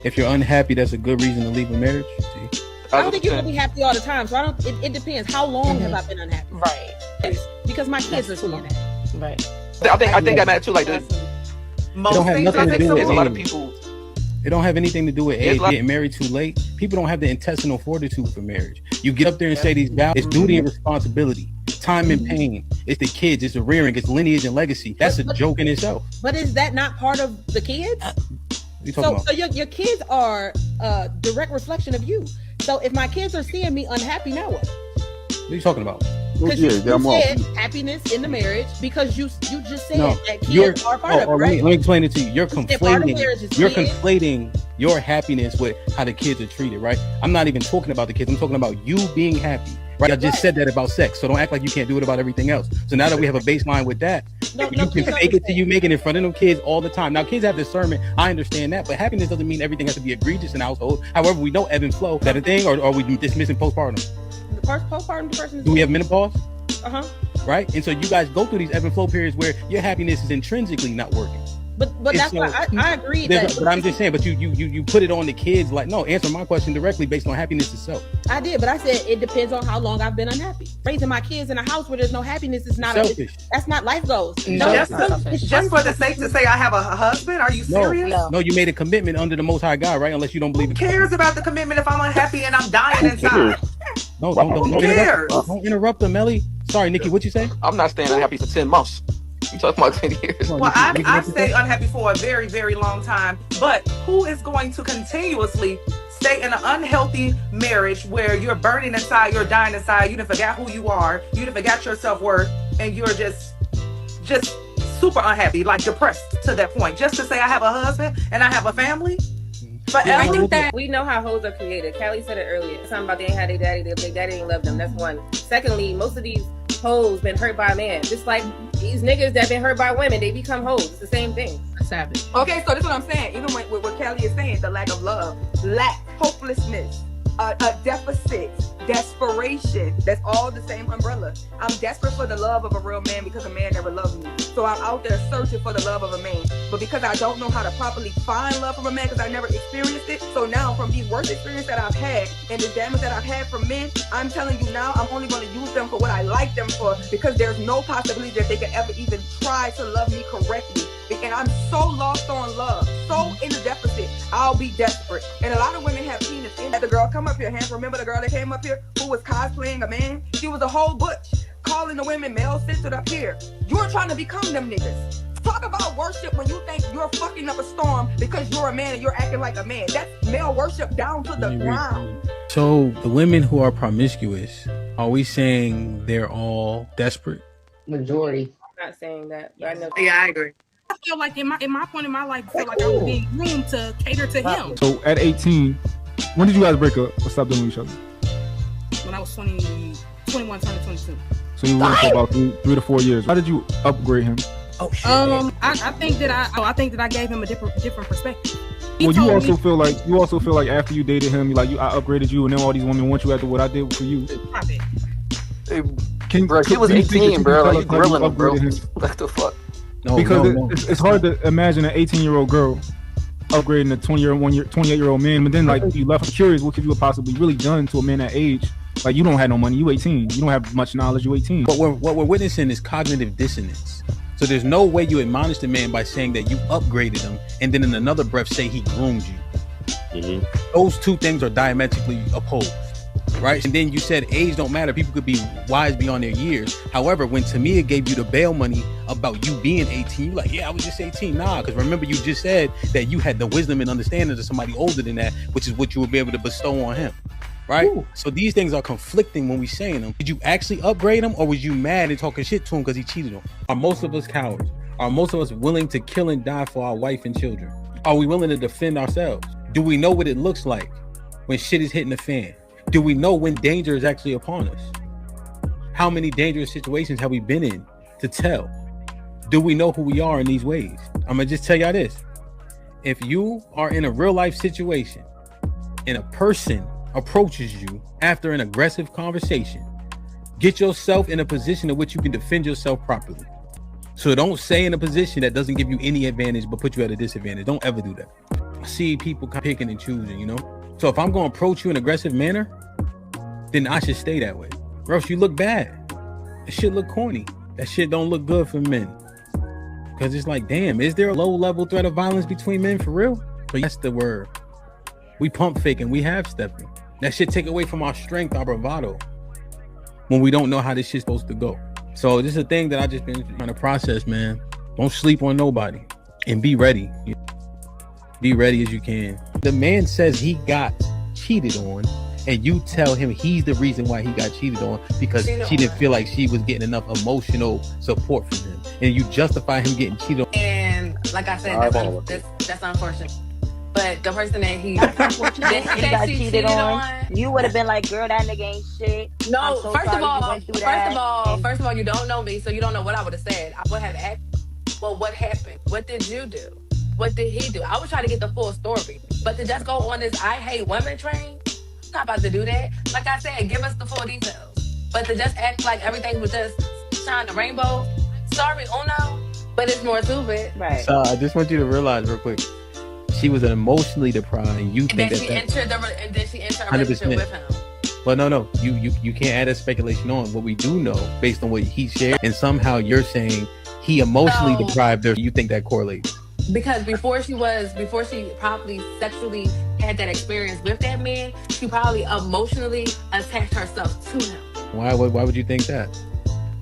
If you're unhappy, that's a good reason to leave a marriage. See? I don't think you're gonna be happy all the time. So I don't. It depends. How long have I been unhappy? Right. Because my kids are seeing that. Right. I think that matters too. Like, most things, I think there's a lot of people. It don't have anything to do with age. Getting married too late. People don't have the intestinal fortitude for marriage. You get up there and say these vows. It's duty and responsibility, time and pain. It's the kids. It's the rearing. It's lineage and legacy. That's a joke in itself. But is that not part of the kids? So your kids are a direct reflection of you. So if my kids are seeing me unhappy, now what? What are you talking about? Because you said happiness in the marriage, because you just said that kids are part of it, right? Let me explain it to you. You're conflating your happiness with how the kids are treated, right? I'm not even talking about the kids. I'm talking about you being happy, right? I just said that about sex, so don't act like you can't do it about everything else. So now that we have a baseline with that, you can fake it till you make it in front of them kids all the time. Now, kids have discernment. I understand that, but happiness doesn't mean everything has to be egregious in the household. However, we know ebb and flow. Is that a thing, or are we dismissing postpartum? Postpartum depression. Do we have menopause? Right. And so you guys go through these ebb and flow periods where your happiness is intrinsically not working. But that's why I agree. But I'm just saying, but you put it on the kids. Like, no, answer my question directly based on happiness itself. I did, but I said it depends on how long I've been unhappy. Raising my kids in a house where there's no happiness is not selfish. That's not life goals. Just for the sake to say I have a husband? Are you serious? No, you made a commitment under the Most High God, right? Unless you don't believe Who cares about the commitment if I'm unhappy and I'm dying inside? No, don't interrupt them, Melly. Sorry, Nikki, what you say? I'm not staying unhappy for 10 months. You talking about 10 years? Well, I've stayed unhappy for a very, very long time. But who is going to continuously stay in an unhealthy marriage where you're burning inside, you're dying inside, you done forgot who you are, you done forgot your self-worth, and you're just super unhappy, like depressed to that point, just to say I have a husband and I have a family? Forever. I think that we know how hoes are created. Callie said it earlier. Something about they ain't had their daddy, their daddy didn't love them. That's one. Secondly, most of these hoes been hurt by a man. Just like these niggas that been hurt by women, they become hoes. It's the same thing. Savage. Okay, so this is what I'm saying. Even with what Callie is saying, the lack of love, hopelessness, a deficit, desperation. That's all the same umbrella. I'm desperate for the love of a real man because a man never loved me. So I'm out there searching for the love of a man. But because I don't know how to properly find love from a man because I never experienced it. So now from these worst experiences that I've had and the damage that I've had from men, I'm telling you now, I'm only going to use them for what I like them for, because there's no possibility that they could ever even try to love me correctly. And I'm so lost on love, so in the deficit, I'll be desperate. And a lot of women have penis in. The girl come up here, Hamp, remember the girl that came up here who was cosplaying a man? She was a whole butch, calling the women male-centered up here. You're trying to become them niggas. Talk about worship when you think you're fucking up a storm because you're a man and you're acting like a man. That's male worship down to the ground. So the women who are promiscuous, are we saying they're all desperate? Majority. I'm not saying that, but I know. Yeah, I agree. I feel like in my point in my life, I feel like I was being groomed to cater to him. So at 18, when did you guys break up or stop doing with each other? When I was 21, turning 22. So you were for about 3 to 4 years. How did you upgrade him? I think that I gave him a different perspective. Well, you also feel like after you dated him, I upgraded you, and then all these women want you after what I did for you. Bro, he was 18, bro. Like, you grilling him, bro. What the fuck? It's hard to imagine an 18-year-old girl upgrading a 28-year-old man, but then you left curious, what could you have possibly really done to a man that age? Like, you don't have no money, you 18, you don't have much knowledge, you 18. But what we're witnessing is cognitive dissonance. So there's no way you admonish the man by saying that you upgraded him and then in another breath say he groomed you. Those two things are diametrically opposed, right? And then you said age don't matter. People could be wise beyond their years. However, when Tamia gave you the bail money about you being 18, you're like, yeah, I was just 18. Nah, because remember you just said that you had the wisdom and understanding of somebody older than that, which is what you would be able to bestow on him. Right? Ooh. So these things are conflicting when we saying them. Did you actually upgrade him, or was you mad and talking shit to him because he cheated on? Are most of us cowards? Are most of us willing to kill and die for our wife and children? Are we willing to defend ourselves? Do we know what it looks like when shit is hitting the fan? Do we know when danger is actually upon us? How many dangerous situations have we been in to tell? Do we know who we are in these ways? I'm gonna just tell y'all this. If you are in a real life situation and a person approaches you after an aggressive conversation, get yourself in a position in which you can defend yourself properly. So don't stay in a position that doesn't give you any advantage but put you at a disadvantage. Don't ever do that. see people picking and choosing, you know? So if I'm going to approach you in an aggressive manner, then I should stay that way. Or else you look bad. That shit look corny. That shit don't look good for men. Because it's like, damn, is there a low-level threat of violence between men for real? But that's the word. We pump faking. We half stepping. That shit take away from our strength, our bravado, when we don't know how this shit's supposed to go. So this is a thing that I just been trying to process, man. Don't sleep on nobody. And be ready. Be ready as you can. The man says he got cheated on, and you tell him he's the reason why he got cheated on because she didn't feel like she was getting enough emotional support from him, and you justify him getting cheated on. And like I said, that's unfortunate. But the person that he got cheated on, you would have been like, "Girl, that nigga ain't shit." No, so first of all, you don't know me, so you don't know what I would have said. I would have asked, well, what happened? What did you do? What did he do? I would try to get the full story. But to just go on this I hate women train, I'm not about to do that. Like I said, give us the full details. But to just act like everything was just shine the rainbow, sorry, Uno, but it's more to it. Right. So I just want you to realize real quick, she was emotionally deprived, and you think and then she entered a relationship with him. Well, no, you can't add that speculation on. What we do know, based on what he shared, and somehow you're saying he emotionally deprived her. You think that correlates? Because before she probably sexually had that experience with that man, she probably emotionally attached herself to him. Why would you think that?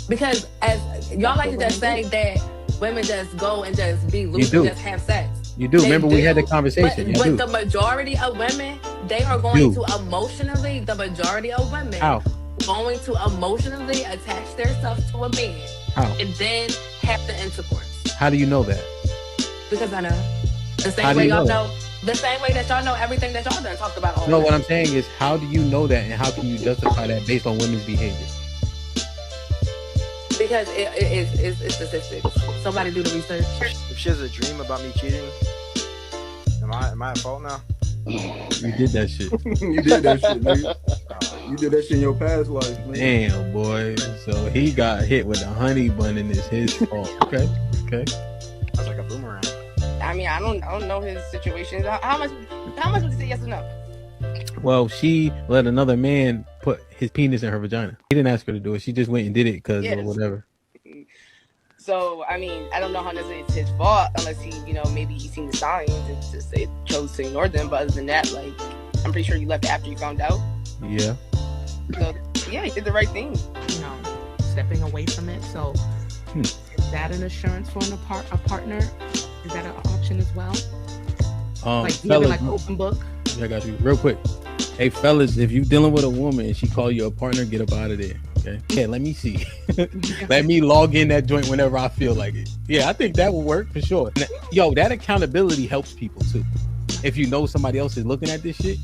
Because as y'all like to just say that women just go and just be loose and just have sex. You do. Remember we had the conversation. But the majority of women, they are going to emotionally, the majority of women going to emotionally attach themselves to a man. How? And then have the intercourse. How do you know that? Because I know. The same way y'all know. The same way that y'all know everything that y'all done talked about. No, what I'm saying is, how do you know that, and how can you justify that based on women's behavior? Because it's statistics. Somebody do the research. If she has a dream about me cheating, am I at fault now? You did that shit. You did that shit, nigga. You did that shit in your past life, man. Damn, boy. So he got hit with a honey bun and it's his fault. Okay. That's like a boomerang. I mean, I don't know his situation. How much would you say yes or no? Well, she let another man put his penis in her vagina. He didn't ask her to do it. She just went and did it because or whatever. So, I mean, I don't know how necessarily it's his fault unless he, maybe he's seen the signs and just chose to ignore them. But other than that, like, I'm pretty sure you left after you found out. Yeah. So, yeah, he did the right thing. Stepping away from it. So, is that an assurance for a partner? Is that an option as well? Like, fellas, like open book? I got you. Real quick. Hey, fellas, if you dealing with a woman and she call you a partner, get up out of there. Okay. Yeah, let me see. Let me log in that joint whenever I feel like it. Yeah, I think that will work for sure. Yo, that accountability helps people too. If you know somebody else is looking at this shit,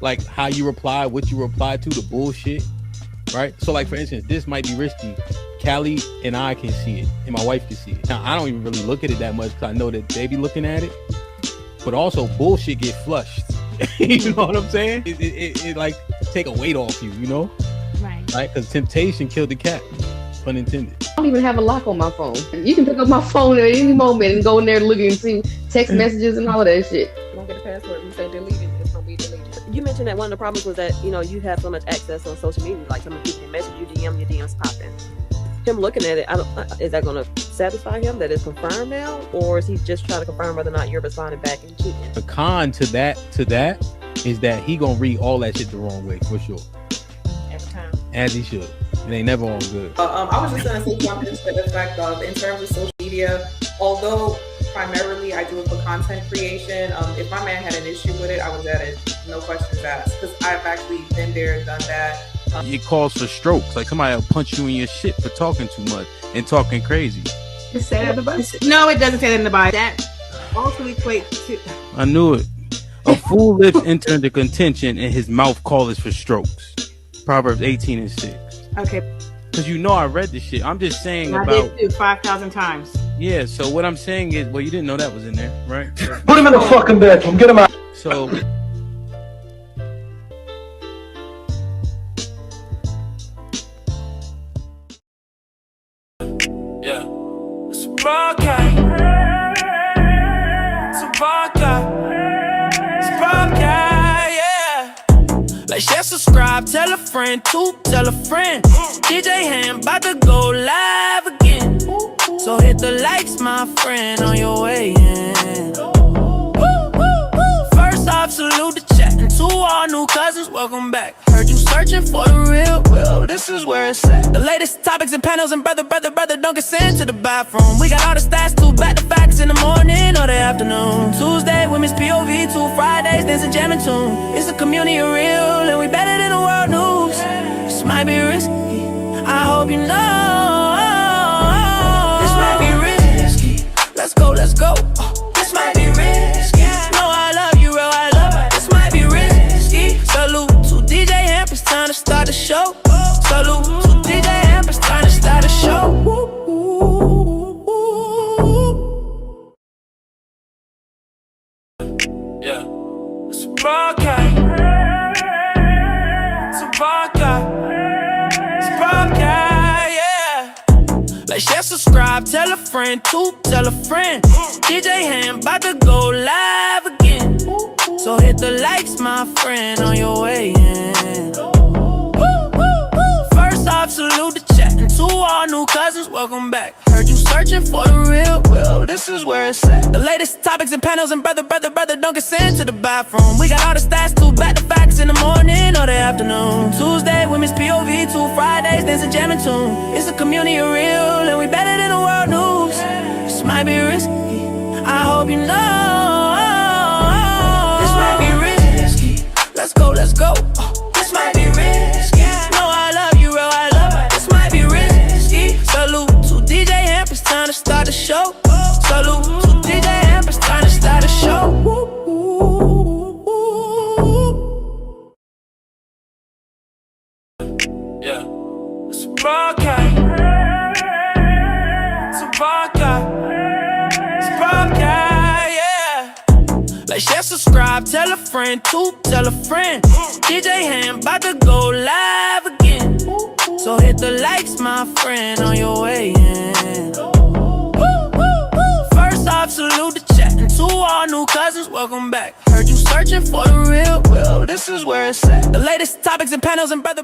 like how you reply, what you reply to, the bullshit, right? So like, for instance, this might be risky. Callie and I can see it, and my wife can see it. Now, I don't even really look at it that much because I know that they be looking at it. But also, bullshit get flushed. You know what I'm saying? It like take a weight off you, Right? Because temptation killed the cat. Pun intended. I don't even have a lock on my phone. You can pick up my phone at any moment and go in there looking and see text messages and all of that shit. Don't get a password. You say delete it. It's gonna be deleted. You mentioned that one of the problems was that you have so much access on social media. Like, some people can message you, DM, your DMs popping. Him looking at it, is that going to satisfy him that it's confirmed now, or is he just trying to confirm whether or not you're responding back and cheating? The con to that is that he gonna read all that shit the wrong way for sure. Every time. As he should. It ain't never all good. I was just going to say something to the effect of, in terms of social media, although primarily I do it for content creation, if my man had an issue with it, I was at it, no questions asked, because I've actually been there, done that. It calls for strokes. Like, somebody will punch you in your shit for talking too much and talking crazy. It say that in the Bible? No, it doesn't say that in the Bible. That also equates to... I knew it. A fool lips enter into contention and his mouth calleth for strokes. Proverbs 18:6. Okay. Because I read this shit. I'm just saying I did too, 5,000 times. Yeah, so what I'm saying is, well, you didn't know that was in there, right? Put him in the fucking bedroom. Get him out. So... Yeah. It's a broadcast. It's a broadcast. friend to tell a friend. DJ Hamp about to go live again. So hit the likes, my friend, on your way in. First off, salute the chat. And to all new cousins, welcome back. Heard you searching for the real, well, this is where it's at. The latest topics and panels, and brother, don't get sent to the bathroom. We got all the stats, too, back to facts in the morning or the afternoon. Tuesday, women's POV, 2 Fridays, dancing, jamming tune. It's a community of real, and we better than the world news. This might be risky, I hope you know. This might be risky, let's go, let's go. This might be risky, no, I love you, real, I love it. This might be risky. Salute to DJ Hamp, it's time to start the show. Salute to DJ Hamp, it's time to start the show. Yeah, it's a broadcast. It's a broadcast. It's a broadcast, yeah. Like, share, subscribe, tell a friend to tell a friend. DJ Hamp about to go live again. So hit the likes, my friend, on your way in. First off, salute the chat. And to all new cousins, welcome back. Heard you searching for the real, well, this is where it's at. The latest topics and panels, and brother, don't get sent to the bathroom. We got all the stats, too, back to facts in the morning or the afternoon. Tuesday, women's POV, 2 Fridays, dancing, jamming tune. It's a community of real, and we better than the world news. This might be risky, I hope you know. This might be risky, let's go, let's go. This might be risky, no, I love you, real, I love it. This might be risky. Salute to DJ Hamp, it's time to start the show. Salute to DJ Hamp, it's time to start the show. Yeah, it's a broadcast. It's a broadcast. It's a broadcast, yeah. Like, share, subscribe, tell a friend to tell a friend. DJ Hamp about to go live again. So hit the likes, my friend, on your way in. First off, salute the chat. And to all new cousins, welcome back. Heard you searching for the real, well, this is where it's at. The latest topics and panels, and brother.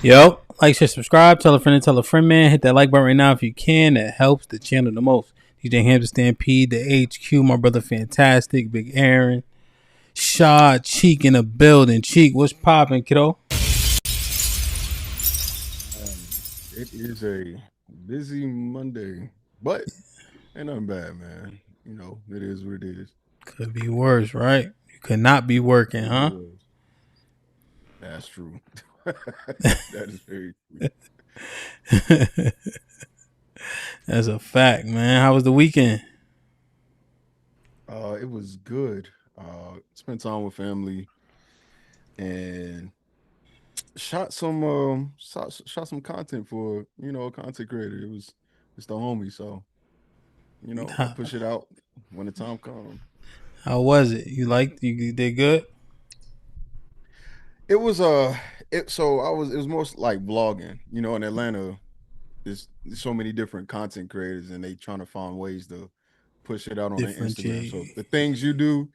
Yo, like, share, subscribe, tell a friend, man. Hit that like button right now if you can. That helps the channel the most. DJ Hamp the Stampede, the HQ, my brother Fantastic, Big Aaron, Shaw, Cheek in the building. Cheek, what's popping, kiddo? It is a busy Monday, but ain't nothing bad, man. You know, it is what it is. Could be worse, right? You could not be working, huh? That's true. That is very true. That's a fact, man. How was the weekend? It was good. Spent time with family and shot some content for, you know, a content creator. It's the homie, so, you know, I'll push it out when the time comes. How was it? You did good? It was it was more like vlogging. You know, in Atlanta, there's so many different content creators and they trying to find ways to push it out on their Instagram. So the things you do,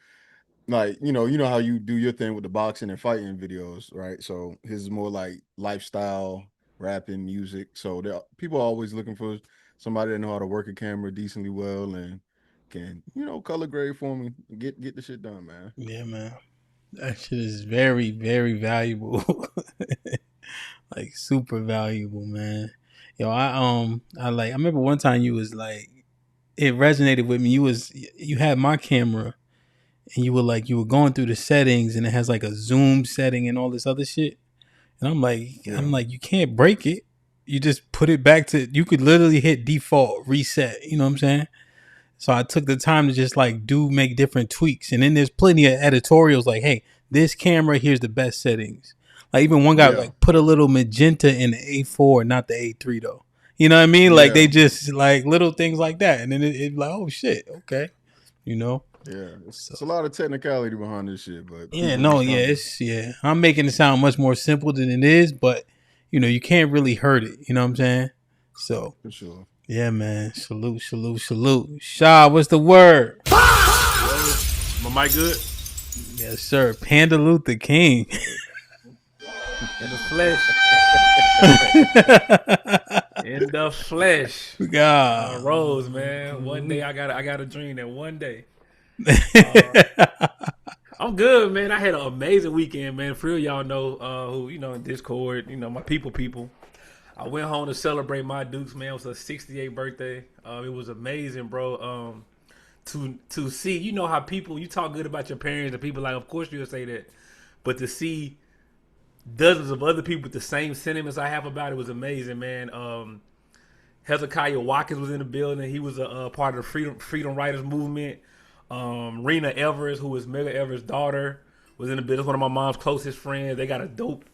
like you know how you do your thing with the boxing and fighting videos, right? So his is more like lifestyle, rapping, music. So people are always looking for somebody that know how to work a camera decently well and can color grade for me, get the shit done, man. Yeah, man. That shit is very, very valuable. Like super valuable, man. Yo, I remember one time you was like, it resonated with me. You had my camera and you were going through the settings and it has like a zoom setting and all this other shit. And I'm like, you can't break it. You just put it back to, you could literally hit default reset. You know what I'm saying? So I took the time to just like make different tweaks. And then there's plenty of editorials like, hey, this camera, here's the best settings. Like even one guy like put a little magenta in the A4, not the A3 though. You know what I mean? Like they just like little things like that. And then it like, oh shit, okay. You know? Yeah, it's a lot of technicality behind this shit, but I'm making it sound much more simple than it is, but you can't really hurt it. You know what I'm saying? So for sure. Yeah, man. Salute. Shaw, what's the word? My mic good? Yes, sir. Panda Luther King. In the flesh. In the flesh. God. Rose, man. One day I got a dream that one day. I'm good, man. I had an amazing weekend, man. For real, y'all know who, in Discord, my people. I went home to celebrate my Dukes, man. It was a 68th birthday. It was amazing, bro. To see, how people, you talk good about your parents and people like, of course you'll say that. But to see dozens of other people with the same sentiments I have about it was amazing, man. Hezekiah Watkins was in the building. He was a part of the Freedom Writers movement. Rena Evers, who is Mega Evers' daughter, was in the business. One of my mom's closest friends. They got a dope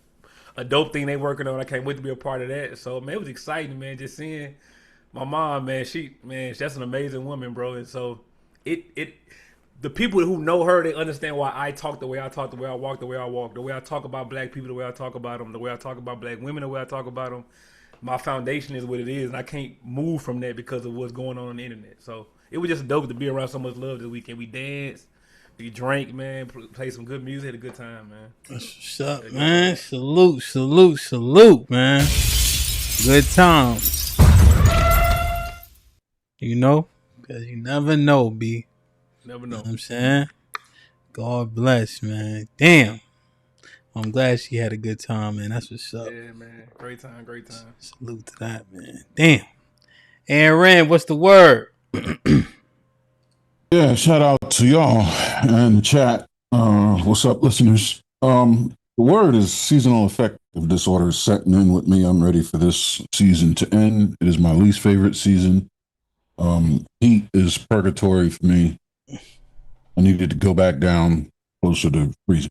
thing they working on. I can't wait to be a part of that. So man, it was exciting, man. Just seeing my mom, man. That's an amazing woman, bro. And so the people who know her, they understand why I talk the way I talk, the way I walk, the way I walk, the way I talk about black people, the way I talk about them, the way I talk about black women, the way I talk about them. My foundation is what it is, and I can't move from that because of what's going on the internet. So it was just dope to be around so much love this weekend. We danced, we drank, man, played some good music, had a good time, man. What's up, man? Salute, man. Good times. Because you never know, B. Never know. You know what I'm saying? God bless, man. Damn. I'm glad she had a good time, man. That's what's up. Yeah, man. Great time. Salute to that, man. Damn. Aaron, what's the word? Yeah, shout out to y'all in the chat. What's up, listeners? The word is seasonal affective disorder setting in with me. I'm ready for this season to end. It is my least favorite season. Heat is purgatory for me. I needed to go back down closer to freezing.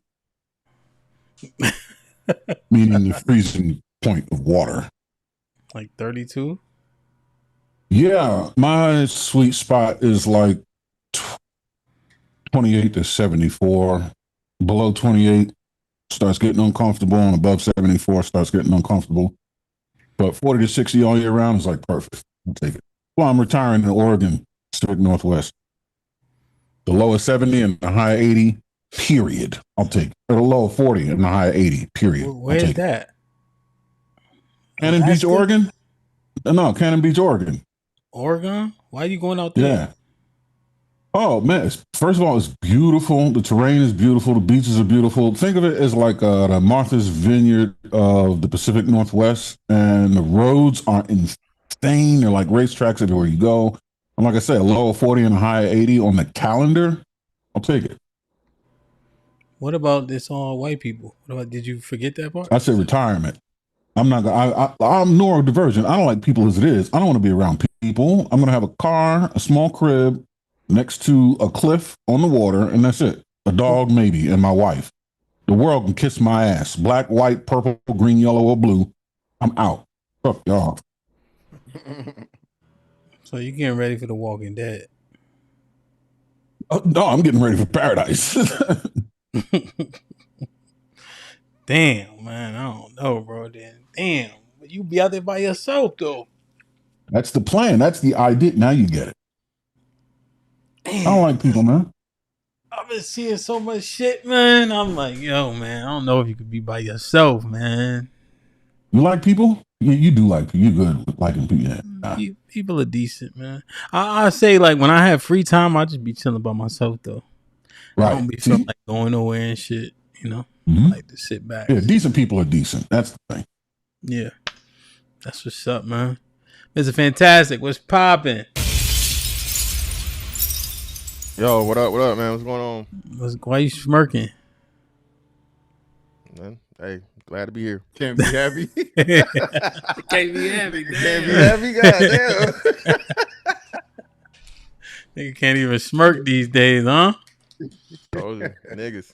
Meaning the freezing point of water. Like 32? Yeah, my sweet spot is like 28 to 74. Below 28 starts getting uncomfortable, and above 74 starts getting uncomfortable. But 40 to 60 all year round is like perfect. I'll take it. Well, I'm retiring in Oregon, Pacific Northwest. The low of 70 and the high 80, period. I'll take it. Or the low of 40 and the high 80, period. Where's that? Cannon Beach, Oregon? No, Cannon Beach, Oregon. Oregon? Why are you going out there? Yeah. Oh, man. First of all, it's beautiful. The terrain is beautiful. The beaches are beautiful. Think of it as like the Martha's Vineyard of the Pacific Northwest. And the roads are insane. They're like racetracks everywhere you go. And like I said, a low of 40 and a high of 80 on the calendar. I'll take it. What about this all white people? Did you forget that part? I said retirement. I'm not gonna. I'm neurodivergent. I don't like people as it is. I don't want to be around people. I'm gonna have a car, a small crib next to a cliff on the water, and that's it. A dog, maybe, and my wife. The world can kiss my ass. Black, white, purple, green, yellow, or blue. I'm out. Fuck y'all. So you getting ready for The Walking Dead? No, I'm getting ready for paradise. Damn, man. I don't know, bro. Damn. You be out there by yourself, though. That's the plan. That's the idea. Now you get it. Damn. I don't like people, man. I been seeing so much shit, man. I'm like, yo, man, I don't know if you could be by yourself, man. You like people? You do like people. You good with liking people. Yeah. People are decent, man. I say, like, when I have free time, I just be chilling by myself, though. Right. I don't be feeling like going nowhere and shit, you know? Mm-hmm. I like to sit back. Yeah, decent people are decent. That's the thing. Yeah. That's what's up, man. Mr. Fantastic, what's popping? Yo, what up, man? What's going on? Why you smirking? Man, hey, glad to be here. Can't be happy. Can't be happy. Can't be happy, goddamn. Nigga can't even smirk these days, huh? Told you, niggas.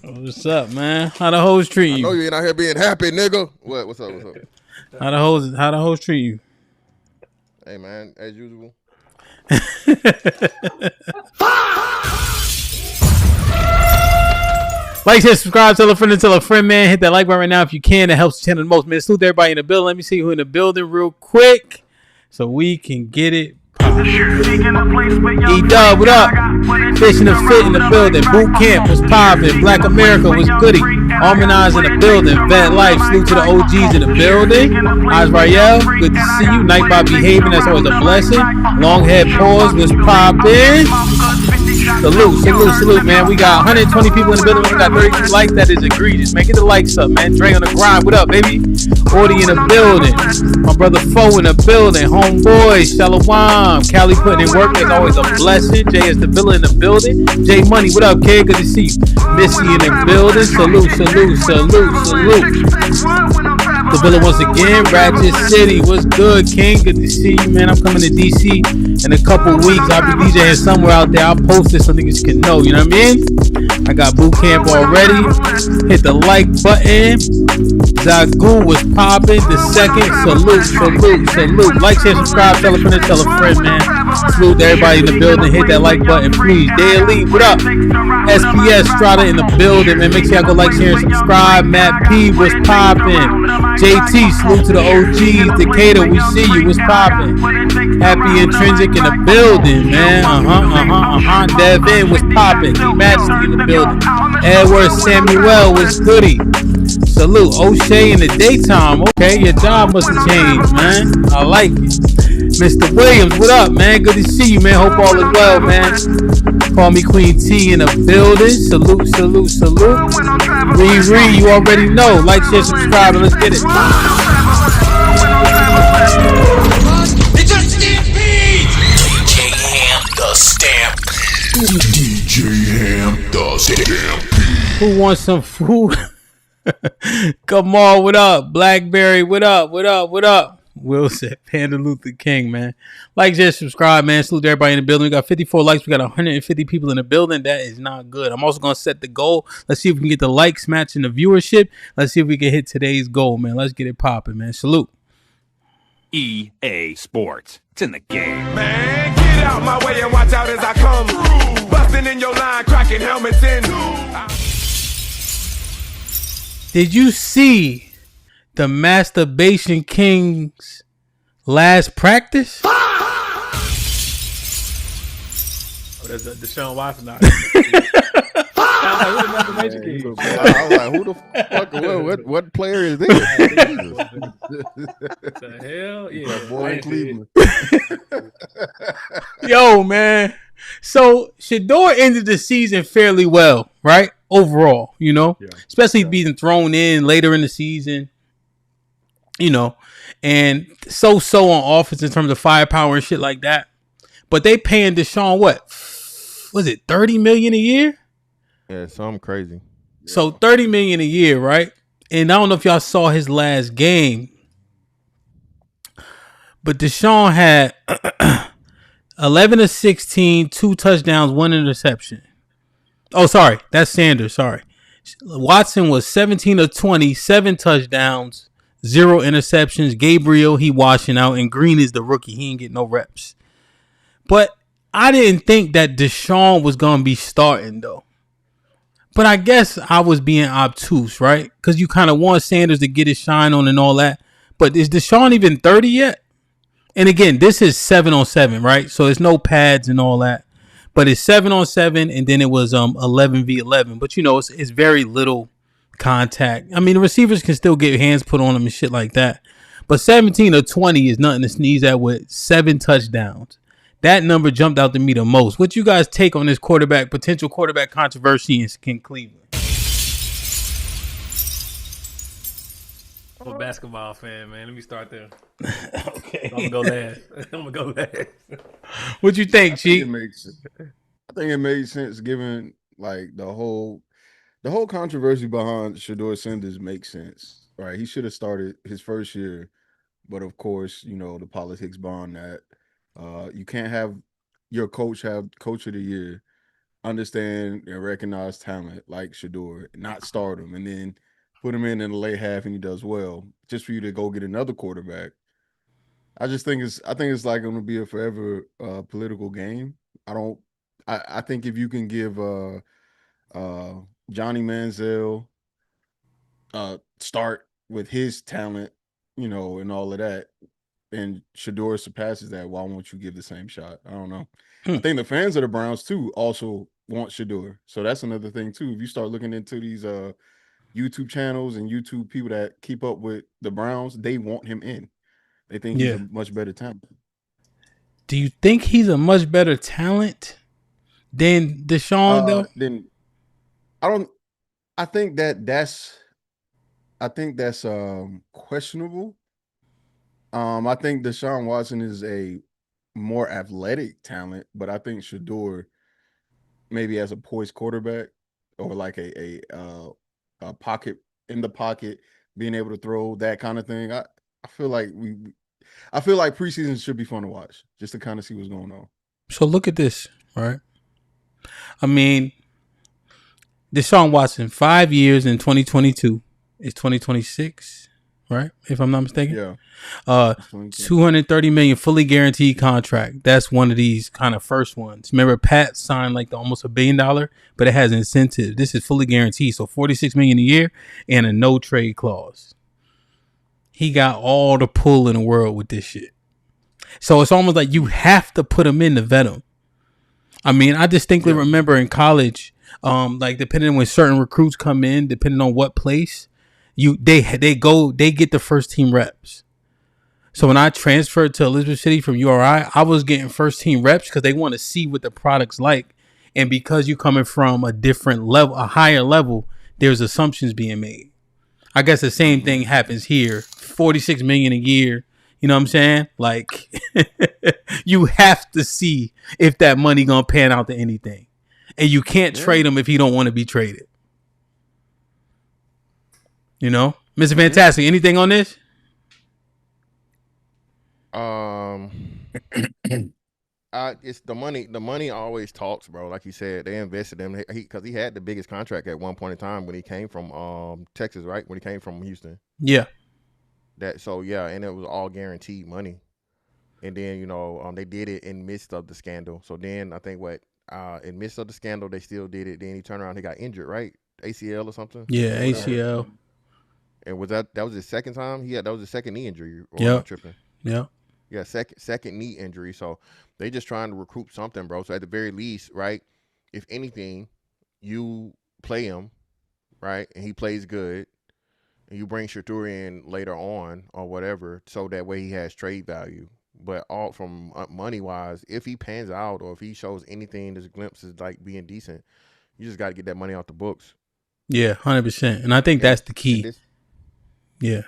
What's up, man? How the hoes treat you? I know you ain't out here being happy, nigga. What's up? How the hoes treat you? Hey, man, as usual. Like, share, subscribe, tell a friend, man. Hit that like button right now if you can. That helps the channel the most, man. Salute everybody in the building. Let me see who in the building real quick so we can get it. E-Dub, what up? Fishing the Fit in the building. Boot Camp was popping. Black America was goody. Harmonize in the building. Vet Life, salute to the OGs in the building. Eyes Rael, good to see you. Night by Behaving, that's always a blessing. Long Head Pause was popping. Salute, man. We got 120 people in the building. We got 32 likes. That is egregious, man. Get the likes up, man. Dre on the grind. What up, baby? Ordy in the building. My brother Foe in the building. Homeboys, Shalom. Cali putting in work. That's always a blessing. Jay is the Villa in the building. Jay Money, what up, kid? Good to see you. Missy in the building. Salute. The Villa once again. Ratchet City, what's good, King? Good to see you, man. I'm coming to DC in a couple weeks. I'll be DJing somewhere out there. I'll post it so niggas can know, you know what I mean? I got boot camp already. Hit the like button. Zagu was popping. The second, salute. Like, share, subscribe, tell a friend, man. Salute to everybody in the building. Hit that like button, please. Daily, what up? SPS Strata in the building, man. Make sure y'all go like, share, and subscribe. Matt P was popping. JT, salute to the OGs. Decatur, we see you. What's popping? Happy Intrinsic in the building, man. Devin was popping. D Majesty in the building. Edward Samuel was goody. Salute. O'Shea in the daytime. Okay, your job must have changed, man. I like it. Mr. Williams, what up, man? Good to see you, man. Hope all is well, man. Call me Queen T in the building. Salute. Ree, you already know. Like, share, subscribe, and let's get it. DJ Hamp, the Stampede. Who wants some food? Come on, what up? Blackberry, what up? Will said Panda Luther King, man. Like, just subscribe, man. Salute to everybody in the building. We got 54 likes. We got 150 people in the building. That is not good. I'm also going to set the goal. Let's see if we can get the likes matching the viewership. Let's see if we can hit today's goal, man. Let's get it popping, man. Salute. EA Sports. It's in the game. Man, get out my way and watch out as I come through. Busting in your line, cracking helmets in. Did you see the Masturbation King's last practice? Oh, that's Deshaun Watson. I was like, who the fuck? What player is this? The hell? Yeah, boy in Cleveland. Yo, man. So Shador ended the season fairly well, right? Overall, you know, especially being thrown in later in the season, you know, and so on offense in terms of firepower and shit like that. But they paying Deshaun what? Was it $30 million a year? Yeah, something crazy. So $30 million a year, right? And I don't know if y'all saw his last game, but Deshaun had 11 of 16, 2 touchdowns, 1 interception. Oh, sorry, that's Sanders. Sorry, Watson was 17 of 20, 7 touchdowns, 0 interceptions. Gabriel, he washing out, and Green is the rookie. He ain't getting no reps. But I didn't think that Deshaun was gonna be starting though. But I guess I was being obtuse, right? Because you kind of want Sanders to get his shine on and all that. But is Deshaun even 30 yet? And again, this is 7-on-7, right? So there's no pads and all that. but it's 7-on-7, and then it was 11v11. But it's very little contact. I mean, the receivers can still get hands put on them and shit like that. But 17 or 20 is nothing to sneeze at with 7 touchdowns. That number jumped out to me the most. What you guys take on this potential quarterback controversy in Cleveland? I'm a basketball fan, man. Let me start there. Okay. I'm gonna go last. What you think, Chief? I think it made sense given like the whole controversy behind Shedeur Sanders makes sense, right? He should have started his first year, but of course, the politics behind that. You can't have your coach have coach of the year, understand and recognize talent like Shedeur, not start him, and then put him in the late half and he does well, just for you to go get another quarterback. I think it's like going to be a forever political game. I think if you can give Johnny Manziel start with his talent, and all of that, and Shedeur surpasses that, why won't you give the same shot? I don't know. I think the fans of the Browns too also want Shedeur. So that's another thing too. If you start looking into these YouTube channels and YouTube people that keep up with the Browns, they want him in. They think he's a much better talent. Do you think he's a much better talent than Deshaun though? I think that's questionable. I think Deshaun Watson is a more athletic talent, but I think Shedeur maybe as a poised quarterback or like a pocket in the pocket, being able to throw that kind of thing. I feel like preseason should be fun to watch just to kind of see what's going on. So look at this, right? I mean, Deshaun Watson, 5 years in 2022 is 2026, right? If I'm not mistaken. Yeah. $230 million fully guaranteed contract. That's one of these kind of first ones. Remember, Pat signed like almost $1 billion, but it has incentives. This is fully guaranteed, so $46 million a year and a no trade clause. He got all the pull in the world with this shit. So it's almost like you have to put him in to vet him. I mean, I distinctly remember in college, like depending on when certain recruits come in, depending on what place, they get the first team reps. So when I transferred to Elizabeth City from URI, I was getting first team reps because they want to see what the product's like. And because you're coming from a different level, a higher level, there's assumptions being made. I guess the same thing happens here. $46 million a year. You know what I'm saying? Like, you have to see if that money gonna pan out to anything. And you can't trade him if he don't want to be traded. Mr. Fantastic, anything on this? It's the money. The money always talks, bro. Like you said, they invested in him because he had the biggest contract at one point in time when he came from Texas, right? When he came from Houston. Yeah. And it was all guaranteed money. And then they did it in midst of the scandal. So then I think in midst of the scandal they still did it. Then he turned around, he got injured, right? ACL or something. Yeah, ACL. And was that was his second time? That was his second knee injury. Yeah. Tripping. Yeah. Yeah, second knee injury. So they just trying to recruit something, bro. So at the very least, right, if anything, you play him, right, and he plays good, and you bring Shedeur in later on or whatever, so that way he has trade value. But all from money-wise, if he pans out or if he shows anything, this glimpse is like being decent, you just got to get that money out the books. Yeah, 100%. And I think that's the key. Yeah.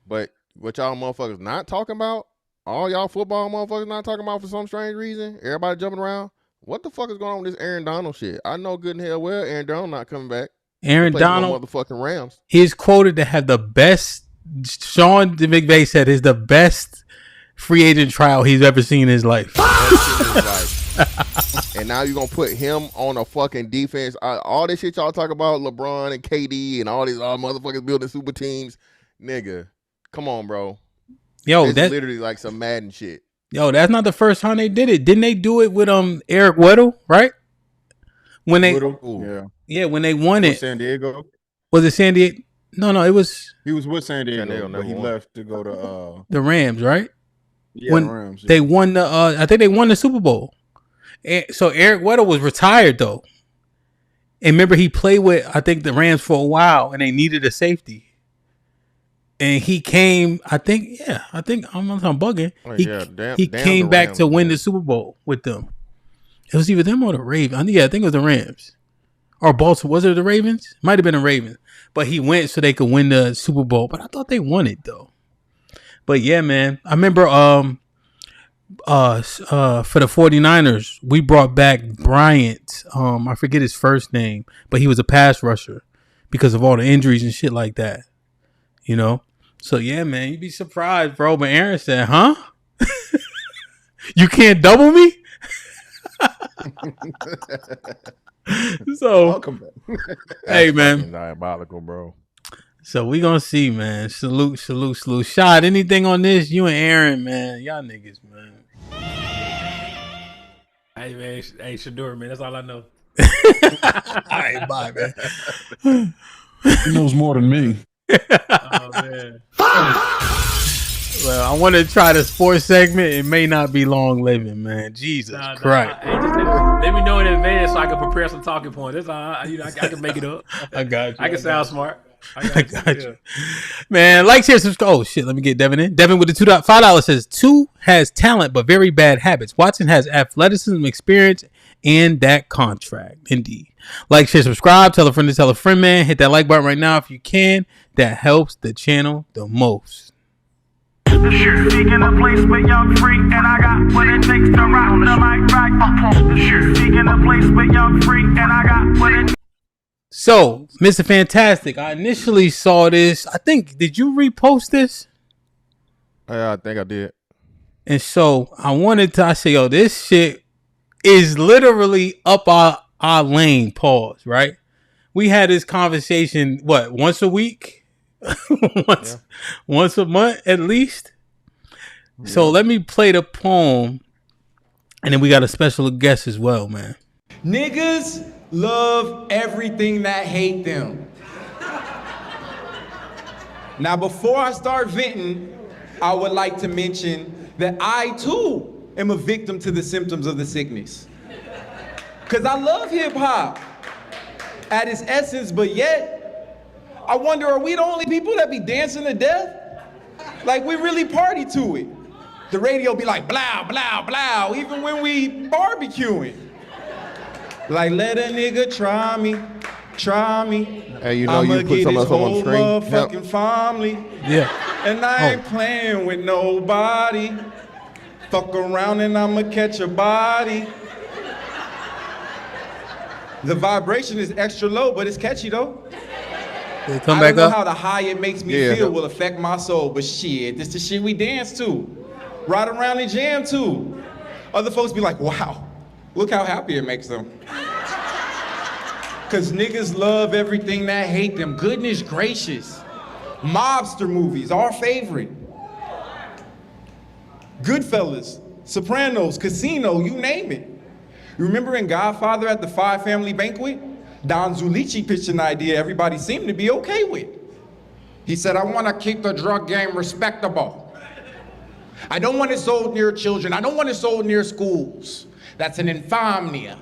But what y'all motherfuckers not talking about, all y'all football motherfuckers not talking about for some strange reason, everybody jumping around, what the fuck is going on with this Aaron Donald shit? I know good and hell well Aaron Donald not coming back. Aaron Donald, motherfucking Rams. He's quoted to have the best, Sean McVay said is the best free agent trial he's ever seen in his life. And now you're going to put him on a fucking defense. All this shit y'all talk about, LeBron and KD and all these motherfuckers building super teams. Nigga, come on, bro. Yo, that's literally like some Madden shit. Yo, that's not the first time they did it. Didn't they do it with Eric Weddle, right? When they when they won it. San Diego. Was it San Diego? No, it was. He was with San Diego, but he left to go to the Rams, right? Yeah, when the Rams. Yeah. They won I think they won the Super Bowl. And so Eric Weddle was retired though. And remember, he played with, I think, the Rams for a while, and they needed a safety. And he came, I'm bugging. Oh, He damn came the back Rams, to win man. the Super Bowl with them. It was either them or the Ravens. Yeah, I think it was the Rams. Or Baltimore. Was it the Ravens? Might have been the Ravens. But he went so they could win the Super Bowl. But I thought they won it, though. But yeah, man. I remember for the 49ers, we brought back Bryant. I forget his first name, but he was a pass rusher because of all the injuries and shit like that. You know? So yeah, man, you'd be surprised, bro. But Aaron said, huh? You can't double me? So welcome back. Hey, man. Fucking diabolical, bro. So we gonna see, man. Salute. Shot, anything on this? You and Aaron, man. Y'all niggas, man. Hey, man. Hey, Shador, man. That's all I know. All right, bye, man. He knows more than me. Oh, man. Well, I want to try the sports segment. It may not be long living, man. Jesus Christ. Hey, just let me know in advance so I can prepare some talking points. That's all. I can make it up. I got you. I can sound smart. I got you. Man, like, share, subscribe. Oh, shit. Let me get Devin in. Devin with the $5 says, 2 has talent, but very bad habits. Watson has athleticism, experience, and that contract. Indeed. Like, share, subscribe. Tell a friend to tell a friend, man. Hit that like button right now if you can. That helps the channel the most. Speaking of place with young freak, and I got what it takes to rock the mic right. Speaking of place with young freak, and I got what it. So, Mr. Fantastic, I initially saw this. I think, did you repost this? Yeah, I think I did. And so I say, yo, this shit is literally up our lane. Pause. Right? We had this conversation. What, once a week? Once a month at least. Yeah. So let me play the poem, and then we got a special guest as well, man. Niggas love everything that hate them. Now, before I start venting, I would like to mention that I too am a victim to the symptoms of the sickness. Cause I love hip hop at its essence, but yet I wonder, are we the only people that be dancing to death? Like, we really party to it. The radio be like, blow, blow, blow, even when we barbecuing. Like, let a nigga try me. Hey, you know, you put some of us on the screen. Motherfucking family. Yeah. And I ain't playing with nobody. Fuck around and I'ma catch a body. The vibration is extra low, but it's catchy though. They come I back don't know up. how the high it makes me feel will affect my soul, but shit, this the shit we dance to. Ride around and jam to. Other folks be like, wow, look how happy it makes them. Cause niggas love everything that hate them. Goodness gracious. Mobster movies, our favorite. Goodfellas, Sopranos, Casino, you name it. You remember in Godfather at the Five Family Banquet? Don Zulichi pitched an idea everybody seemed to be okay with. He said, I want to keep the drug game respectable. I don't want it sold near children. I don't want it sold near schools. That's an infamia.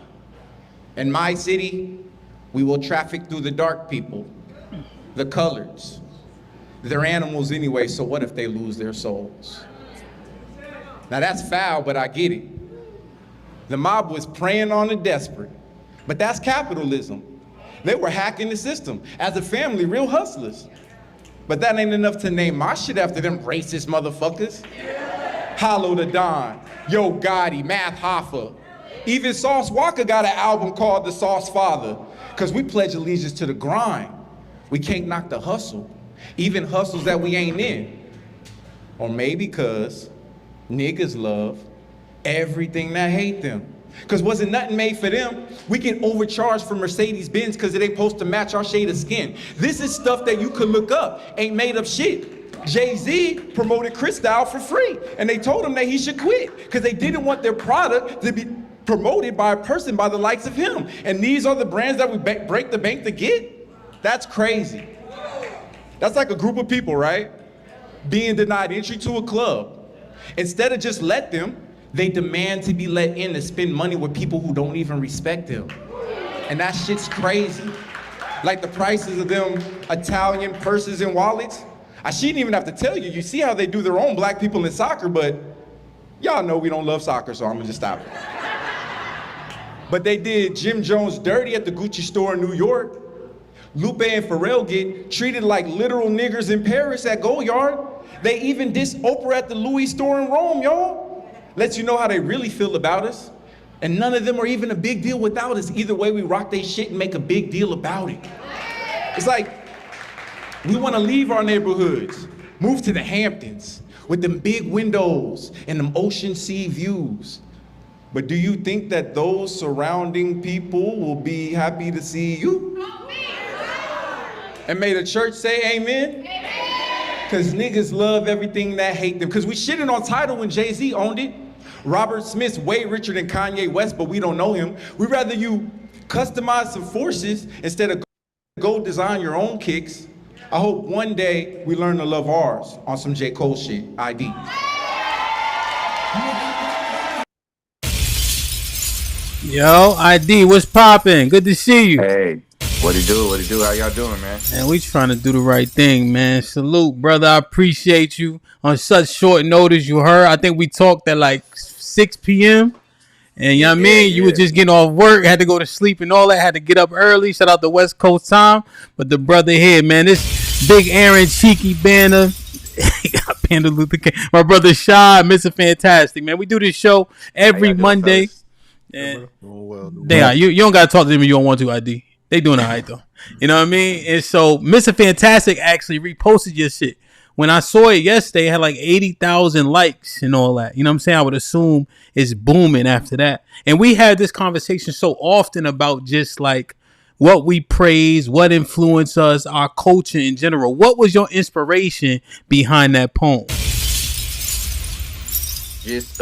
In my city, we will traffic through the dark people, the coloreds. They're animals anyway, so what if they lose their souls? Now that's foul, but I get it. The mob was preying on the desperate. But that's capitalism. They were hacking the system. As a family, real hustlers. But that ain't enough to name my shit after them racist motherfuckers. Hollow the Don, Yo Gotti, Math Hoffa. Even Sauce Walker got an album called The Sauce Father, because we pledge allegiance to the grind. We can't knock the hustle, even hustles that we ain't in. Or maybe because niggas love everything that hate them. Because wasn't nothing made for them. We get overcharged for Mercedes-Benz because it ain't supposed to match our shade of skin. This is stuff that you could look up. Ain't made up shit. Jay-Z promoted Cristal for free, and they told him that he should quit because they didn't want their product to be promoted by a person by the likes of him. And these are the brands that we break the bank to get? That's crazy. That's like a group of people, right? Being denied entry to a club. Instead of just let them, They demand to be let in to spend money with people who don't even respect them. And that shit's crazy. Like the prices of them Italian purses and wallets. I shouldn't even have to tell you. You see how they do their own black people in soccer, but y'all know we don't love soccer, so I'm gonna just stop it. But they did Jim Jones dirty at the Gucci store in New York. Lupe and Foreal get treated like literal niggers in Paris at Goyard. They even diss Oprah at the Louis store in Rome, y'all. Lets you know how they really feel about us. And none of them are even a big deal without us. Either way, we rock they shit and make a big deal about it. It's like, we wanna leave our neighborhoods, move to the Hamptons with them big windows and them ocean sea views. But do you think that those surrounding people will be happy to see you? And may the church say amen? Cause niggas love everything that hate them. Cause we shitting on Tidal when Jay-Z owned it. Robert Smith's way richer than Kanye West, but we don't know him. We'd rather you customize some forces instead of go design your own kicks. I hope one day we learn to love ours on some J. Cole shit, ID. Yo, ID, what's poppin'? Good to see you. Hey, what it do? What it do? How y'all doing, man? Man, we trying to do the right thing, man. Salute, brother. I appreciate you on such short notice. You heard, I think we talked at like 6 p.m. And you know what I mean? You was just getting off work, had to go to sleep and all that, had to get up early. Shout out to West Coast time. But the brother here, man, this big Aaron Cheeky Banner. Panda Luther King. My brother Shy, Mr. Fantastic, man. We do this show every Monday. And you don't gotta talk to them if you don't want to, ID. They doing all right though. You know what I mean? And so Mr. Fantastic actually reposted your shit. When I saw it yesterday, it had like 80,000 likes and all that. You know what I'm saying? I would assume it's booming after that. And we had this conversation so often about just like what we praise, what influenced us, our culture in general. What was your inspiration behind that poem? Just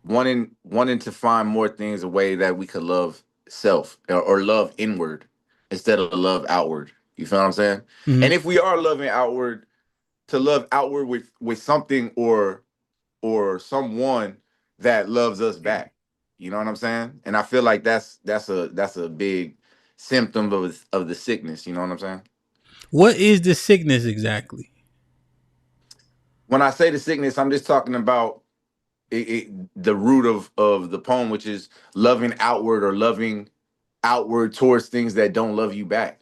wanting to find more things, a way that we could love self or love inward instead of love outward. You feel what I'm saying? Mm-hmm. And if we are loving outward, to love outward with something or someone that loves us back. You know what I'm saying? And I feel like that's a big symptom of the sickness. You know what I'm saying? What is the sickness exactly? When I say the sickness, I'm just talking about the root of the poem, which is loving outward or loving outward towards things that don't love you back.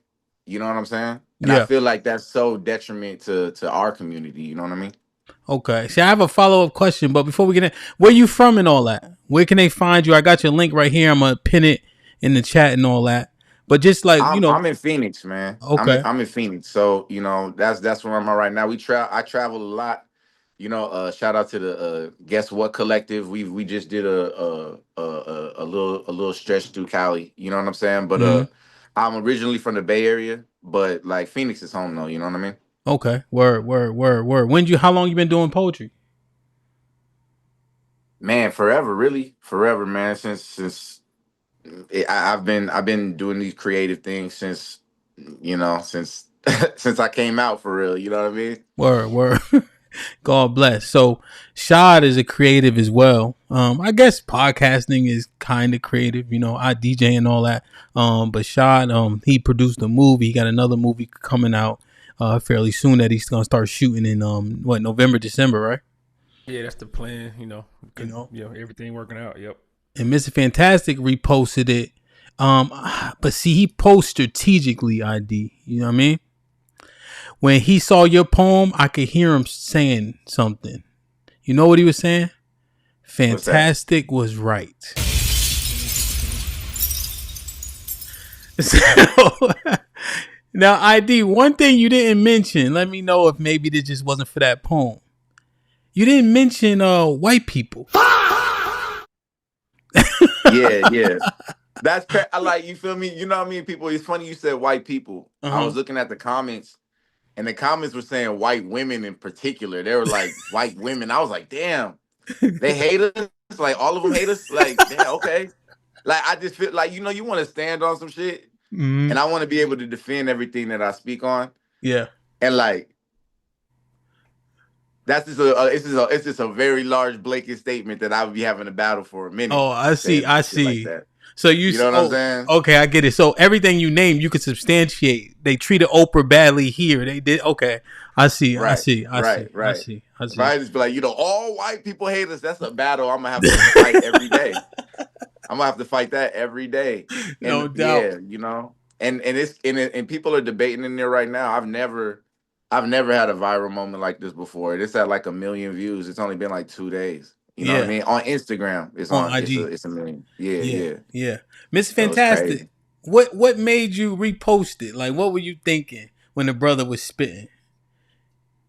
You know what I'm saying? And I feel like that's so detriment to our community. You know what I mean? Okay. See, I have a follow-up question, but before we get in, where you from and all that? Where can they find you? I got your link right here. I'm going to pin it in the chat and all that. But just like, I'm in Phoenix, man. Okay. I'm in Phoenix. So, that's where I'm at right now. I travel a lot. Shout out to the Guess What Collective. We just did a little stretch through Cali. You know what I'm saying? But I'm originally from the Bay Area, but like Phoenix is home though. You know what I mean? Okay. Word. How long you been doing poetry? Man, forever, really, forever, man. Since I've been doing these creative things since since I came out for real. You know what I mean? Word. God bless. So Shad is a creative as well. I guess podcasting is kind of creative, I DJ and all that. But Shad, he produced a movie. He got another movie coming out fairly soon that he's gonna start shooting in November, December, right? Yeah, that's the plan. Everything working out. Yep. And Mr. Fantastic reposted it. But see, he posts strategically. ID. You know what I mean? When he saw your poem, I could hear him saying something. You know what he was saying? Fantastic was right. So, now, ID, one thing you didn't mention, let me know if maybe this just wasn't for that poem. You didn't mention white people. Yeah. That's I like, you feel me? You know what I mean, people? It's funny you said white people. I was looking at the comments. And the comments were saying white women in particular. They were like, white women. I was like, damn, they hate us? Like, all of them hate us? Like, yeah, okay. Like, I just feel like, you want to stand on some shit. Mm-hmm. And I want to be able to defend everything that I speak on. Yeah. And like, That's just it's just a very large blanket statement that I would be having a battle for a minute. Oh, I see. Saying I some shit like see. that. So You know what I'm saying? okay, I get it. So everything you name, you could substantiate. They treated Oprah badly here. They did. Okay, I see. I Right, see. I see. right, I right. see. I If see. I just be like, all white people hate us, that's a battle I'm gonna have to fight every day. I'm gonna have to fight that every day. No And doubt. yeah, and people are debating in there right now. I've never had a viral moment like this before. It's at like 1 million views. It's only been like 2 days. You know what I Yeah. mean? On Instagram, On IG. it's a million. Yeah, Yeah. yeah. Yeah. Miss So it's Fantastic. crazy. What made you repost it? Like, what were you thinking when the brother was spitting?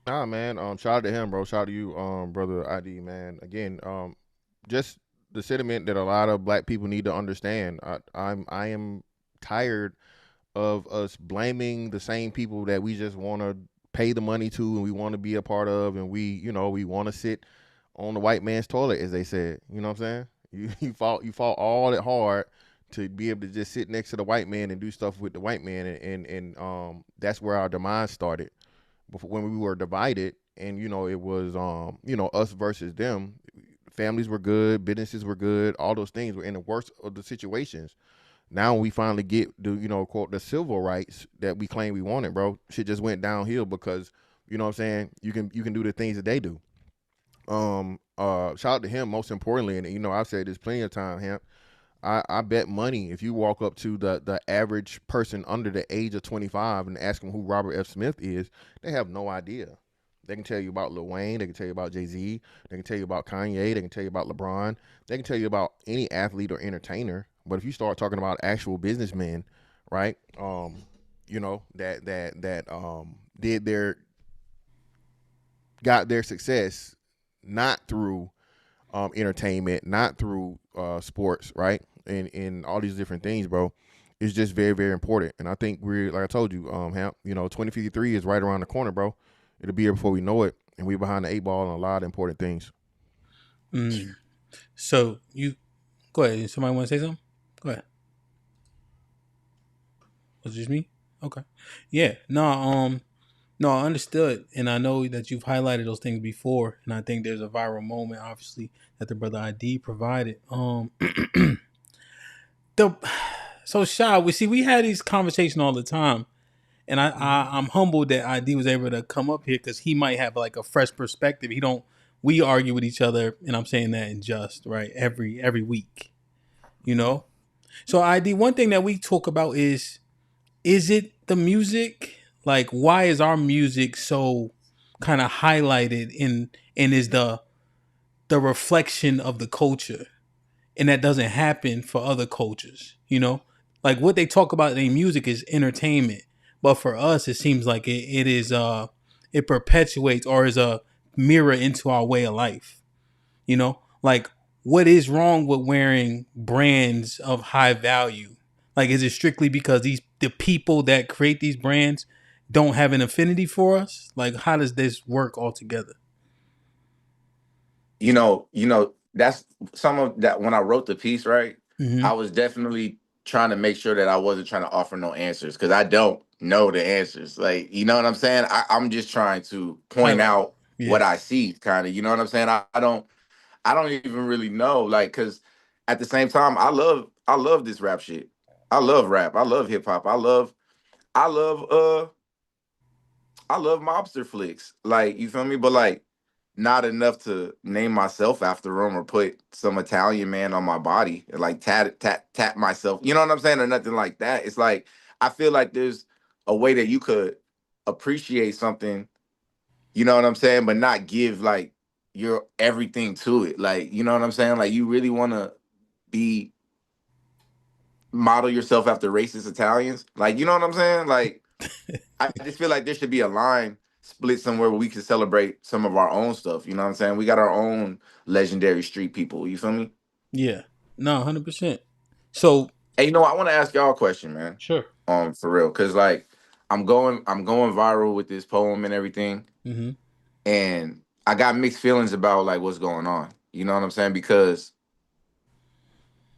Nah, man. Shout out to him, bro. Shout out to you, brother ID, man. Again, just the sentiment that a lot of black people need to understand. I am tired of us blaming the same people that we just want to pay the money to and we want to be a part of, and we want to sit on the white man's toilet, as they said. You know what I'm saying? You fought all that hard to be able to just sit next to the white man and do stuff with the white man, and that's where our demise started. Before, when we were divided, and it was us versus them. Families were good, businesses were good, all those things were in the worst of the situations. Now we finally get the quote the civil rights that we claim we wanted, bro. Shit just went downhill because what I'm saying, you can do the things that they do. Shout out to him most importantly, and I've said this plenty of time, Hamp. I bet money if you walk up to the average person under the age of 25 and ask them who Robert F. Smith is, they have no idea. They can tell you about Lil Wayne. They can tell you about Jay-Z. They can tell you about Kanye. They can tell you about LeBron. They can tell you about any athlete or entertainer. But if you start talking about actual businessmen, right? That got their success not through entertainment, not through sports, right? And all these different things, bro. It's just very, very important. And I think we're, like I told you, Hamp, 2053 is right around the corner, bro. It'll be here before we know it. And we're behind the 8 ball on a lot of important things. So you go ahead. Somebody want to say something? Go ahead. Was it just me? Okay. Yeah. No, I understood. And I know that you've highlighted those things before. And I think there's a viral moment, obviously, that the brother ID provided. So Shy, we had these conversations all the time. And I'm humbled that ID was able to come up here because he might have like a fresh perspective. We argue with each other, and I'm saying that in just, right, every week. So ID, one thing that we talk about is it the music? Like, why is our music so kind of highlighted and is the reflection of the culture? And that doesn't happen for other cultures, Like what they talk about in music is entertainment. But for us, it seems like it is it perpetuates or is a mirror into our way of life. Like what is wrong with wearing brands of high value? Like, is it strictly because the people that create these brands don't have an affinity for us? Like, how does this work altogether? That's some of that. When I wrote the piece, right, Mm-hmm. I was definitely trying to make sure that I wasn't trying to offer no answers because I don't know the answers. Like, you know what I'm saying? I'm just trying to point out what I see, kind of. You know what I'm saying? I don't even really know, like, because at the same time, I love this rap shit. I love rap. I love hip hop. I love I love mobster flicks. Like, you feel me? But like, not enough to name myself after them or put some Italian man on my body and like tap myself. You know what I'm saying? Or nothing like that. It's like I feel like there's a way that you could appreciate something, you know what I'm saying, but not give like your everything to it. Like, you know what I'm saying? Like, you really want to be model yourself after racist Italians. Like, you know what I'm saying? Like, I just feel like there should be a line split somewhere where we can celebrate some of our own stuff. You know what I'm saying? We got our own legendary street people. You feel me? Yeah. No, 100%. So, hey, I want to ask y'all a question, man. Sure. For real, because like I'm going viral with this poem and everything, Mm-hmm. and I got mixed feelings about like what's going on. You know what I'm saying? Because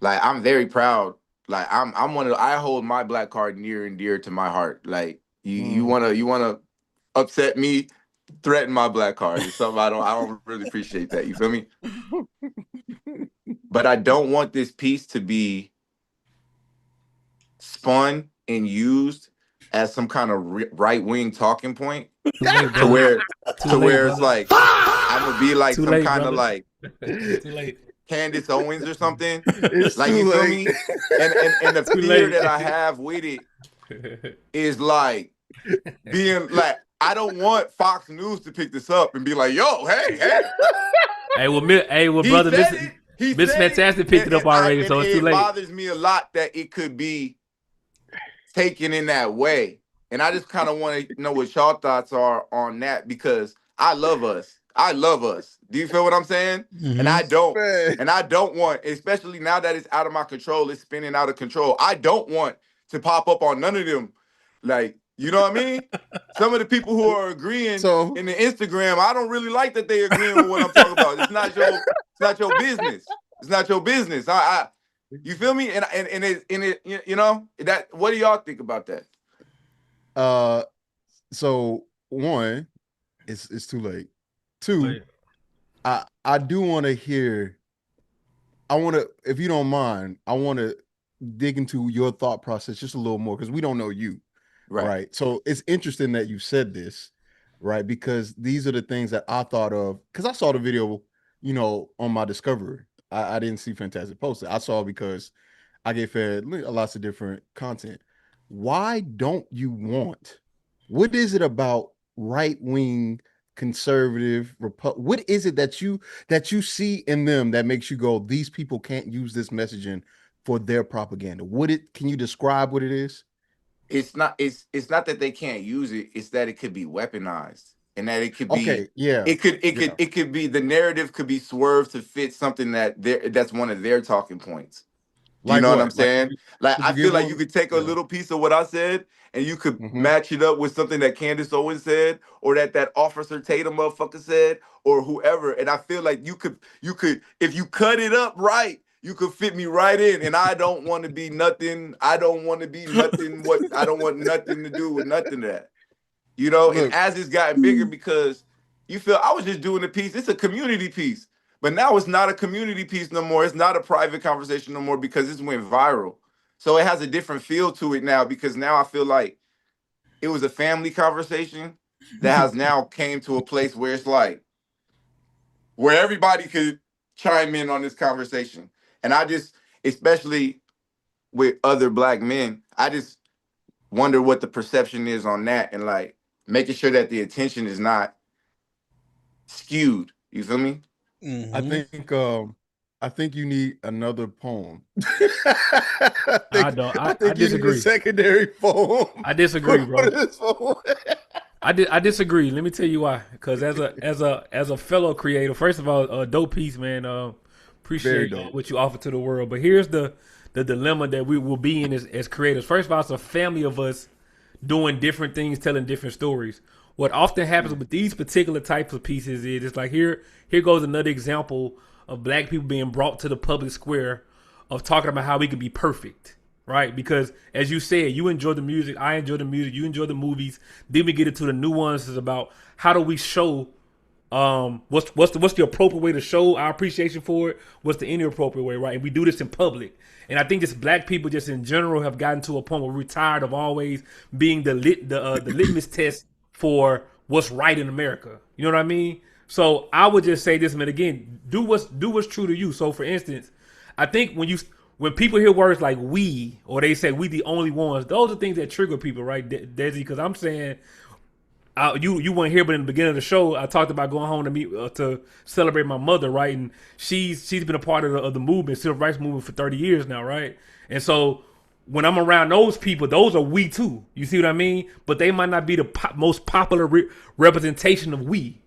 like I'm very proud. Like I'm one of I hold my black card near and dear to my heart. Like you wanna upset me, threaten my black card. It's something I don't really appreciate that. You feel me? But I don't want this piece to be spun and used as some kind of right wing talking point to where it's like I'm gonna be like some kind of like too late. Candace Owens or something. It's like, too you feel late. me? And the Too fear late. that I have with it is like being like, I don't want Fox News to pick this up and be like, yo, hey. Well, brother, Miss Fantastic picked it up already, so it's too late. It bothers me a lot that it could be taken in that way. And I just kind of want to know what y'all thoughts are on that, because I love us. Do you feel what I'm saying? Mm-hmm. And I don't want, especially now that it's out of my control, it's spinning out of control. I don't want to pop up on none of them. Like, you know what I mean? Some of the people who are agreeing in the Instagram, I don't really like that they agreeing with what I'm talking about. It's not your business. It's not your business. You feel me? And it, you know, that, what do y'all think about that? So one, it's too late. Two, I do want to hear. If you don't mind, I want to dig into your thought process just a little more, because we don't know you, right? So it's interesting that you said this, right? Because these are the things that I thought of, because I saw the video, you know, on my Discovery. I didn't see Fantastic posted. I saw because I get fed lots of different content. Why don't you want? What is it about right-wing, conservative, what is it that you see in them that makes you go, these people can't use this messaging for their propaganda? Can you describe what it is? It's not that they can't use it, it's that it could be weaponized. And that it could be it could be, the narrative could be swerved to fit something that's one of their talking points. Do you know what I'm saying? Like I feel like you could take a little piece of what I said and you could match it up with something that Candace Owens said, or that Officer Tatum motherfucker said, or whoever. And I feel like you could, if you cut it up right, you could fit me right in. And I don't want to be nothing. I don't want to be nothing. I don't want nothing to do with nothing of that. You know, and as it's gotten bigger, because you feel I was just doing a piece, it's a community piece. But now it's not a community piece no more. It's not a private conversation no more, because it went viral. So it has a different feel to it now, because now I feel like it was a family conversation that has now came to a place where it's like, where everybody could chime in on this conversation. And I just, especially with other black men, I just wonder what the perception is on that, and like making sure that the attention is not skewed. You feel me? Mm-hmm. I think you need another poem. I disagree. A secondary poem. I disagree, bro. I disagree. Let me tell you why. Because as a fellow creator, first of all, a dope piece, man. Appreciate what you offer to the world. But here's the dilemma that we will be in as creators. First of all, it's a family of us doing different things, telling different stories. What often happens with these particular types of pieces is it's like here goes another example of black people being brought to the public square of talking about how we can be perfect, right? Because as you said, you enjoy the music, I enjoy the music, you enjoy the movies. Then we get into the nuances about how do we show what's the appropriate way to show our appreciation for it, what's the inappropriate way, right? And we do this in public. And I think just black people just in general have gotten to a point where we're tired of always being the litmus test for what's right in America. You know what I mean? So I would just say this, man, again, do what's true to you. So for instance, I think when people hear words like we, or they say we the only ones, those are things that trigger people, right, Desi? Because I'm saying, you weren't here, but in the beginning of the show, I talked about going home to meet to celebrate my mother, right? And she's been a part of the movement, civil rights movement, for 30 years now, right? And so when I'm around those people, those are we too. You see what I mean? But they might not be the most popular representation of we.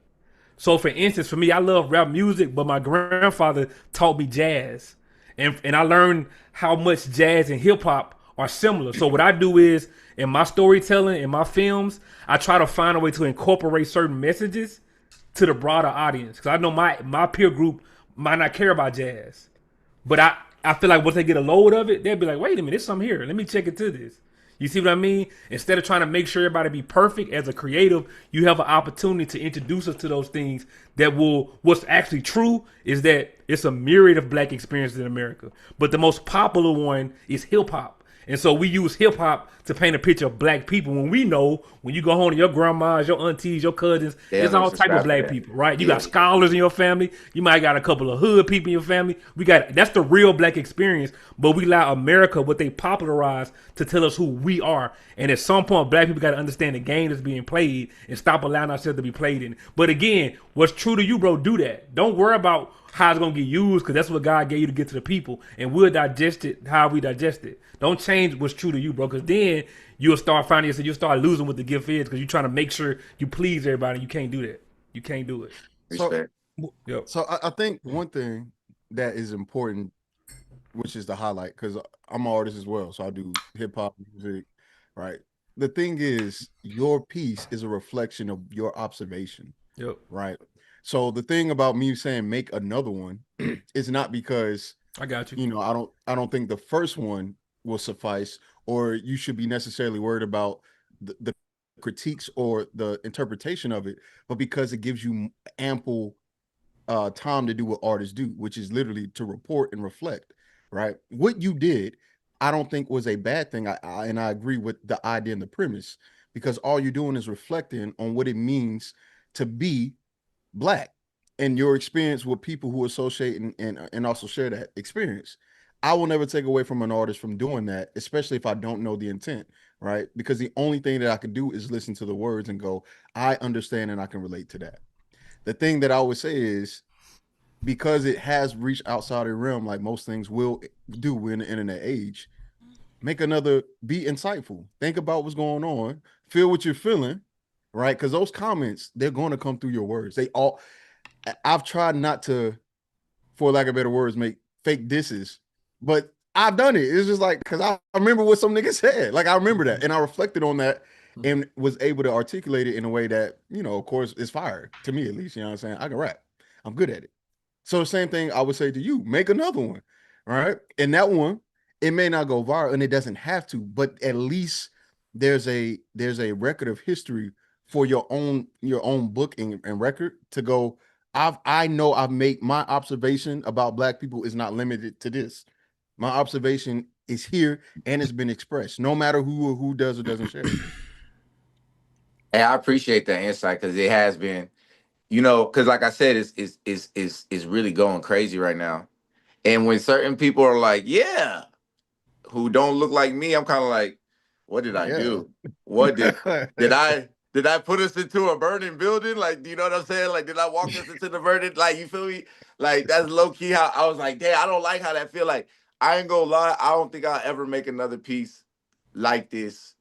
So for instance, for me, I love rap music, but my grandfather taught me jazz. And I learned how much jazz and hip hop are similar. So what I do is, in my storytelling, in my films, I try to find a way to incorporate certain messages to the broader audience. Because I know my peer group might not care about jazz. But I feel like once they get a load of it, they'll be like, wait a minute, there's something here. Let me check into this. You see what I mean? Instead of trying to make sure everybody be perfect as a creative, you have an opportunity to introduce us to those things that will. What's actually true is that it's a myriad of black experiences in America, but the most popular one is hip hop. And so we use hip hop to paint a picture of black people when we know when you go home to your grandmas, your aunties, your cousins, there's all type of black people, right? You got scholars in your family. You might got a couple of hood people in your family. That's the real black experience. But we allow America, what they popularize, to tell us who we are. And at some point, black people got to understand the game that's being played and stop allowing ourselves to be played in. But again, what's true to you, bro, do that. Don't worry about how it's going to get used, because that's what God gave you to get to the people. And we'll digest it how we digest it. Don't change what's true to you, bro, because then you'll start finding yourself, you'll start losing what the gift is, because you're trying to make sure you please everybody. You can't do that. You can't do it. So I think one thing that is important, which is the highlight, because I'm an artist as well, so I do hip hop music, right? The thing is, your piece is a reflection of your observation, right? So the thing about me saying make another one is not because I got you. You know, I don't think the first one will suffice, or you should be necessarily worried about the critiques or the interpretation of it, but because it gives you ample time to do what artists do, which is literally to report and reflect, right? What you did, I don't think was a bad thing. And I agree with the idea and the premise, because all you're doing is reflecting on what it means to be Black and your experience with people who associate and also share that experience. I will never take away from an artist from doing that, especially if I don't know the intent, right? Because the only thing that I can do is listen to the words and go, I understand and I can relate to that. The thing that I would say is, because it has reached outside the realm, like most things will do in the internet age, make another, be insightful. Think about what's going on, feel what you're feeling, right? Because those comments, they're going to come through your words. I've tried not to, for lack of better words, make fake disses, but I've done it. It's just like, because I remember what some niggas said. Like, I remember that, and I reflected on that and was able to articulate it in a way that, you know, of course, is fire to me, at least. You know what I'm saying? I can rap. I'm good at it. So the same thing I would say to you, make another one, right? And that one, it may not go viral, and it doesn't have to, but at least there's a record of history for your own book and record to go. I know I've made my observation about Black people is not limited to this. My observation is here and it's been expressed, no matter who does or doesn't share it. And I appreciate that insight, because it has been, you know, because like I said, it's really going crazy right now. And when certain people are like, yeah, who don't look like me, I'm kind of like, what did I do? What did I put us into a burning building? Like, do you know what I'm saying? Like, did I walk us into the burning? Like, you feel me? Like, that's low key how I was like, damn, I don't like how that feel. Like, I ain't gonna lie, I don't think I'll ever make another piece like this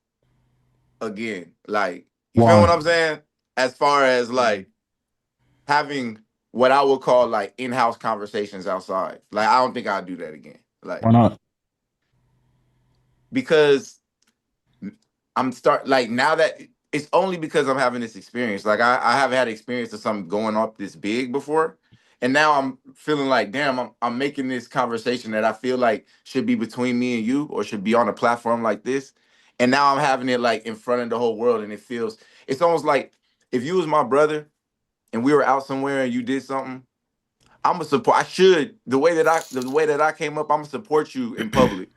again. Like, you feel what I'm saying? As far as like having what I would call like in-house conversations outside. Like, I don't think I'll do that again. Like, why not? Because now that it's only because I'm having this experience. Like, I haven't had experience of something going up this big before. And now I'm feeling like, damn, I'm making this conversation that I feel like should be between me and you, or should be on a platform like this. And now I'm having it like in front of the whole world. And it's almost like if you was my brother and we were out somewhere and you did something, I'm gonna support. The way that I came up, I'm gonna support you in public.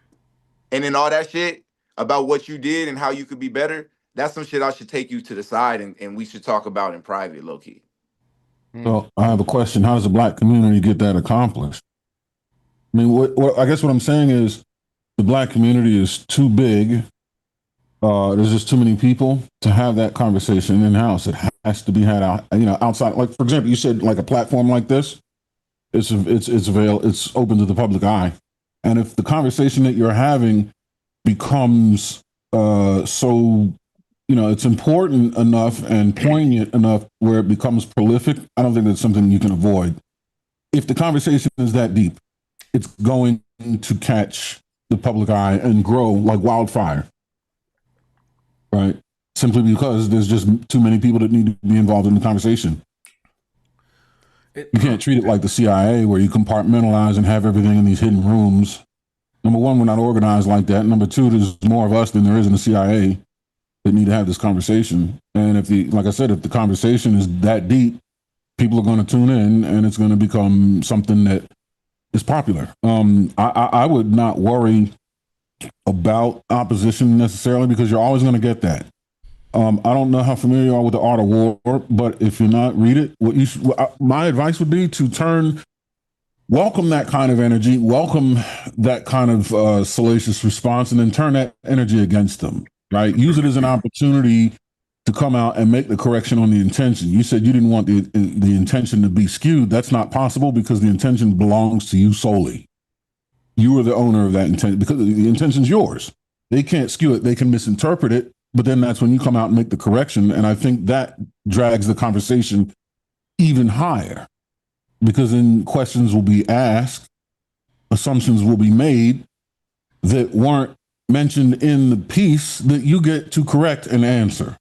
And then all that shit about what you did and how you could be better, that's some shit I should take you to the side and we should talk about in private, low key. So I have a question. How does the Black community get that accomplished? I mean, I guess what I'm saying is the Black community is too big. There's just too many people to have that conversation in-house. It has to be had out, outside. Like, for example, you said like a platform like this, it's open to the public eye. And if the conversation that you're having becomes it's important enough and poignant enough where it becomes prolific, I don't think that's something you can avoid. If the conversation is that deep, it's going to catch the public eye and grow like wildfire, right? Simply because there's just too many people that need to be involved in the conversation. You can't treat it like the CIA where you compartmentalize and have everything in these hidden rooms Number one, we're not organized like that. Number two, there's more of us than there is in the CIA that need to have this conversation. And if like I said, if the conversation is that deep, people are going to tune in, and it's going to become something that is popular. I would not worry about opposition necessarily, because you're always going to get that. I don't know how familiar you are with the Art of War, but if you're not, read it. My advice would be to welcome that kind of energy, welcome that kind of salacious response, and then turn that energy against them, right? Use it as an opportunity to come out and make the correction on the intention. You said you didn't want the intention to be skewed. That's not possible, because the intention belongs to you solely. You are the owner of that intent, because the intention's yours. They can't skew it. They can misinterpret it, but then that's when you come out and make the correction. And I think that drags the conversation even higher, because then questions will be asked, assumptions will be made that weren't mentioned in the piece that you get to correct and answer.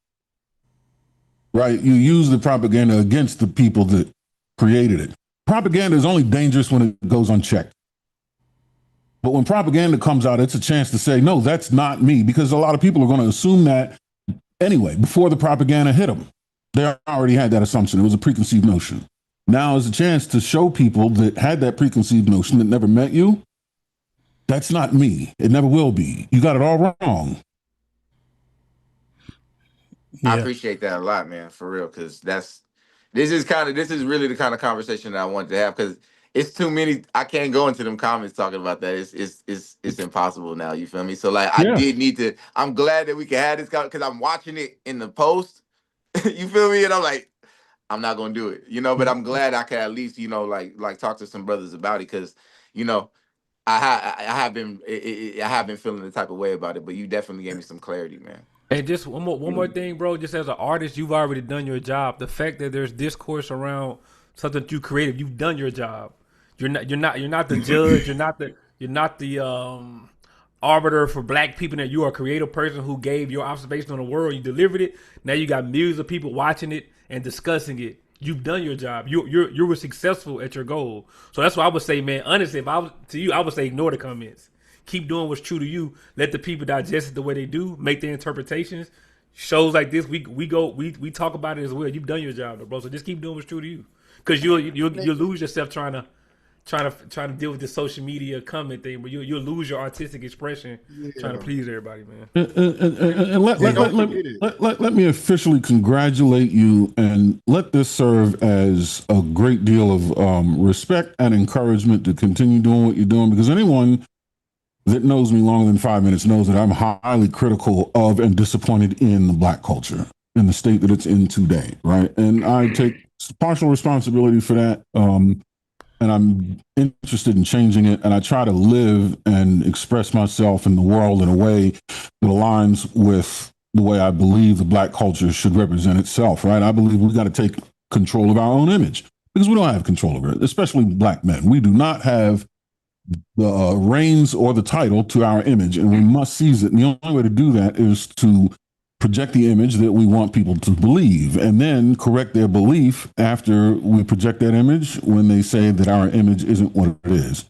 Right? You use the propaganda against the people that created it. Propaganda is only dangerous when it goes unchecked. But when propaganda comes out, it's a chance to say, no, that's not me, because a lot of people are going to assume that anyway, before the propaganda hit them. They already had that assumption. It was a preconceived notion. Now is a chance to show people that had that preconceived notion that never met you, that's not me. It never will be. You got it all wrong. I appreciate that a lot, man, for real, because this is really the kind of conversation that I wanted to have, because it's too many. I can't go into them comments talking about that. It's impossible now. You feel me? So like, I did need to. I'm glad that we can have this because I'm watching it in the post. You feel me? And I'm like, I'm not gonna do it, But I'm glad I can at least, like talk to some brothers about it, because, I have been feeling the type of way about it. But you definitely gave me some clarity, man. And just one more thing, bro. Just as an artist, you've already done your job. The fact that there's discourse around something that you created, you've done your job. You're not the judge. You're not the arbiter for black people. That you are a creative person who gave your observation on the world. You delivered it. Now you got millions of people watching it and discussing it. You've done your job. You were successful at your goal. So that's why I would say, man. Honestly, if I was to you, I would say ignore the comments. Keep doing what's true to you. Let the people digest it the way they do. Make their interpretations. Shows like this, we talk about it as well. You've done your job, though, bro. So just keep doing what's true to you, because you'll lose yourself trying to deal with the social media comment thing, but you'll lose your artistic expression trying to please everybody, man. And let me officially congratulate you, and let this serve as a great deal of respect and encouragement to continue doing what you're doing, because anyone that knows me longer than 5 minutes knows that I'm highly critical of and disappointed in the black culture in the state that it's in today, right? And I take partial responsibility for that. And I'm interested in changing it. And I try to live and express myself in the world in a way that aligns with the way I believe the black culture should represent itself, right? I believe we got to take control of our own image, because we don't have control over it, especially black men. We do not have the reins or the title to our image, and we must seize it. And the only way to do that is to project the image that we want people to believe, and then correct their belief after we project that image when they say that our image isn't what it is.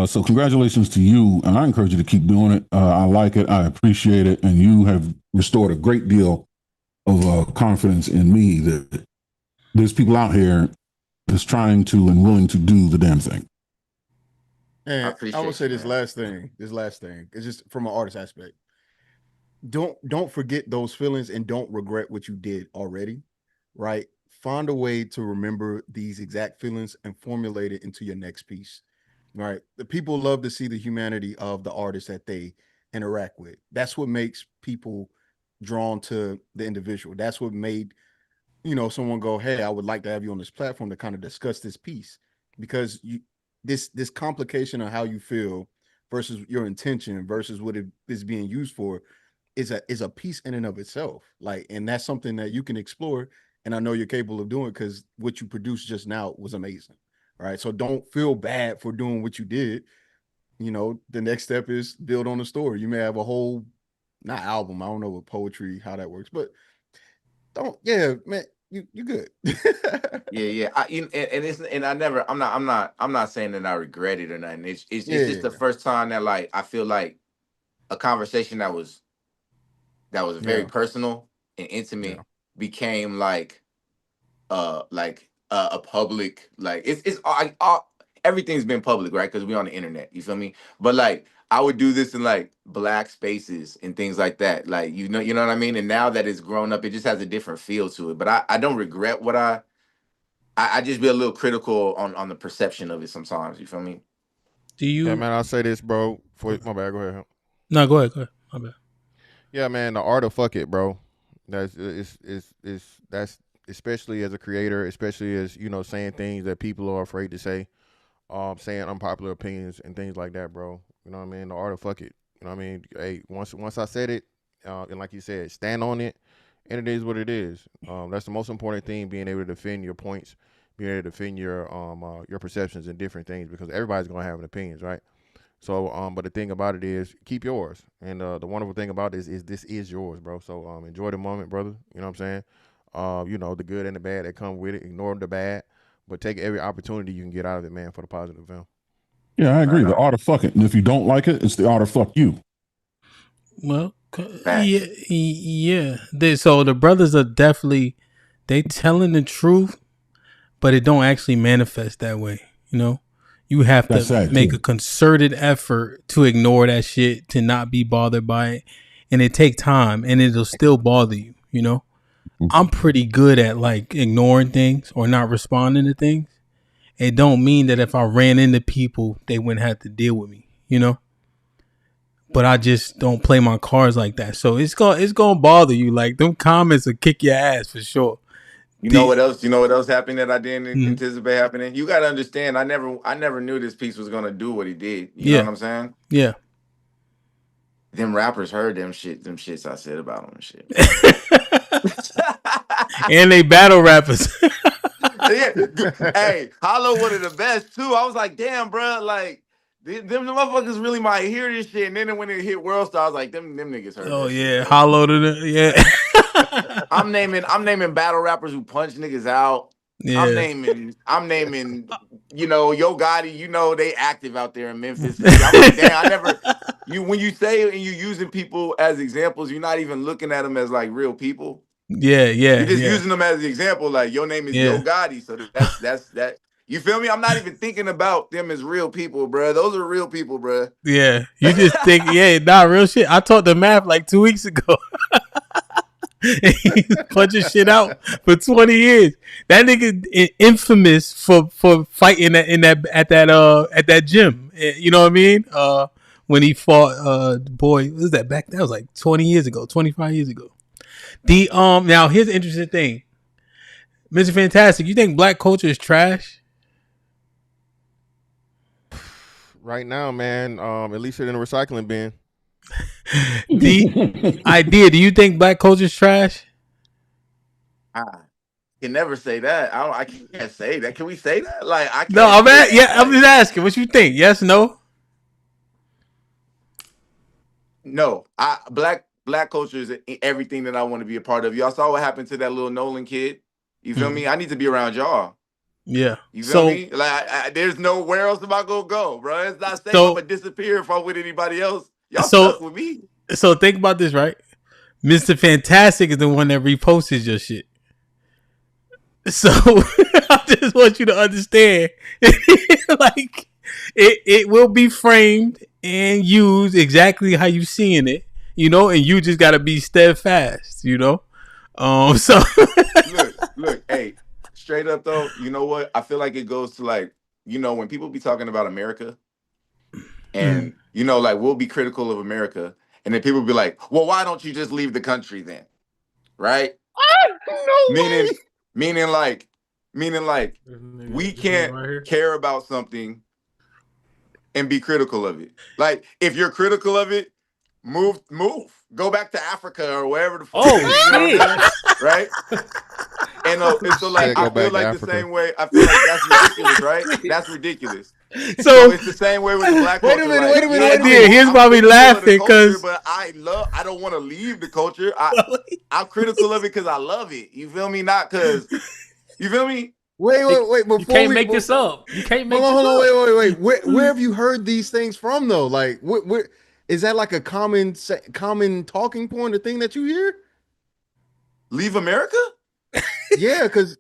So congratulations to you, and I encourage you to keep doing it. I like it. I appreciate it. And you have restored a great deal of confidence in me that there's people out here that's trying to and willing to do the damn thing. And I will say this last thing. It's just from an artist aspect. Don't forget those feelings, and don't regret what you did already, right? Find a way to remember these exact feelings and formulate it into your next piece, right? The people love to see the humanity of the artist that they interact with. That's what makes people drawn to the individual. That's what made, someone go, hey, I would like to have you on this platform to kind of discuss this piece, because this complication of how you feel versus your intention versus what it is being used for is a piece in and of itself. Like, and that's something that you can explore. And I know you're capable of doing, because what you produced just now was amazing. Right. So don't feel bad for doing what you did. The next step is build on the story. You may have a whole, not album. I don't know what poetry, how that works, but man, you good. Yeah. I'm not saying that I regret it or nothing. It's Yeah. just the first time that like I feel like a conversation that was very personal and intimate became like a public, like everything's been public, right? Because we on the internet, you feel me? But like I would do this in like black spaces and things like that, like you know what I mean. And now that it's grown up, it just has a different feel to it. But I don't regret what I just be a little critical on the perception of it sometimes, you feel me? Do you? Yeah, man, I'll say this, bro. My bad. Go ahead. No, go ahead. My bad. Yeah, man, the art of fuck it, bro. That's especially as a creator, especially as saying things that people are afraid to say, saying unpopular opinions and things like that, bro. You know what I mean? The art of fuck it. You know what I mean? Hey, once I said it, and like you said, stand on it, and it is what it is. That's the most important thing: being able to defend your points, being able to defend your perceptions and different things, because everybody's gonna have an opinions, right? So, but the thing about it is, keep yours. And the wonderful thing about this is yours, bro. So, enjoy the moment, brother. You know what I'm saying? The good and the bad that come with it. Ignore the bad, but take every opportunity you can get out of it, man, for the positive, man. Yeah, I agree. The art of fuck it. And if you don't like it, it's the art of fuck you. Well, yeah. So the brothers are definitely, they telling the truth, but it don't actually manifest that way, you know? You have to make a concerted effort to ignore that shit, to not be bothered by it. And it take time, and it'll still bother you, you know? I'm pretty good at like ignoring things or not responding to things. It don't mean that if I ran into people, they wouldn't have to deal with me, you know? But I just don't play my cards like that. So it's gonna bother you. Like, them comments will kick your ass for sure. You know what else happened that I didn't anticipate happening? You gotta understand, I never knew this piece was gonna do what he did. You know what I'm saying? Yeah. Them rappers heard them shits I said about them and shit. And they battle rappers. Yeah. Hey, Hollow one of the best too. I was like, damn, bro, like them motherfuckers really might hear this shit. And then when it hit World Star, I was like, them niggas heard. Oh that yeah, shit, Hollow to the I'm naming battle rappers who punch niggas out. Yeah. I'm naming, Yo Gotti, they active out there in Memphis. I'm like, damn, when you say it and you're using people as examples, you're not even looking at them as like real people. Yeah. You're just using them as the example, like your name is Yo Gotti. So that's that. You feel me? I'm not even thinking about them as real people, bro. Those are real people, bro. Yeah. You just think, real shit. I taught the math like 2 weeks ago. He's punching shit out for 20 years. That nigga infamous for fighting at that gym. You know what I mean? When he fought boy, what was that back? That was like 20 years ago, 25 years ago. Now here's the interesting thing. Mr. Fantastic, you think black culture is trash? Right now, man, at least in the recycling bin. The idea, do you think black culture is trash? I can never say that. I can't say that. Can we say that? Like, I can't. No, I'm just asking. What you think? Yes, no? No. Black culture is everything that I want to be a part of. Y'all saw what happened to that little Nolan kid. You feel me? I need to be around y'all. Yeah. You feel me? Like, there's nowhere else am I gonna go, bro. It's not safe. I'm gonna disappear if I'm with anybody else. Y'all stuck with me. So think about this, right? Mr. Fantastic is the one that reposted your shit. So I just want you to understand, like it will be framed and used exactly how you seeing it, and you just gotta be steadfast, So look, hey, straight up though, you know what? I feel like it goes to like, when people be talking about America, and like we'll be critical of America, and then people be like, well, why don't you just leave the country then? Right? Meaning like we can't care about something and be critical of it. Like, if you're critical of it, move. Go back to Africa or wherever the fuck. Right? And so like I feel like the same way. I feel like that's ridiculous, right? That's ridiculous. So it's the same way with the black culture. Wait a minute. Here's why we laughing, because but I don't want to leave the culture. I'm critical of it because I love it. You feel me? Not because you feel me. Wait. Before you can't make this up. You can't make hold this on, up. wait. Where have you heard these things from though? Like, where is that like a common talking point or thing that you hear? Leave America? Yeah, because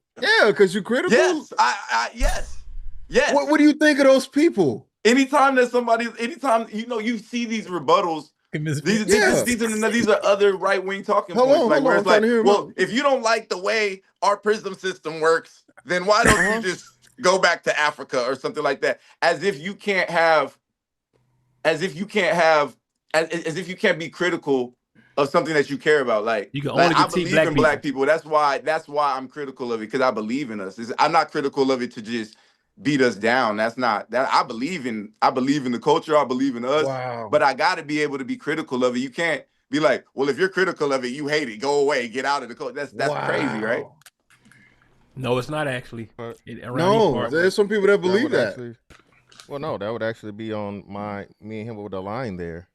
you're critical. Yes, yes. What do you think of those people? Anytime you see these rebuttals, these are other right wing talking points. Where it's like, well, if you don't like the way our prison system works, then why don't you just go back to Africa or something like that? As if you can't be critical of something that you care about. Like, you can only I believe in black people. That's why I'm critical of it, because I believe in us. I'm not critical of it to just beat us down. That's not that. I believe in the culture. I believe in us. Wow. But I got to be able to be critical of it. You can't be like, well, if you're critical of it, you hate it. Go away. Get out of the culture. That's crazy, right? No, it's not actually. No, there's some people that believe that. Well, no, that would actually be on me and him with the line there.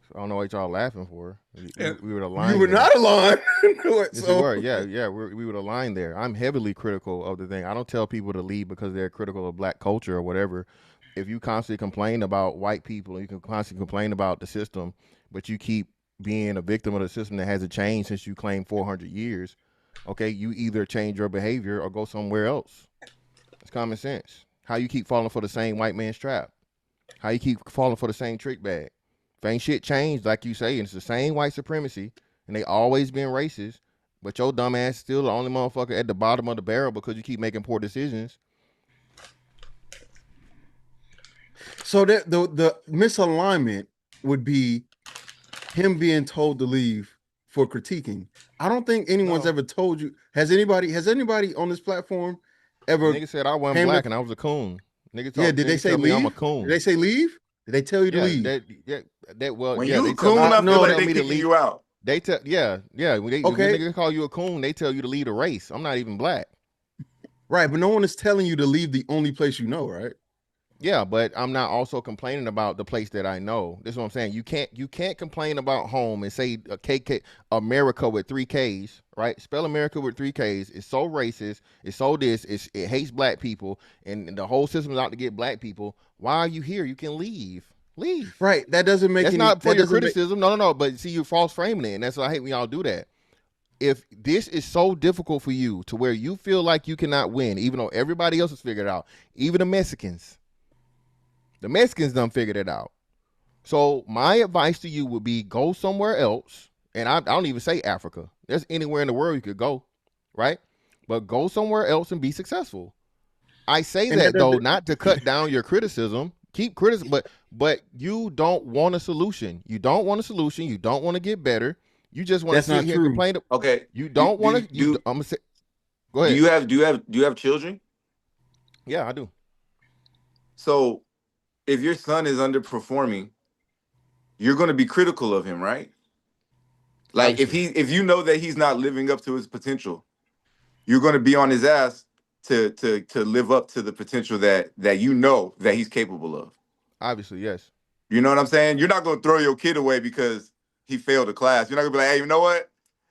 So I don't know what y'all laughing for. We were aligned. You were not aligned. Yes, we were. Yeah. We were aligned there. I'm heavily critical of the thing. I don't tell people to leave because they're critical of black culture or whatever. If you constantly complain about white people, you can constantly complain about the system, but you keep being a victim of the system that hasn't changed since you claimed 400 years. Okay, you either change your behavior or go somewhere else. It's common sense. How you keep falling for the same white man's trap? How you keep falling for the same trick bag? If ain't shit changed, like you say, and it's the same white supremacy, and they always been racist, but your dumb ass still the only motherfucker at the bottom of the barrel because you keep making poor decisions. So that the misalignment would be him being told to leave for critiquing. I don't think anyone's ever told you. Has anybody on this platform ever? Nigga said I wasn't black and I was a coon. Did they say leave? I'm a coon. Did they say leave? Did they tell you to leave? When you a coon, I feel like they kicking you out. They tell, when niggas call you a coon, they tell you to leave the race. I'm not even black. Right, but no one is telling you to leave the only place you know, right? Yeah, but I'm not also complaining about the place that I know. This is what I'm saying. You can't complain about home and say KK America with 3 Ks, right? Spell America with 3 Ks. It's so racist. It's so it hates black people, and the whole system is out to get black people. Why are you here? You can leave. Leave. Right. That doesn't make That's not for your criticism. No. But see, you're false framing it, and that's why I hate when y'all do that. If this is so difficult for you to where you feel like you cannot win, even though everybody else has figured it out, even the Mexicans done figured it out. So my advice to you would be go somewhere else, and I don't even say Africa. There's anywhere in the world you could go, right? But go somewhere else and be successful. I say that though, not to cut down your criticism. Keep criticism, but you don't want a solution. You don't want a solution. You don't want to get better. You just want to sit here and complain. Okay. You don't want to. I'm gonna say. Go ahead. Do you have children? Yeah, I do. So, if your son is underperforming, you're going to be critical of him, right? Like if you know that he's not living up to his potential, you're going to be on his ass to live up to the potential that you know that he's capable of. Obviously, yes. You know what I'm saying? You're not going to throw your kid away because he failed a class. You're not going to be like, hey, you know what?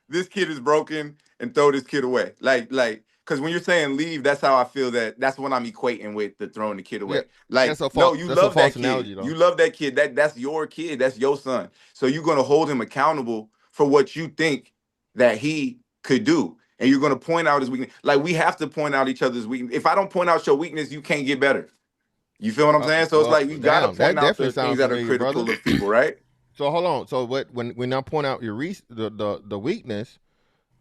This kid is broken, and throw this kid away. Like, because when you're saying leave, that's how I feel that's what I'm equating with the throwing the kid away. Yeah, you love that kid. You love that kid. That's your kid. That's your son. So you're going to hold him accountable for what you think that he could do. And you're going to point out his weakness. Like, we have to point out each other's weakness. If I don't point out your weakness, you can't get better. You feel what I'm saying? So it's like you got to point out the things that are critical of people, right? So hold on. So when I point out your the weakness,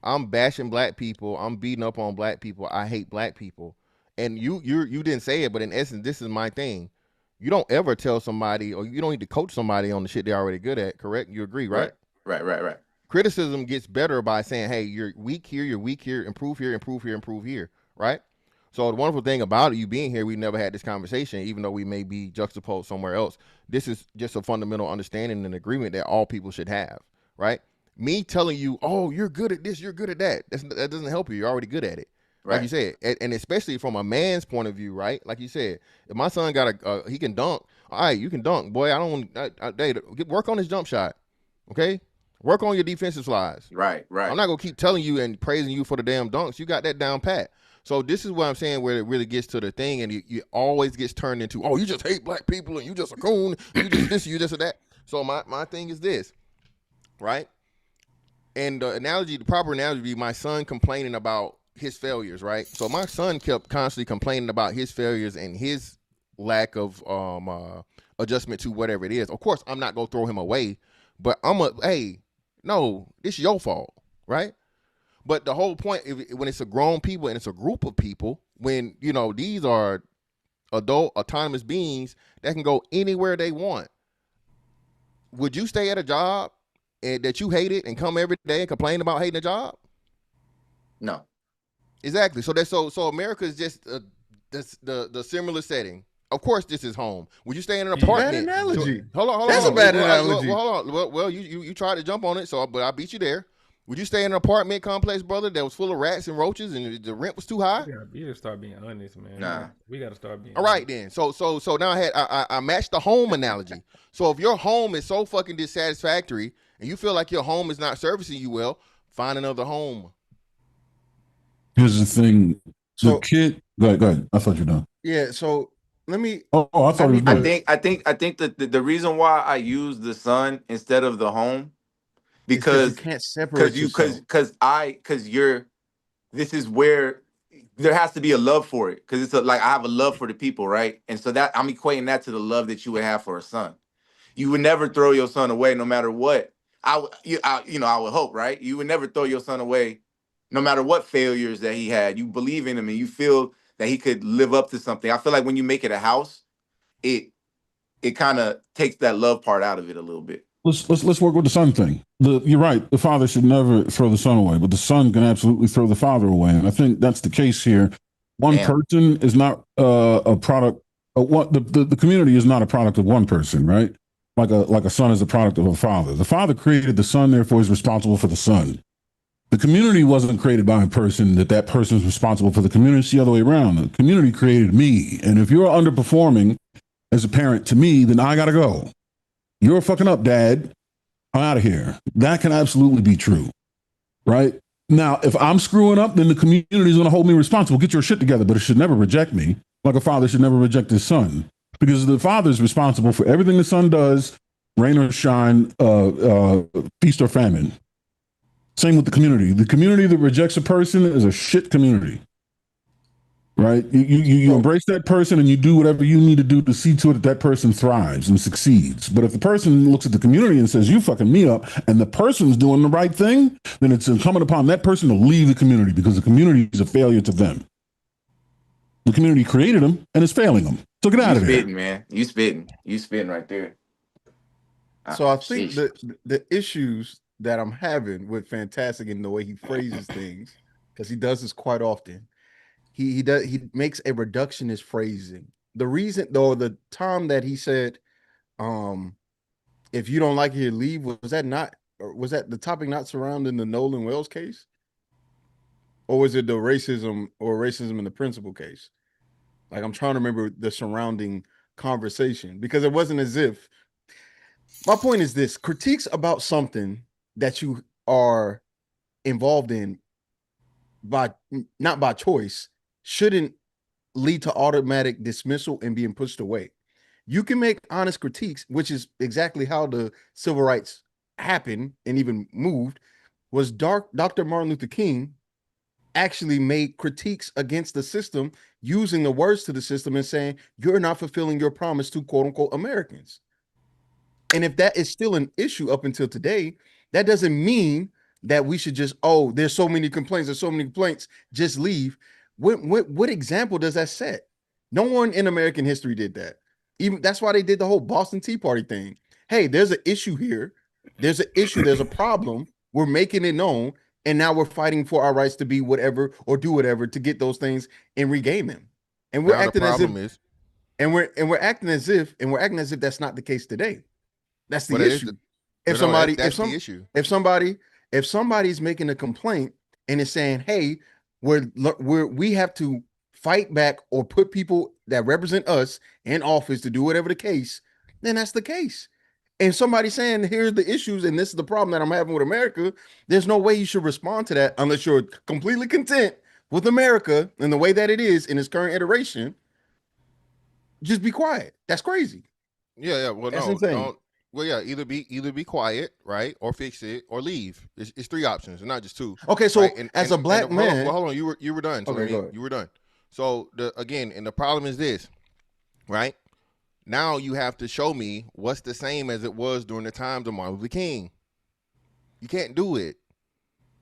I'm bashing black people. I'm beating up on black people. I hate black people. And you didn't say it, but in essence, this is my thing. You don't ever tell somebody, or you don't need to coach somebody on the shit they're already good at, correct? You agree, right? Right. Criticism gets better by saying, hey, you're weak here, improve here, right? So the wonderful thing about it, you being here, we never had this conversation, even though we may be juxtaposed somewhere else. This is just a fundamental understanding and agreement that all people should have, right? Me telling you, oh, you're good at this, you're good at that, that doesn't help you. You're already good at it. Like you said, and especially from a man's point of view, right? Like you said, if my son got he can dunk. All right, you can dunk, boy. I don't want work on his jump shot, okay? Work on your defensive slides. Right. I'm not gonna keep telling you and praising you for the damn dunks. You got that down pat. So this is what I'm saying, where it really gets to the thing, and it always gets turned into, oh, you just hate black people, and you just a coon, you just this, you just a that. So my thing is this, right? And the proper analogy would be my son complaining about his failures, right? So my son kept constantly complaining about his failures and his lack of adjustment to whatever it is. Of course, I'm not gonna throw him away, but hey, no, it's your fault, right? But the whole point, when it's a grown people and it's a group of people, when these are adult autonomous beings that can go anywhere they want, would you stay at a job that you hated and come every day and complain about hating a job? No. Exactly. So America is just the similar setting. Of course, this is home. Would you stay in an apartment? Bad analogy. Hold on. That's a bad analogy. Hold on. Well, you tried to jump on it, but I beat you there. Would you stay in an apartment complex, brother, that was full of rats and roaches and the rent was too high? You gotta start being honest, man. Nah. We gotta start being all right then. So now I matched the home analogy. So if your home is so fucking dissatisfactory and you feel like your home is not servicing you well, find another home. Here's the thing. The kid. Go ahead. I thought you were done. Yeah. So let me. Oh, I thought it was done. I think that the reason why I use the son instead of the home, because you can't separate because you're. This is where there has to be a love for it, because it's like I have a love for the people, right? And so that I'm equating that to the love that you would have for a son. You would never throw your son away, no matter what. I would hope, right? You would never throw your son away, no matter what failures that he had. You believe in him and you feel that he could live up to something. I feel like when you make it a house, it kind of takes that love part out of it a little bit. Let's work with the son thing. You're right. The father should never throw the son away, but the son can absolutely throw the father away. And I think that's the case here. One person is not a product. The community is not a product of one person, right? Like a son is a product of a father. The father created the son, therefore is responsible for the son. The community wasn't created by a person that person is responsible for the community. It's the other way around. The community created me. And if you're underperforming as a parent to me, then I got to go. You're fucking up, Dad. I'm out of here. That can absolutely be true, right? Now, if I'm screwing up, then the community is going to hold me responsible. Get your shit together, but it should never reject me, like a father should never reject his son, because the father is responsible for everything the son does, rain or shine, feast or famine. Same with the community. The community that rejects a person is a shit community. Right? You embrace that person and you do whatever you need to do to see to it that person thrives and succeeds. But if the person looks at the community and says, you fucking me up, and the person's doing the right thing, then it's incumbent upon that person to leave the community, because the community is a failure to them. The community created them and is failing them. So get out of there. Man. You spitting right there. So I think the issues that I'm having with Fantastic in the way he phrases things, because he does this quite often, he makes a reductionist phrasing. The reason, though, the time that he said, if you don't like it, leave, was that the topic not surrounding the Nolan Wells case? Or was it the racism in the principal case? Like, I'm trying to remember the surrounding conversation, because it wasn't as if, my point is this: critiques about something that you are involved in not by choice shouldn't lead to automatic dismissal and being pushed away. You can make honest critiques, which is exactly how the civil rights happened and even moved. Was Dr. Martin Luther King actually made critiques against the system, using the words to the system and saying, you're not fulfilling your promise to quote unquote Americans. And if that is still an issue up until today, that doesn't mean that we should just, there's so many complaints, just leave. What example does that set? No one in American history did that. Even that's why they did the whole Boston Tea Party thing. Hey, there's an issue here. There's an issue. There's a problem. We're making it known. And now we're fighting for our rights to be whatever or do whatever to get those things and regain them. And we're acting as if that's not the case today. That's the issue. If somebody's making a complaint and is saying, hey, where we have to fight back or put people that represent us in office to do whatever the case, then that's the case. And somebody saying, here's the issues and this is the problem that I'm having with America, there's no way you should respond to that unless you're completely content with America and the way that it is in its current iteration. Just be quiet. That's crazy. Yeah. Well, that's insane. No. Well, yeah, either be quiet, right, or fix it, or leave. It's 3 options, and not just 2. Okay, so right? as a black man, hold on, you were done. So okay, you were done. So and the problem is this, right? Now you have to show me what's the same as it was during the times of Martin Luther King. You can't do it.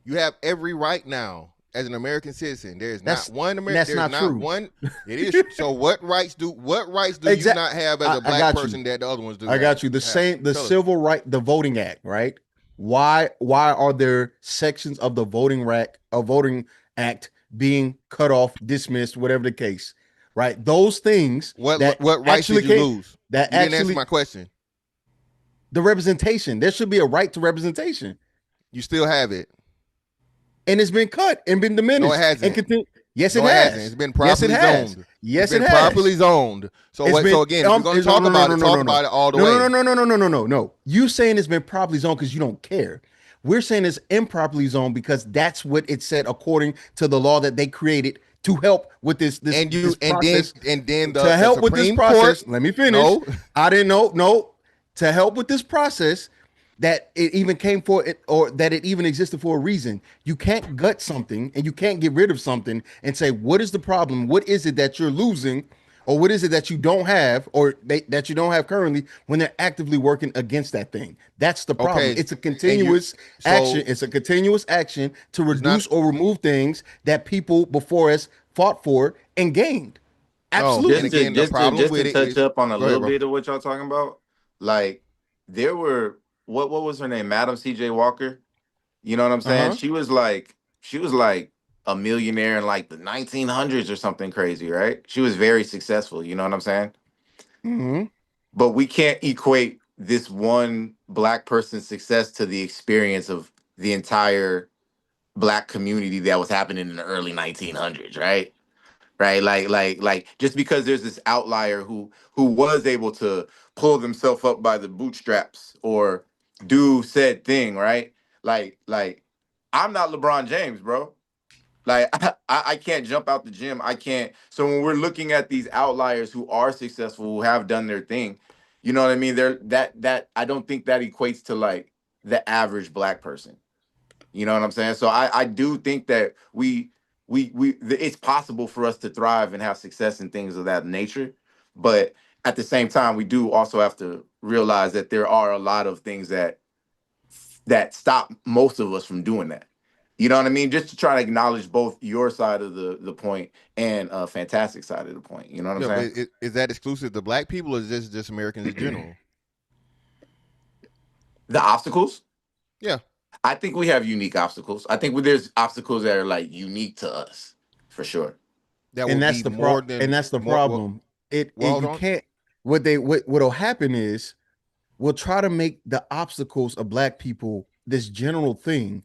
You have every right now as an American citizen. There's not one American. That's not true. One. It is. So what rights do you not have as a black person that the other ones do? I got you. The civil right, the Voting Act, right? Why are there sections of the Voting Act being cut off, dismissed, whatever the case? Right, those things. What rights did you lose? That you didn't answer my question. The representation. There should be a right to representation. You still have it, and it's been cut and been diminished. No, it hasn't. Yes, it has. It's been properly zoned. Yes, it has. Properly zoned. So again, if we're going to talk about it all the way. No. You saying it's been properly zoned because you don't care. We're saying it's improperly zoned because that's what it said according to the law that they created to help with this process. And then to help with this process. Let me finish. No. I didn't know. No, to help with this process, that it even came for it, or that it even existed for a reason. You can't gut something and you can't get rid of something and say, what is the problem? What is it that you're losing? Or what is it that you don't have, or that you don't have currently, when they're actively working against that thing? That's the problem. Okay. It's a continuous action. It's a continuous action to reduce or remove things that people before us fought for and gained. Absolutely. Just to touch up on a little bit of what y'all talking about, like there were what was her name, Madam C.J. Walker. You know what I'm saying? She was like a millionaire in like the 1900s or something crazy, right? She was very successful. You know what I'm saying? Mm-hmm. But we can't equate this one black person's success to the experience of the entire black community that was happening in the early 1900s, right? Right? Like just because there's this outlier who was able to pull themselves up by the bootstraps or do said thing, right? Like I'm not LeBron James, bro. Like I can't jump out the gym. I can't. So when we're looking at these outliers who are successful, who have done their thing, you know what I mean? That I don't think that equates to like the average black person. You know what I'm saying? So I do think that it's possible for us to thrive and have success in things of that nature, but at the same time, we do also have to realize that there are a lot of things that stop most of us from doing that. You know what I mean? Just to try to acknowledge both your side of the point and a fantastic side of the point. You know what I'm saying? Is that exclusive to black people, or is this just Americans in general? The obstacles? Yeah. I think we have unique obstacles. I think there's obstacles that are like unique to us, for sure. That's the problem. You can't. What'll happen is we'll try to make the obstacles of black people this general thing,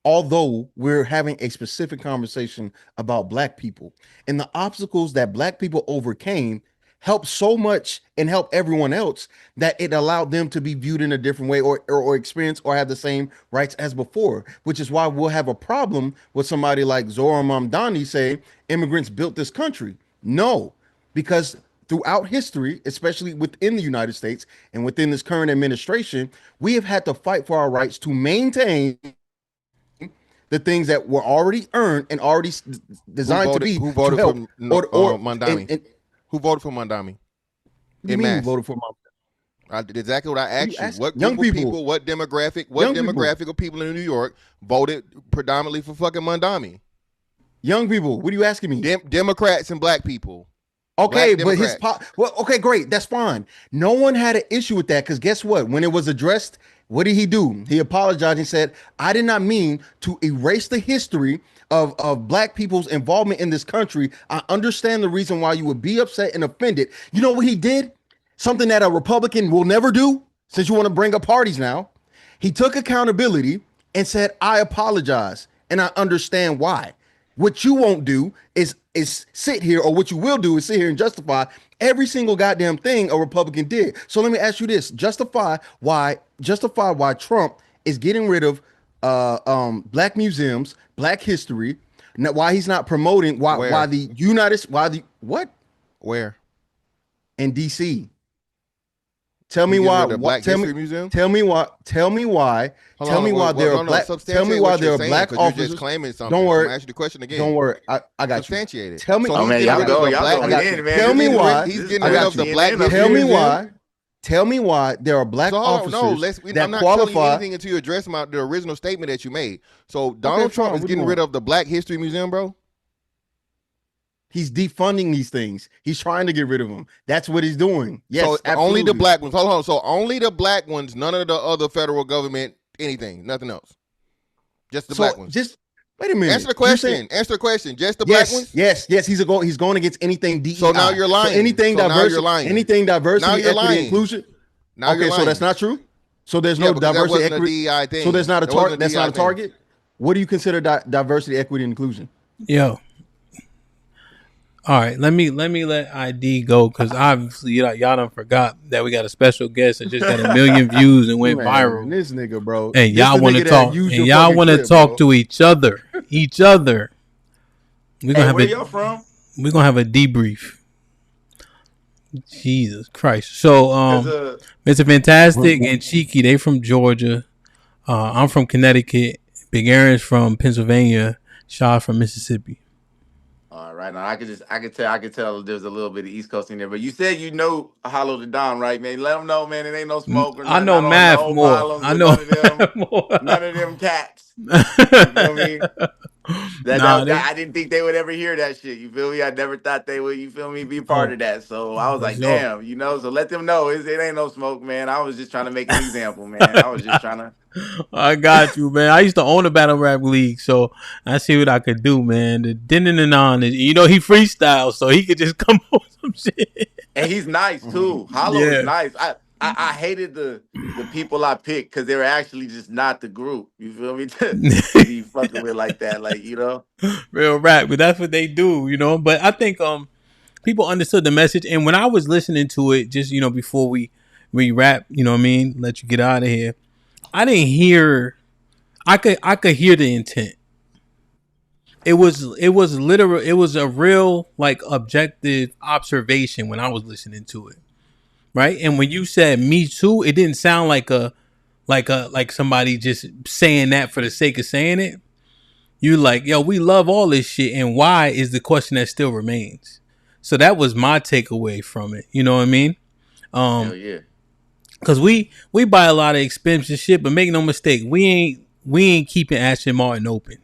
although we're having a specific conversation about black people, and the obstacles that black people overcame helped so much and help everyone else that it allowed them to be viewed in a different way or experience or have the same rights as before, which is why we'll have a problem with somebody like Zohar Mamdani say immigrants built this country. No, because throughout history, especially within the United States and within this current administration, we have had to fight for our rights to maintain the things that were already earned and already designed to be. Who voted for Mamdani? Who voted for Mamdani? Voted for Mamdani? I did exactly what I asked you. What young people, what demographic of people in New York voted predominantly for fucking Mamdani? Young people. What are you asking me? Democrats and black people. Okay, but okay, great. That's fine. No one had an issue with that because guess what? When it was addressed, what did he do? He apologized and said, I did not mean to erase the history of black people's involvement in this country. I understand the reason why you would be upset and offended. You know what he did? Something that a Republican will never do, since you want to bring up parties now. He took accountability and said, I apologize and I understand why. What you won't do is sit here, or what you will do is sit here and justify every single goddamn thing a Republican did. So let me ask you this: justify why Trump is getting rid of black museums, black history. Why he's not promoting why the what? Where? In DC. Tell me why. Tell me why. Tell me why there are black. Tell me why there are black officers. You're just claiming something. Don't worry. I'm asking you the question again. Don't worry. I got you. Substantiate it. Tell me. So y'all going in, man. Tell me why. He's getting rid of the black. Tell me why. Tell me why there are black officers I'm not telling you anything until you address the original statement that you made. So Donald Trump is getting rid of the Black History Museum, bro. He's defunding these things. He's trying to get rid of them. That's what he's doing. Yes, so absolutely. Only the black ones. Hold on. So only the black ones. None of the other federal government. Anything. Nothing else. Just the black ones. Just wait a minute. Answer the question. Answer the question. Just the black ones. Yes. He's going against anything DEI. So now you're lying. So anything diversity. Anything diversity, now you're equity, lying. inclusion. Now you're lying. So that's not true. So there's no diversity, equity. DEI thing. So there's not a target. That's not a thing. target. What do you consider diversity, equity, and inclusion? Yo. All right, let me let ID go, because obviously y'all done forgot that we got a special guest and just got 1 million views and went viral. This nigga, bro. And y'all want to talk. And y'all want to talk to each other. We're gonna have where y'all from? We're gonna have a debrief. Jesus Christ. So Mr. Fantastic and Cheeky, they from Georgia. I'm from Connecticut. Big Aaron's from Pennsylvania. Shaw from Mississippi. All right, now I could tell there's a little bit of East Coast in there, but you said you know Hollow the Don, right, man? Let them know, man. It ain't no smoke. Or I know math more. I know none of them cats. You feel me? I didn't think they would ever hear that shit. You feel me? I never thought they would. You feel me? Be part of that. So I was like, damn, So let them know it ain't no smoke, man. I was just trying to make an example, man. I was just trying to. I got you, man. I used to own a battle rap league, so I see what I could do, man. The din and on, he freestyles, so he could just come up with some shit. And he's nice too. Hollow is nice. I hated the people I picked because they were actually just not the group. You feel me? To be fucking with like that, real rap, but that's what they do, But I think people understood the message, and when I was listening to it, just before we rap, let you get out of here. I didn't hear. I could hear the intent. It was literal. It was a real objective observation when I was listening to it, right? And when you said "me too," it didn't sound like somebody just saying that for the sake of saying it. You yo, we love all this shit, and why is the question that still remains. So that was my takeaway from it. You know what I mean? Hell yeah. Cause we buy a lot of expensive shit, but make no mistake, we ain't keeping Aston Martin open.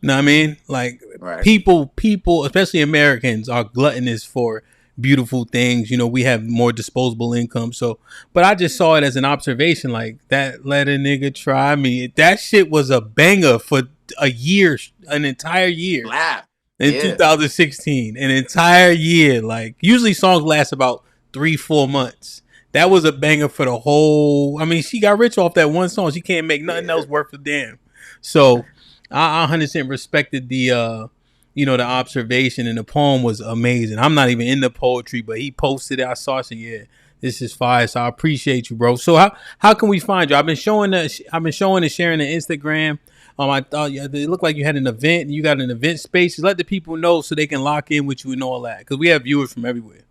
You know what I mean? Right. People, especially Americans, are gluttonous for beautiful things. We have more disposable income. So, but I just saw it as an observation, that let a nigga try me. That shit was a banger for a year, an entire year. Laugh. In 2016, an entire year. Usually songs last about 3-4 months. That was a banger for the whole. I mean, she got rich off that one song. She can't make nothing else worth a damn. So I 100% respected the the observation, and the poem was amazing. I'm not even into poetry, but he posted it. I saw it. Yeah, this is fire. So I appreciate you, bro. So how can we find you? I've been showing and sharing the Instagram. I thought it looked like you had an event. And you got an event space. Just let the people know so they can lock in with you and all that, because we have viewers from everywhere.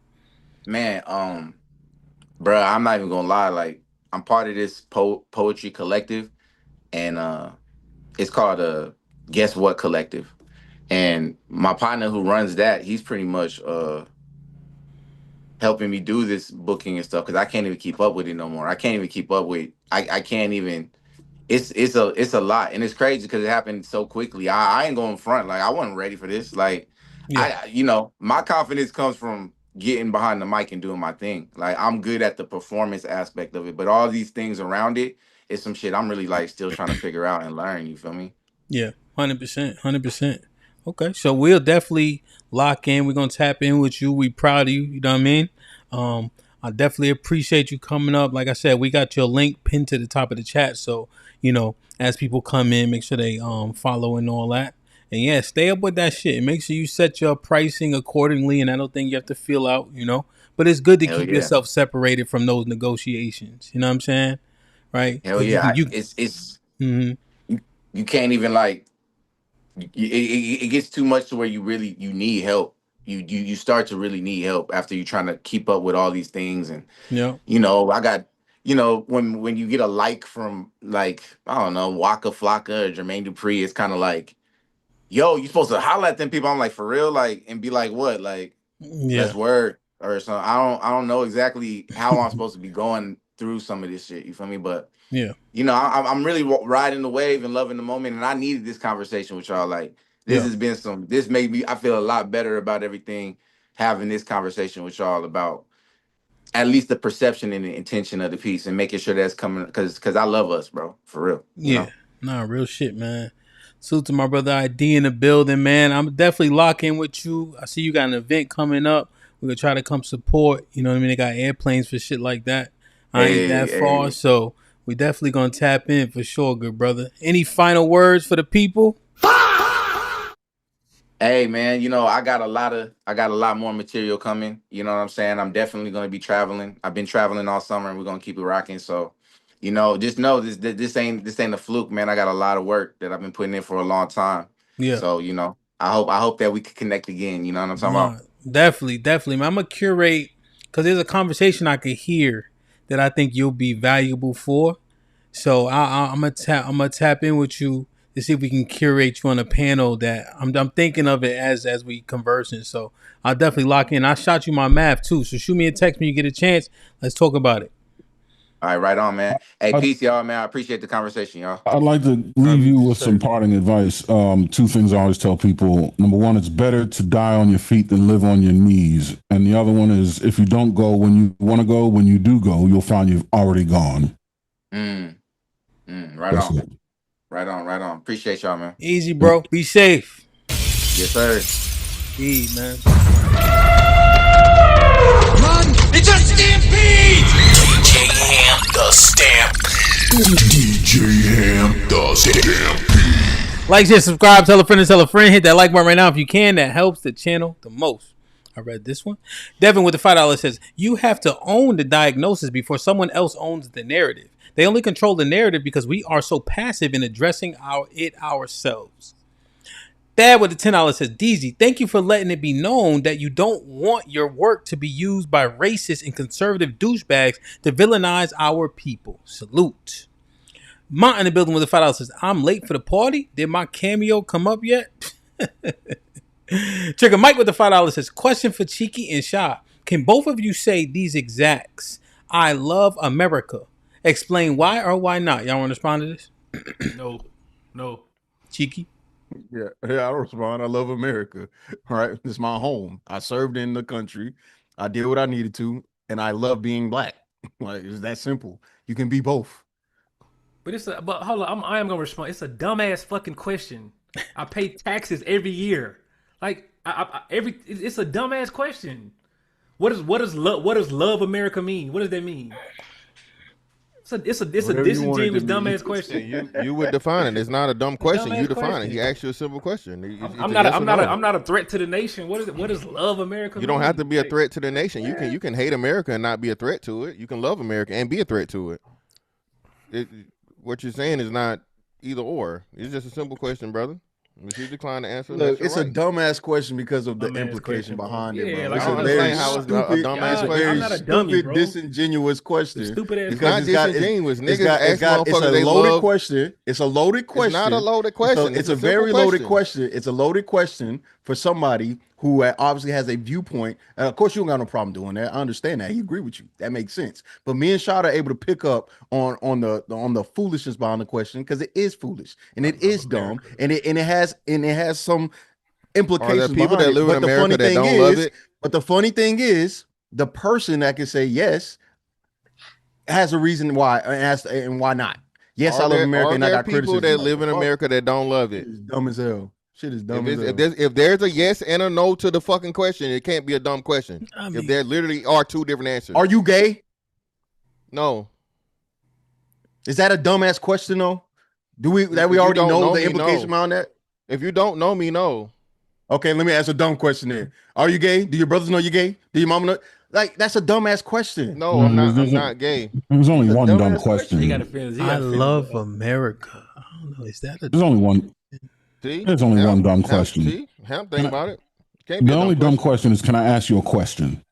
Man, bro, I'm not even gonna lie. I'm part of this poetry collective, and it's called Guess What Collective. And my partner who runs that, he's pretty much helping me do this booking and stuff, because I can't even keep up with it no more. I can't even keep up with. I can't even. It's a lot, and it's crazy because it happened so quickly. I ain't going front. I wasn't ready for this. My confidence comes from getting behind the mic and doing my thing. I'm good at the performance aspect of it, but all these things around it is some shit I'm really still trying to figure out and learn. You feel me? Yeah, 100%. Okay, so we'll definitely lock in. We're gonna tap in with you. We proud of you. You know what I mean? I definitely appreciate you coming up. Like I said, we got your link pinned to the top of the chat. So as people come in, make sure they follow and all that. And yeah, stay up with that shit and make sure you set your pricing accordingly. And I don't think you have to feel out, But it's good to Hell keep yeah. yourself separated from those negotiations. You know what I'm saying? Right? Hell yeah. Mhm. You can't even like. It gets too much to where you need help. You start to really need help after you're trying to keep up with all these things. And Yeah. I got when you get a like from like, I don't know, Waka Flocka or Jermaine Dupri, it's kind of like, yo, you supposed to holler at them people. I'm like, for real, like, and be like, what, like, let's Yeah. word or something. I don't know exactly how I'm supposed to be going through some of this shit. You feel me? But Yeah. I'm really riding the wave and loving the moment, and I needed this conversation with y'all. Like, Yeah. this made me, I feel a lot better about everything, having this conversation with y'all about at least the perception and the intention of the piece, and making sure that's coming, because I love us, bro, for real. Yeah. Nah, real shit, man. Salute to my brother ID in the building, man. I'm definitely locking with you. I see you got an event coming up. We're gonna try to come support. You know what I mean? They got airplanes for shit like that. I ain't that far, so we definitely gonna tap in for sure, good brother. Any final words for the people? Hey man, I got a lot more material coming. You know what I'm saying? I'm definitely gonna be traveling. I've been traveling all summer, and we're gonna keep it rocking. So, just know this ain't a fluke, man. I got a lot of work that I've been putting in for a long time. Yeah. So, I hope that we can connect again. You know what I'm talking about? Definitely, man. I'm gonna curate because there's a conversation I could hear that I think you'll be valuable for. So I'm gonna tap in with you to see if we can curate you on a panel that I'm thinking of it as we conversing. So I'll definitely lock in. I shot you my math too, so shoot me a text when you get a chance. Let's talk about it. All right, right on, man. Hey, peace, y'all, man. I appreciate the conversation, y'all. I'd like to leave you with some parting advice. Two things I always tell people. Number one, it's better to die on your feet than live on your knees. And the other one is, if you don't go when you want to go, when you do go, you'll find you've already gone. Right on. It. Right on. Appreciate y'all, man. Easy, bro. Be safe. Yes, sir. Man. Run! It's a stampede! DJ Hamp the Stampede. DJ Hamp the Stampede. Like, share, subscribe, tell a friend. Hit that like button right now if you can. That helps the channel the most. I read this one. Devin with the $5 says, you have to own the diagnosis before someone else owns the narrative. They only control the narrative because we are so passive in addressing it ourselves. Dad with the $10 says, DZ, thank you for letting it be known that you don't want your work to be used by racist and conservative douchebags to villainize our people. Salute. Mont in the building with the $5 says, I'm late for the party. Did my cameo come up yet? Trigger Mike with the $5 says, question for Cheeky and Sha. Can both of you say these exacts? I love America. Explain why or why not. Y'all want to respond to this? No. Cheeky? Yeah, I'll respond. I love America. All right. It's my home. I served in the country. I did what I needed to, and I love being black. Like, it's that simple. You can be both. But hold on, I am gonna respond. It's a dumbass fucking question. I pay taxes every year. Like it's a dumbass question. What does love America mean? What does that mean? It's a disingenuous dumbass question. You would define it. It's not a dumb question. You define it. He asked you a simple question. I'm not a threat to the nation. What does love America mean? You don't have to be a threat to the nation. You can hate America and not be a threat to it. You can love America and be a threat to it. What you're saying is not either or. It's just a simple question, brother. If you decline to answer, look, it's a dumbass question because of the implication behind it, bro. It's a very stupid, disingenuous question. Stupid ass. It's not disingenuous. It's a loaded question. It's a loaded question. It's not a loaded question. It's a very loaded question. It's a loaded question for somebody who obviously has a viewpoint. And of course, you don't got no problem doing that. I understand that. He agree with you. That makes sense. But me and Shad are able to pick up on the foolishness behind the question because it is foolish and it is dumb and it has some implications. Are there people that live in America that don't love it? But the funny thing is, the person that can say yes has a reason why and why not. Yes, I love America, and I got criticism. Are there people that live in America that don't love it? It's dumb as hell. Shit is dumb. If there's a yes and a no to the fucking question, it can't be a dumb question. If there literally are two different answers. Are you gay? No. Is that a dumbass question though? We already know the implication around that? If you don't know me, no. Okay, let me ask a dumb question then. Are you gay? Do your brothers know you're gay? Do your mama know? Like, that's a dumbass question. No, I'm not gay. There's only That's a one dumb dumbass question. He question. got a feelings. I love America. I don't know. Is that a? There's only one. See? There's only one dumb question. See? Hamp, think about it. Can't be The a only dumb dumb question is, can I ask you a question?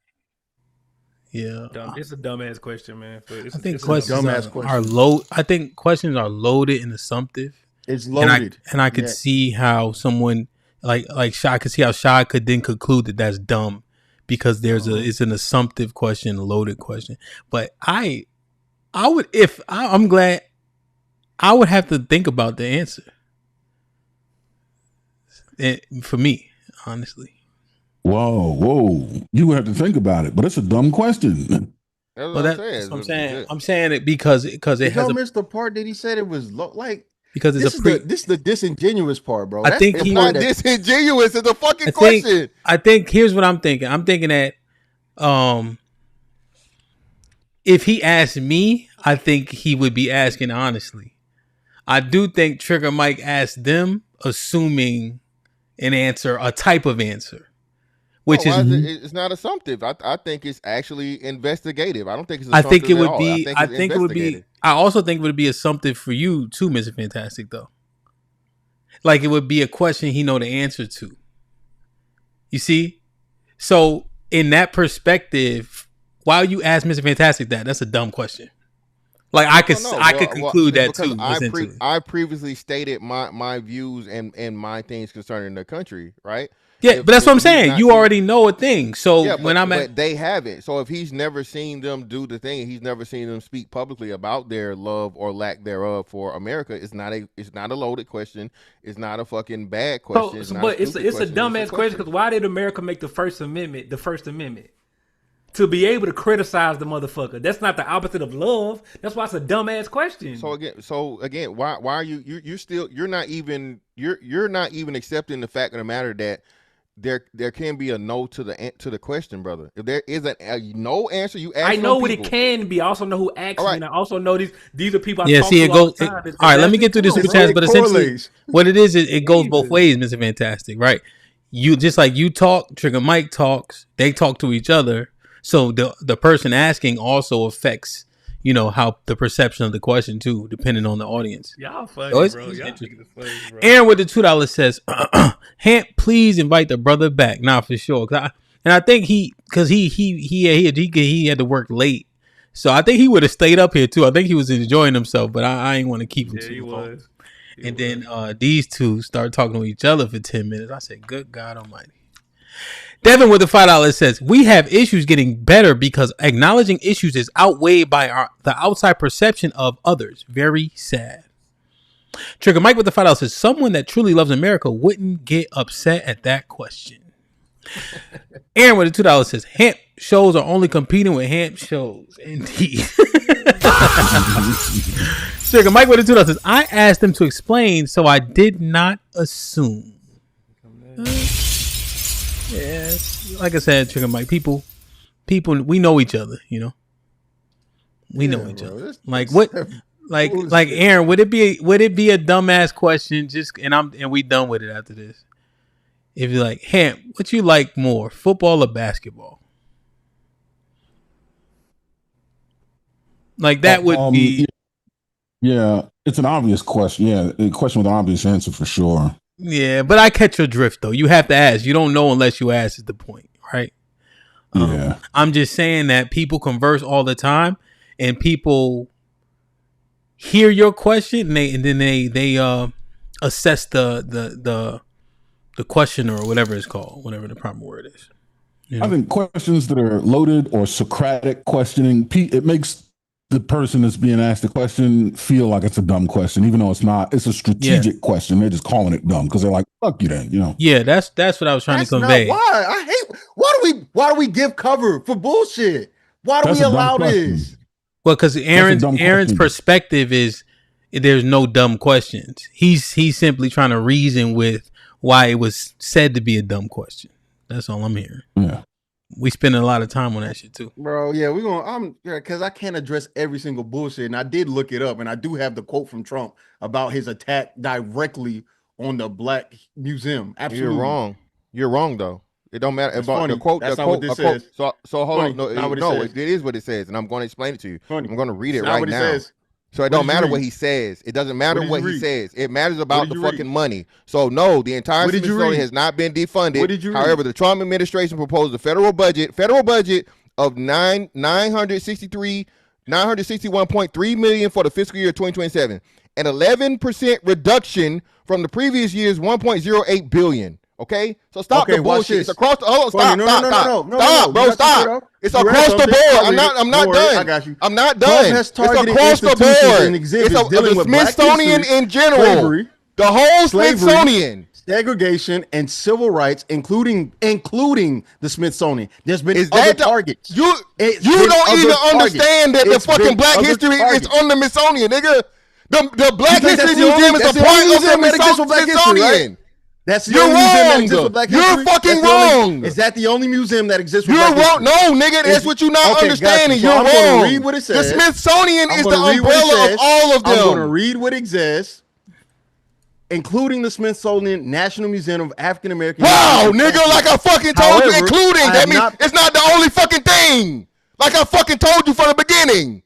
Yeah, it's a dumbass question, man. I think questions are low. I think questions are loaded and assumptive. It's loaded, and I could see how someone like Shy, I could see how Shy could then conclude that that's dumb because it's an assumptive question, a loaded question. But I'm glad I would have to think about the answer. For me, honestly. Whoa! You would have to think about it, but it's a dumb question. That's what I'm saying. I'm saying it because it has. Y'all missed the part that he said it was because it's this is the disingenuous part, bro. I think it's not disingenuous. It's a fucking question. I think here's what I'm thinking. I'm thinking that if he asked me, I think he would be asking honestly. I do think Trigger Mike asked them assuming an answer, a type of answer. Which it's not assumptive. I think it's actually investigative. I don't think it's I assumptive think it would at all. be I think it would be I also think it would be assumptive for you too, Mr. Fantastic, though. Like it would be a question he know the answer to. You see? So in that perspective, why you ask Mr. Fantastic that's a dumb question. Like I could conclude that too. I previously stated my views and my things concerning the country, right? Yeah, but that's what I'm saying. You already know a thing. So but they haven't. So if he's never seen them do the thing, he's never seen them speak publicly about their love or lack thereof for America. It's not a loaded question. It's not a fucking bad question. But it's a dumbass question because why did America make the First Amendment the First Amendment? To be able to criticize the motherfucker. That's not the opposite of love. That's why it's a dumbass question. So again, why are you're not even accepting the fact of the matter that there can be a no to the question, brother. If there is a no answer, you ask. I know what it can be. I also know who asked me, and I also know these are people. I talk see, it to goes. all the time. All right, let me get through this super chats. But essentially, what it is, it goes both ways, Mr. Fantastic. Right? You just like you talk, Trigger Mike talks. They talk to each other. So the person asking also affects, how the perception of the question too, depending on the audience. Y'all funny, bro. Y'all funny, bro. Aaron with the $2 says, Hamp, please invite the brother back. Nah, for sure. I think he had to work late. So I think he would have stayed up here too. I think he was enjoying himself, but I ain't want to keep him too long. And then these two start talking to each other for 10 minutes. I said, good God Almighty. Devin with the $5 says, we have issues getting better because acknowledging issues is outweighed by the outside perception of others. Very sad. Trigger Mike with the $5 says, someone that truly loves America wouldn't get upset at that question. Aaron with the $2 says, Hamp shows are only competing with Hamp shows. Indeed. Trigger Mike with the $2 says, I asked them to explain, so I did not assume. Yeah, like I said, Trigger Mike, people, we know each other, We know each other. Like what? Like Aaron, would it be a dumbass question? And we done with it after this. If you're like, Hamp, what you like more, football or basketball? Like that would be. Yeah, it's an obvious question. Yeah, a question with an obvious answer for sure. Yeah, but I catch your drift though. You have to ask. You don't know unless you ask is the point, right? Yeah. I'm just saying that people converse all the time and people hear your question and then they assess the question or whatever it's called, whatever the proper word is. I think questions that are loaded or Socratic questioning, it makes the person that's being asked the question feel like it's a dumb question, even though it's not. It's a strategic question. They're just calling it dumb because they're like, "Fuck you, then." Yeah, that's what I was trying to convey. Why I hate. Why do we give cover for bullshit? Why do we allow this? Well, because Aaron's perspective is there's no dumb questions. He's simply trying to reason with why it was said to be a dumb question. That's all I'm hearing. Yeah. We spend a lot of time on that shit too, bro. Yeah, because I can't address every single bullshit, and I did look it up, and I do have the quote from Trump about his attack directly on the Black Museum. Absolutely. You're wrong. You're wrong though. It don't matter That's about funny. the quote. That's the not quote, what this a quote. says. So hold Funny. on. No, Not what it no, says. it is what it says, and I'm going to explain it to you. Funny. I'm going to read it It's not right what it now. says. So it What don't did you matter read? what he says. It doesn't matter What did what you he read? says. It matters about did the you fucking read? money. So no, the entire What did you Smithsonian read? has not been defunded. What did you read? However, the Trump administration proposed a federal budget of $961.3 million for the fiscal year 2027, an 11% reduction from the previous year's $1.08 billion. Okay, so stop Okay, the watch bullshit. this. It's across the. Hold on, Funny. stop, No, stop, no, stop, no, stop, no, bro, you got to stop. get off. It's You read across the something. board. I'll I'm read not. it. I'm not Don't worry, done. I got you. I'm not Trump done. has It's targeted across the institutions board. and exhibits It's dealing the with Black Smithsonian history, in general. slavery, The whole slavery, Smithsonian. segregation, and civil rights, including the Smithsonian. There's been Is other that the, targets. You It's you been don't other even targets. understand that It's the fucking been Black other history targets. is on the Smithsonian, nigga. The Black You think History that's the only- Museum is a that's the part only of museum that the exists for Black history, Smithsonian. right? That's the You're only museum that wrong. exists for Black You're history. fucking That's the only- wrong. Is that the only museum that exists for You're Black wrong. history? No, nigga, that's what you're not Okay, understanding. got you. So You're I'm wrong. gonna read what it says. The Smithsonian I'm is the gonna read what it umbrella of says. all of them. I'm going to read what exists, including the Smithsonian National Museum of African American. Wow, nigga, like I fucking told you, including. That means it's not the only fucking thing. Like I fucking told you from the beginning.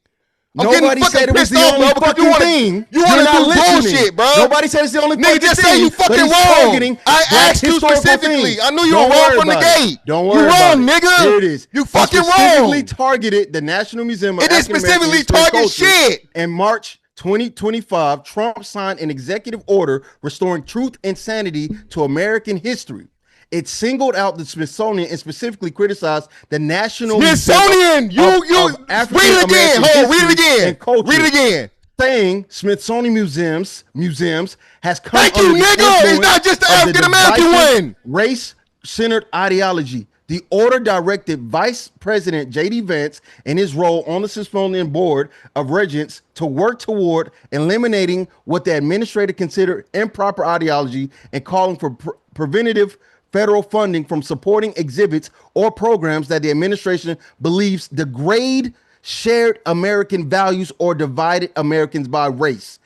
I'm Nobody said it was the only fucking thing. You want to do listening. bullshit, bro. Nobody said it's the only fucking Nigga, just thing. say you but fucking he's wrong. targeting I Black asked you historical specifically. things. I knew you Don't were wrong worry from the about it. gate. Don't You worry about wrong, it. nigga. Here it is. You He fucking specifically wrong. targeted the National Museum of It didn't African American specifically History and target Culture. shit. In March 2025, Trump signed an executive order restoring truth and sanity to American history. It singled out the Smithsonian and specifically criticized the National Smithsonian. Museum of Read it again. African-American Hold on, read it History again. and Culture. Read it again. Saying Smithsonian museums has come Thank you, under the nigga. It's influence not just the of African-American divisive one. Race-centered ideology. The order directed Vice President J.D. Vance in his role on the Smithsonian Board of Regents to work toward eliminating what the administrator considered improper ideology and calling for preventative federal funding from supporting exhibits or programs that the administration believes degrade shared American values or divided Americans by race.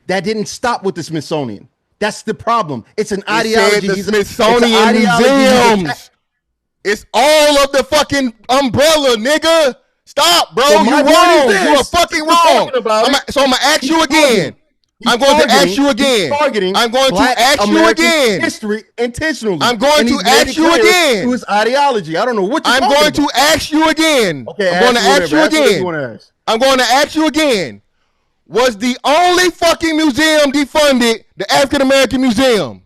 That didn't stop with the Smithsonian. That's the problem. It's an ideology. The Smithsonian museums. It's all of the fucking umbrella, nigga. Stop, bro. So You my point wrong. is You are this. fucking He's wrong. talking about it. So I'm gonna ask you He's again. He's I'm going to targeting- ask you again. he's targeting I'm going to Black ask you American again. History intentionally. I'm going And to he's made ask it you clear again. To his ideology. I don't know what you're I'm talking going about. to ask you again. Okay, I'm going to ask you whatever. Ask whatever again. you wanna ask. I'm going to ask you again. Was the only fucking museum defunded the African American Museum?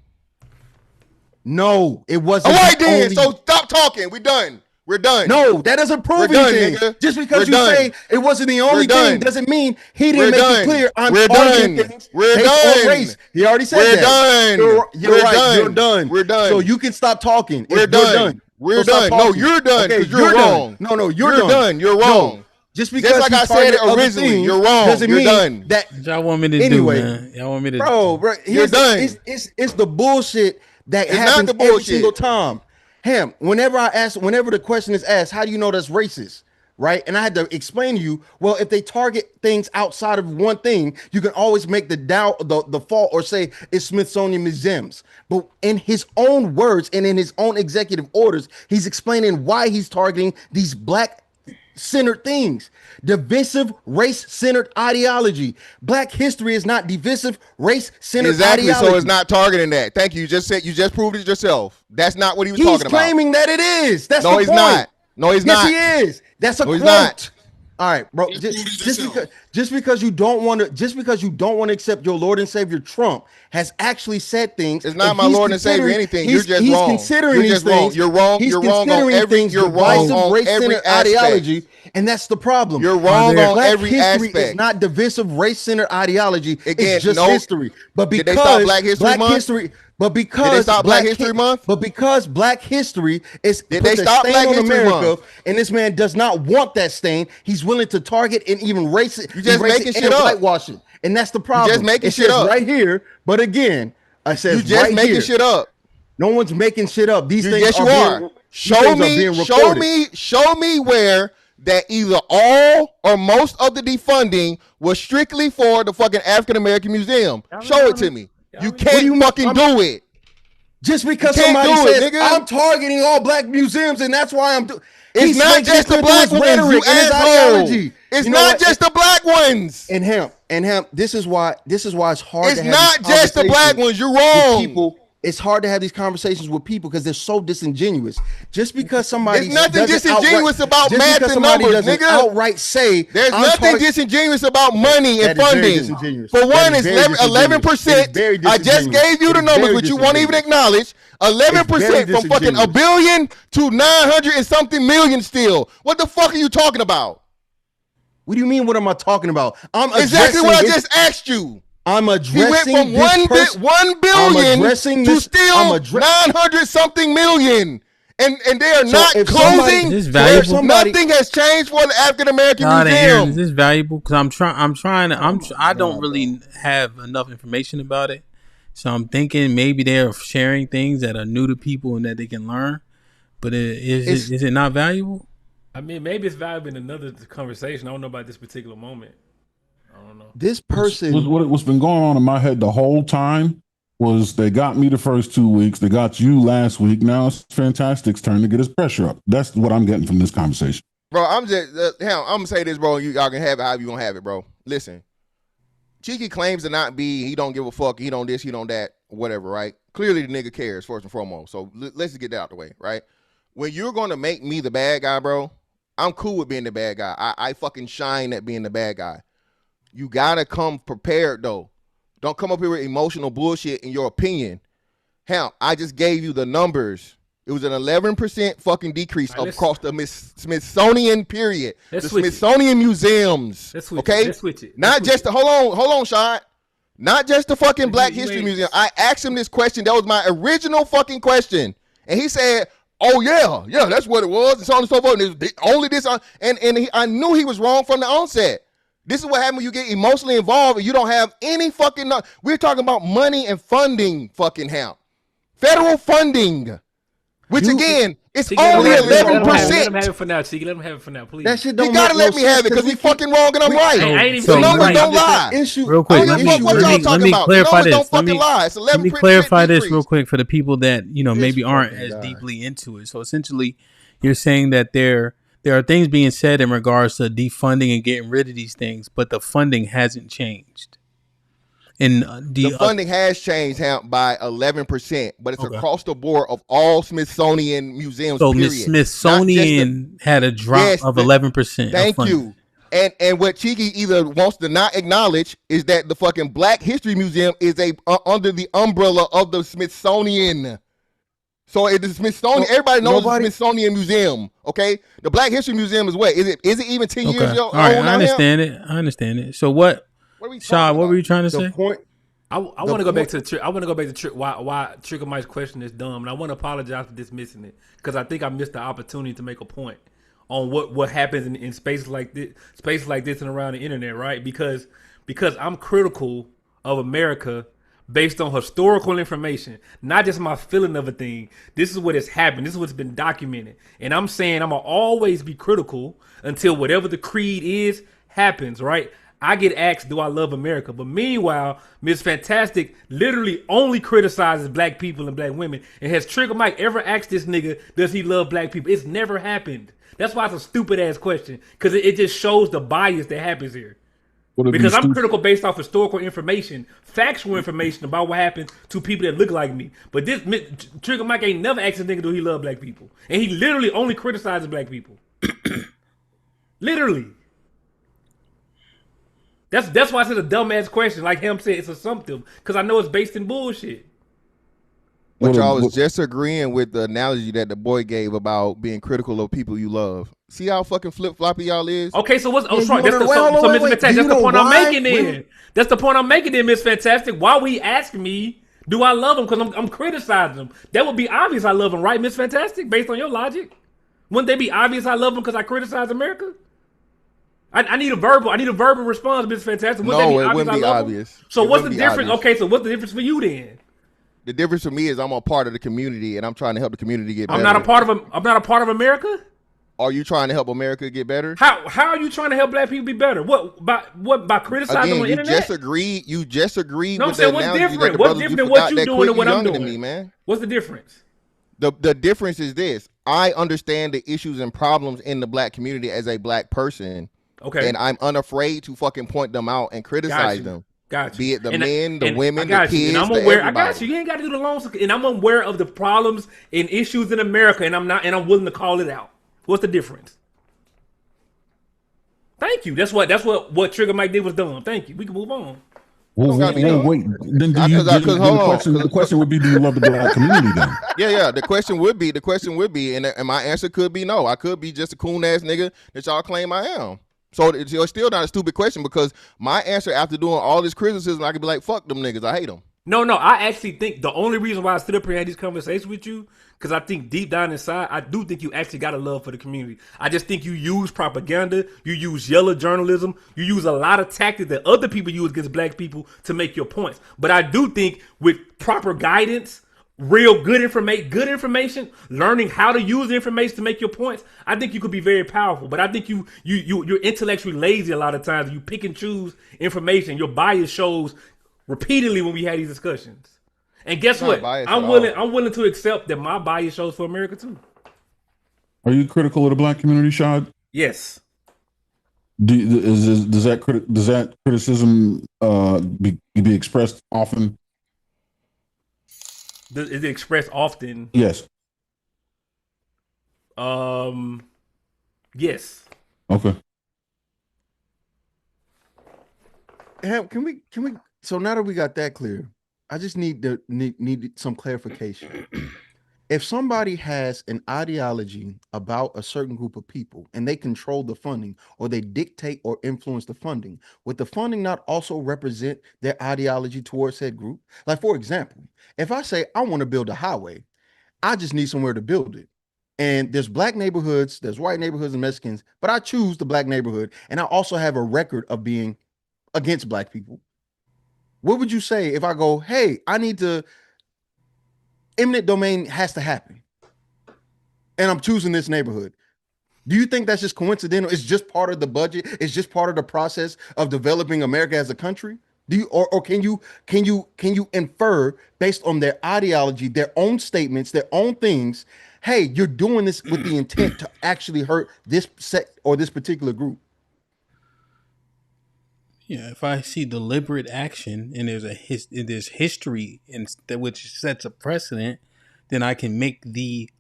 No, it wasn't. All right, the then. only- So stop talking. We're done. We're done. No, that doesn't prove We're done, anything. nigga. Just because We're you done. say it wasn't the only We're thing done. doesn't mean he We're didn't make done. it clear. I'm We're targeting done. things We're based done. on race. He already said We're that. done. You're We're right. done. You're done. We're done. So you can stop talking. We're You're done. We're So stop done. No, talking. you're done Okay, because you're wrong. done. No, You're done. done. You're No, wrong. just because like he I said targeted other originally, things you're wrong. doesn't You're mean done. that What y'all want me to anyway, do, man? Y'all want me to bro, You're done. It's the bullshit that It's not happens the every bullshit. single time. Hamp, whenever the question is asked, how do you know that's racist? Right? And I had to explain to you, well, if they target things outside of one thing, you can always make the fault or say it's Smithsonian museums. But in his own words and in his own executive orders, he's explaining why he's targeting these Black-centered things. Divisive, race-centered ideology. Black history is not divisive, race-centered ideology. So it's not targeting that. Thank you. You just proved it yourself. That's not what he was talking about. He's claiming that it is. That's no, the he's point. not. No, he's not. Yes, he is. That's a No, he's quote. not. All right, bro. Just because you don't want to accept your Lord and Savior Trump has actually said things. It's not and my he's Lord and Savior considering- anything. You're just he's wrong. considering You're these just wrong. things. You're wrong. He's You're wrong on considering every. things You're wrong divisive, on every race-centered aspect. ideology, and that's the problem. You're wrong on Black every history aspect. is not divisive, race-centered ideology. Again, it's just no- history. But Did because they stop Black History Month? history, but Did they because stop Black History Month? But because Black history is Did puts they a stop stain Black on History America, Month? and this man does not want that stain. He's willing to target and even erase it. You just erase making it shit and up. whitewash it, and that's the problem. just making it shit says up. right here. But again, I said You just right making here. shit up. No one's making shit up. These things Yes, you are. are. Being, Show these things are me. being Show recorded. me. Show me where that either all or most of the defunding was strictly for the fucking African American Museum. Show it to me. You can't fucking do it. Just because somebody says I'm targeting all black museums and that's why I'm doing. It's not just the black ones, you asshole. It's not just the black ones. And Hamp, this is why it's hard. It's not just the black ones. You're wrong. People, it's hard to have these conversations with people because they're so disingenuous. Just because somebody there's nothing disingenuous about math and numbers, nigga. Outright say there's nothing disingenuous about money and funding. For one, it's 11%. I just gave you the numbers, which you won't even acknowledge. 11% from fucking $1 billion to 900 and something million. Still, what the fuck are you talking about? What do you mean? What am I talking about? I'm exactly what I just asked you. I'm addressing. He went from 1 billion to still 900 something million, and they are not closing. Nothing has changed for the African American Museum. Is this valuable? Because I don't really have enough information about it, so I'm thinking maybe they're sharing things that are new to people and that they can learn. But is it not valuable? I mean, maybe it's valuable in another conversation. I don't know about this particular moment. I don't know. This person, what's been going on in my head the whole time was they got me the first 2 weeks. They got you last week. Now it's Fantastic's turn to get his pressure up. That's what I'm getting from this conversation. Bro, I'm gonna say this, bro. Y'all can have it however you gonna have it, bro. Listen, Cheeky claims to not be. He don't give a fuck. He don't this. He don't that. Whatever, right? Clearly, the nigga cares first and foremost. So let's just get that out the way, right? When you're gonna make me the bad guy, bro, I'm cool with being the bad guy. I fucking shine at being the bad guy. You gotta come prepared though. Don't come up here with emotional bullshit in your opinion. Hell, I just gave you the numbers. It was an 11% fucking decrease across the Smithsonian period. The Smithsonian museums. Okay? Let's switch it. Not just the hold on, Shot. Not just the fucking Black History Museum. I asked him this question. That was my original fucking question. And he said, oh yeah, that's what it was, and so on and so forth. And only this, I knew he was wrong from the onset. This is what happens when you get emotionally involved and you don't have any fucking. We're talking about money and funding, fucking Hamp. Federal funding, which again, it's only 11%. Let him have it for now, Cheeky. Let him have it for now, please. That shit don't. You gotta let me have it because we fucking wrong and I'm right. The numbers don't lie. Real quick, let me clarify this. Let me clarify this real quick for the people that maybe aren't as deeply into it. So essentially, you're saying that there are things being said in regards to defunding and getting rid of these things, but the funding hasn't changed. And the funding has changed, Hamp, by 11%, but it's across the board of all Smithsonian museums. So Smithsonian had a drop of 11%. Thank you. And what Cheeky either wants to not acknowledge is that the fucking Black History Museum is under the umbrella of the Smithsonian. So it's the Smithsonian. Everybody knows the Smithsonian Museum. Okay, the Black History Museum is what? Is it even 10 years old? All right, I understand it. So what? Shaw, what were you trying to say? I want to go back to the trick. I want to go back to why Trigger Mike's question is dumb, and I want to apologize for dismissing it because I think I missed the opportunity to make a point on what happens in spaces like this and around the internet, right? Because I'm critical of America based on historical information, not just my feeling of a thing. This is what has happened. This is what's been documented, and I'm saying I'm gonna always be critical until whatever the creed is happens, right? I get asked, do I love America? But meanwhile, Miss Fantastic literally only criticizes black people and black women. And has Trigger Mike ever asked this nigga, does he love black people? It's never happened. That's why it's a stupid ass question. Because it just shows the bias that happens here. Because I'm critical based off historical information, factual information about what happened to people that look like me. But this Trigger Mike ain't never asked a nigga, do he love black people? And he literally only criticizes black people. Literally. That's why I said a dumbass question. Like him said, it's assumptive because I know it's based in bullshit. But y'all was just agreeing with the analogy that the boy gave about being critical of people you love. See how fucking flip floppy y'all is? Okay, so what's Miss Fantastic? That's the point I'm making then. That's the point I'm making then, Miss Fantastic. Why would he ask me, do I love him? Because I'm criticizing him. That would be obvious I love him, right, Miss Fantastic? Based on your logic, wouldn't they be obvious I love him because I criticize America? I need a verbal response, Miss Fantastic. No, it wouldn't be obvious. So what's the difference? Okay, so what's the difference for you then? The difference for me is I'm a part of the community and I'm trying to help the community get better. I'm not a part of America? Are you trying to help America get better? How are you trying to help black people be better? What by criticizing Again, on the you internet? just agreed No, I'm with the saying what's analogy that different? the What's brothers you different than what forgot you that doing quick. and You what I'm younger doing? than me, man. What's the difference? The difference is this: I understand the issues and problems in the black community as a black person. Okay. And I'm unafraid to fucking point them out and criticize them. Got you. Be it the and men, the women, I got the you. kids, And I'm the aware. everybody. I got you. You ain't got to do the loans. And I'm aware of the problems and issues in America, and I'm willing to call it out. What's the difference? Thank you. That's what Trigger Mike did was dumb. Thank you. We can move on. Well, wait. Then the question would be, do you love the black community then? Yeah. The question would be, and my answer could be no. I could be just a coon ass nigga that y'all claim I am. So it's still not a stupid question, because my answer after doing all this criticism, I could be like, fuck them niggas. I hate them. No. I actually think the only reason why I stood up here and had these conversations with you, because I think deep down inside, I do think you actually got a love for the community. I just think you use propaganda, you use yellow journalism, you use a lot of tactics that other people use against black people to make your points. But I do think with proper guidance, real good information, learning how to use the information to make your points, I think you could be very powerful. But I think you're intellectually lazy a lot of times. You pick and choose information. Your bias shows repeatedly when we had these discussions. And guess what? I'm willing to accept that my bias shows for America too. Are you critical of the black community, Shad? Yes. Does that criticism be expressed often? Is it expressed often? Yes. Yes. Okay. Can we? So now that we got that clear, I just need some clarification. If somebody has an ideology about a certain group of people and they control the funding, or they dictate or influence the funding, would the funding not also represent their ideology towards that group? Like, for example, if I say I want to build a highway, I just need somewhere to build it. And there's black neighborhoods, there's white neighborhoods and Mexicans, but I choose the black neighborhood. And I also have a record of being against black people. What would you say if I go, hey, I need to, eminent domain has to happen, and I'm choosing this neighborhood? Do you think that's just coincidental? It's just part of the budget. It's just part of the process of developing America as a country. Do you, or can you infer based on their ideology, their own statements, their own things? Hey, you're doing this with the intent to actually hurt this sect or this particular group. Yeah, if I see deliberate action and there's history which sets a precedent, then I can make the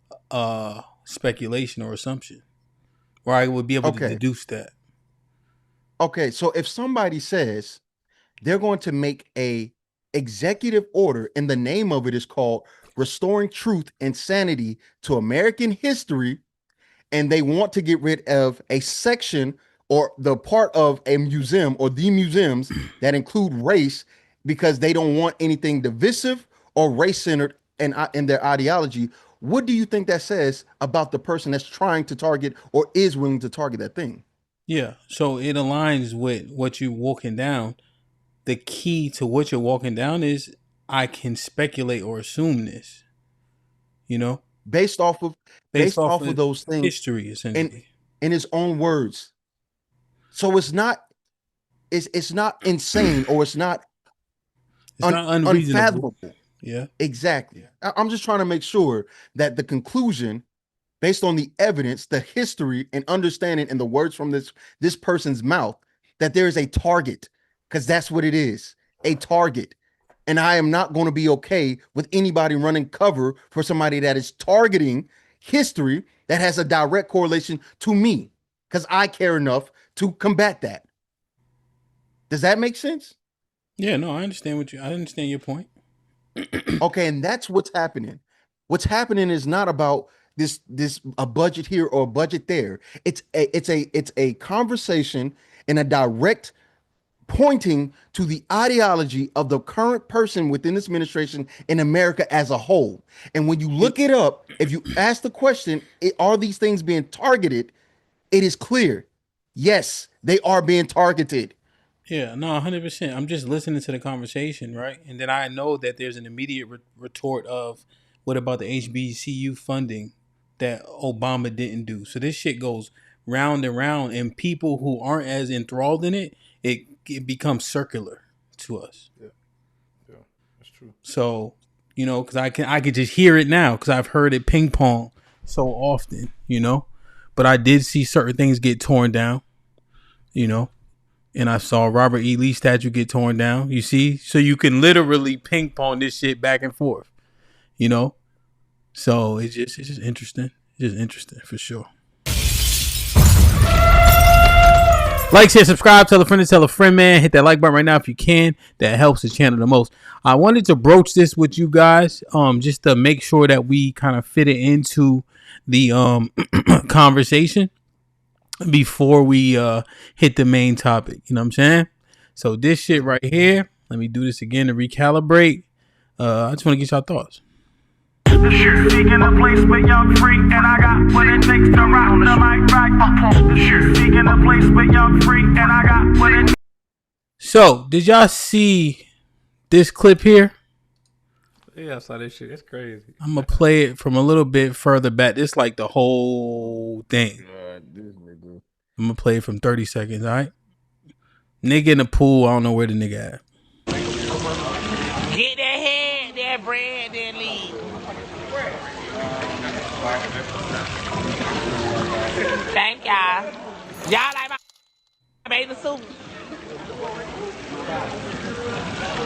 speculation or assumption, or I would be able to deduce that. Okay, so if somebody says they're going to make a executive order and the name of it is called Restoring Truth and Sanity to American History, and they want to get rid of a section or the part of a museum or the museums that include race because they don't want anything divisive or race-centered in their ideology, what do you think that says about the person that's trying to target or is willing to target that thing? Yeah, so it aligns with what you're walking down. The key to what you're walking down is I can speculate or assume this, based off of those things, history, essentially, in his own words. So it's not insane, or it's not unreasonable. Unfathomable. Yeah, exactly. I'm just trying to make sure that the conclusion, based on the evidence, the history, and understanding, and the words from this person's mouth, that there is a target, because that's what it is, a target. And I am not going to be okay with anybody running cover for somebody that is targeting history that has a direct correlation to me, because I care enough to combat that. Does that make sense? Yeah, no, I understand I understand your point. Okay, and that's what's happening. What's happening is not about this a budget here or a budget there. It's a conversation and a direct pointing to the ideology of the current person within this administration in America as a whole. And when you look it up, if you ask the question, are these things being targeted? It is clear. Yes, they are being targeted. Yeah, no, 100%. I'm just listening to the conversation, right? And then I know that there's an immediate retort of, what about the HBCU funding that Obama didn't do. So this shit goes round and round, and people who aren't as enthralled in it, it becomes circular to us. Yeah, that's true. So, you know, because I could just hear it now because I've heard it ping pong so often, you know. But I did see certain things get torn down, you know, and I saw Robert E. Lee statue get torn down. You see, so you can literally ping pong this shit back and forth, you know. So it's just interesting. It's just interesting for sure. Like, share, subscribe, tell a friend, man. Hit that like button right now if you can. That helps the channel the most. I wanted to broach this with you guys, just to make sure that we kind of fit it into the conversation before we hit the main topic. You know what I'm saying? So this shit right here. Let me do this again to recalibrate. I just want to get y'all thoughts. Seeking a place with young free, and I got what it takes to rock the mic right. Seeking a place with young free, and I got what it. So, did y'all see this clip here? Yeah, I saw this shit. That's crazy. I'm gonna play it from a little bit further back. This like the whole thing. I'm gonna play it from 30 seconds. All right. Nigga in the pool. I don't know where the nigga at. Get that head, that bread, then leave. Thank y'all. Y'all like my bathing suit?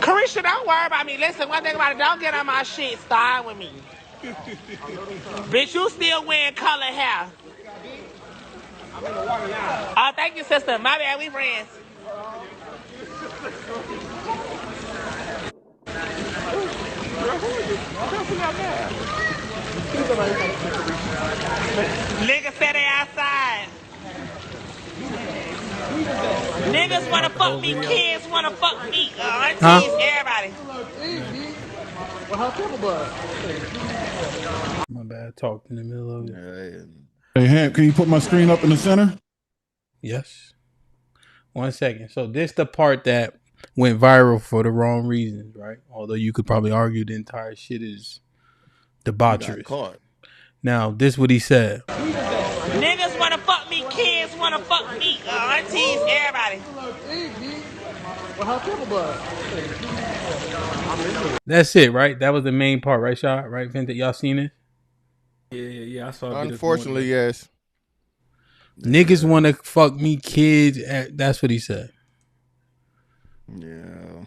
Carisha, don't worry about me. Listen, one thing about it, don't get on my shit starting with me. Bitch, you still wearing color hair. Oh, thank you, sister. My bad, we friends. Niggas say they outside. Niggas wanna fuck me, kids wanna fuck me, aunties, everybody. My bad. Talked in the middle of it. Hey, Hamp, can you put my screen up in the center? Yes. 1 second. So this the part that went viral for the wrong reasons, right? Although you could probably argue the entire shit is debaucherous. Now, this what he said. Niggas wanna fuck me, kids wanna fuck me, aunties, everybody. That's it, right? That was the main part, right, Shot? Right, Fenton? Y'all seen it? Yeah. I saw it. Unfortunately, yes. Niggas want to fuck me, kids. That's what he said. Yeah.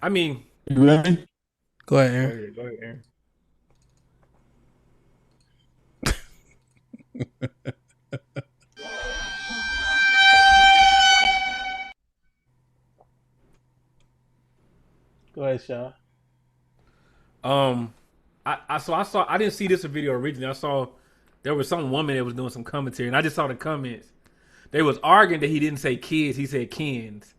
I mean, you ready? Go ahead, Aaron. Go ahead, Aaron. Go ahead, Shaw. I didn't see this video originally. I saw there was some woman that was doing some commentary, and I just saw the comments. They was arguing that he didn't say kids, he said kins.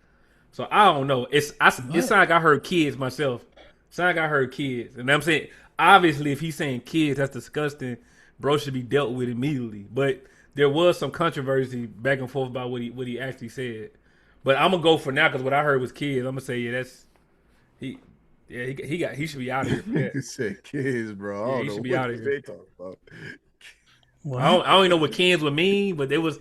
So I don't know. It sounds like I heard kids myself. It sounds like I heard kids, and I'm saying obviously if he's saying kids, that's disgusting. Bro should be dealt with immediately. But there was some controversy back and forth about what he actually said. But I'm gonna go for now because what I heard was kids. I'm gonna say he should be out of here. He said kids, bro. Yeah, he should be out of here. About. I don't even know what kids would mean, but there was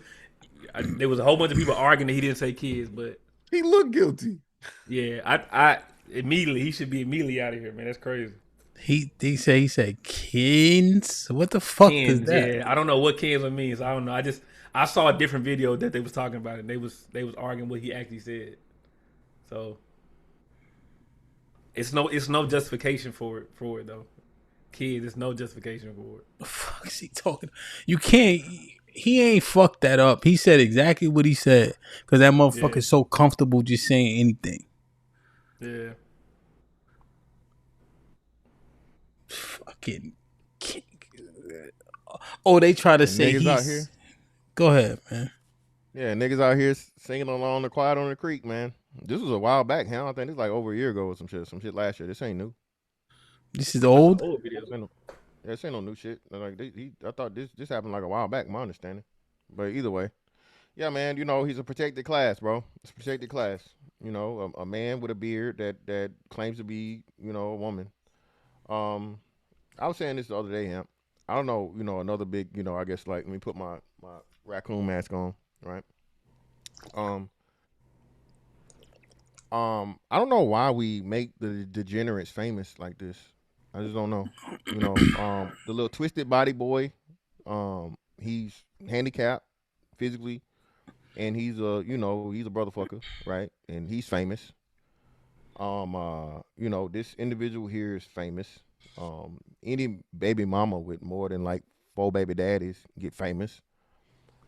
a whole bunch of people arguing that he didn't say kids, but he looked guilty. Yeah, I immediately he should be immediately out of here, man. That's crazy. He said kins. What the fuck Kins, is that? Yeah, I don't know what kins means. I don't know. I saw a different video that they was talking about it. And they was arguing what he actually said. So it's no justification for it though. Kids, there's no justification for it. The fuck is he talking? You can't. He ain't fucked that up. He said exactly what he said because that motherfucker is so comfortable just saying anything. Yeah. Fucking. Oh, they try to say niggas he's out here. Go ahead, man. Yeah, niggas out here singing along the Quiet on the Creek, man. This was a while back, huh? I think this was like over a year ago or some shit last year. This ain't new. This is old. This ain't no new shit. Like I thought this happened like a while back. My understanding, but either way, yeah, man. You know he's a protected class, bro. It's a protected class. You know, a man with a beard that claims to be, you know, a woman. I was saying this the other day, Hamp. I don't know, another big, I guess like let me put my raccoon mask on, right? Um, I don't know why we make the degenerates famous like this. I just don't know. The little twisted body boy, he's handicapped physically, and he's a brother fucker, right? And he's famous. This individual here is famous. Any baby mama with more than like 4 baby daddies get famous.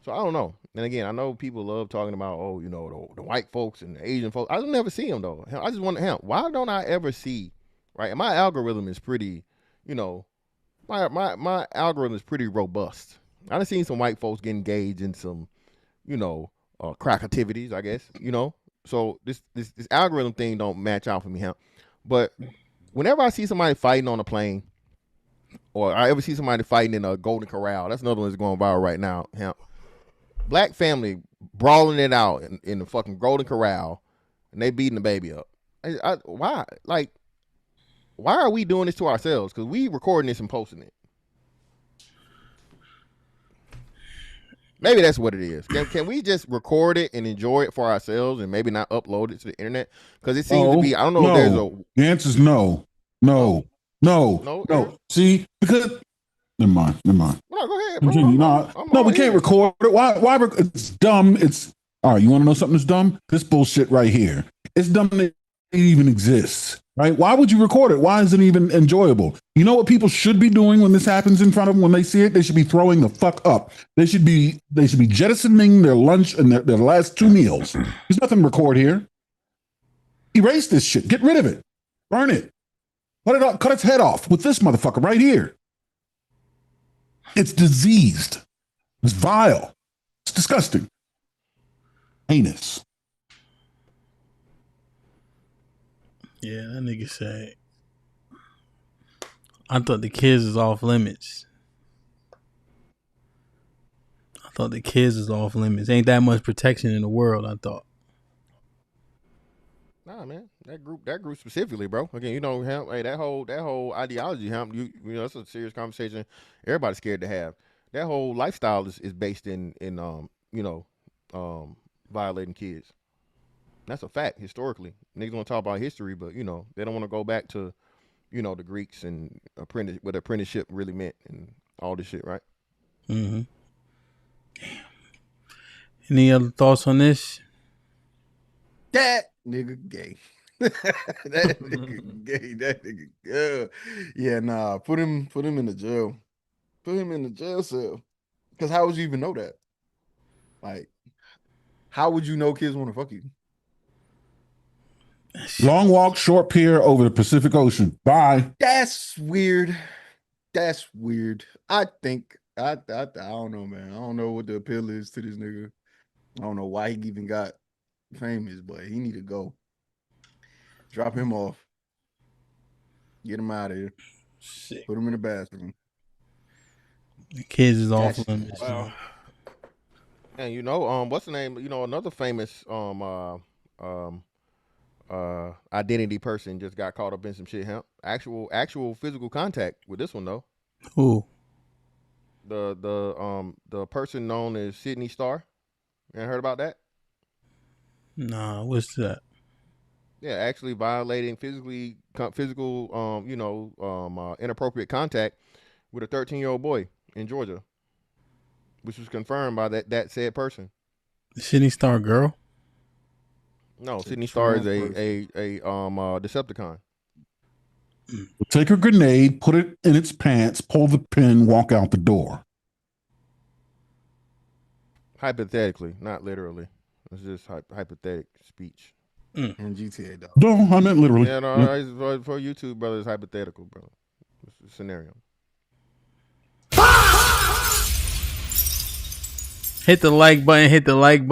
So I don't know. And again, I know people love talking about, the white folks and the Asian folks. I don't never see them though. I just wonder, why don't I ever see, right? And my algorithm is pretty, my algorithm is pretty robust. I done seen some white folks get engaged in some, crack activities, I guess, So this algorithm thing don't match out for me, But whenever I see somebody fighting on a plane, or I ever see somebody fighting in a Golden Corral, that's another one that's going viral right now, Black family brawling it out in the fucking Golden Corral, and they beating the baby up. Why? Like, why are we doing this to ourselves? Because we recording this and posting it. Maybe that's what it is. Can we just record it and enjoy it for ourselves and maybe not upload it to the internet? Because it seems to be, I don't know if there's a... The answer is no. No. See, because... Never mind. No, go ahead, bro. Continue. No, we can't record it. Why? It's dumb. All right, you want to know something that's dumb? This bullshit right here. It's dumb that it even exists, right? Why would you record it? Why is it even enjoyable? You know what people should be doing when this happens in front of them, when they see it? They should be throwing the fuck up. They should be jettisoning their lunch and their last 2 meals. There's nothing to record here. Erase this shit. Get rid of it. Burn it. Cut it up. Cut its head off with this motherfucker right here. It's diseased. It's vile. It's disgusting. Heinous. Yeah, that nigga said, I thought the kids was off limits. Ain't that much protection in the world, I thought. Nah, man. That group specifically, bro. Again, hey, that whole ideology, that's a serious conversation everybody's scared to have. That whole lifestyle is based in violating kids. That's a fact historically. Niggas want to talk about history, but they don't want to go back to, the Greeks and what apprenticeship really meant and all this shit, right? Mm-hmm. Damn. Any other thoughts on this? That nigga gay. That nigga gay. That nigga good. Yeah, nah. Put him in the jail. Put him in the jail cell. Because how would you even know that? Like, how would you know kids want to fuck you? Long walk, short pier over the Pacific Ocean. Bye. That's weird. I think I don't know, man. I don't know what the appeal is to this nigga. I don't know why he even got famous, but he need to go. Drop him off. Get him out of here. Shit. Put him in the bathroom. The kids is off limits. Wow. And what's the name? Another famous identity person just got caught up in some shit. Actual physical contact with this one though. Who? The person known as Sydney Star. You heard about that? Nah, what's that? Yeah, actually violating physical, inappropriate contact with a 13-year-old boy in Georgia, which was confirmed by that said person. The Sydney Star girl? No, Sydney Star is a Decepticon. Take a grenade, put it in its pants, pull the pin, walk out the door. Hypothetically, not literally. It's just hypothetical speech. And GTA, dog. No, I meant literally. Yeah, no, for YouTube, brother, it's hypothetical, bro. It's a scenario. Hit the like button, hit the like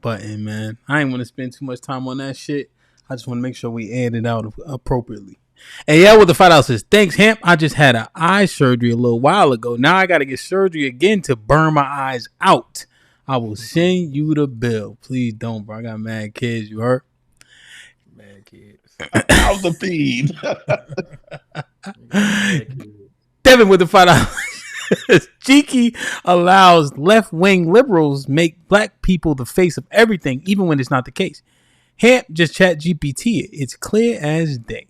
button, man. I ain't want to spend too much time on that shit. I just want to make sure we add it out appropriately. And yeah, with the $5 says, thanks, Hamp. I just had an eye surgery a little while ago. Now I got to get surgery again to burn my eyes out. I will send you the bill. Please don't, bro. I got mad kids. You heard? Mad kids. How's the feed? Devin with the $5. Cheeky allows left-wing liberals make black people the face of everything, even when it's not the case. Hamp just chat GPT it. It's clear as day.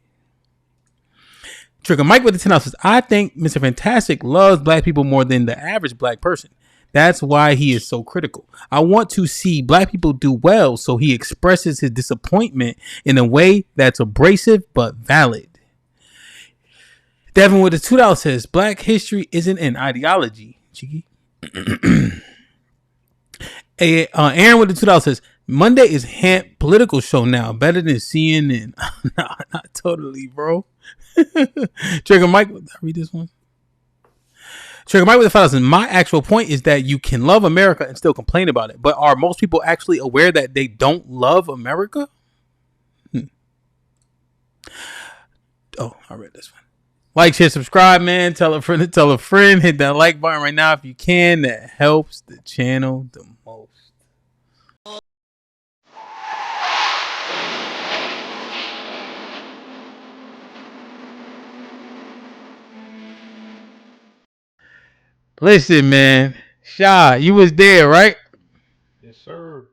Trigger Mike with the $10 says, I think Mr. Fantastic loves black people more than the average black person. That's why he is so critical. I want to see black people do well, so he expresses his disappointment in a way that's abrasive but valid. Devin with the $2 says, Black history isn't an ideology. Cheeky. Aaron with the $2 says, Monday is Hamp political show now. Better than CNN. Nah, not totally, bro. Trigger Mike, did I read this one? Trigger Mike with the $5. My actual point is that you can love America and still complain about it. But are most people actually aware that they don't love America? Oh, I read this one. Like, share, subscribe, man. Tell a friend to tell a friend. Hit that like button right now if you can. That helps the channel the most. Listen, man. Sha, you was there, right? Yes, sir.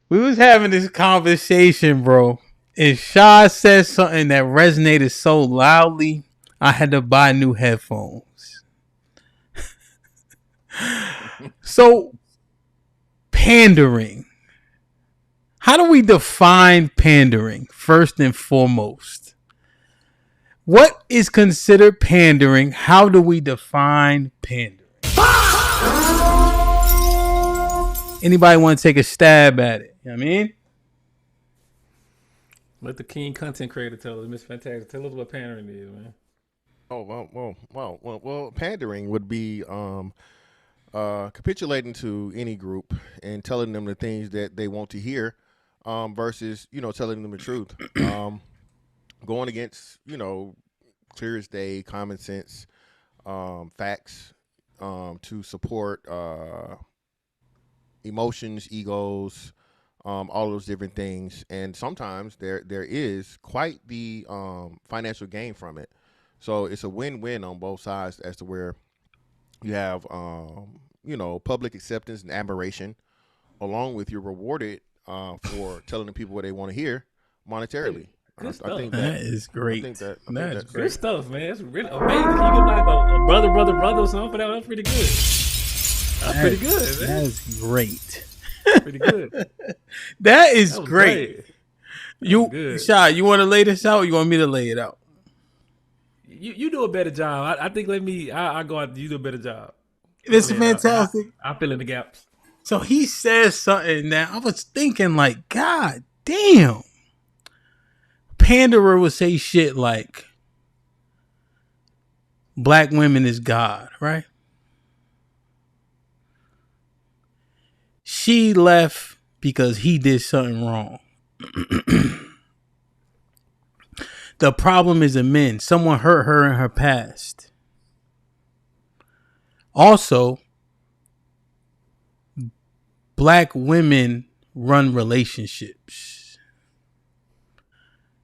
We was having this conversation, bro. And Sha said something that resonated so loudly, I had to buy new headphones. So, pandering. How do we define pandering, first and foremost? What is considered pandering? How do we define pandering? Anybody want to take a stab at it? You know what I mean? Let the king content creator tell us. Miss Fantastic, tell us what pandering is, man. Oh, well, pandering would be capitulating to any group and telling them the things that they want to hear versus, telling them the truth. Going against, clear as day, common sense, facts to support emotions, egos, all those different things. And sometimes there is quite the financial gain from it. So it's a win-win on both sides as to where you have, public acceptance and admiration, along with you're rewarded for telling the people what they want to hear monetarily. Good stuff. I think that is great. That's good stuff, man. It's really amazing. You get like a brother or something for that. That's pretty good. That's pretty good, man. That's great. Pretty good. That is great. Good. Shy, you want to lay this out or you want me to lay it out? You do a better job. I think I go out. You do a better job. This is fantastic. I fill in the gaps. So he says something that I was thinking like, God damn. Panderer would say shit like, black women is God, right? She left because he did something wrong. The problem is the men. Someone hurt her in her past. Also, black women run relationships.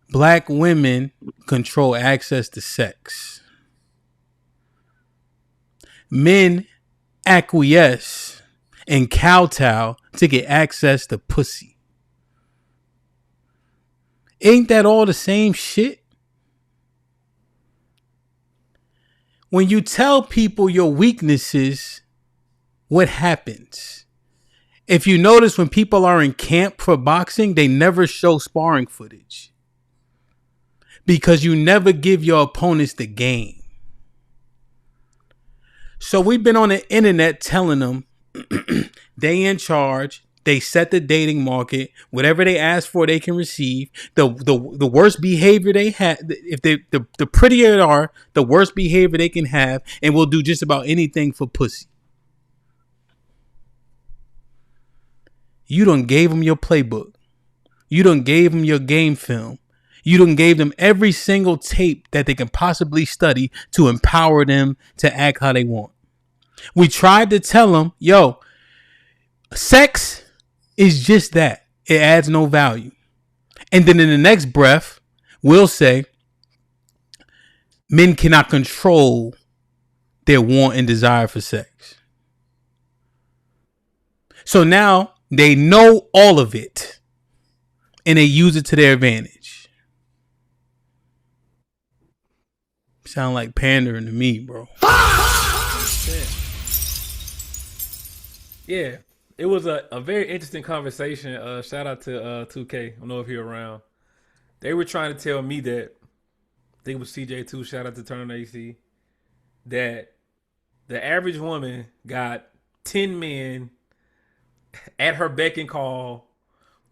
Black women control access to sex. Men acquiesce and kowtow to get access to pussy. Ain't that all the same shit? When you tell people your weaknesses, what happens? If you notice, when people are in camp for boxing, they never show sparring footage. Because you never give your opponents the game. So we've been on the internet telling them they in charge. They set the dating market. Whatever they ask for, they can receive. The worst behavior they have, if they the prettier they are, the worst behavior they can have, and will do just about anything for pussy. You done gave them your playbook. You done gave them your game film. You done gave them every single tape that they can possibly study to empower them to act how they want. We tried to tell them, yo, sex is just that. It adds no value. And then in the next breath, will say men cannot control their want and desire for sex. So now they know all of it and they use it to their advantage. Sound like pandering to me, bro. Yeah, it was a very interesting conversation. Shout out to 2K. I don't know if you're around. They were trying to tell me that, I think it was CJ2, shout out to Turner AC, that the average woman got 10 men at her beck and call,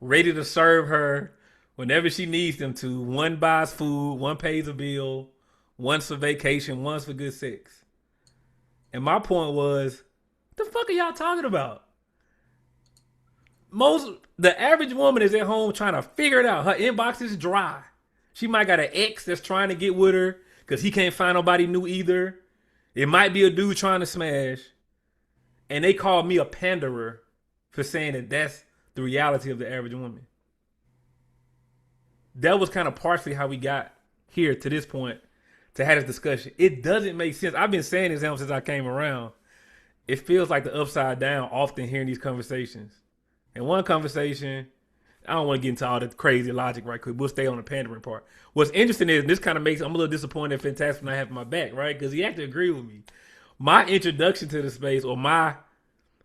ready to serve her whenever she needs them to. One buys food, one pays a bill, one's for vacation, one's for good sex. And my point was, what the fuck are y'all talking about? The average woman is at home trying to figure it out. Her inbox is dry. She might got an ex that's trying to get with her because he can't find nobody new either. It might be a dude trying to smash. And they call me a panderer for saying that that's the reality of the average woman. That was kind of partially how we got here to this point to have this discussion. It doesn't make sense. I've been saying this since I came around. It feels like the upside down often hearing these conversations. In one conversation, I don't want to get into all the crazy logic right quick. We'll stay on the pandering part. What's interesting is this kind of makes I'm a little disappointed in Fantastic not having my back, right? Because he actually agreed with me. My introduction to the space, or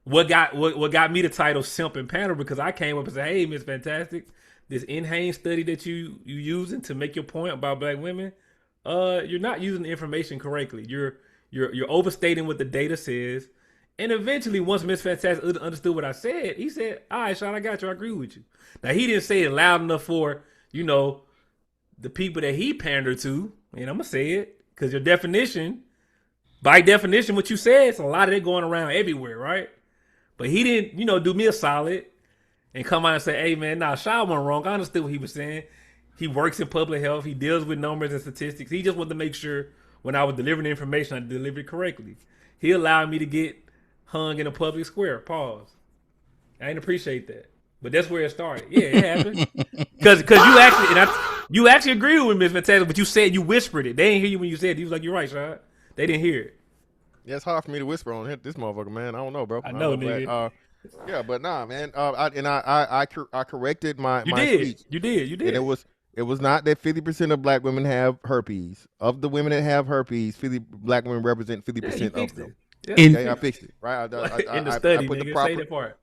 what got me the title Simp and Pander, because I came up and said, hey, Miss Fantastic, this in-Hain study that you using to make your point about black women, you're not using the information correctly. You're overstating what the data says. And eventually, once Miss Fantastic understood what I said, he said, all right, Sean, I got you. I agree with you. Now, he didn't say it loud enough for, the people that he pandered to. And I'm going to say it, because by definition, what you said, it's a lot of it going around everywhere, right? But he didn't, do me a solid and come out and say, hey, man, nah, Sean wasn't wrong. I understood what he was saying. He works in public health. He deals with numbers and statistics. He just wanted to make sure when I was delivering the information, I delivered it correctly. He allowed me to get hung in a public square. Pause. I didn't appreciate that, but that's where it started. Yeah, it happened. Because you actually agreed with Miss Fantastic, but you said you whispered it. They didn't hear you when you said it. He was like, "You're right, Sean." They didn't hear it. Yeah, it's hard for me to whisper on this motherfucker, man. I don't know, bro. I know, nigga. Yeah, but nah, man. I corrected my speech. You did. And it was not that 50% of black women have herpes. Of the women that have herpes, black women represent 50% of them. Yeah. Okay, I fixed it. Right. In the study, I put nigga, the proper, say that part.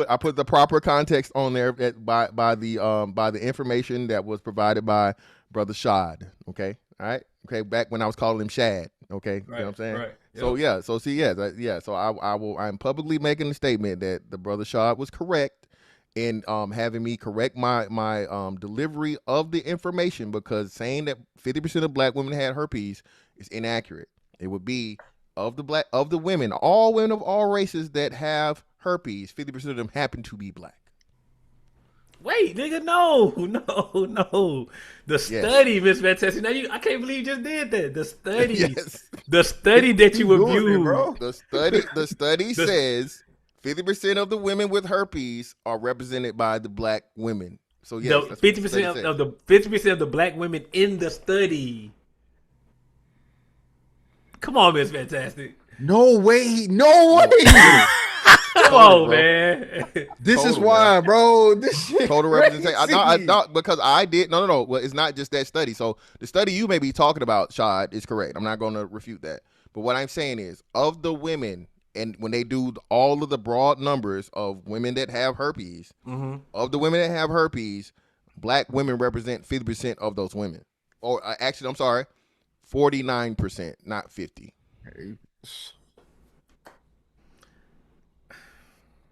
I put the proper context on there by the information that was provided by Brother Shad. Okay. All right. Okay. Back when I was calling him Shad. Okay. Right, you know what I'm saying? Right. Yep. So I'm publicly making a statement that the Brother Shad was correct in having me correct my delivery of the information, because saying that 50% of black women had herpes is inaccurate. It would be of the women, all women of all races that have herpes, 50% of them happen to be black. Wait, nigga, no. The study, Miss Fantastic. Now I can't believe you just did that. The study, yes. The study that you reviewed, bro. The study says 50% of the women with herpes are represented by the black women. So yes, 50% of the black women in the study. Come on, Miss Fantastic. No way. Come on, man. This is why, bro. This shit total representation. I thought because I did. No. Well, it's not just that study. So the study you may be talking about, Shad, is correct. I'm not going to refute that. But what I'm saying is, of the women, and when they do all of the broad numbers of women that have herpes, of the women that have herpes, black women represent 50% of those women. Or actually, I'm sorry, 49%, not 50.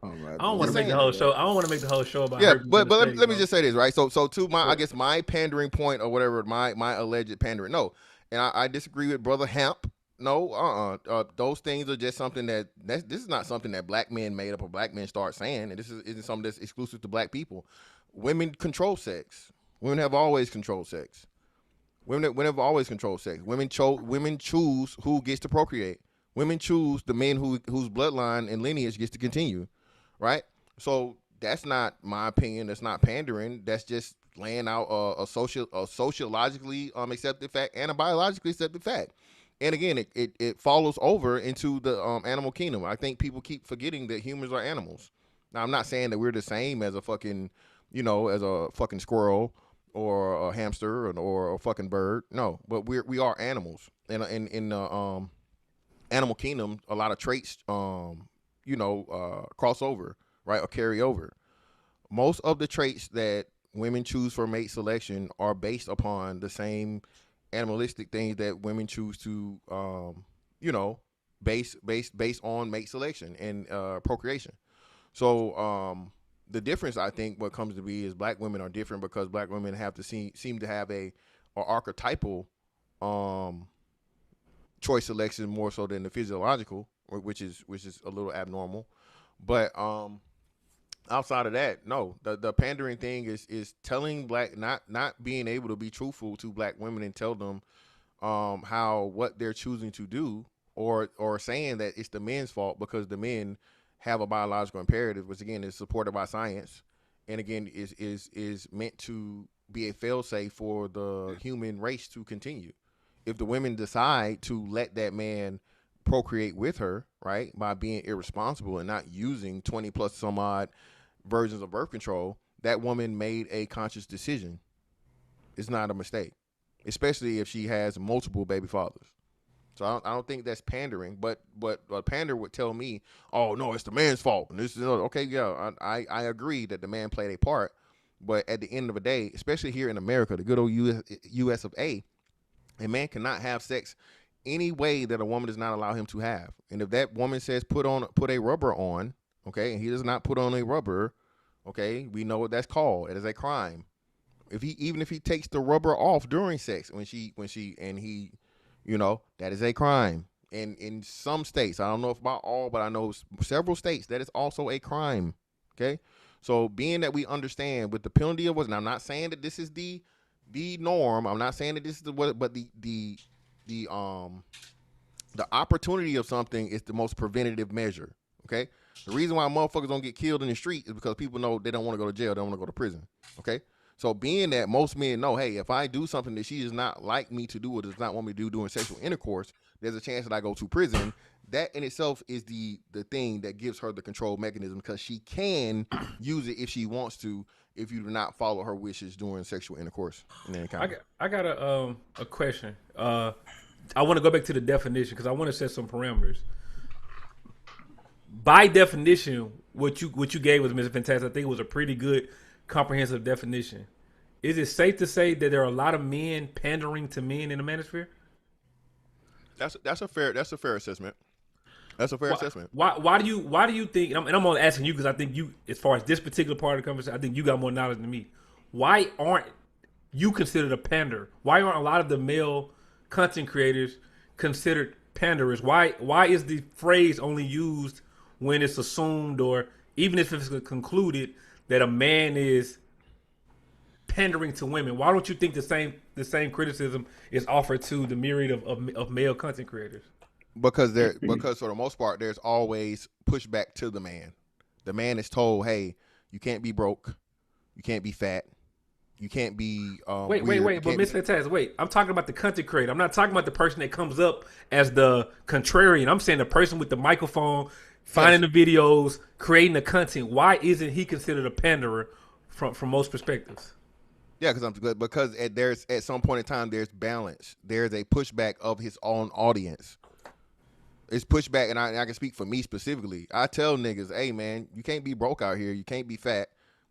I don't want to make the whole show. I don't want to make the whole show about. Yeah, but let me just say this, right? So to my pandering point or whatever, my alleged pandering. No, and I disagree with Brother Hamp. No, those things are just something this is not something that black men made up or black men start saying, and this isn't something that's exclusive to black people. Women control sex. Women have always controlled sex. Women have always controlled sex. Women choose who gets to procreate. Women choose the men whose bloodline and lineage gets to continue, right? So that's not my opinion. That's not pandering. That's just laying out a sociologically accepted fact and a biologically accepted fact. And again, it follows over into the animal kingdom. I think people keep forgetting that humans are animals. Now, I'm not saying that we're the same as a fucking, as a fucking squirrel or a hamster or a fucking bird. No, but we are animals. And in the animal kingdom, a lot of traits, cross over, right, or carry over. Most of the traits that women choose for mate selection are based upon the same animalistic things that women choose to, based on mate selection and procreation. So the difference, I think, what comes to be is black women are different because black women have to seem to have a archetypal choice selection more so than the physiological, which is a little abnormal. But outside of that, no, the pandering thing is telling black, not being able to be truthful to black women and tell them what they're choosing to do, or saying that it's the men's fault because the men have a biological imperative, which again is supported by science, and again is meant to be a failsafe for the human race to continue. If the women decide to let that man procreate with her, right, by being irresponsible and not using 20 plus some odd versions of birth control, that woman made a conscious decision. It's not a mistake, especially if she has multiple baby fathers. So I don't think that's pandering, but a pander would tell me, oh no, it's the man's fault. And this is okay, yeah, I agree that the man played a part, but at the end of the day, especially here in America, the good old US of A man cannot have sex any way that a woman does not allow him to have. And if that woman says put a rubber on, okay, and he does not put on a rubber, okay, we know what that's called. It is a crime. Even if he takes the rubber off during sex, when she and he, that is a crime. And in some states, I don't know if by all, but I know several states that is also a crime. Okay, so being that we understand with the penalty of and I'm not saying that this is the norm. I'm not saying that this is but the opportunity of something is the most preventative measure. Okay, the reason why motherfuckers don't get killed in the street is because people know they don't want to go to jail, they don't want to go to prison. Okay, so being that most men know, hey, if I do something that she does not like me to do or does not want me to do during sexual intercourse, there's a chance that I go to prison. That in itself is the thing that gives her the control mechanism, because she can use it if she wants to, if you do not follow her wishes during sexual intercourse. I got a question. I want to go back to the definition because I want to set some parameters. By definition, what you gave was Mr. Fantastic. I think it was a pretty good, comprehensive definition. Is it safe to say that there are a lot of men pandering to men in the manosphere? That's a fair assessment. That's a fair assessment. Why do you think? And I'm only asking you because I think you, as far as this particular part of the conversation, I think you got more knowledge than me. Why aren't you considered a pander? Why aren't a lot of the male content creators considered panderers? Why is the phrase only used when it's assumed, or even if it's concluded, that a man is pandering to women? Why don't you think the same criticism is offered to the myriad of male content creators? Because for the most part, there's always pushback to the man. The man is told, hey, you can't be broke, you can't be fat, you can't be wait, but Miss Fantastic, wait. I'm talking about the content creator. I'm not talking about the person that comes up as the contrarian. I'm saying the person with the microphone, finding the videos, creating the content. Why isn't he considered a panderer from most perspectives? Yeah, because at some point in time there's balance. There's a pushback of his own audience. It's pushback, and I can speak for me specifically. I tell niggas, hey man, you can't be broke out here. You can't be fat.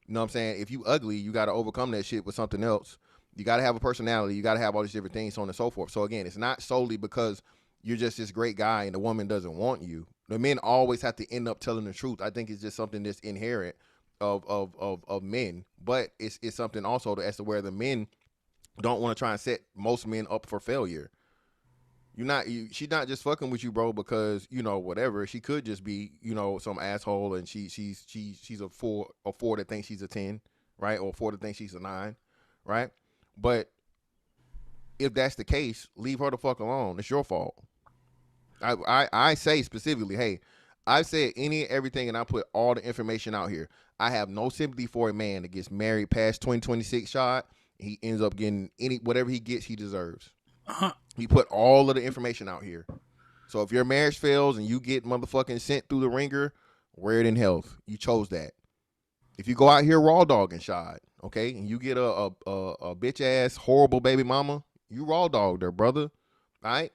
You know what I'm saying? If you ugly, you got to overcome that shit with something else. You got to have a personality. You got to have all these different things, so on and so forth. So again, it's not solely because you're just this great guy and the woman doesn't want you. The men always have to end up telling the truth. I think it's just something that's inherent of men, but it's something also as to where the men don't want to try and set most men up for failure. She's not just fucking with you, bro, because whatever. She could just be some asshole, and she's a four that thinks she's a 10, right, or a 4 that thinks she's a 9, right. But if that's the case, leave her the fuck alone. It's your fault. I say specifically, hey, I've said any and everything, and I put all the information out here. I have no sympathy for a man that gets married past 2026 shot. He ends up getting whatever he gets, he deserves. He put all of the information out here. So if your marriage fails and you get motherfucking sent through the ringer, wear it in health. You chose that. If you go out here raw dogging shot, okay, and you get a bitch ass horrible baby mama, you raw dogged her, brother. All right?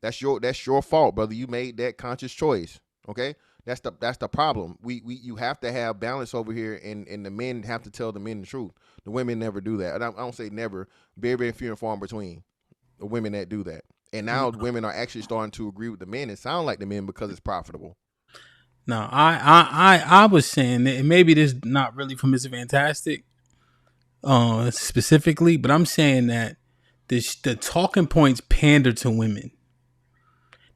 That's your fault, brother. You made that conscious choice. Okay? That's the problem. You have to have balance over here, and the men have to tell the men the truth. The women never do that. And I don't say never, very, very few and far in between the women that do that. And now women are actually starting to agree with the men and sound like the men because it's profitable. No, I was saying that maybe this is not really for Mr. Fantastic specifically, but I'm saying that the talking points pander to women.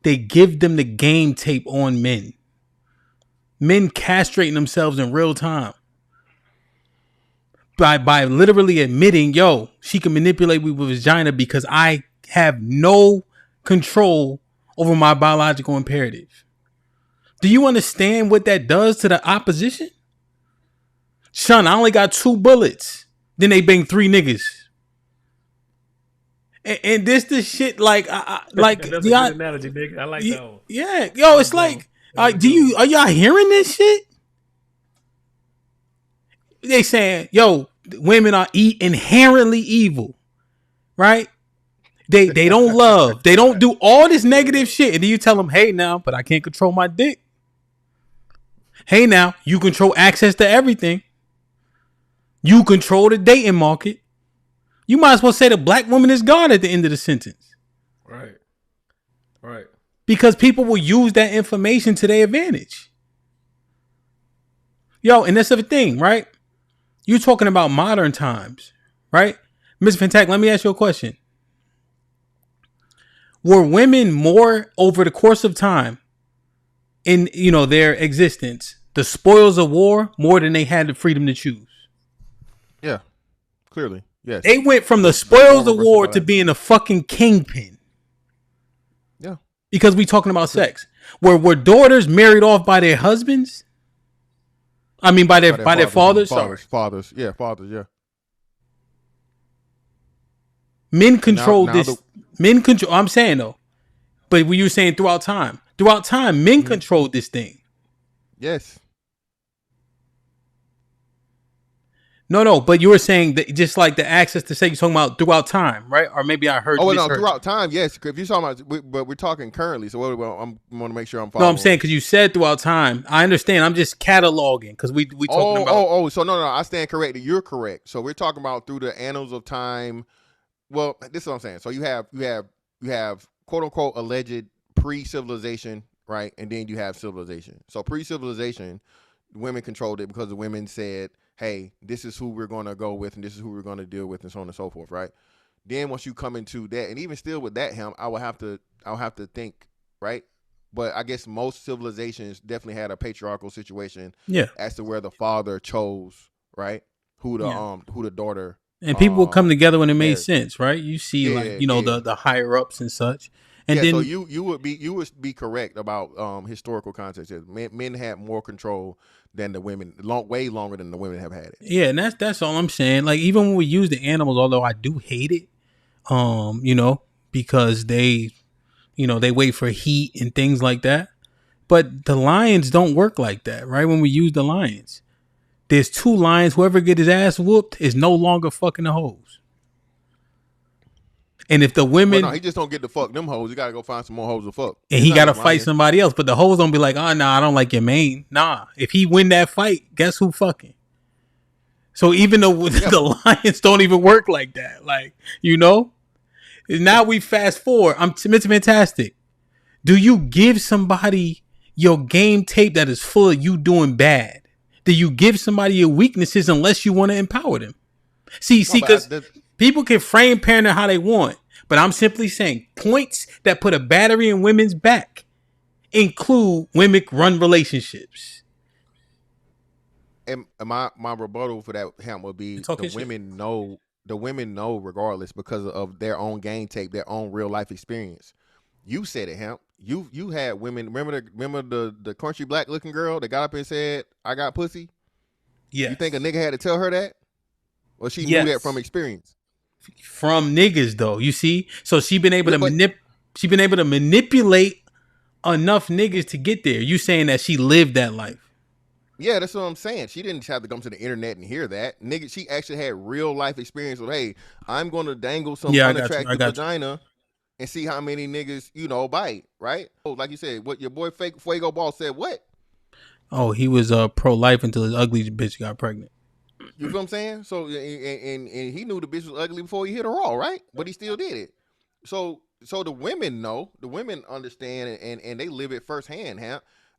They give them the game tape on men. Men castrating themselves in real time. By literally admitting, yo, she can manipulate me with vagina because I have no control over my biological imperative. Do you understand what that does to the opposition? Son, I only got 2 bullets. Then they bang 3 niggas. And this shit like like that's a good analogy, nigga. I like that one. Yeah, yo, it's like, are y'all hearing this shit? They saying, yo, women are inherently evil, right? They don't love. They don't do all this negative shit. And then you tell them, hey now, but I can't control my dick. Hey now, you control access to everything. You control the dating market. You might as well say the black woman is God at the end of the sentence. Right. Right. Because people will use that information to their advantage. Yo, and that's the thing, right? You're talking about modern times, right? Ms. Fantac, let me ask you a question. Were women more over the course of time in, their existence, the spoils of war more than they had the freedom to choose? Yeah, clearly. Yes. They went from the spoils of war to being a fucking kingpin. Yeah. Because we talking about sex. Were daughters married off by their husbands? I mean by their fathers? Fathers, yeah. Men control this. Men control. I'm saying though, but when you were saying throughout time, men controlled this thing. Yes. No, but you were saying that just like the access to say you're talking about throughout time, right? Or maybe I heard. Oh no, throughout time, yes. If you're talking about, but we're talking currently, so I want to make sure I'm following. No, I'm saying because you said throughout time. I understand. I'm just cataloging because we talking about. So no, I stand corrected. You're correct. So we're talking about through the annals of time. Well, this is what I'm saying. So you have quote unquote alleged pre-civilization, right? And then you have civilization. So pre-civilization, women controlled it because the women said, hey, this is who we're going to go with and this is who we're going to deal with and so on and so forth, right? Then once you come into that, and even still with that, Hamp, I'll have to think, right? But I guess most civilizations definitely had a patriarchal situation as to where the father chose, right? Who the daughter. And people would come together when it made sense, right? You see the higher ups and such. And then so you would be correct about historical context. Men had more control than the women, way longer than the women have had it. Yeah, and that's all I'm saying. Like even when we use the animals, although I do hate it, because they wait for heat and things like that. But the lions don't work like that, right? When we use the lions, there's 2 lions. Whoever get his ass whooped is no longer fucking the hoes. And if the women, he just don't get to fuck them hoes. You gotta go find some more hoes to fuck. And he gotta fight somebody else. But the hoes don't be like, oh no, I don't like your main. Nah, if he win that fight, guess who fucking? So even though the lions don't even work like that, now we fast forward. It's fantastic. Do you give somebody your game tape that is full of you doing bad? Do you give somebody your weaknesses unless you want to empower them? See, because people can frame parenting how they want, but I'm simply saying points that put a battery in women's back include women run relationships. And my rebuttal for that, Hamp, would be the women know regardless because of their own game tape, their own real life experience. You said it, Hamp. You had women. Remember the country black looking girl that got up and said, "I got pussy." Yes. You think a nigga had to tell her that, or she knew that from experience? From niggas though, you see. So she been able to manipulate enough niggas to get there. You saying that she lived that life? Yeah, that's what I'm saying. She didn't have to come to the internet and hear that. Nigga, she actually had real life experience with, hey, I'm going to dangle some unattractive vagina and see how many niggas, bite, right? Oh, like you said, what your boy Fuego Ball said, what? Oh, he was pro-life until his ugly bitch got pregnant. You feel what I'm saying? So, and he knew the bitch was ugly before he hit her all, right? But he still did it. So the women know, the women understand, and they live it firsthand,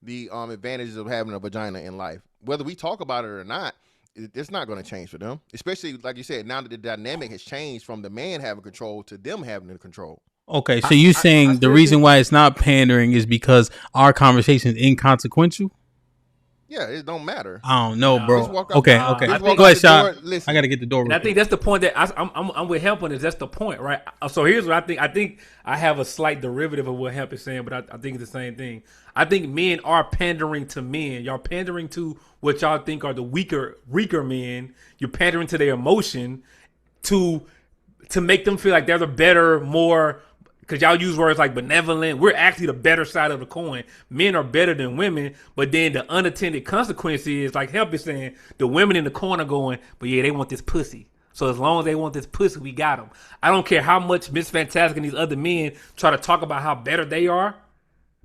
the advantages of having a vagina in life. Whether we talk about it or not, it's not going to change for them. Especially, like you said, now that the dynamic has changed from the man having control to them having the control. Okay, so you saying the reason why it's not pandering is because our conversation is inconsequential? Yeah, it don't matter. I don't know, bro. Okay. Go ahead, Sean. I got to get the door. And I think that's the point that I'm with Hamp on this. That's the point, right? So here's what I think. I think I have a slight derivative of what Hamp is saying, but I think it's the same thing. I think men are pandering to men. Y'all pandering to what y'all think are the weaker men. You're pandering to their emotion to make them feel like they're the better, more. Because y'all use words like benevolent. We're actually the better side of the coin. Men are better than women, but then the unintended consequence is, like Help is saying, the women in the corner going, but yeah, they want this pussy. So as long as they want this pussy, we got them. I don't care how much Miss Fantastic and these other men try to talk about how better they are,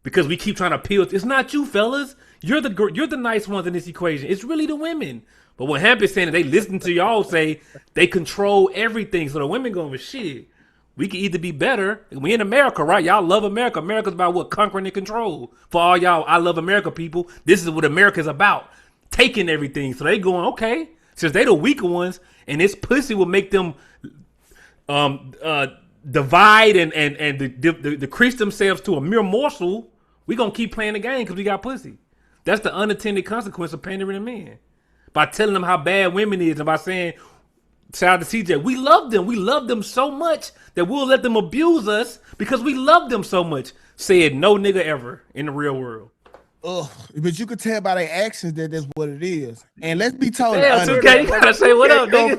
because we keep trying to appeal. It's not you, fellas. You're the nice ones in this equation. It's really the women. But what Hamp is saying is they listen to y'all say they control everything. So the women going, shit. We can either be better. We in America, right? Y'all love America. America's about what? Conquering and control. For all y'all, I love America people. This is what America's about. Taking everything. So they going, okay, since they the weaker ones, and this pussy will make them divide and decrease themselves to a mere morsel, we gonna keep playing the game because we got pussy. That's the unintended consequence of pandering to men. By telling them how bad women is and by saying, shout out to CJ. We love them. We love them so much that we'll let them abuse us because we love them so much. Said no nigga ever in the real world. Ugh, but you could tell by their actions that that's what it is. And let's be told. Damn, 2K, you gotta say what up, nigga.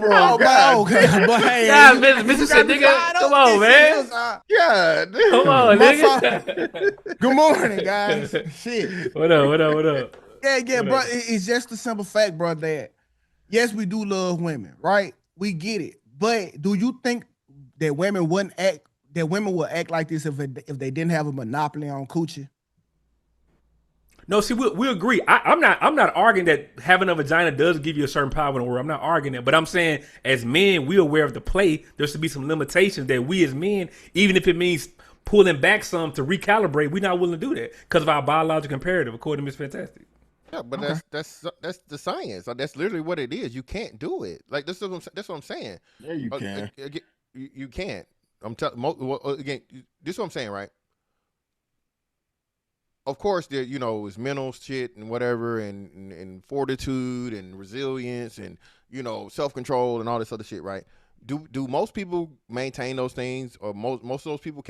Mr. said, nigga, come on, man. Yeah, come on, nigga. Good morning, guys. Shit. What up? Yeah, bro. It's just a simple fact, bro, that yes, we do love women, right? We get it. But do you think that women would act like this if they didn't have a monopoly on coochie? No, see, we agree. I'm not arguing that having a vagina does give you a certain power in the world. I'm not arguing that, but I'm saying as men, we're aware of the play. There should be some limitations that we as men, even if it means pulling back some to recalibrate, we're not willing to do that because of our biological imperative, according to Miss Fantastic. Yeah, but that's the science. That's literally what it is. You can't do it. Like that's what I'm saying. Yeah, you can. You can't. I'm telling again. This is what I'm saying, right? Of course, there is mental shit and whatever, and fortitude and resilience and self control and all this other shit, right? Do most people maintain those things, or most of those people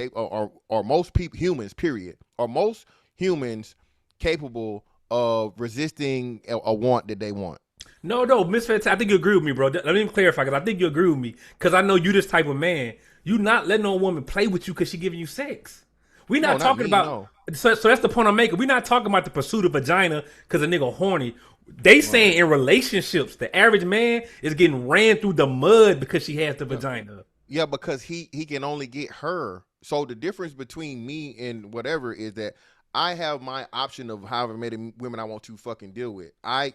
or most people humans? Period. Are most humans capable of resisting a want that they want? No, Miss Fantastic, I think you agree with me, bro. Let me clarify, because I think you agree with me, because I know you this type of man. You not letting no woman play with you because she giving you sex. We're not talking about. No. So that's the point I'm making. We're not talking about the pursuit of vagina because a nigga horny. They saying in relationships, the average man is getting ran through the mud because she has the vagina. Yeah, because he can only get her. So the difference between me and whatever is that I have my option of however many women I want to fucking deal with. I'm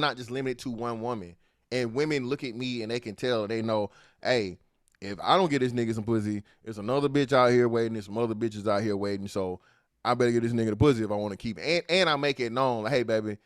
not just limited to one woman. And women look at me and they can tell, they know, hey, if I don't get this nigga some pussy, there's another bitch out here waiting, there's some other bitches out here waiting, so I better get this nigga the pussy if I want to keep it. And I make it known, like, hey, baby,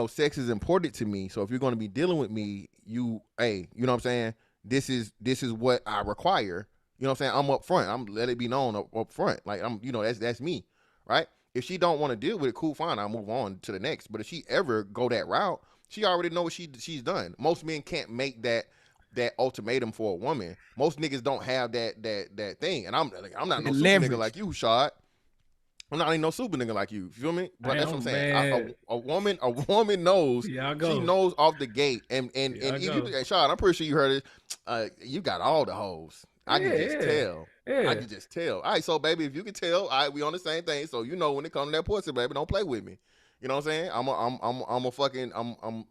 sex is important to me, so if you're going to be dealing with me, you know what I'm saying? This is what I require. You know what I'm saying? I'm up front. I'm let it be known up front. Like, I'm, that's me, right? If she don't want to deal with it, cool, fine, I'll move on to the next. But if she ever go that route, she already know what she's done. Most men can't make that ultimatum for a woman. Most niggas don't have that thing. And I'm not no super nigga like you, Shad. I'm not even no super nigga like you. Feel me? But that's what I'm saying. Man. A woman knows. She knows off the gate. And if you, Sean, I'm pretty sure you heard it. You got all the hoes. I can just tell. I can just tell. All right, so baby, if you can tell, all right, we on the same thing. So you know when it comes to that pussy, baby, don't play with me. You know what I'm saying? I'm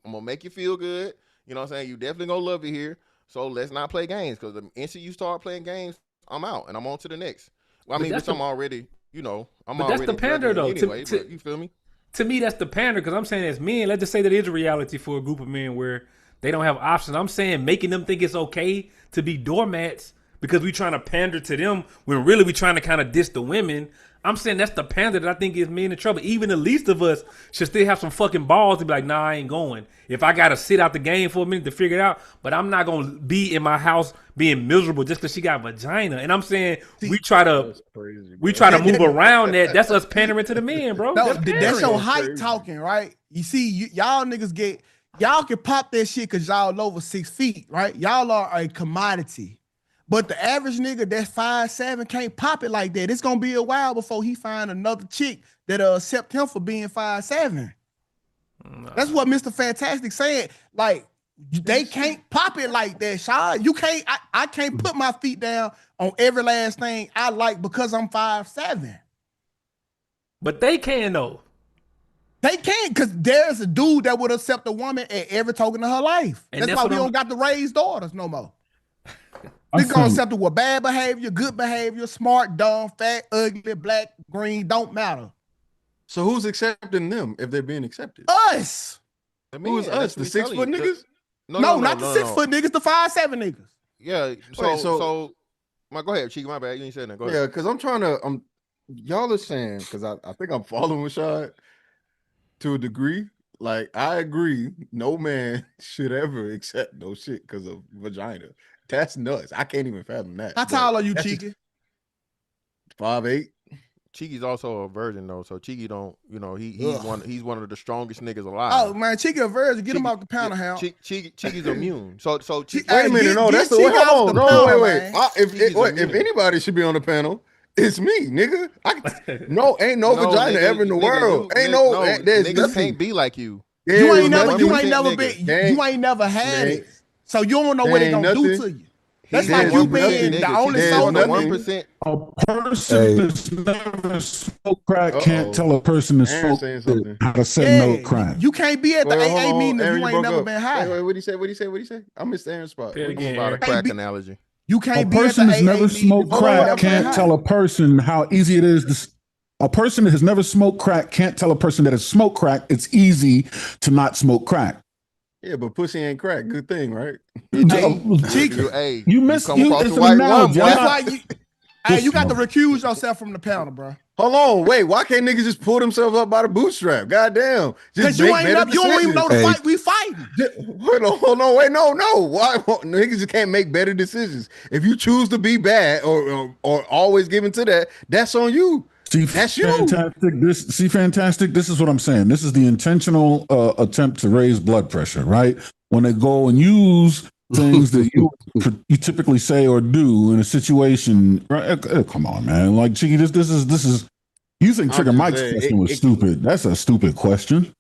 gonna make you feel good. You know what I'm saying? You definitely gonna love it here. So let's not play games, because the instant you start playing games, I'm out and I'm on to the next. Well, I mean, which I'm already. You know, I'm but already. That's the pander though. Anyway, but you feel me? To me, that's the pander, because I'm saying as men, let's just say that is a reality for a group of men where they don't have options. I'm saying making them think it's okay to be doormats because we trying to pander to them when really we trying to kind of diss the women. I'm saying that's the pander that I think is men in trouble. Even the least of us should still have some fucking balls to be like, nah, I ain't going. If I got to sit out the game for a minute to figure it out, but I'm not going to be in my house being miserable just because she got vagina. And I'm saying we try to move around that. That's us pandering to the men, bro. No, that's your height talking, right? You see, y'all niggas y'all can pop that shit because y'all over 6 feet, right? Y'all are a commodity. But the average nigga that's 5'7" can't pop it like that. It's gonna be a while before he find another chick that'll accept him for being 5'7". That's what Mr. Fantastic said. Like, they can't pop it like that, Sean. You can't. I can't put my feet down on every last thing I like because I'm 5'7". But they can though. They can't, because there's a dude that would accept a woman at every token of her life. And that's why we don't got to raise daughters no more. They gonna accept it with bad behavior, good behavior, smart, dumb, fat, ugly, black, green, don't matter. So who's accepting them if they're being accepted? Us. Who's us? The 6 foot niggas? No, not the 6 foot niggas, the 5'7" niggas. Yeah. So go ahead, Cheeky, my bad. You ain't saying that. Go ahead. Yeah, because I'm trying to y'all are saying, because I think I'm following Rashad to a degree. Like, I agree, no man should ever accept no shit because of vagina. That's nuts. I can't even fathom that. How tall are you, Cheeky? 5'8". Cheeky's also a virgin though, so Cheeky don't, he's one of the strongest niggas alive. Oh man, Cheeky a virgin. Get him off the powder house. Cheeky's immune. So wait a minute, no, that's the way. Hold on, no, wait. If anybody should be on the panel, it's me, nigga. Ain't no vagina ever in the world. Niggas can't be like you. You ain't never had it. So you don't know what they gonna do to you. That's like you being the only soul. 1%. A person that's never smoked crack can't tell a person to smoke how to say no crack. You can't be at the AA meeting if you ain't never been high. Wait, what do you say? I missed Aaron's spot. About a crack analogy. You can't be. A person that's never smoked crack can't tell a person how easy it is. A person that has never smoked crack can't tell a person that has smoked crack it's easy to not smoke crack. Yeah, but pussy ain't crack. Good thing, right? Cheeky. You missed you it's an analogy. That's why you got to recuse yourself from the panel, bro. Hold on, wait. Why can't niggas just pull themselves up by the bootstrap? Goddamn. Because you don't even know the fight we fighting. Hold on, wait, no. Why niggas just can't make better decisions? If you choose to be bad or always giving to that, that's on you. That's you. Fantastic. This is what I'm saying. This is the intentional attempt to raise blood pressure, right? When they go and use things that you typically say or do in a situation, right? Come on, man. Like, Cheeky, this is. You think Trigger Mike's question was stupid? That's a stupid question.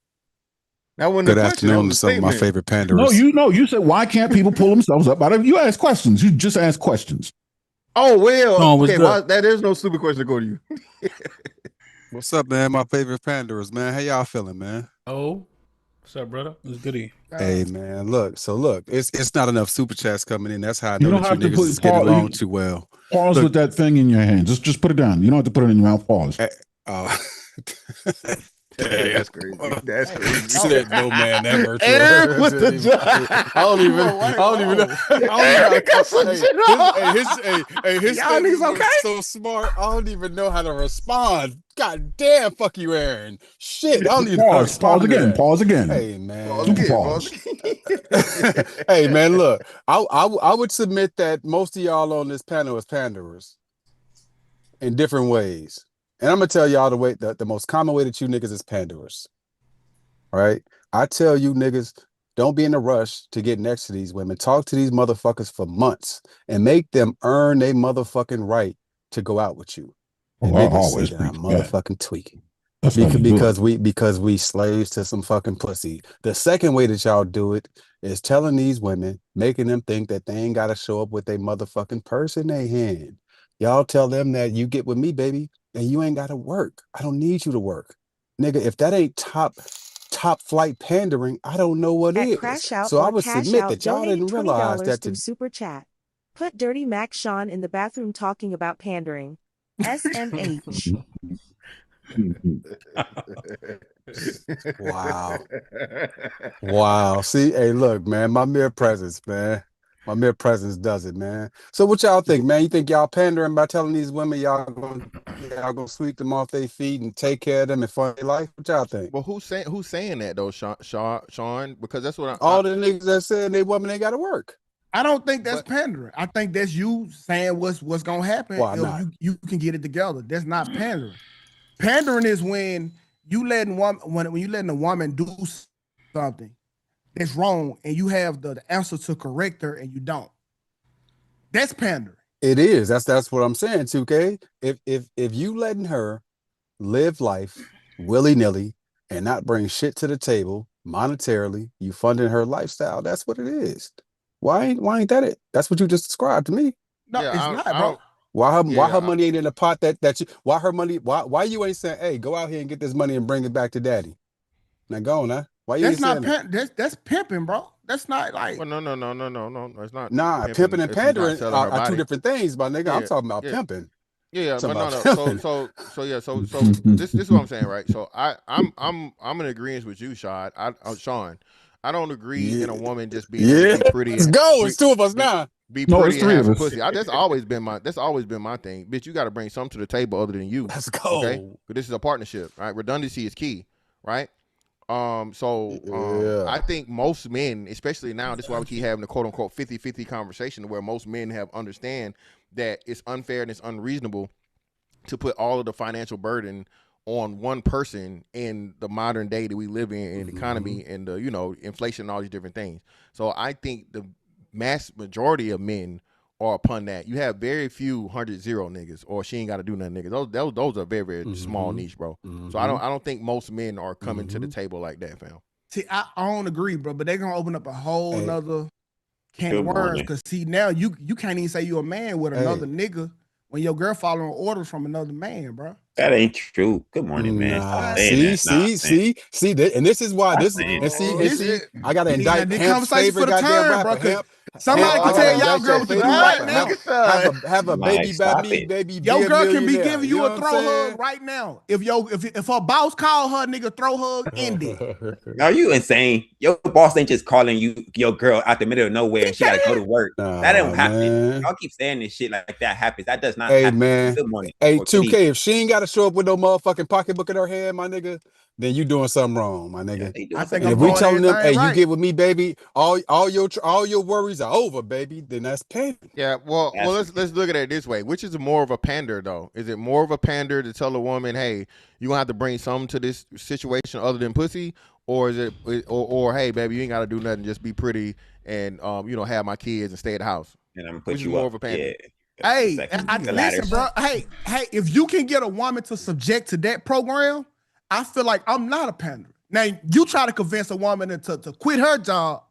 Good afternoon to some of my favorite panderers. You said why can't people pull themselves up out of? You ask questions. You just ask questions. Oh, well, okay, there's no stupid question to go to you. What's up, man? My favorite panderers, man. How y'all feeling, man? Oh, what's up, brother? What's goody? Hey, man, look, it's not enough super chats coming in. That's how I know that you niggas is getting along too well. Pause with that thing in your hand. Just put it down. You don't have to put it in your mouth. Pause. That's crazy. That's crazy. Said no man ever. Aaron with the job. I don't even know. His y'all niggas okay? So smart. I don't even know how to respond. God damn, fuck you, Aaron. Shit. I don't even pause again. Hey man. Pause. Hey man, look. I would submit that most of y'all on this panel is panderers in different ways. And I'm gonna tell y'all the most common way that you niggas is panderers. All right. I tell you niggas, don't be in a rush to get next to these women. Talk to these motherfuckers for months and make them earn their motherfucking right to go out with you. Oh, And I niggas say always that I'm preach that. motherfucking tweaking. That's how you do it. Because we slaves to some fucking pussy. The second way that y'all do it is telling these women, making them think that they ain't gotta show up with a motherfucking purse in their hand. Y'all tell them that you get with me, baby, and you ain't gotta work. I don't need you to work. Nigga, if that ain't top flight pandering, I don't know what At is. Crash Out So I or would Cash submit Out, that y'all donated didn't realize $20 that through Super Chat. Put Dirty Mac Sean in the bathroom talking about pandering. SMH. Wow. Wow. See, hey, look, man, my mere presence, man. My mere presence does it, man. So what y'all think, man? You think y'all pandering by telling these women y'all gonna sweep them off their feet and take care of them and fund their life? What y'all think? Well, who's saying that though, Sean? Because that's what All the niggas that said they women ain't gotta work. I don't think that's pandering. I think that's you saying what's gonna happen Why if not? you can get it together. That's not pandering. Pandering is when you letting when you letting a woman do something that's wrong and you have the answer to correct her and you don't. That's pandering. It is. That's what I'm saying, 2K. If you letting her live life willy-nilly and not bring shit to the table monetarily, you funding her lifestyle, that's what it is. Why ain't that it? That's what you just described to me. No, it's not, bro. Why her money ain't in the pot that you why you ain't saying, hey, go out here and get this money and bring it back to daddy? Now go on, huh? Why you That's ain't not saying that? that's pimping, bro. That's not like Well, no. It's not. Nah, pimping and if you're not pandering selling her are two body. different things, my nigga. I'm Yeah, talking about yeah. pimping. Yeah, but no. Pimping. So this is what I'm saying, right? So I'm in agreement with you, Sean. Sean, I don't agree in a woman just being able to be pretty. Let's go. It's two of us now. Be No, pretty it's and three have of some us. pussy. That's always been my thing. Bitch, you got to bring something to the table other than you. Let's go. Okay, because this is a partnership, right? Redundancy is key, right? I think most men, especially now, this is why we keep having the quote unquote 50-50 conversation where most men have understand that it's unfair and it's unreasonable to put all of the financial burden on one person in the modern day that we live in the economy and the, inflation and all these different things. So I think the mass majority of men are upon that. You have very few 100-0 niggas or she ain't got to do nothing niggas. Those are very, very small niche, bro. So I don't think most men are coming to the table like that, fam. See, I don't agree, bro, but they're gonna open up a whole nother can of Good worms. morning. Cause see, now you can't even say you're a man with another nigga when your girl following orders from another man, bro. That ain't true. Good morning, man. Nah, Stop saying that see, and this is why Stop this saying and see, I gotta This indict the Hamp's conversation favorite for the goddamn turn, rapper, bro. Cause Hamp. somebody Hamp, can tell I gotta y'all indict girl your what to do favorite right rapper, now. Hamp. Have a baby by me, baby. Your Be a girl can be millionaire. giving you a know throw what I'm saying? hug right now. If her boss call her nigga throw hug, end it. Are you insane? Your boss ain't just calling you your girl out the middle of nowhere and she gotta go to work. That don't happen. Man. Y'all keep saying this shit like that happens. That does not Hey happen. man, Good morning. hey or good 2K. evening. If she ain't got to show up with no motherfucking pocketbook in her hand, my nigga, then you doing something wrong, my nigga. I think And I'm if we doing telling them, hey, everything you right. get with me, baby, all your worries are over, baby, then that's pain. Yeah, well, let's look at it this way. Which is more of a pander, though? Is it more of a pander to tell a woman, hey, you gonna have to bring something to this situation other than pussy, or is it, or hey, baby, you ain't gotta do nothing, just be pretty and have my kids and stay at the house? And I'm gonna Which put is you more up. of a pander? Hey, the latter. listen, bro. Hey, if you can get a woman to subject to that program, I feel like I'm not a pander. Now, you try to convince a woman to quit her job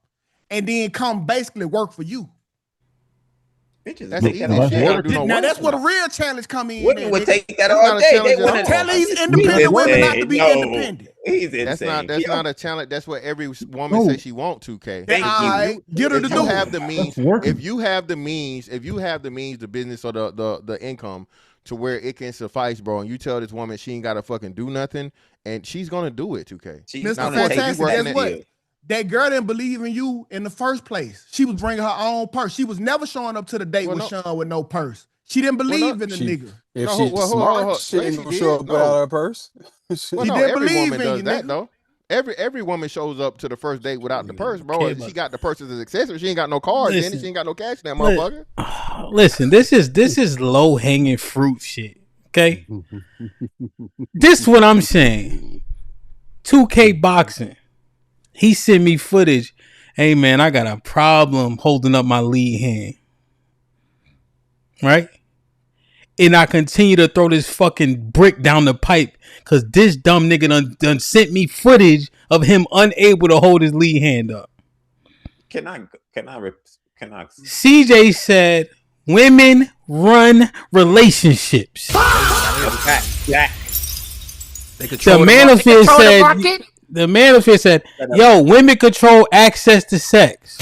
and then come basically work for you. That's easy. She ain't gotta do no Now, work. that's where the real challenge come in. Women would take that That's all not a day. challenge They at want all. Tell these He's independent women not to insane. be No, independent. he's insane. That's not a challenge. That's what every woman says she want to. K. Thank you. Get her to If do you have it. the means, if you have the means, the business or the income to where it can suffice, bro, and you tell this woman she ain't gotta fucking do nothing, and she's gonna do it, 2K. Mr. Fantastic, guess what? That girl didn't believe in you in the first place. She was bringing her own purse. She was never showing up to the date with Sean with no purse. She didn't believe in the nigga. If she's smart, she ain't gonna show up without her purse. Well, no, every woman does that though. Every woman shows up to the first date without the purse, bro. She got the purse as an accessory. She ain't got no cards in it. She ain't got no cash in that motherfucker. Listen, this is low hanging fruit shit. Okay, this is what I'm saying. 2K boxing. He sent me footage. Hey man, I got a problem holding up my lead hand. Right? and I continue to throw this fucking brick down the pipe because this dumb nigga done sent me footage of him unable to hold his lead hand up. Can I? CJ said, "Women run relationships." The manosphere said, "Yo, women control access to sex."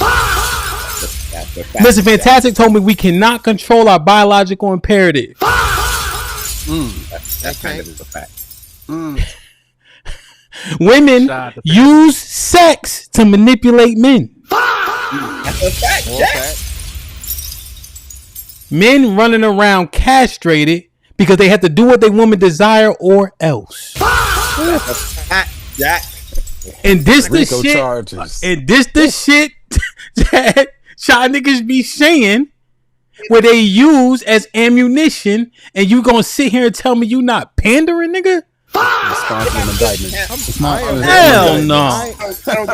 Mr. Fantastic told me we cannot control our biological imperative. That's kind of a fact. Women use sex to manipulate men. That's a fact, Jack. Men running around castrated because they have to do what they women desire or else. That's a fact, Jack. And this the Rico shit. charges. And this the shit that y'all niggas be saying, where they use as ammunition, and you gonna sit here and tell me you not pandering, nigga? Responsible indictment. Hell no.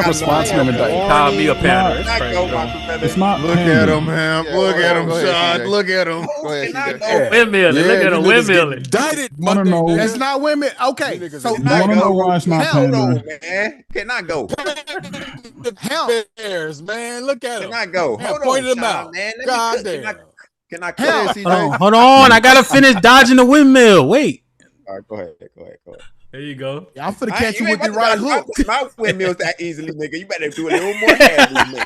Responsible indictment. Call me a pattern. It's not. Look at him, Hamp. Look at him, Sean. Look at him. Windmilling. Look at him windmilling. Indicted. Want to know? That's not women. Okay, so You want to know why it's not pandering? Man, can I go? Bears, man. Look at him. Can I go? Hold pointed him out. Man. God damn. Can I go? Hold on. I gotta finish dodging the windmill. Wait. All right, go ahead. There you go. I'm finna catch you with the right hook. My windmills that easily, nigga. You better do a little more heavy, nigga.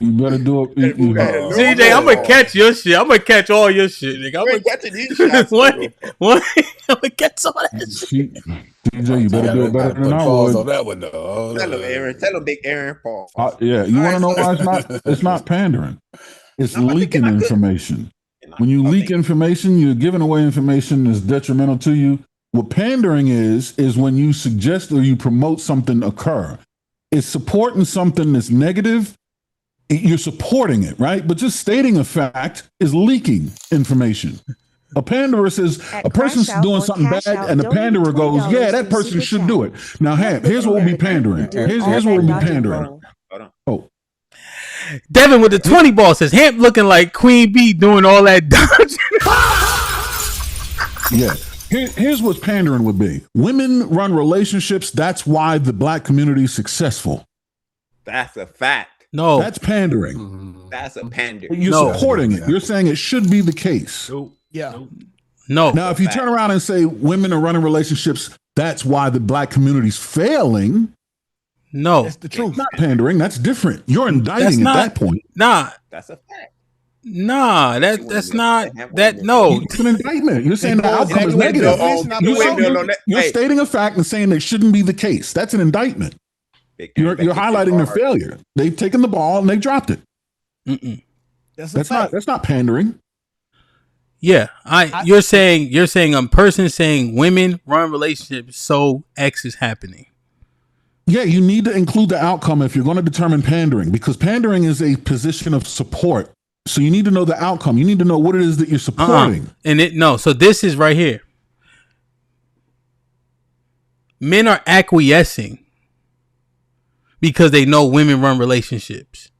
You better do it. CJ, I'm gonna catch your shit. I'm gonna catch all your shit, nigga. I'm gonna catching these shots. I'm gonna catch all that shit. CJ, you better do it better than I would. On that one, though. Tell him, Aaron. Tell him, Big Aaron Paul. Yeah, you want to know why it's not pandering? It's leaking information. When you leak information, you're giving away information that's detrimental to you. What pandering is when you suggest or you promote something occur. It's supporting something that's negative. You're supporting it, right? But just stating a fact is leaking information. A panderer says a person's doing something bad, and the panderer goes, "Yeah, that person should do it." Now, Hamp, here's what we'll be pandering. Here's what we'll be pandering. Oh. Devin with the 20 ball says, "Hamp looking like Queen Bee doing all that dodging." Yeah. Here's what pandering would be. Women run relationships. That's why the black community is successful. That's a fact. No. That's pandering. That's a pander. You're supporting it. You're saying it should be the case. Yeah. No. Now, if you turn around and say women are running relationships, that's why the black community's failing. No. That's the truth. It's not pandering. That's different. You're indicting at that point. Nah. That's a fact. Nah, that's not that. No, it's an indictment. You're saying the outcome is negative. You're stating a fact and saying that shouldn't be the case. That's an indictment. You're highlighting their failure. They've taken the ball and they dropped it. That's not pandering. Yeah, you're saying a person saying women run relationships, so X is happening. Yeah, you need to include the outcome if you're going to determine pandering, because pandering is a position of support. So you need to know the outcome. You need to know what it is that you're supporting. So this is right here. Men are acquiescing because they know women run relationships.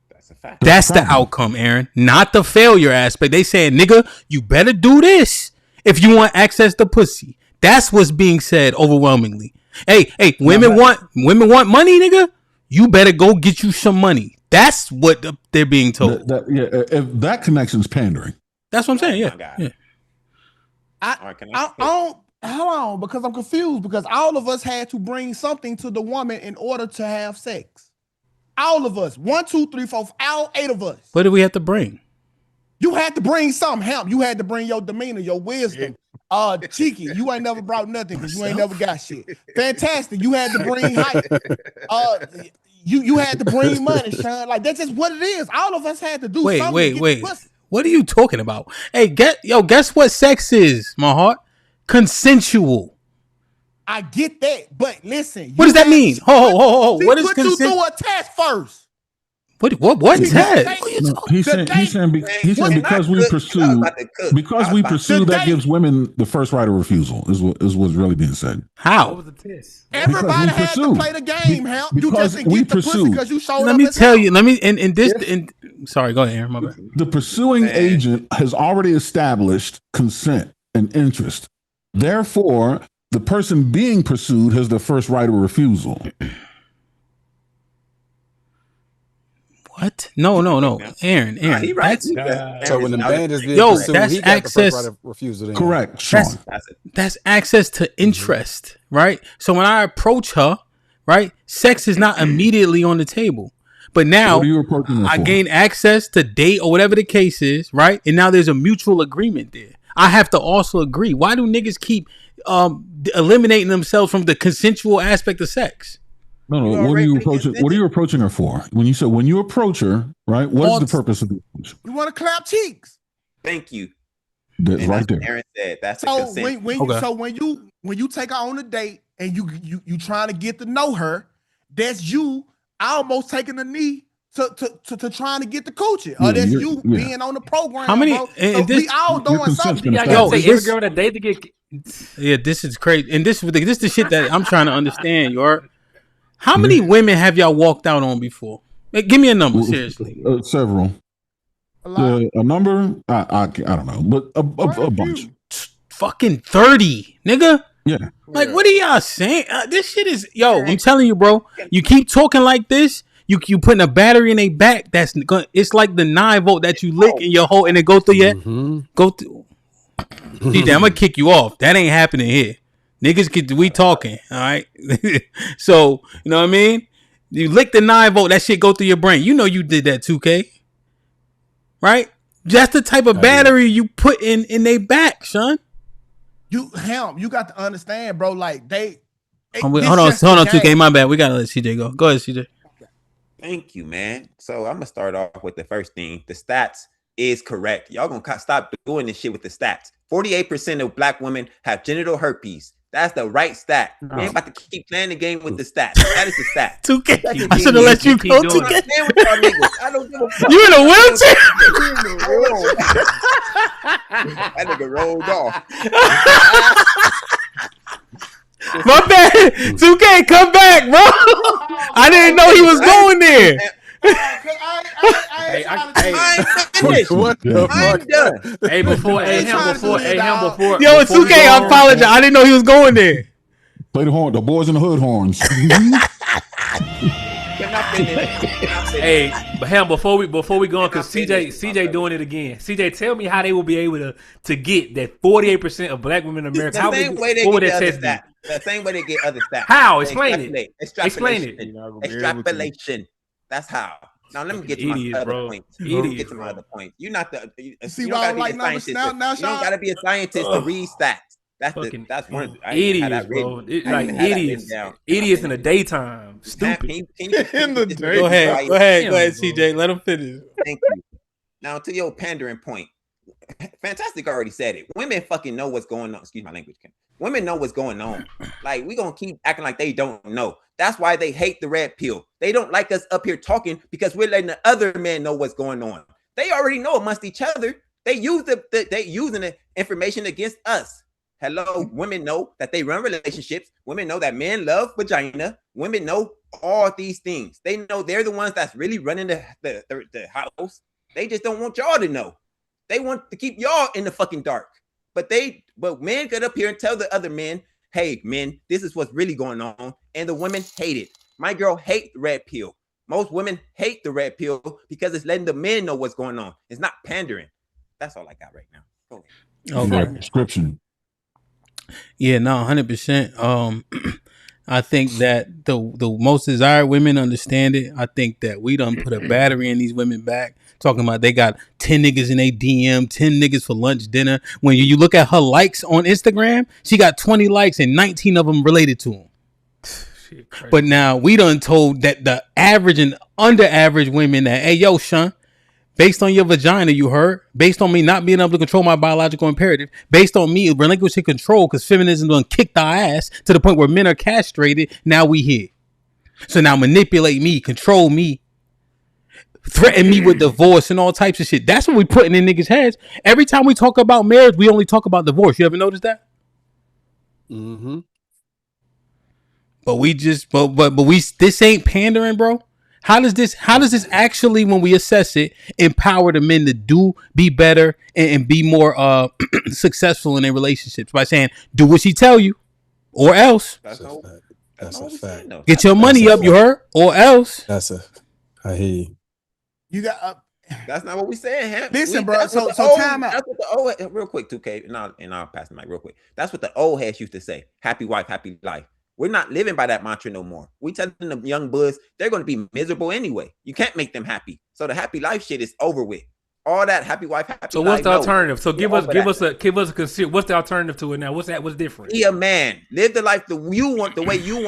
That's a fact. That's the outcome, Aaron. Not the failure aspect. They saying, nigga, you better do this if you want access to pussy. That's what's being said overwhelmingly. Hey, women want money, nigga. You better go get you some money. That's what they're being told. If that connection's pandering. That's what I'm saying. Yeah. I don't. Hold on, because I'm confused. Because all of us had to bring something to the woman in order to have sex. All of us. 1, 2, 3, 4, all 8 of us. What do we have to bring? You had to bring something. Hamp. You had to bring your demeanor, your wisdom. Cheeky, you ain't never brought nothing because you ain't never got shit. Fantastic. You had to bring height. You had to bring money, Sean. Like, that's just what it is. All of us had to do something. Wait. What are you talking about? Hey, guess what sex is, my heart? Consensual. I get that, but listen. What does that mean? Ho. What is consensual? Put you through a test first. What's that? No, he's saying because we pursue that gives women the first right of refusal is what's really being said. How? What was the test? Everybody had to play the game, Hamp. You just didn't get the pussy because you showed up. Let me tell you. Sorry, go ahead, Aaron. My bad. The pursuing agent has already established consent and interest. Therefore, the person being pursued has the first right of refusal. What? No. Aaron. He right. So when the man is being pursued, that's he got access. the first right of refusal. Correct, Sean. That's access to interest, right? So when I approach her, right, sex is not immediately on the table. But now I gain access to date or whatever the case is, right? And now there's a mutual agreement there. I have to also agree. Why do niggas keep eliminating themselves from the consensual aspect of sex? No. What are you approaching her for? When you approach her, right? What is the purpose of the approach? You want to clap cheeks. Thank you. That's right there. Aaron said that's so a consent. when you take her on a date and you trying to get to know her, that's you almost taking a knee to trying to get the coochie. Or that's you being on the program. How many? Bro. So we all doing something. Every girl that date to get. Yeah, this is crazy, and this is the shit that I'm trying to understand. How many women have y'all walked out on before? Give me a number, seriously. Several. A number? I don't know, but a bunch. Fucking 30, nigga. Yeah. Like, what are y'all saying? This shit is, I'm telling you, bro. You keep talking like this, you putting a battery in their back. It's like the 9-volt that you lick in your hole and it go through go through. DJ, I'm gonna kick you off. That ain't happening here. Niggas we talking, all right? So, you know what I mean? You lick the 9-volt, that shit go through your brain. You know you did that, 2K. Right? That's the type of battery you put in their back, son. You got to understand, bro. Like hold on, 2K. My bad. We gotta let CJ go. Go ahead, CJ. Thank you, man. So I'm gonna start off with the first thing. The stats is correct. Y'all gonna stop doing this shit with the stats. 48% of black women have genital herpes. That's the right stat. We ain't about to keep playing the game with the stats. That is the stat. 2K. I should have let you go. 2K. I don't give a fuck. You in a wheelchair? That nigga rolled off. My bad. 2K, come back, bro. I didn't know he was going there. What the fuck? Hey, before. Yo, 2K, I apologize. I didn't know he was going there. Play the horn, the boys in the hood horns. Hey, but Hamp, before we go on, because CJ doing it again. CJ, tell me how they will be able to get that 48% of black women in America. The same way they get the other stats. The same way they get other stats. How? Explain it. Explain it. Extrapolation. That's how. Now let me get to my other point. You're not the. See you why I don't like gotta be a numbers scientist. now, You don't gotta be a scientist to read stats. That's one. Idiots, bro. Like idiots in the daytime. Stupid. In the day. Go ahead, CJ. Let him finish. Thank you. Now to your pandering point, Fantastic already said it. Women fucking know what's going on. Excuse my language. Women know what's going on. Like, we gonna keep acting like they don't know. That's why they hate the red pill. They don't like us up here talking because we're letting the other men know what's going on. They already know amongst each other. They use they using the information against us. Hello, women know that they run relationships. Women know that men love vagina. Women know all these things. They know they're the ones that's really running the house. They just don't want y'all to know. They want to keep y'all in the fucking dark. But men get up here and tell the other men, hey, men, this is what's really going on. And the women hate it. My girl hate the red pill. Most women hate the red pill because it's letting the men know what's going on. It's not pandering. That's all I got right now. Go ahead. Okay. Prescription. Yeah, no, 100%. I think that the most desired women understand it. I think that we done put a battery in these women back. Talking about they got 10 niggas in a DM, 10 niggas for lunch, dinner. When you look at her likes on Instagram, she got 20 likes and 19 of them related to him. But now we done told that the average and under average women that, hey, yo, Sean, based on your vagina, you heard, based on me not being able to control my biological imperative, based on me relinquishing control because feminism done kicked our ass to the point where men are castrated, now we here. So now manipulate me, control me. threaten me with divorce and all types of shit. That's what we putting in niggas' heads. Every time we talk about marriage, we only talk about divorce. You ever notice that? Mm-hmm. But we just, but we, this ain't pandering, bro. How does this actually, when we assess it, empower the men to be better and be more successful in their relationships by saying, do what she tell you, or else. That's a fact. Get your money up, you heard, or else. I hear you. You got. That's not what we saying, Hamp. Listen, bro. That's So time out. That's what the old real quick, 2K, and I'll pass the mic real quick. That's what the old heads used to say: happy wife, happy life. We're not living by that mantra no more. We telling the young buds they're going to be miserable anyway. You can't make them happy. So the happy life shit is over with. All that happy wife, happy life. So what's the alternative? So give us a consider. What's the alternative to it now? What's different? Be a man. Live the life the way you want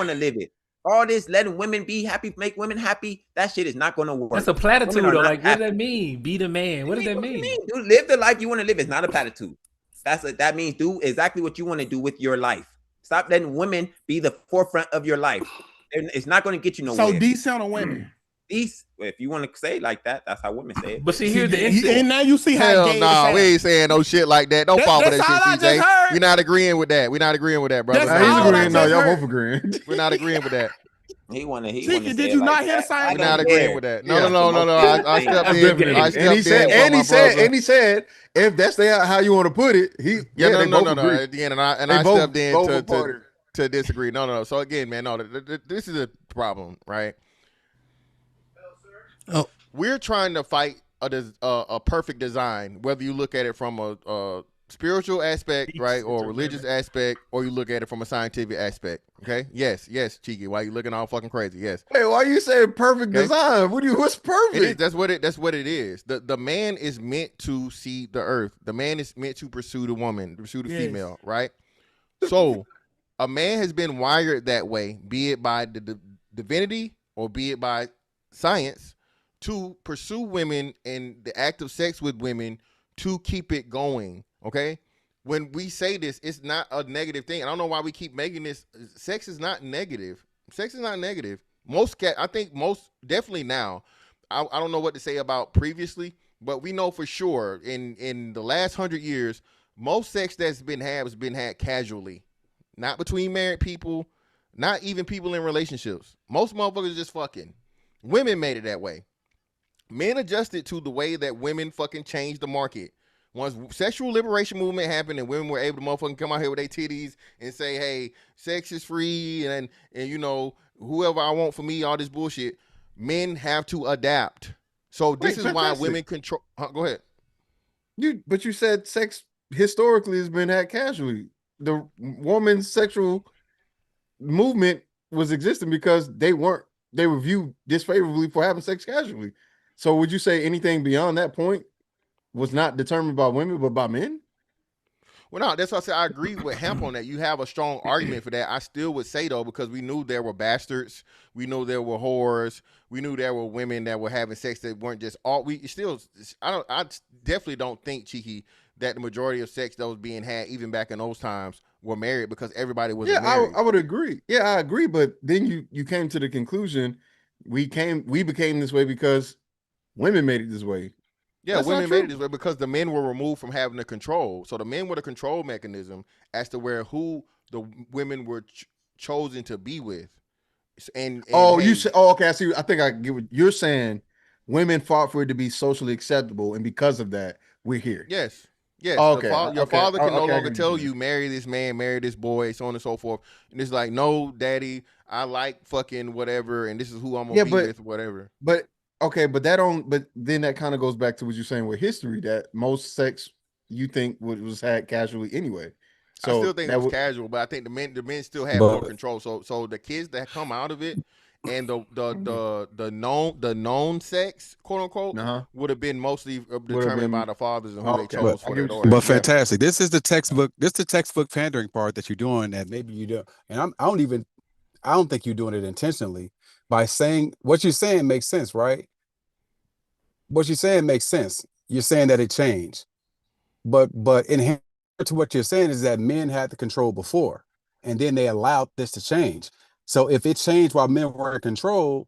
to live it. All this letting women be happy, make women happy, that shit is not going to work. That's a platitude, though. Like, what does that mean? Be the man. What does that mean? Dude, live the life you want to live. It's not a platitude. That means do exactly what you want to do with your life. Stop letting women be the forefront of your life. It's not going to get you nowhere. So decent on women. If you want to say it like that, that's how women say it. But see, here's the interesting. And now you see how Hell no, we ain't saying no shit like that. Don't fall for that shit, CJ. We're not agreeing with that. Brother. He's agreeing. No, y'all both agreeing. We're not agreeing with that. He wanna did you not hear the same? We're not agreeing with that. No. I stepped in. And he said, if that's how you want to put it, no. At the end, and I stepped in to disagree. No. So again, man, this is a problem, right? Oh, we're trying to fight a perfect design, whether you look at it from a spiritual aspect, right, or religious aspect, or you look at it from a scientific aspect. Okay. Yes, Cheeky. Why you looking all fucking crazy? Yes. Hey, why you saying perfect design? What's perfect? That's what it is. The man is meant to see the earth. The man is meant to pursue the woman, pursue the female, right? So a man has been wired that way, be it by the divinity or be it by science, to pursue women and the act of sex with women to keep it going. Okay. When we say this, it's not a negative thing. I don't know why we keep making this. Sex is not negative. Sex is not negative. I think definitely now. I don't know what to say about previously, but we know for sure in the last 100 years, most sex that's been had has been had casually, not between married people, not even people in relationships. Most motherfuckers just fucking. Women made it that way. Men adjusted to the way that women fucking changed the market. Once sexual liberation movement happened and women were able to motherfucking come out here with their titties and say, hey, sex is free and you know, whoever I want for me, all this bullshit, men have to adapt. So this is why women control. Go ahead. But you said sex historically has been had casually. The woman's sexual movement was existing because they were viewed disfavorably for having sex casually. So would you say anything beyond that point was not determined by women, but by men? Well, no, that's why I said I agree with Hamp on that. You have a strong argument for that. I still would say, though, because we knew there were bastards. We knew there were whores. We knew there were women that were having sex that weren't just all. I definitely don't think, Cheeky, that the majority of sex that was being had, even back in those times, were married because everybody was married. I would agree. Yeah, I agree. But then you came to the conclusion we became this way because women made it this way. Yeah, that's women made it this way because the men were removed from having the control. So the men were the control mechanism as to who the women were chosen to be with. Okay. I see. I think I get what you're saying. Women fought for it to be socially acceptable, and because of that, we're here. Yes. Okay. Your father can no longer tell you marry this man, marry this boy, so on and so forth. And it's like, no, daddy, I like fucking whatever, and this is who I'm gonna be with, whatever. But then that kind of goes back to what you're saying with history, that most sex you think was had casually anyway. So I still think it was casual, but I think the men still have more control. So the kids that come out of it and the known sex, quote unquote, would have been mostly determined by the fathers and who they chose for their daughters. But fantastic. This is the textbook. This is the textbook pandering part that you're doing that maybe you do. And I don't think you're doing it intentionally by saying what you're saying makes sense, right? What you're saying makes sense. You're saying that it changed, but inherent to what you're saying is that men had the control before, and then they allowed this to change. So if it changed while men were in control,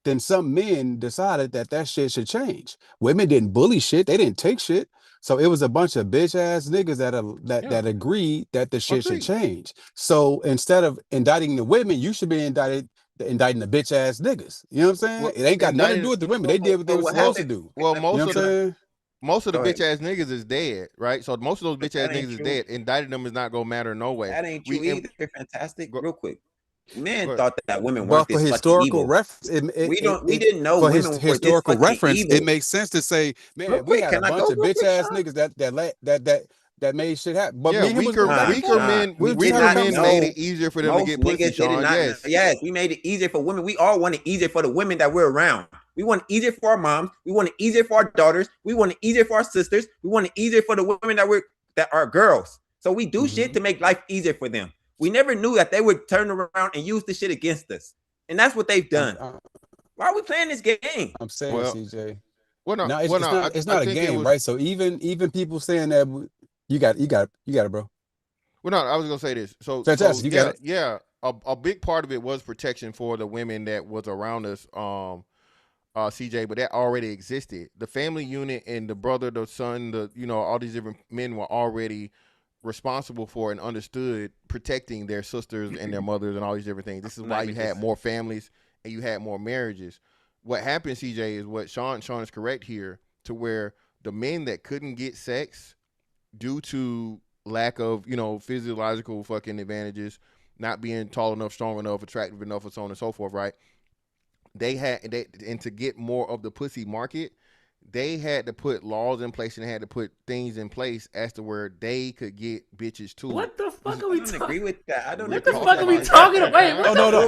then some men decided that shit should change. Women didn't bully shit. They didn't take shit. So it was a bunch of bitch ass niggas that agreed that the shit should change. So instead of indicting the women, you should be indicting the bitch ass niggas. You know what I'm saying? Well, it ain't got nothing to do with the women. They did what they were supposed to do. Well, You know what I'm saying? most of the bitch ass niggas is dead, right? So most of those bitch ass niggas is dead. Indicting them is not gonna matter no way. That ain't true either. Fantastic. Real quick. Men thought that women But weren't for this historical evil. reference, We didn't know for women were historical this reference, evil. it makes sense to say, man, Real we quick, had a can I bunch go of real bitch quick, ass Sean? niggas that made shit happen. But yeah, weaker men made it easier for them to get pussy, Sean. Yes, we made it easier for women. We all want it easier for the women that we're around. We want it easier for our moms. We want it easier for our daughters. We want it easier for our sisters. We want it easier for the women that are girls. So we do shit to make life easier for them. We never knew that they would turn around and use the shit against us. And that's what they've done. Why are we playing this game? I'm saying, CJ. Well, no, it's not a game, right? So even people saying that you got it, bro. Well, no, I was gonna say this. So Fantastic, you got it. Yeah, a big part of it was protection for the women that was around us, CJ, but that already existed. The family unit and the brother, the son, all these different men were already responsible for and understood protecting their sisters and their mothers and all these different things. This is why you had more families and you had more marriages. What happened, CJ, is what Sean is correct here, to where the men that couldn't get sex due to lack of, physiological fucking advantages, not being tall enough, strong enough, attractive enough, and so on and so forth, right? And to get more of the pussy market, they had to put laws in place and they had to put things in place as to where they could get bitches too. What the fuck are we talking? Agree with that? I don't. What the fuck are we talking about? Wait, no. Hold on,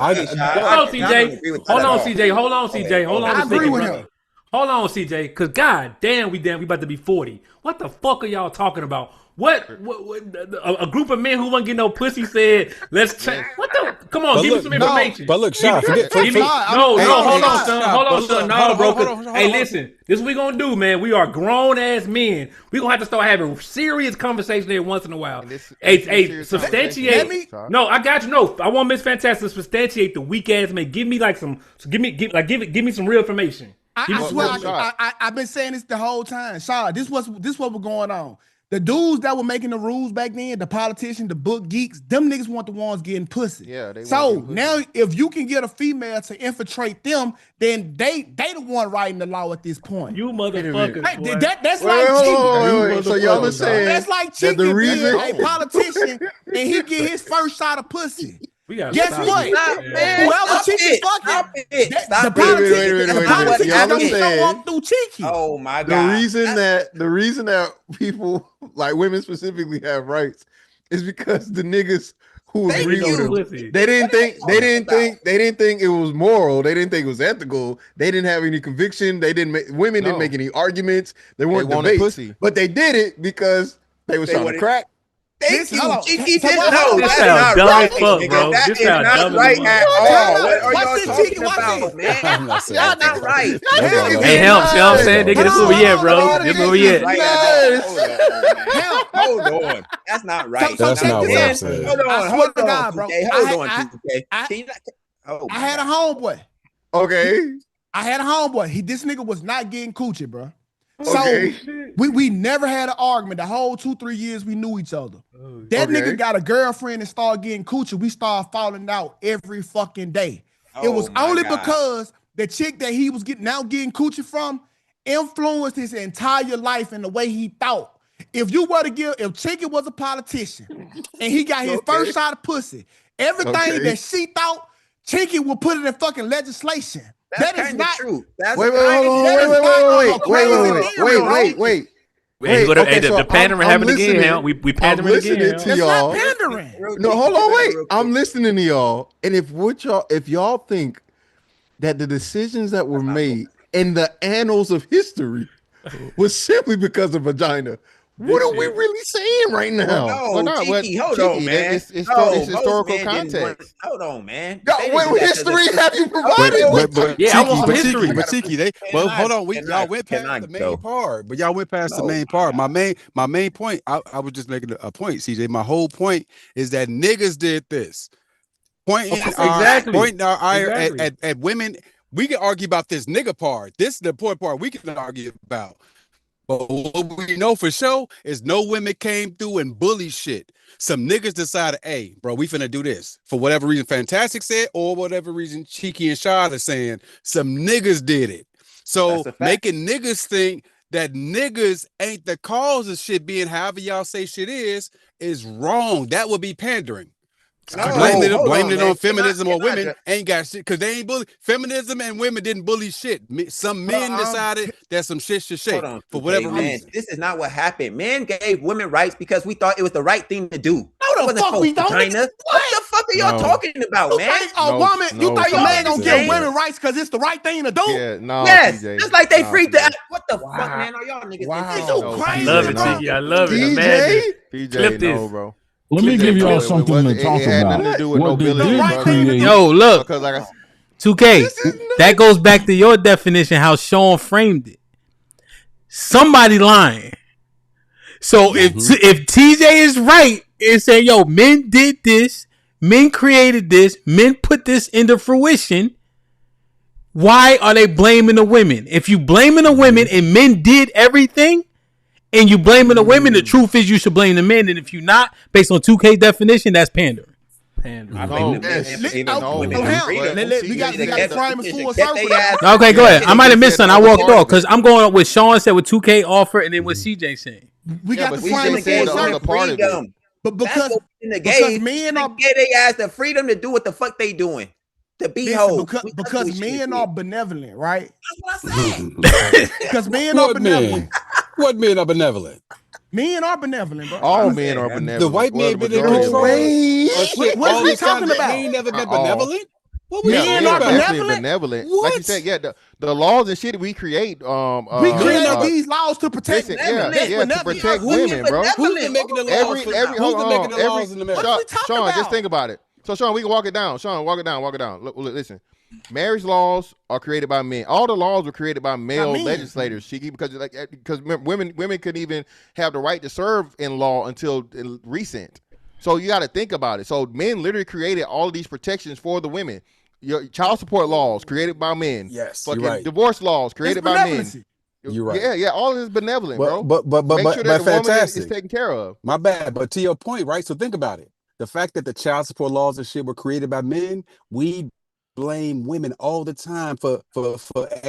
CJ. Hold on, CJ. Hold on. I agree with him. Hold on, CJ. Because god damn, we about to be 40. What the fuck are y'all talking about? What a group of men who won't get no pussy said, let's check. What the? Come on, give me some information. But look, Sean, hold on, son. No, bro. Hey, listen, this is what we gonna do, man. We are grown ass men. We gonna have to start having serious conversation there once in a while. Hey, substantiate. No, I got you. No, I want Miss Fantastic to substantiate the weak ass man. Give me give me some real information. I swear, I've been saying this the whole time. Sean, this what was going on. The dudes that were making the rules back then, the politicians, the book geeks, them niggas want the ones getting pussy. Yeah, so now if you can get a female to infiltrate them, then they the one writing the law at this point. You motherfuckers. That's like cheating. Wait. So y'all are saying that's like cheating. The reason a politician and he get his first shot of pussy. Guess what? Whoever cheeky fucking the politician don't walk through cheeky. Oh my god! The reason that people like women specifically have rights is because the niggas who agree with them, they didn't think it was moral. They didn't think it was ethical. They didn't have any conviction. Women didn't make any arguments. They weren't debates, pussy. But they did it because they was trying to crack. Thank you. Cheeky This sounds dumb as fuck, bro. This sounds dumb right at all. What are y'all talking about, man? Y'all not right. Hey, Hamp, see what I'm saying? Nigga, this is where we at, bro. This is where we at. Hold on. That's not right. That's not what I'm saying. Hold on, bro. Hold on, I had a homeboy. Okay. I had a homeboy. This nigga was not getting coochie, bro. So we never had an argument. The whole 2-3 years we knew each other. That nigga got a girlfriend and started getting coochie. We started falling out every fucking day. It was only because the chick that he was getting coochie from influenced his entire life in the way he thought. If Chicky was a politician and he got his first shot of pussy, everything that she thought, Chicky would put it in fucking legislation. That is not true. Wait. The pandering happened again, Hamp. We pandering again. That's not pandering. No, hold on, wait. I'm listening to y'all, and if y'all think that the decisions that were made in the annals of history was simply because of vagina, what are we really saying right now? Hold on, man. It's historical context. Hold on, man. What history have you provided? But Cheeky, hold on. Y'all went past the main part. But y'all went past the main part. My main point, I was just making a point, CJ. My whole point is that niggas did this. Pointing our ire at women. we can argue about this nigga part. This is the important part we can argue about. But what we know for sure is no women came through and bully shit. Some niggas decided, hey, bro, we finna do this. For whatever reason Fantastic said, or whatever reason Cheeky and Shad are saying, some niggas did it. So making niggas think that niggas ain't the cause of shit being however y'all say shit is wrong. That would be pandering. Blaming it on feminism or women ain't got shit because they ain't bully. Feminism and women didn't bully shit. Some men decided that some shit should shake for whatever reason. This is not what happened. Men gave women rights because we thought it was the right thing to do. No, the fuck we don't. China. What the fuck are y'all talking about, You man? think a woman? You think a man gonna give women rights because it's the right thing to do? Yeah, no. Yes, TJ. just like they freaked out. What the fuck, man? Are y'all niggas? Wow. Crazy. I love it, Tiki. I love it. PJ, Clip this. no, bro. Let me give y'all something to talk about. What they did create. Yo, look, Because like 2K. That goes back to your definition, how Sean framed it. Somebody lying. So if TJ is right and say, yo, men did this, men created this, men put this into fruition, why are they blaming the women? If you blaming the women and men did everything, and you blaming the women, the truth is you should blame the men. And if you're not, based on 2K definition, that's pandering. We got the primers full circle. Okay, go ahead. I might have missed something. I walked off because I'm going up with Sean said with 2K offer and then with CJ saying. We got the primers full circle. But because men are they ask the freedom to do what the fuck they doing. To be whole. Because men are benevolent, right? That's what I said. Because men are benevolent. What men are benevolent? Men are benevolent, bro. All men are benevolent. The white man been in control. What are we talking about? He ain't never been benevolent. What men are benevolent. Like you said, the laws and shit we create. We create these laws to protect. To protect women, bro. Who's been making the laws? Who's been making the laws in America? Sean, just think about it. So, Sean, we can walk it down. Sean, walk it down. Look, listen. Marriage laws are created by men. All the laws were created by male legislators, Shiki, because women couldn't even have the right to serve in law until recent. So you got to think about it. So men literally created all of these protections for the women. Your child support laws created by men. Yes, fucking you're right. Divorce laws created by men. You're right. Yeah. All of this is benevolent, bro. But make sure that the fantastic. woman is taken care of. My bad. But to your point, right? So think about it. The fact that the child support laws and shit were created by men, we blame women all the time for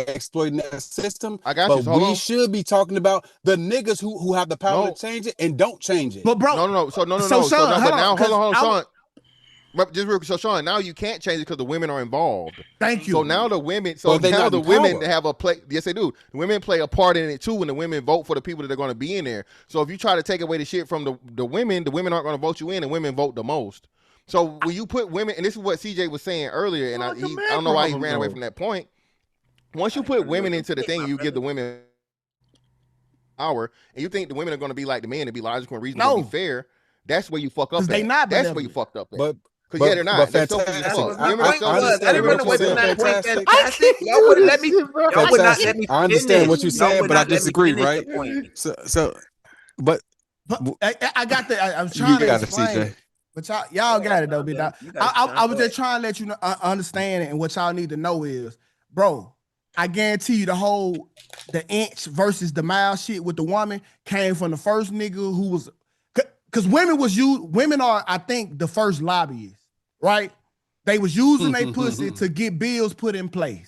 exploiting that system. I got but you. So we should be talking about the niggas who have the power to change it and don't change it. But bro, no. So Sean, hold on, Sean. But just real quick, so Sean, now you can't change it because the women are involved. Thank you. So now the women, women have a play. Yes, they do. The women play a part in it too, when the women vote for the people that are going to be in there. So if you try to take away the shit from the women aren't going to vote you in, and women vote the most. So when you put women, and this is what CJ was saying earlier, and I don't know why he ran away from that point. Once you put women into the thing, you give the women power, and you think the women are going to be like the men and be logical and reasonable and be fair. That's where you fuck up. That's where you fucked up. Because they're not. They're fantastic. I didn't run away from that point. Fantastic. Y'all wouldn't let me. Y'all would not let me. I understand what you're saying, but I disagree, right? But I got the. I'm trying to explain. But y'all got it though, bitch. I was just trying to let you know, understand it, and what y'all need to know is, bro, I guarantee you the inch versus the mile shit with the woman came from the first nigga who was, because women are, I think, the first lobbyists, right? They was using their pussy to get bills put in place.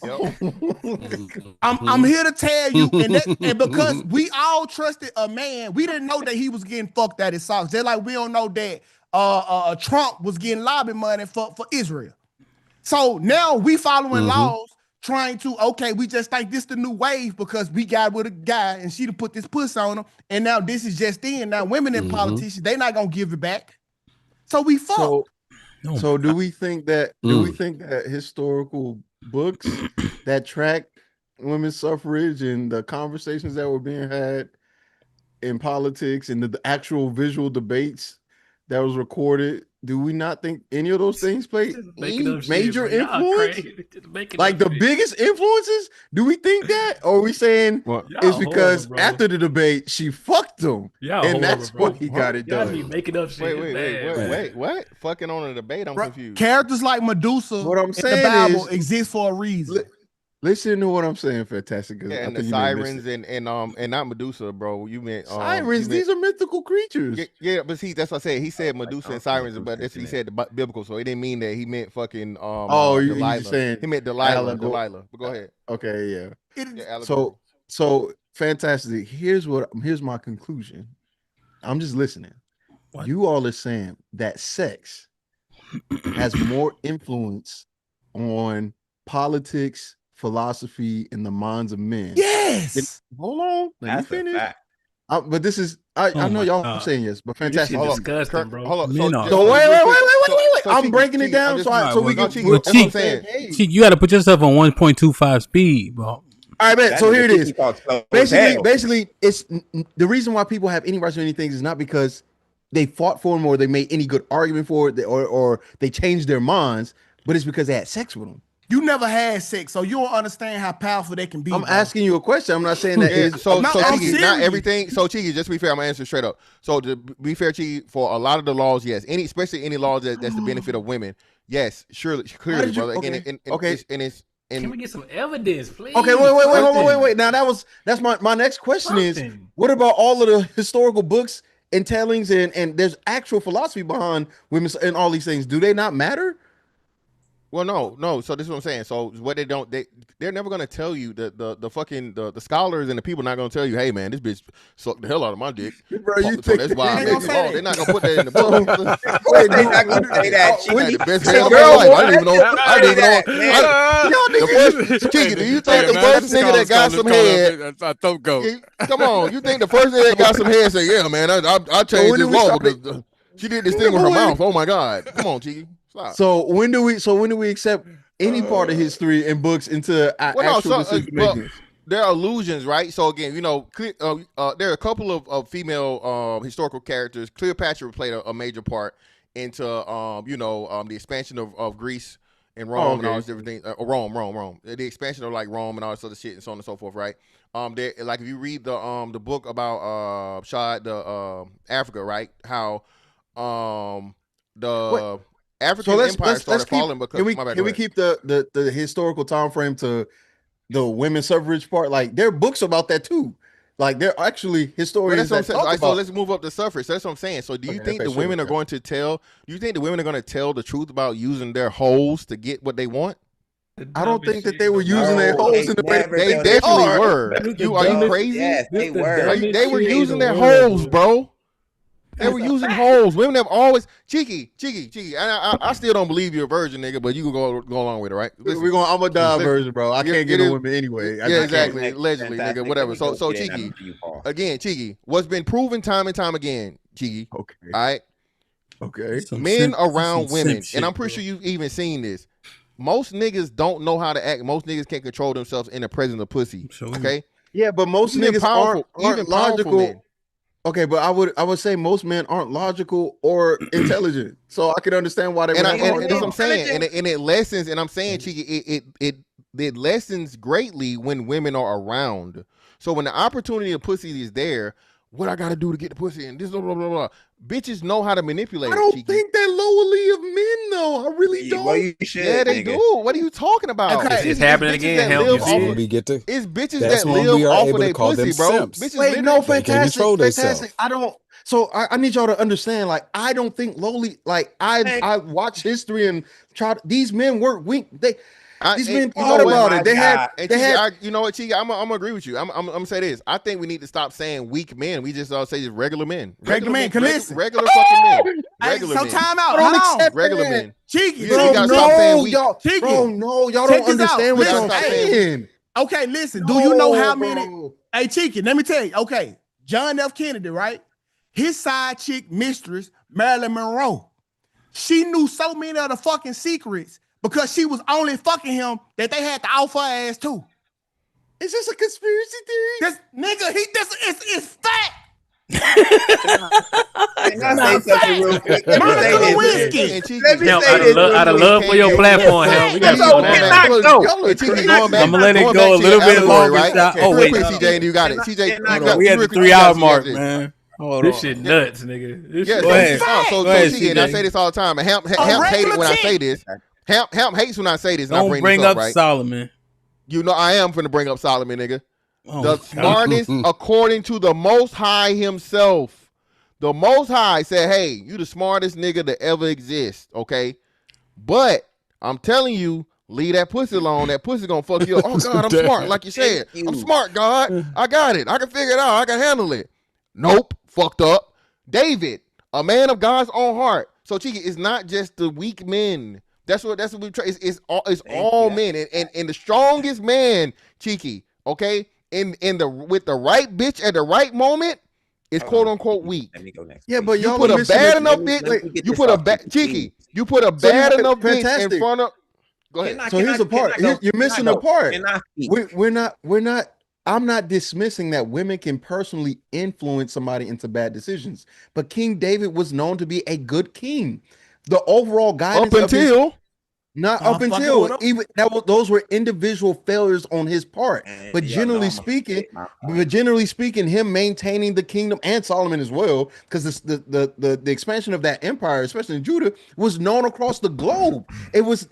I'm here to tell you, and because we all trusted a man, we didn't know that he was getting fucked at his socks. Just like we don't know that Trump was getting lobby money for Israel. So now we following laws, trying to, we just think this the new wave because we got with a guy and she done put this puss on him, and now this is just in. Now women in politicians, they not gonna give it back. So we fucked. So do we think that historical books that track women's suffrage and the conversations that were being had in politics and the actual visual debates that was recorded, do we not think any of those things play major influence? Like the biggest influences? Do we think that? Or are we saying it's because after the debate she fucked him and that's what he got it done? Be making up shit. Wait, what? Fucking on a debate? I'm confused. Characters like Medusa what I'm saying in the Bible is, exist for a reason. Listen to what I'm saying, fantastic. Yeah, and the sirens and not Medusa, bro. You meant sirens. These are mythical creatures. Yeah, but see, that's what I said. He said Medusa and sirens, but that's what he said the biblical. So he didn't mean that. He meant fucking Delilah. Saying he meant Delilah. But go ahead. Okay, yeah. So fantastic. Here's my conclusion. I'm just listening. What? You all are saying that sex has more influence on politics, philosophy, in the minds of men. Yes. Hold on. Let me finish. But this is I know y'all are saying yes, but fantastic. Disgusting, bro. Hold on. So wait. I'm breaking it down so we can. Cheek, you got to put yourself on 1.25 speed, bro. All right, man. So here it is. Basically, it's the reason why people have any rights to anything is not because they fought for them or they made any good argument for it or they changed their minds, but it's because they had sex with them. You never had sex, so you don't understand how powerful they can be. I'm asking you a question. I'm not saying that. Cheeky, not everything. So Cheeky, just to be fair, I'm gonna answer straight up. So to be fair, Cheeky, for a lot of the laws, yes, especially any laws that's the benefit of women, yes, clearly, brother. Can we get some evidence, please? Okay, wait. Now that's my next question is, what about all of the historical books and tellings and there's actual philosophy behind women and all these things? Do they not matter? Well, no. So this is what I'm saying. So what they're never gonna tell you the scholars and the people not gonna tell you, hey man, this bitch sucked the hell out of my dick. Bro, you think that's why they're not gonna put that in the book. Wait, they're not gonna say that. The best hell of my life. I didn't even know. Cheeky, do you think the first nigga that got some head? Come on, you think the first nigga that got some head say, yeah, man, I changed this law because she did this thing with her mouth. Oh my god, come on, Cheeky. So when do we accept any part of history and books into actual decision making? There are illusions, right? So again, there are a couple of female historical characters. Cleopatra played a major part into the expansion of Greece and Rome and all these different things. Rome. The expansion of like Rome and all this other shit and so on and so forth, right? Like if you read the book about Africa, right? How African empire started falling because can we keep the historical time frame to the women's suffrage part? Like there are books about that too. Like they're actually historians. That's what I'm saying. So let's move up the suffrage. That's what I'm saying. So do you think the women are going to tell? Do you think the women are going to tell the truth about using their holes to get what they want? I don't think that they were using their holes in the way they definitely were. Are you crazy? Yes, they were. They were using their holes, bro. They were using holes. Women have always cheeky. I still don't believe you're a virgin, nigga, but you can go along with it, right? I'm a die virgin, bro. I can't get a woman anyway. Yeah, exactly. Allegedly, nigga, whatever. So cheeky. Again, cheeky. What's been proven time and time again, cheeky. Okay. All right. Okay. Men around women, and I'm pretty sure you've even seen this. Most niggas don't know how to act. Most niggas can't control themselves in the presence of pussy. Okay. Yeah, but most niggas aren't logical. Okay, but I would say most men aren't logical or intelligent, so I can understand why they. And that's what I'm saying, and it lessens. And I'm saying, cheeky, it lessens greatly when women are around. So when the opportunity of pussy is there, what I got to do to get the pussy and this blah blah blah blah. Bitches know how to manipulate. I don't think that lowly of men, though. I really don't. Well, you should, yeah, they do. What are you talking about? It's happening again. It's bitches that live off of their pussy, bro. Wait, no, fantastic. I don't. So I need y'all to understand. Like, I don't think lowly. Like, I watch history and these men weren't weak. These men thought about it. They had. You know what, Cheeky? I'm gonna agree with you. I'm gonna say this. I think we need to stop saying weak men. We just say just regular men. Regular men. Regular fucking men. Regular men. Time out. Hold on. Regular men. Cheeky. Bro, no, y'all don't understand what y'all saying. Okay, listen. Do you know how many? Hey, Cheeky, let me tell you. Okay, John F. Kennedy, right? His side chick mistress, Marilyn Monroe. She knew so many of the fucking secrets. Because she was only fucking him that they had to offer her ass too. Is this a conspiracy theory? This nigga, it's fact. Out of love for your platform, Hamp. We got I'm gonna let it go a little bit longer. Right? Oh wait, CJ, you got it. CJ, we had the 3 hour mark, man. This shit nuts, nigga. Go ahead. So CJ, and I say this all the time. And Hamp hate it when I say this. Hamp hates when I say this. Don't bring up Solomon. You know I am finna bring up Solomon, nigga. Oh, the smartest according to the Most High himself. The Most High said, hey, you the smartest nigga that ever exist, okay? But I'm telling you, leave that pussy alone. That pussy gonna fuck you up. Oh, God, I'm smart, like you said. I'm smart, God. I got it. I can figure it out. I can handle it. Nope, fucked up. David, a man of God's own heart. So, Cheeky, it's not just the weak men. That's what we try. It's all men. And the strongest man, Cheeky, okay? With the right bitch at the right moment, it's quote unquote weak. Let me go next. Yeah, but You y'all put are a bad enough missing bitch. You put a bad Cheeky. You put a bad enough bitch in front of. Go ahead. So here's the part. You're missing a part. We're not. I'm not dismissing that women can personally influence somebody into bad decisions, but King David was known to be a good king. The overall guidance Up until. Not up until even those were individual failures on his part, but generally speaking, him maintaining the kingdom and Solomon as well, because the expansion of that empire, especially in Judah, was known across the globe. It was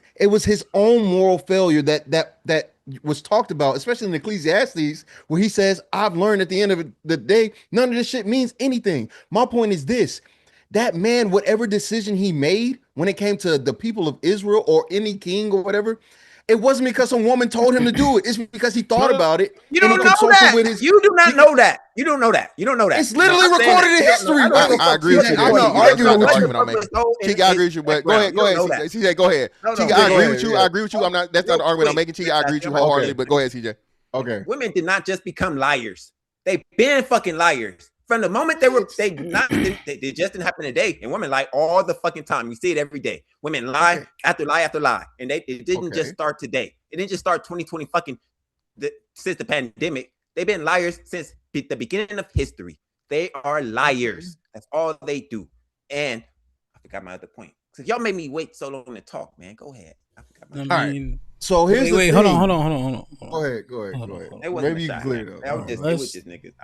his own moral failure that was talked about, especially in Ecclesiastes, where he says, "I've learned at the end of the day, none of this shit means anything." My point is this. That man, whatever decision he made when it came to the people of Israel or any king or whatever, it wasn't because some woman told him to do it. It's because he thought about it. You don't know that. You do not know that. You don't know that. You don't know that. It's literally recorded in history. I agree with you. I'm not arguing with you. Cheeky, I agree with you. But go ahead. CJ, go ahead. Cheeky, I agree with you. I agree with you. That's not the argument I'm making. Cheeky, I agree with you wholeheartedly. But go ahead, CJ. Okay. Women did not just become liars. They've been fucking liars. From the moment they just didn't happen today. And women lie all the fucking time. You see it every day. Women lie after lie after lie. And it didn't just start today. It didn't just start 2020 since the pandemic. They've been liars since the beginning of history. They are liars. That's all they do. And I forgot my other point. So y'all made me wait so long to talk, man. Go ahead. I forgot my point. So here's the thing. Hold on. Go ahead. Maybe you can clear it up. It was just niggas.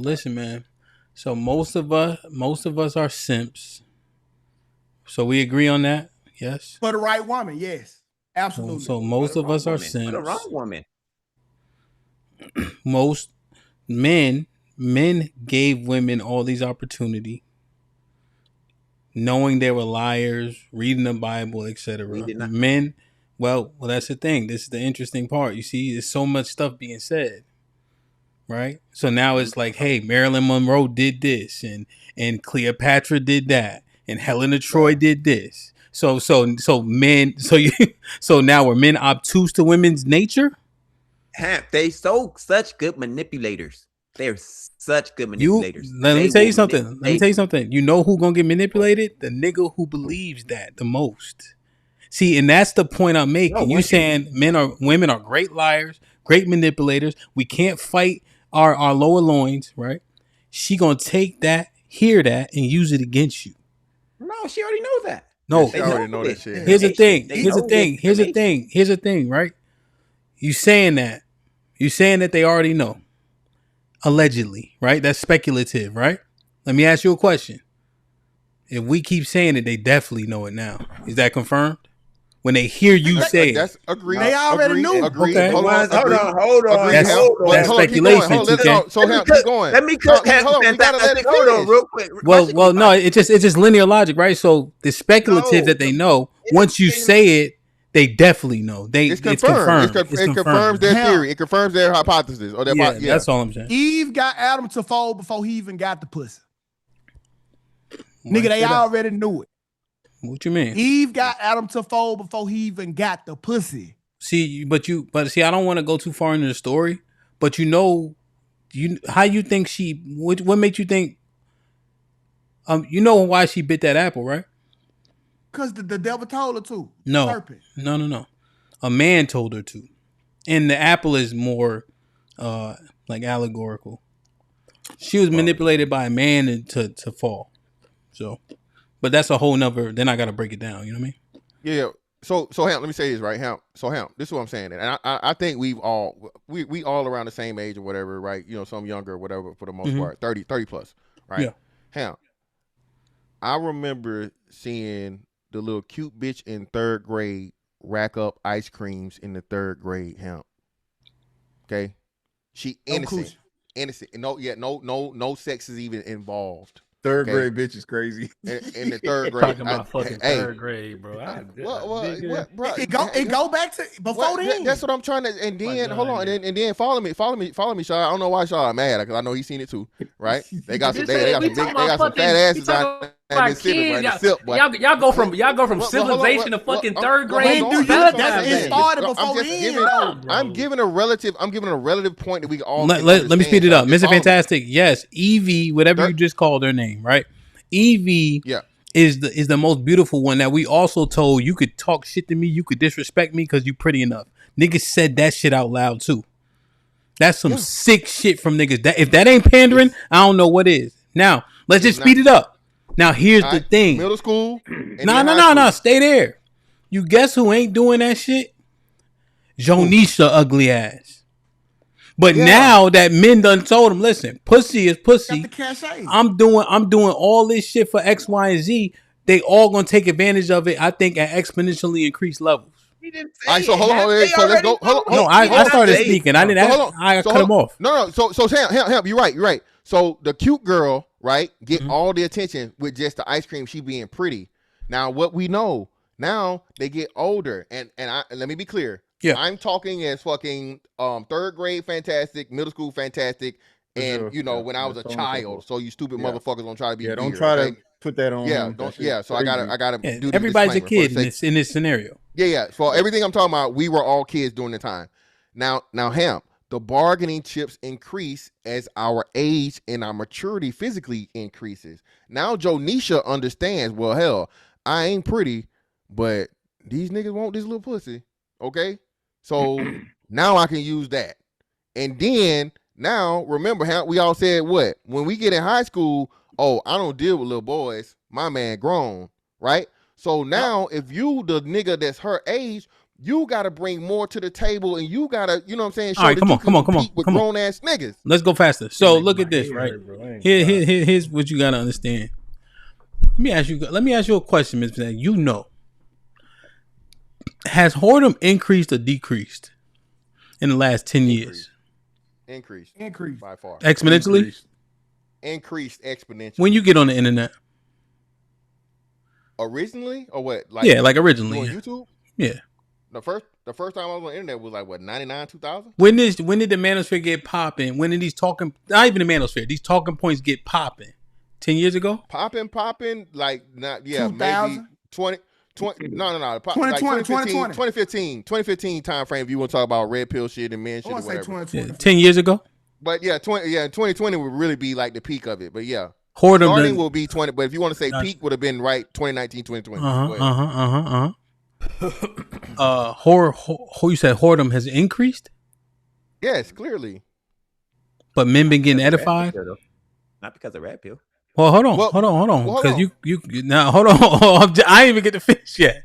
Listen, man. So most of us are simps. So we agree on that? Yes. For the right woman, yes. Absolutely. So most of us are simps. For the wrong woman. Most men gave women all these opportunity, knowing they were liars, reading the Bible, etc. Men, well, that's the thing. This is the interesting part. You see, there's so much stuff being said, right? So now it's like, hey, Marilyn Monroe did this, and Cleopatra did that, and Helena Troy did this. So now are men obtuse to women's nature? Hamp, they such good manipulators. They're such good manipulators. Let me tell you something. You know who gonna get manipulated? The nigga who believes that the most. See, and that's the point I'm making. You saying women are great liars, great manipulators. We can't fight our lower loins, right? She gonna take that, hear that, and use it against you. No, she already knows that. No, she already know that shit. Here's the thing, right? You saying that they already know. Allegedly, right? That's speculative, right? Let me ask you a question. If we keep saying it, they definitely know it now. Is that confirmed? When they hear you say it. That's agreed. They already knew. Agreed. Okay. Hold on. That's speculation. So Hamp, keep going. Let me cut Fantastic. Hold on real quick. Well, no, it's just linear logic, right? So the speculative that they know, once you say it, they definitely know. It's confirmed. It confirms their theory. It confirms their hypothesis. Or their that's all I'm saying. Eve got Adam to fold before he even got the pussy. Nigga, they already knew it. What you mean? Eve got Adam to fold before he even got the pussy. See, but I don't want to go too far into the story. But how you think what made you think? You know why she bit that apple, right? Because the devil told her to. No. Serpent. No. A man told her to. And the apple is more like allegorical. She was manipulated by a man to fall. So, but that's a whole nother, then I got to break it down. You know what I mean? Yeah. So Hamp, let me say this, right? Hamp, this is what I'm saying. And I think we all around the same age or whatever, right? You know, some younger or whatever for the most part, 30 plus, right? Yeah. Hamp, I remember seeing the little cute bitch in third grade rack up ice creams in the third grade, Hamp. Okay, she innocent, no sex is even involved. Third grade bitch is crazy. In the third grade, Talking about fucking third grade, bro. What, bro? It go back to before then. That's what I'm trying to. And then hold on, and then follow me, Shaw. I don't know why Shaw mad because I know he's seen it too, right? They got some fat asses out there in Mississippi, right? Y'all go from civilization to fucking third grade. It started before then. I'm giving a relative point that we all. Let me speed it up. Mr. Fantastic, yes, Evie, whatever you just called her name, right? Evie, is the most beautiful one that we also told you could talk shit to me, you could disrespect me because you pretty enough. Niggas said that shit out loud too. That's some sick shit from niggas. That if that ain't pandering, I don't know what is. Now let's just speed it up. Now here's the thing. Middle school. No. Stay there. You guess who ain't doing that shit? Jonisha ugly ass. But now that men done told him, listen, pussy is pussy. I'm doing all this shit for X, Y, and Z. They all gonna take advantage of it. I think at exponentially increased levels. All right, so hold on. So let's go. Hold on. No, I started speaking. I didn't. I cut him off. No. So Hamp, you're right. So the cute girl, right, get all the attention with just the ice cream. She being pretty. Now what we know now, they get older, and let me be clear. Yeah, I'm talking as fucking third grade fantastic, middle school fantastic, and when I was a child. So you stupid motherfuckers don't try to be. Yeah, don't try to put that on. Yeah, So I gotta do. Everybody's a kid in this scenario. Yeah. For everything I'm talking about, we were all kids during the time. Now, Hamp, the bargaining chips increase as our age and our maturity physically increases. Now, Jonisha understands. Well, hell, I ain't pretty, but these niggas want this little pussy. Okay. So now I can use that. And then now, remember how we all said what? When we get in high school, I don't deal with little boys. My man grown, right? So now if you the nigga that's her age, you got to bring more to the table and you got to, you know what I'm saying? All right, come on. With grown ass niggas. Let's go faster. So look at this, right? Here's what you got to understand. Let me ask you a question, Ms. Van. You know. Has whoredom increased or decreased in the last 10 years? Increased by far. Exponentially? Increased exponentially. When you get on the internet? Originally or what? Like originally. On YouTube? Yeah. The first time I was on the internet was 99, 2000? When did the manosphere get popping? When did these talking, not even the manosphere, these talking points get popping? 10 years ago? Popping, maybe 20. 2015 time frame if you want to talk about red pill shit and men shit or whatever. 10 years ago? But 2020 would really be like the peak of it. But Whoredom starting will be 20, but if you want to say peak would have been 2019, 2020. You said whoredom has increased? Yes, clearly. But men been getting edified? Not because of red pill. Well, hold on. Because you now hold on. I ain't even get to finish yet.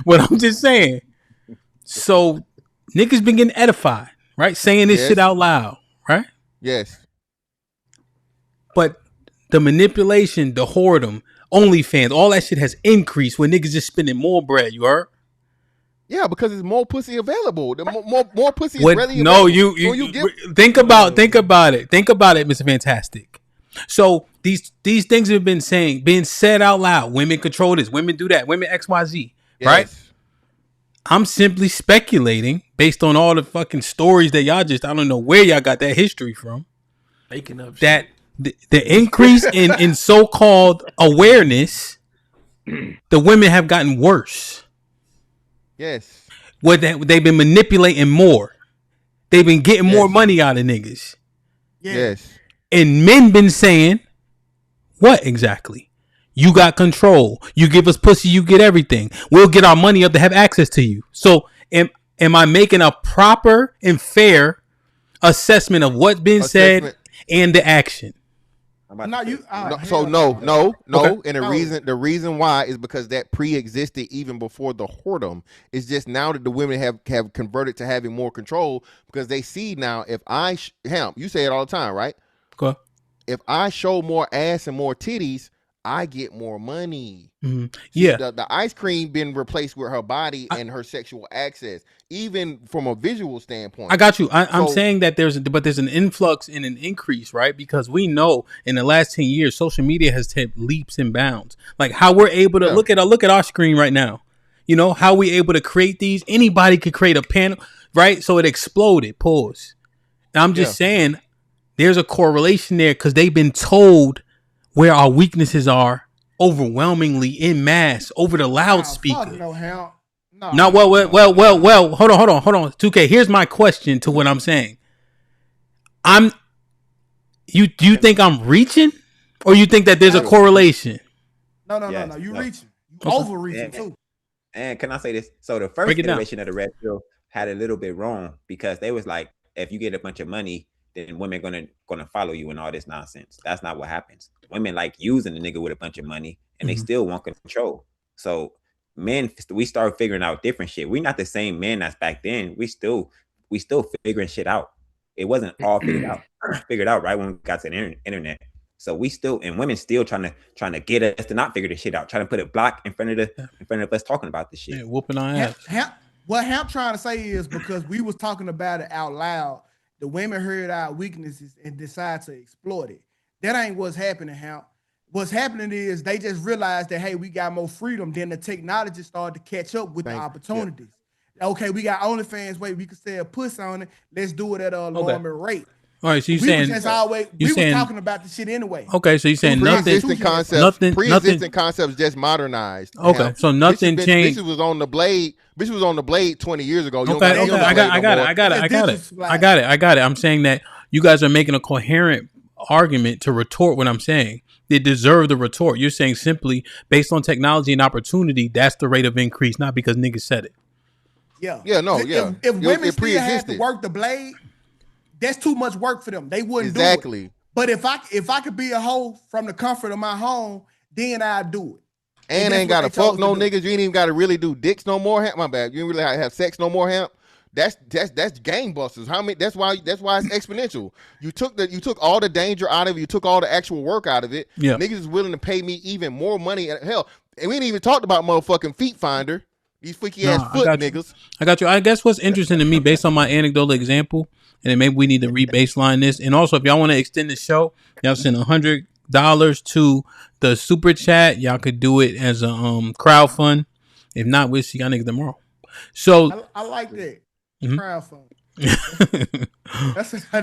But I'm just saying. So niggas been getting edified, right? Saying this shit out loud, right? Yes. But the manipulation, the whoredom, OnlyFans, all that shit has increased when niggas just spending more bread. You heard? Yeah, because there's more pussy available. The more pussy is readily available. No, you think about it. Think about it, Mr. Fantastic. So these things have been being said out loud. Women control this. Women do that. Women XYZ. Yes. Right? I'm simply speculating based on all the fucking stories that y'all I don't know where y'all got that history from. Making up that the increase in so-called awareness, the women have gotten worse. Yes. They've been manipulating more. They've been getting more money out of niggas. Yes. And men been saying, what exactly? You got control. You give us pussy, you get everything. We'll get our money up to have access to you. So am I making a proper and fair assessment of what's been said and the action? No. And the reason why is because that pre-existed even before the whoredom. It's just now that the women have converted to having more control because they see now if Hamp, you say it all the time, right? Okay. If I show more ass and more titties, I get more money. Yeah. The ice cream been replaced with her body and her sexual access, even from a visual standpoint. I got you. I'm saying that there's an influx and an increase, right? Because we know in the last 10 years, social media has taken leaps and bounds. Like how we're able to look at our screen right now. You know, how we able to create these. Anybody could create a panel, right? So it exploded. Pause. And I'm just saying there's a correlation there because they've been told where our weaknesses are overwhelmingly in mass over the loudspeaker. No, hell. No, well. Hold on. 2K. Here's my question to what I'm saying. Do you think I'm reaching, or you think that there's a correlation? No. You reaching. You overreaching too. And can I say this? So the first iteration of the red pill had a little bit wrong because they was like, if you get a bunch of money, then women gonna follow you and all this nonsense. That's not what happens. Women like using the nigga with a bunch of money, and they still want control. So men, we start figuring out different shit. We're not the same men as back then. We still figuring shit out. It wasn't all figured out right when we got to the internet. So we still, and women still trying to get us to not figure this shit out, trying to put a block in front of us talking about this shit. Yeah, whooping our ass. What Hamp trying to say is because we was talking about it out loud, the women heard our weaknesses and decided to exploit it. That ain't what's happening, Hamp. What's happening is they just realized that, hey, we got more freedom. Then the technology started to catch up with the opportunities. Yeah. Okay, we got OnlyFans. Wait, we can sell puss on it. Let's do it at a alarming rate. All right, so you're saying we was talking about the shit anyway. Okay, so you're saying pre-existing concepts just modernized. Okay, so nothing changed. Bitch was on the blade. Bitch was on the blade 20 years ago. I got it. I'm saying that you guys are making a coherent argument to retort what I'm saying. They deserve the retort. You're saying simply based on technology and opportunity, that's the rate of increase, not because niggas said it. Yeah. If women still had to work the blade, that's too much work for them. They wouldn't do it. But if I could be a hoe from the comfort of my home, then I'd do it. And ain't gotta fuck no niggas. You ain't even gotta really do dicks no more. Hamp, my bad. You ain't really have sex no more. Hamp. That's gangbusters. How many? That's why it's exponential. You took all the danger out of it. You took all the actual work out of it. Yeah. Niggas is willing to pay me even more money. Hell, and we ain't even talked about motherfucking Feet Finder. These freaky ass foot niggas. I got you. I guess what's interesting to me, based on my anecdotal example, and then maybe we need to re-baseline this. And also, if y'all want to extend the show, y'all send $100 to the super chat. Y'all could do it as a crowdfund. If not, we'll see y'all niggas tomorrow. So I like that. Crowdfund.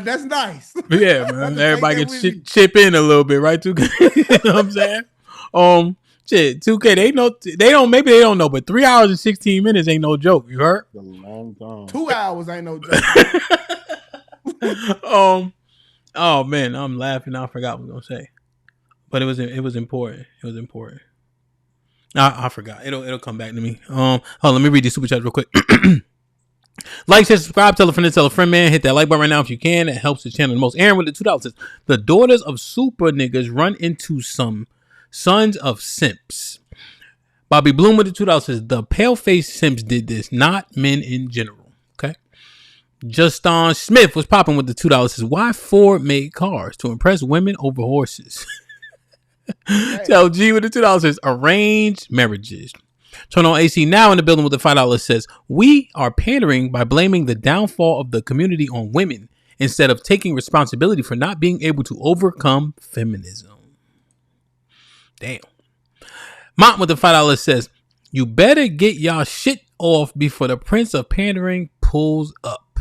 That's nice. Yeah, man. Everybody can chip in a little bit, right? 2K. You know what I'm saying? Shit, 2K, maybe they don't know, but 3 hours and 16 minutes ain't no joke. You heard? A long time. 2 hours ain't no joke. Oh man, I'm laughing. I forgot what I was gonna say, but it was important. It was important. I forgot. It'll come back to me. Hold on, let me read these super chats real quick. Like, share, subscribe, tell a friend, man. Hit that like button right now if you can. It helps the channel the most. Aaron with the $2 says, the daughters of super niggas run into some sons of simps. Bobby Bloom with the $2 says, the pale-faced simps did this, not men in general. Okay. Justin Smith was popping with the $2 says, why Ford made cars? To impress women over horses. Tell G with the $2 says, arranged marriages. Turn on AC now in the building with the $5 says, we are pandering by blaming the downfall of the community on women instead of taking responsibility for not being able to overcome feminism. Damn. Mont with the $5 says, you better get y'all shit off before the prince of pandering pulls up.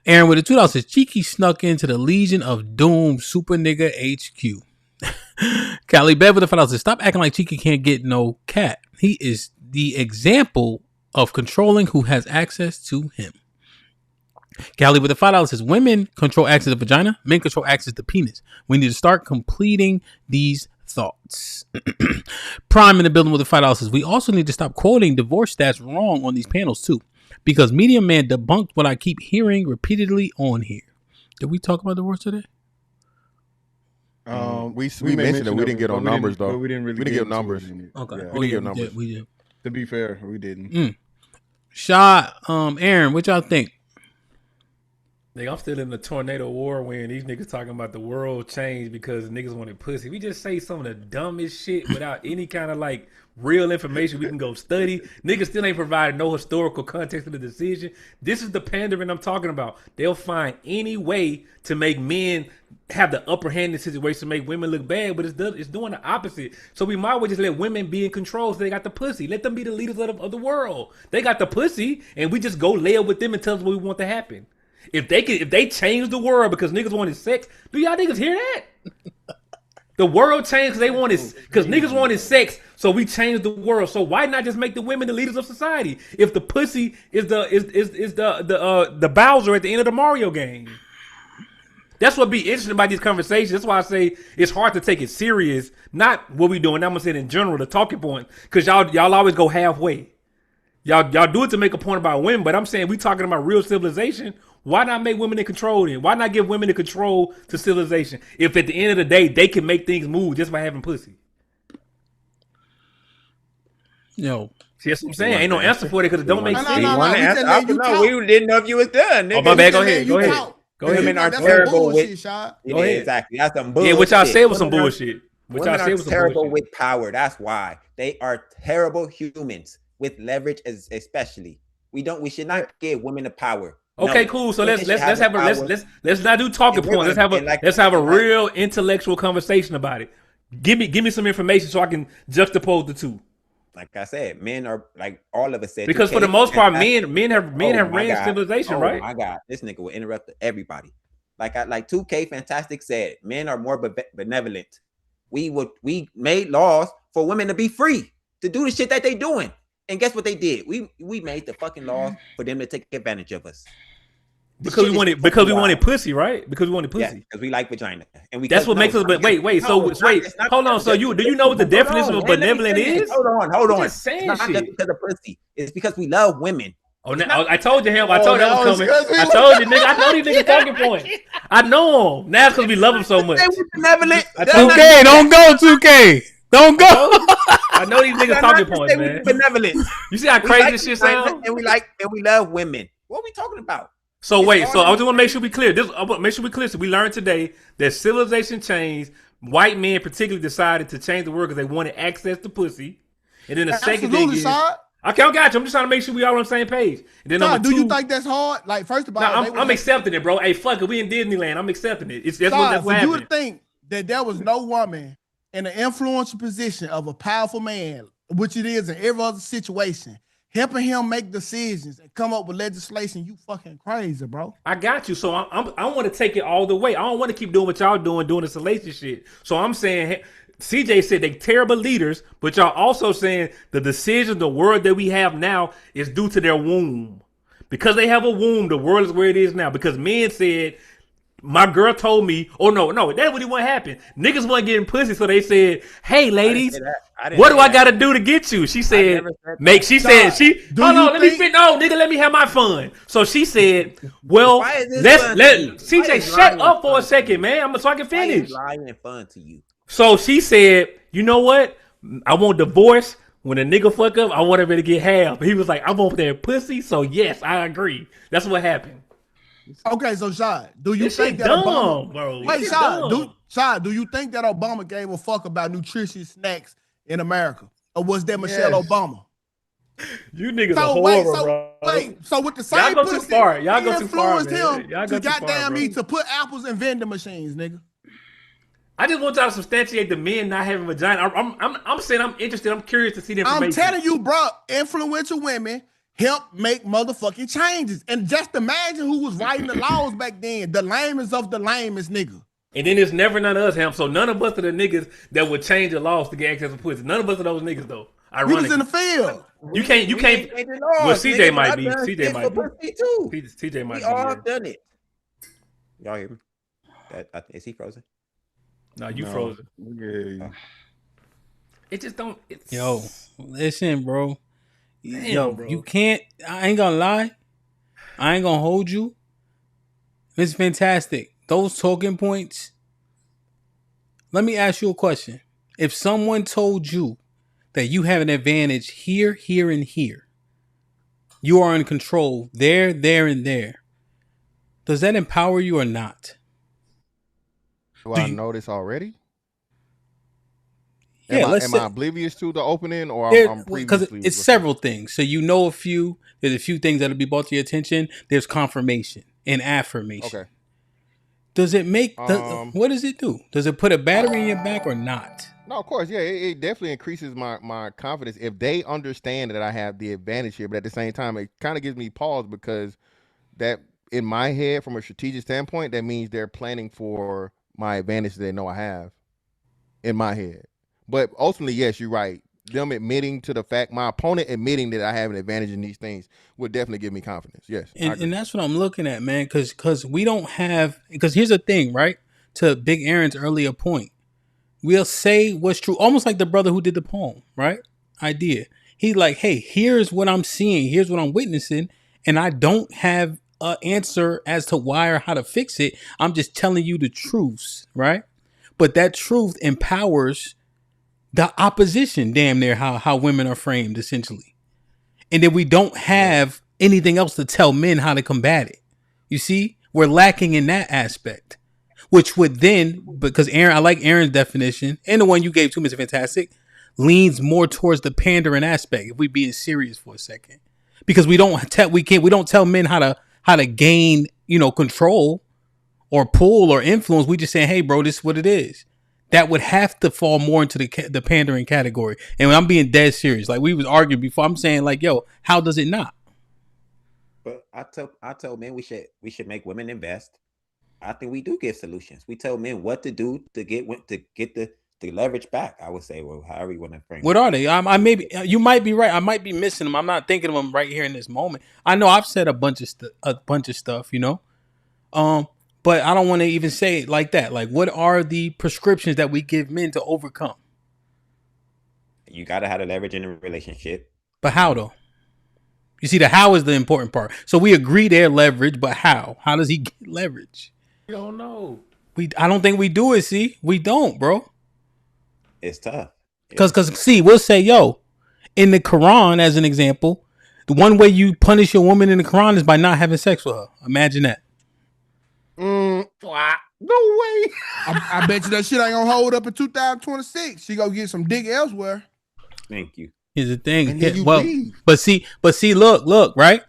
Aaron with the $2 says, Cheeky snuck into the Legion of Doom Super Nigga HQ. Callie Bev with the $5 says, stop acting like Cheeky can't get no cat. He is the example of controlling who has access to him. Callie with the $5 says, women control access to vagina, men control access to penis. We need to start completing these thoughts. Prime in the building with the $5 says, we also need to stop quoting divorce stats wrong on these panels too, because Medium Man debunked what I keep hearing repeatedly on here. Did we talk about divorce today? We mentioned it. We didn't get on numbers though. We didn't really get numbers. Okay. Yeah, we didn't get numbers. We did. To be fair, we didn't. Shot, Aaron, what y'all think? Nigga, I'm still in the tornado war when these niggas talking about the world changed because niggas wanted pussy. We just say some of the dumbest shit without any kind of like real information we can go study. Niggas still ain't provided no historical context of the decision. This is the pandering I'm talking about. They'll find any way to make men have the upper hand in the situation to make women look bad, but it's doing the opposite. So we might as well just let women be in control so they got the pussy. Let them be the leaders of the world. They got the pussy and we just go lay up with them and tell them what we want to happen. If they change the world because niggas wanted sex, do y'all niggas hear that? The world changed because niggas wanted sex, so we changed the world. So why not just make the women the leaders of society? If the pussy is the Bowser at the end of the Mario game. That's what be interesting about these conversations. That's why I say it's hard to take it serious. Not what we doing. I'm gonna say it in general, the talking point, because y'all always go halfway. Y'all do it to make a point about women, but I'm saying we talking about real civilization. Why not make women in control then? Why not give women the control to civilization? If at the end of the day they can make things move just by having pussy. Yo, see, that's what I'm saying. Ain't no answer for it because it don't make sense. We didn't know if you was done. Nigga. Oh, my bad. Go ahead. Go ahead. Women are terrible with. Exactly. That's some bullshit. Yeah, which I said was some bullshit. Women are terrible with power. That's why they are terrible humans with leverage, especially. We should not give women the power. Okay, cool. So let's not do talking points. Let's have a real intellectual conversation about it. Give me some information so I can juxtapose the two. Like I said, men are like all of us said. Because for the most part, men have ran civilization, right? Oh my God, this nigga will interrupt everybody. Like 2K Fantastic said, men are more benevolent. We made laws for women to be free to do the shit that they doing. And guess what they did? We made the fucking laws for them to take advantage of us. Because we wanted pussy, right? Because we wanted pussy. Yeah, because we like vagina. And that's what makes us. But wait. Hold on. So do you know what the definition of benevolent is? Hold on. Just saying it's not shit. just because of pussy. It's because we love women. Oh, now, I told you, Hamp. I told you that was coming. I told you, nigga. I know these niggas talking points. I know them. Now it's because we love them so much. 2K, don't go, 2K. Don't go. I know these niggas talking points, man. Benevolent. You see how crazy this shit sounds? And we love women. What are we talking about? So wait, so I just want to make sure we clear. So we learned today that civilization changed. White men particularly decided to change the world because they wanted access to pussy. And then the second thing is, I got you. I'm just trying to make sure we all on the same page. And then do you think that's hard? Like, first of all, I'm accepting it, bro. Hey, fuck it. We in Disneyland. I'm accepting it. That's what happened. You would think that there was no woman in an influential position of a powerful man, which it is in every other situation, helping him make decisions and come up with legislation. You fucking crazy, bro. I got you. So I want to take it all the way. I don't want to keep doing what y'all doing the salacious shit. So I'm saying, CJ said they terrible leaders, but y'all also saying the decision, the world that we have now is due to their womb. Because they have a womb, the world is where it is now. Because men said, my girl told me, no, that's what he want to happen. Niggas wasn't getting pussy, so they said, hey, ladies, what do I got to do to get you? She said, let me have my fun. So she said, well, CJ, shut up for a second, man. So I can finish. Lying fun to you. So she said, you know what? I want divorce. When a nigga fuck up, I want everybody to get half. He was like, I want their pussy. So yes, I agree. That's what happened. Okay, so Shad, do you think that dumb, Obama? Bro. Wait, Shad, do you think that Obama gave a fuck about nutritious snacks in America, or was that Michelle Obama? You niggas are horrible, bro. So with the same y'all go too far. Y'all go too far, influenced him to goddamn me to put apples in vending machines, nigga. I just want y'all to substantiate the men not having vagina. I'm saying I'm interested. I'm curious to see the information. I'm telling you, bro, influential women help make motherfucking changes. And just imagine who was writing the laws back then. The lamest of the lamest, nigga. And then it's never none of us, Hamp. So none of us are the niggas that would change the laws to get access to pussy. None of us are those niggas, though. You was in the field. You can't. Well, CJ might be. CJ might be. CJ might be. We all done it. Y'all hear me? Is he frozen? No, you frozen. Yeah. It just don't. Yo, listen, bro. Damn, bro. You can't. I ain't gonna lie. I ain't gonna hold you. It's fantastic. Those talking points. Let me ask you a question. If someone told you that you have an advantage here, and here, you are in control there, and there, Does that empower you or not? Do I know this already? Yeah, am I oblivious to the opening, or I'm because previously? it's several things. So you know there's a few things that'll be brought to your attention. There's confirmation and affirmation. Okay. Does it make what does it do? Does it put a battery in your back or not? No, of course, yeah. It definitely increases my confidence if they understand that I have the advantage here. But at the same time, it kind of gives me pause because that in my head, from a strategic standpoint, that means they're planning for my advantage that they know I have in my head. But ultimately, yes, you're right. Them admitting to the fact, my opponent admitting that I have an advantage in these things would definitely give me confidence. Yes. And that's what I'm looking at, man, because we don't have, because here's the thing, right? To Big Aaron's earlier point, we'll say what's true, almost like the brother who did the poem, right? Idea. He's like, hey, here's what I'm seeing, here's what I'm witnessing, and I don't have an answer as to why or how to fix it. I'm just telling you the truths, right? But that truth empowers the opposition, damn near how women are framed, essentially. And then we don't have anything else to tell men how to combat it. You see, we're lacking in that aspect, which would then, because Aaron, I like Aaron's definition, and the one you gave to me is fantastic, leans more towards the pandering aspect. If we being serious for a second, because we don't tell men how to gain, control or pull or influence. We just say, hey, bro, this is what it is. That would have to fall more into the pandering category. And when I'm being dead serious, like we was arguing before, I'm saying like, yo, how does it not? But I tell men we should make women invest. I think we do give solutions. We tell men what to do to get the leverage back. I would say, well, however you want to frame. What are they? I maybe you might be right. I might be missing them. I'm not thinking of them right here in this moment. I know I've said a bunch of stuff, but I don't want to even say it like that. Like, what are the prescriptions that we give men to overcome? You gotta have a leverage in a relationship. But how though? You see, the how is the important part. So we agree they're leverage, but how? How does he get leverage? We don't know. I don't think we do it. See, we don't, bro. It's tough. Cause see, we'll say, yo, in the Quran, as an example, the one way you punish your woman in the Quran is by not having sex with her. Imagine that. No way. I bet you that shit ain't gonna hold up in 2026. She gonna get some dick elsewhere. Thank you. Here's the thing. And then you leave. But see, look, right?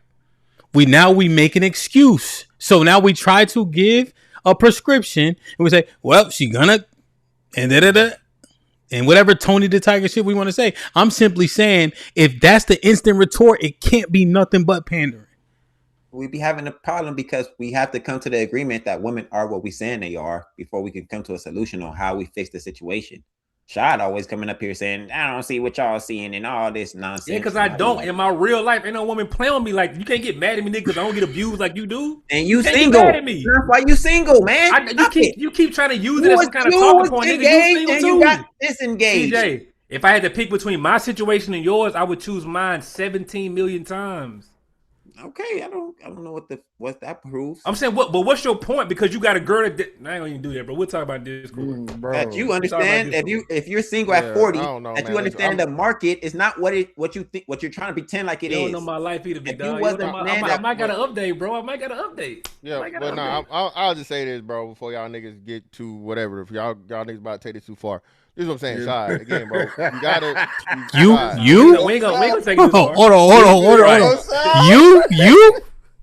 We make an excuse. So now we try to give a prescription and we say, well, she gonna and whatever Tony the Tiger shit we want to say. I'm simply saying, if that's the instant retort, it can't be nothing but pandering. We be having a problem because we have to come to the agreement that women are what we saying they are before we can come to a solution on how we fix the situation. Shad always coming up here saying, I don't see what y'all seeing and all this nonsense. Yeah, because I don't. In my real life, ain't no woman play on me like, you can't get mad at me, nigga, because I don't get abused like you do. And you single. Mad at me. That's why you single, man. You keep trying to use it as some kind of talking point, nigga. You single too. You got disengaged. CJ, if I had to pick between my situation and yours, I would choose mine 17 million times. Okay, I don't know what that proves. I'm saying what's your point? Because you got a girl that I ain't gonna even do that, bro. We'll talk about this, bro. That you understand if you're single at 40, that you understand the market is not what you think, what you're trying to pretend like it is. You don't know my life either, big dog. I might got an update, bro. I might got an update. Yeah, but no, I'll just say this, bro, before y'all niggas get to whatever. If y'all niggas about to take this too far. This is what I'm saying, Shy. Again, bro. You gotta. You? We ain't gonna take this far. Hold on. You?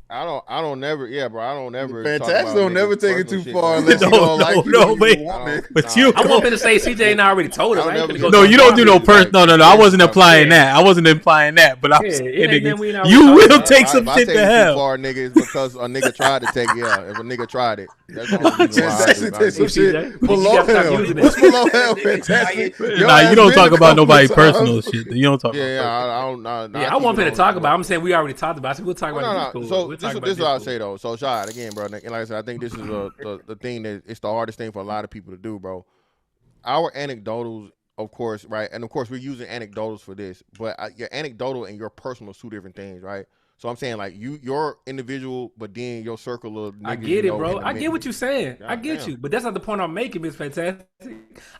I don't never. Yeah, bro. I don't never. Fantastic. Don't never take it too far unless you don't like it. But you. I want to say CJ and I already told him. No, you don't do no person. No. I wasn't implying that. I wasn't implying that. But I'm saying, nigga, you will take some shit to hell. Too far, niggas, because a nigga tried to take. Yeah, if a nigga tried it, that's the take some shit below hell. What's below hell? Fantastic. Nah, you don't talk about nobody personal shit. You don't talk. Yeah, I don't. Yeah, I want to talk about. I'm saying we already talked about it. We'll talk about it. So this is what I'll say though. So Shad, again, bro, and like I said, I think this is the thing that it's the hardest thing for a lot of people to do, bro. Our anecdotals, of course, right, and of course we're using anecdotals for this, but your anecdotal and your personal is two different things, right? So I'm saying like you're individual, but then your circle of niggas. I get it, bro. I get what you're saying. I get you, but that's not the point I'm making. It's fantastic.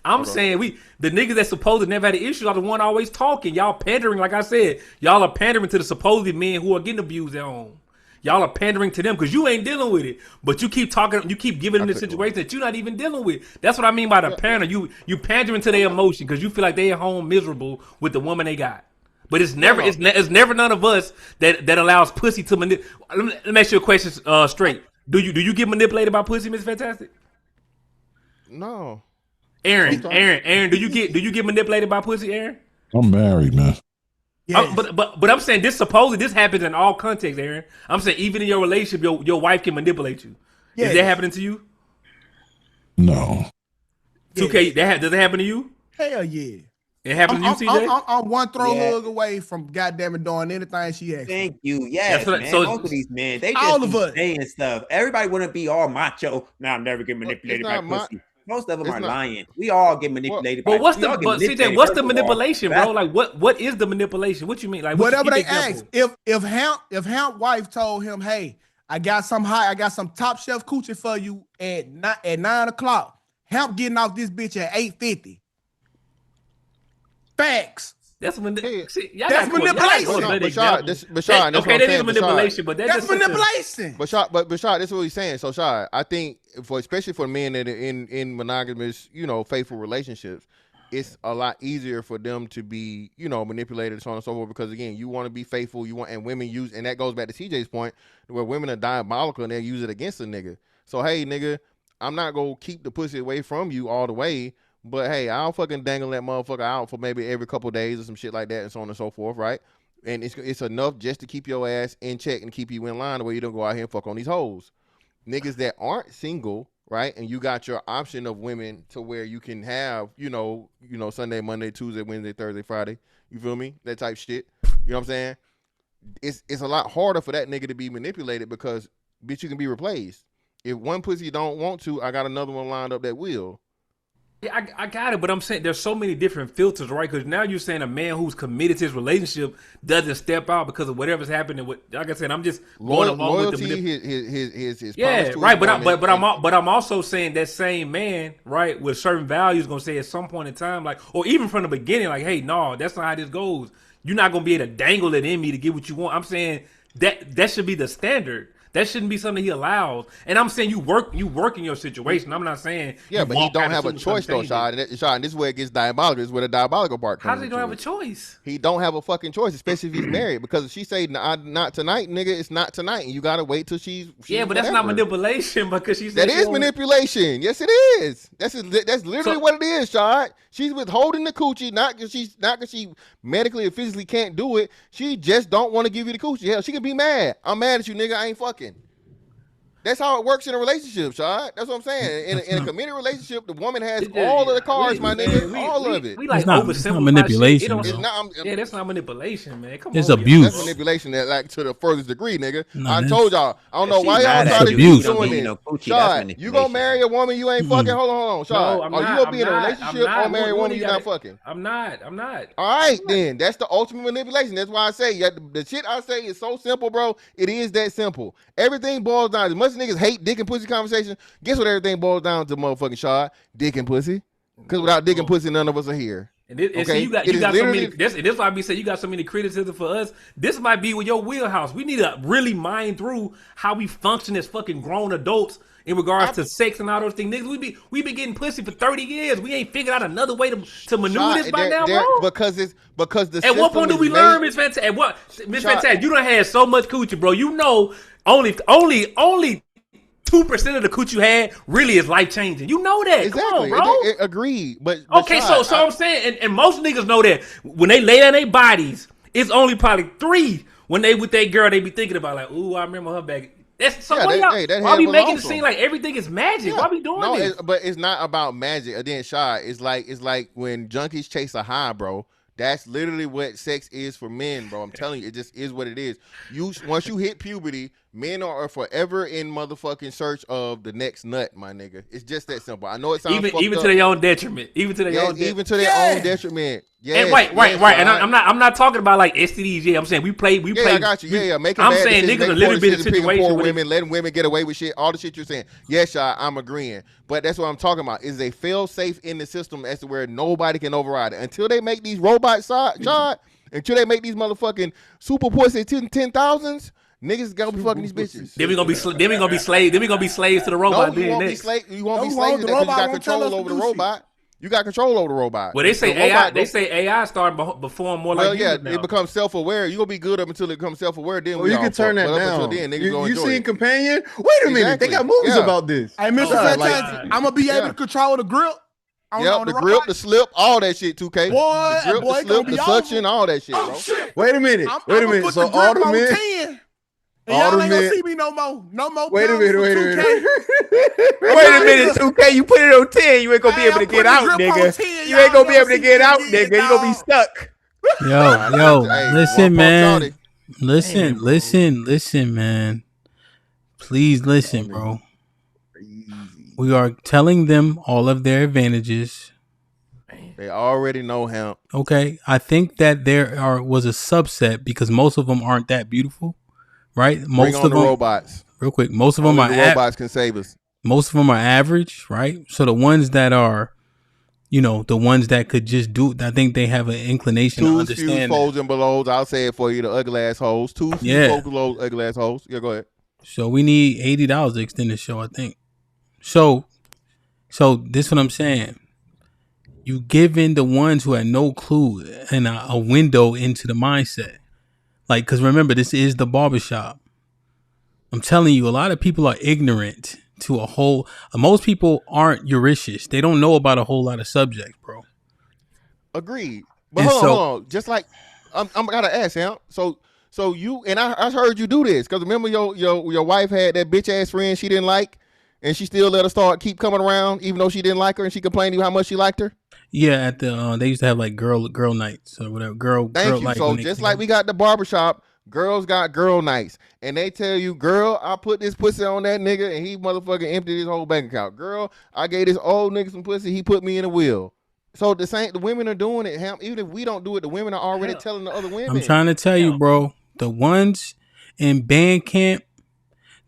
I'm saying the niggas that supposed to never had an issue are the one always talking. Y'all pandering, like I said, y'all are pandering to the supposed men who are getting abused at home. Y'all are pandering to them because you ain't dealing with it. But you keep talking, you keep giving them the situation that you're not even dealing with. That's what I mean by the pander. You pandering to their emotion because you feel like they at home miserable with the woman they got. But it's never it's never none of us that allows pussy to manipulate. Let me ask you a question straight. Do you get manipulated by pussy, Miss Fantastic? No. Aaron, do you get manipulated by pussy, Aaron? I'm married, man. Yes. But I'm saying this happens in all contexts, Aaron. I'm saying even in your relationship, your wife can manipulate you. Yes. Is that happening to you? No. 2K, does it happen to you? Hell yeah. It happened to you, CJ? I'm one throw hug away from goddamn it doing anything she asks. Thank you. Yes, man. So most of these men, they all just of us saying stuff. Everybody want to be all macho. Now I'm never get manipulated by pussy. Most of them are lying. We all get manipulated. But what's the manipulation, bro? Like what is the manipulation? What you mean? Like whatever they ask. If Hamp wife told him, hey, I got some top shelf coochie for you at 9 o'clock. Hamp getting off this bitch at 8:50. Facts. That's manipulation. That's manipulation. Okay, that is manipulation, but that's manipulation. But Shad, that's what he's saying. So Shad, I think especially for men that are in monogamous, faithful relationships, it's a lot easier for them to be, manipulated and so on and so forth. Because again, you want to be faithful, and women use, and that goes back to CJ's point, where women are diabolical and they use it against a nigga. So hey, nigga, I'm not gonna keep the pussy away from you all the way. But hey, I'll fucking dangle that motherfucker out for maybe every couple of days or some shit like that and so on and so forth, right? And it's enough just to keep your ass in check and keep you in line the way you don't go out here and fuck on these hoes. Niggas that aren't single, right? And you got your option of women to where you can have, Sunday, Monday, Tuesday, Wednesday, Thursday, Friday. You feel me? That type shit. You know what I'm saying? It's a lot harder for that nigga to be manipulated because, bitch, you can be replaced. If one pussy don't want to, I got another one lined up that will. Yeah, I got it, but I'm saying there's so many different filters, right? Because now you're saying a man who's committed to his relationship doesn't step out because of whatever's happening. With, like I said, I'm just going along with the his yeah, right. But I'm also saying that same man, right, with certain values, gonna say at some point in time, like, or even from the beginning, like, hey, no, that's not how this goes. You're not gonna be able to dangle it in me to get what you want. I'm saying that should be the standard. That shouldn't be something he allows. And I'm saying you work in your situation. I'm not saying but he don't have a choice though, Shad. And this is where it gets diabolical. This is where the diabolical part comes. How does he don't have a choice? He don't have a fucking choice, especially if he's married. Because if she say not tonight, nigga, it's not tonight, and you gotta wait till she's yeah, but that's not manipulation because she said that is manipulation. Yes, it is. That's literally what it is, Shad. She's withholding the coochie, not because she medically or physically can't do it. She just don't want to give you the coochie. Hell, she can be mad. I'm mad at you, nigga. I ain't fucking. That's how it works in a relationship, Shad. That's what I'm saying. In a committed relationship, the woman has all of the cards, my nigga. All of it. We like it's not manipulation. That's not manipulation, man. Come it's on. Abuse. That's manipulation that like to the furthest degree, nigga. I told y'all. I don't know why y'all that's try to abuse. keep doing this. Shad, you gonna marry a woman you ain't fucking? Hold on, Shad. No, I'm Are not. you gonna be in a I'm not. relationship or marry a woman you're not fucking? I'm not. All right, then. That's the ultimate manipulation. That's why I say the shit I say is so simple, bro. It is that simple. Everything boils down. As much as niggas hate dick and pussy conversation, guess what everything boils down to, motherfucking Shad? Dick and pussy. Because without dick and pussy, none of us are here. See, you got so many. That's why I be saying you got so many criticisms for us. This might be with your wheelhouse. We need to really mind through how we function as fucking grown adults in regards to sex and all those things. Niggas, we been getting pussy for 30 years. We ain't figured out another way to maneuver this by now, bro. Because the at what point do we learn, Miss Fantastic? At what, Miss Fantastic? You done had so much coochie, bro. You know, only 2% of the coochie you had really is life changing. You know that. Exactly. Come on, bro. Agreed. But okay, so I'm saying, and most niggas know that when they lay down their bodies, it's only probably 3 when they with that girl they be thinking about like, ooh, I remember her back. That's so why we making it seem like everything is magic? Yeah. Why we doing this? But it's not about magic. Again, Shad, it's like when junkies chase a high, bro. That's literally what sex is for men, bro. I'm telling you, it just is what it is. Once you hit puberty, men are forever in motherfucking search of the next nut, my nigga. It's just that simple. I know it sounds even to their own detriment. Even to their own detriment. Yeah. And right. And I'm not talking about like STDs. Yeah, I'm saying we play. I got you. Yeah. I'm saying niggas a little bit of situation poor women, letting women get away with shit. All the shit you're saying. Yes, I'm agreeing. But that's what I'm talking about. Is a fail safe in the system as to where nobody can override it until they make these robots, Shad. Until they make these motherfucking super pussy 10,000s. Niggas gonna be fucking these bitches. Then we gonna be slaves. Then we gonna be slaves to the robot. No, you won't be slaves. You won't be slaves because you got control over the robot. You got control over the robot. Well, they say AI. They say AI started perform more like. Well, yeah, it becomes self-aware. You gonna be good up until it becomes self-aware. Then you can turn that down. Until then, niggas gonna you enjoy seen it. Companion? Wait a minute, they got movies about this. Hey, Mr. Fantastic, I'm gonna be able to control the grip. Yep, the grip, the slip, all that shit. 2K. Boy, the grip, the slip, the suction, all that shit, bro. Wait a minute. Wait a minute. So all the men. Y'all ain't gonna see me no more. No more. Wait a minute. Wait a minute. Wait a minute, 2K. You put it on 10. You ain't gonna be able to get out, nigga. You ain't gonna be able to get out, nigga. You gonna be stuck. Yo, listen, man. Listen, man. Please listen, bro. We are telling them all of their advantages. They already know Hamp. Okay, I think that there was a subset because most of them aren't that beautiful, right? Bring on the robots. Real quick, most of them are robots can save us. Most of them are average, right? So the ones that are, the ones that could just do, I think they have an inclination to understand. Twos, folds, and belows. I'll say it for you. The ugly ass hoes. Twos, folds, belows, ugly ass hoes. Yeah, go ahead. So we need $80 to extend the show, I think. So this is what I'm saying. You giving the ones who had no clue and a window into the mindset. Like, because remember, this is the barbershop. I'm telling you, a lot of people are ignorant to a whole. Most people aren't Euritius. They don't know about a whole lot of subjects, bro. Agreed. But hold on. Just like, I'm gotta ask, Hamp. So you, and I heard you do this, because remember your wife had that bitch ass friend she didn't like, and she still let her keep coming around even though she didn't like her, and she complained to you how much she liked her? Yeah, at the they used to have like girl nights or whatever. Thank you. So just like we got the barbershop, girls got girl nights, and they tell you, girl, I put this pussy on that nigga and he motherfucking emptied his whole bank account. Girl, I gave this old nigga some pussy, he put me in a wheel. So the women are doing it, Hamp. Even if we don't do it, the women are already telling the other women. I'm trying to tell you, bro, the ones in band camp,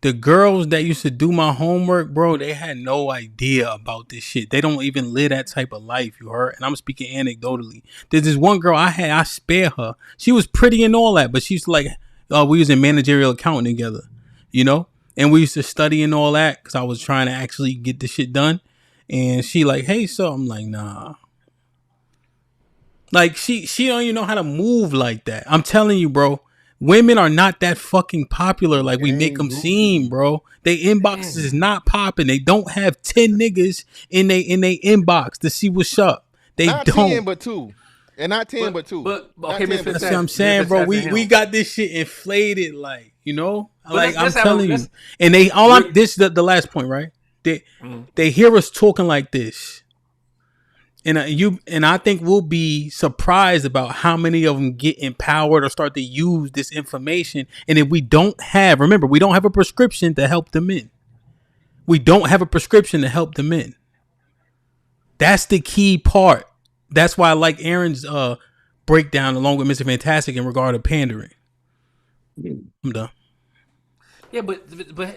the girls that used to do my homework, bro, they had no idea about this shit. They don't even live that type of life, you heard? And I'm speaking anecdotally. There's this one girl I spare her. She was pretty and all that, but she's like, we was in managerial accounting together, And we used to study and all that because I was trying to actually get the shit done. And she like, hey, so I'm like, nah. Like, she don't even know how to move like that. I'm telling you, bro. Women are not that fucking popular like we make them seem, bro. They inboxes is not popping. They don't have 10 niggas in they inbox to see what's up. They not don't. 10 but 2. And not 10 but 2. But okay, that's what I'm saying, bro. We got this shit inflated, like, like I'm telling you. And this is the last point, right? They hear us talking like this. And I think we'll be surprised about how many of them get empowered or start to use this information. And if we don't have a prescription to help them in. We don't have a prescription to help them in. That's the key part. That's why I like Aaron's breakdown along with Mr. Fantastic in regard to pandering. I'm done. Yeah, but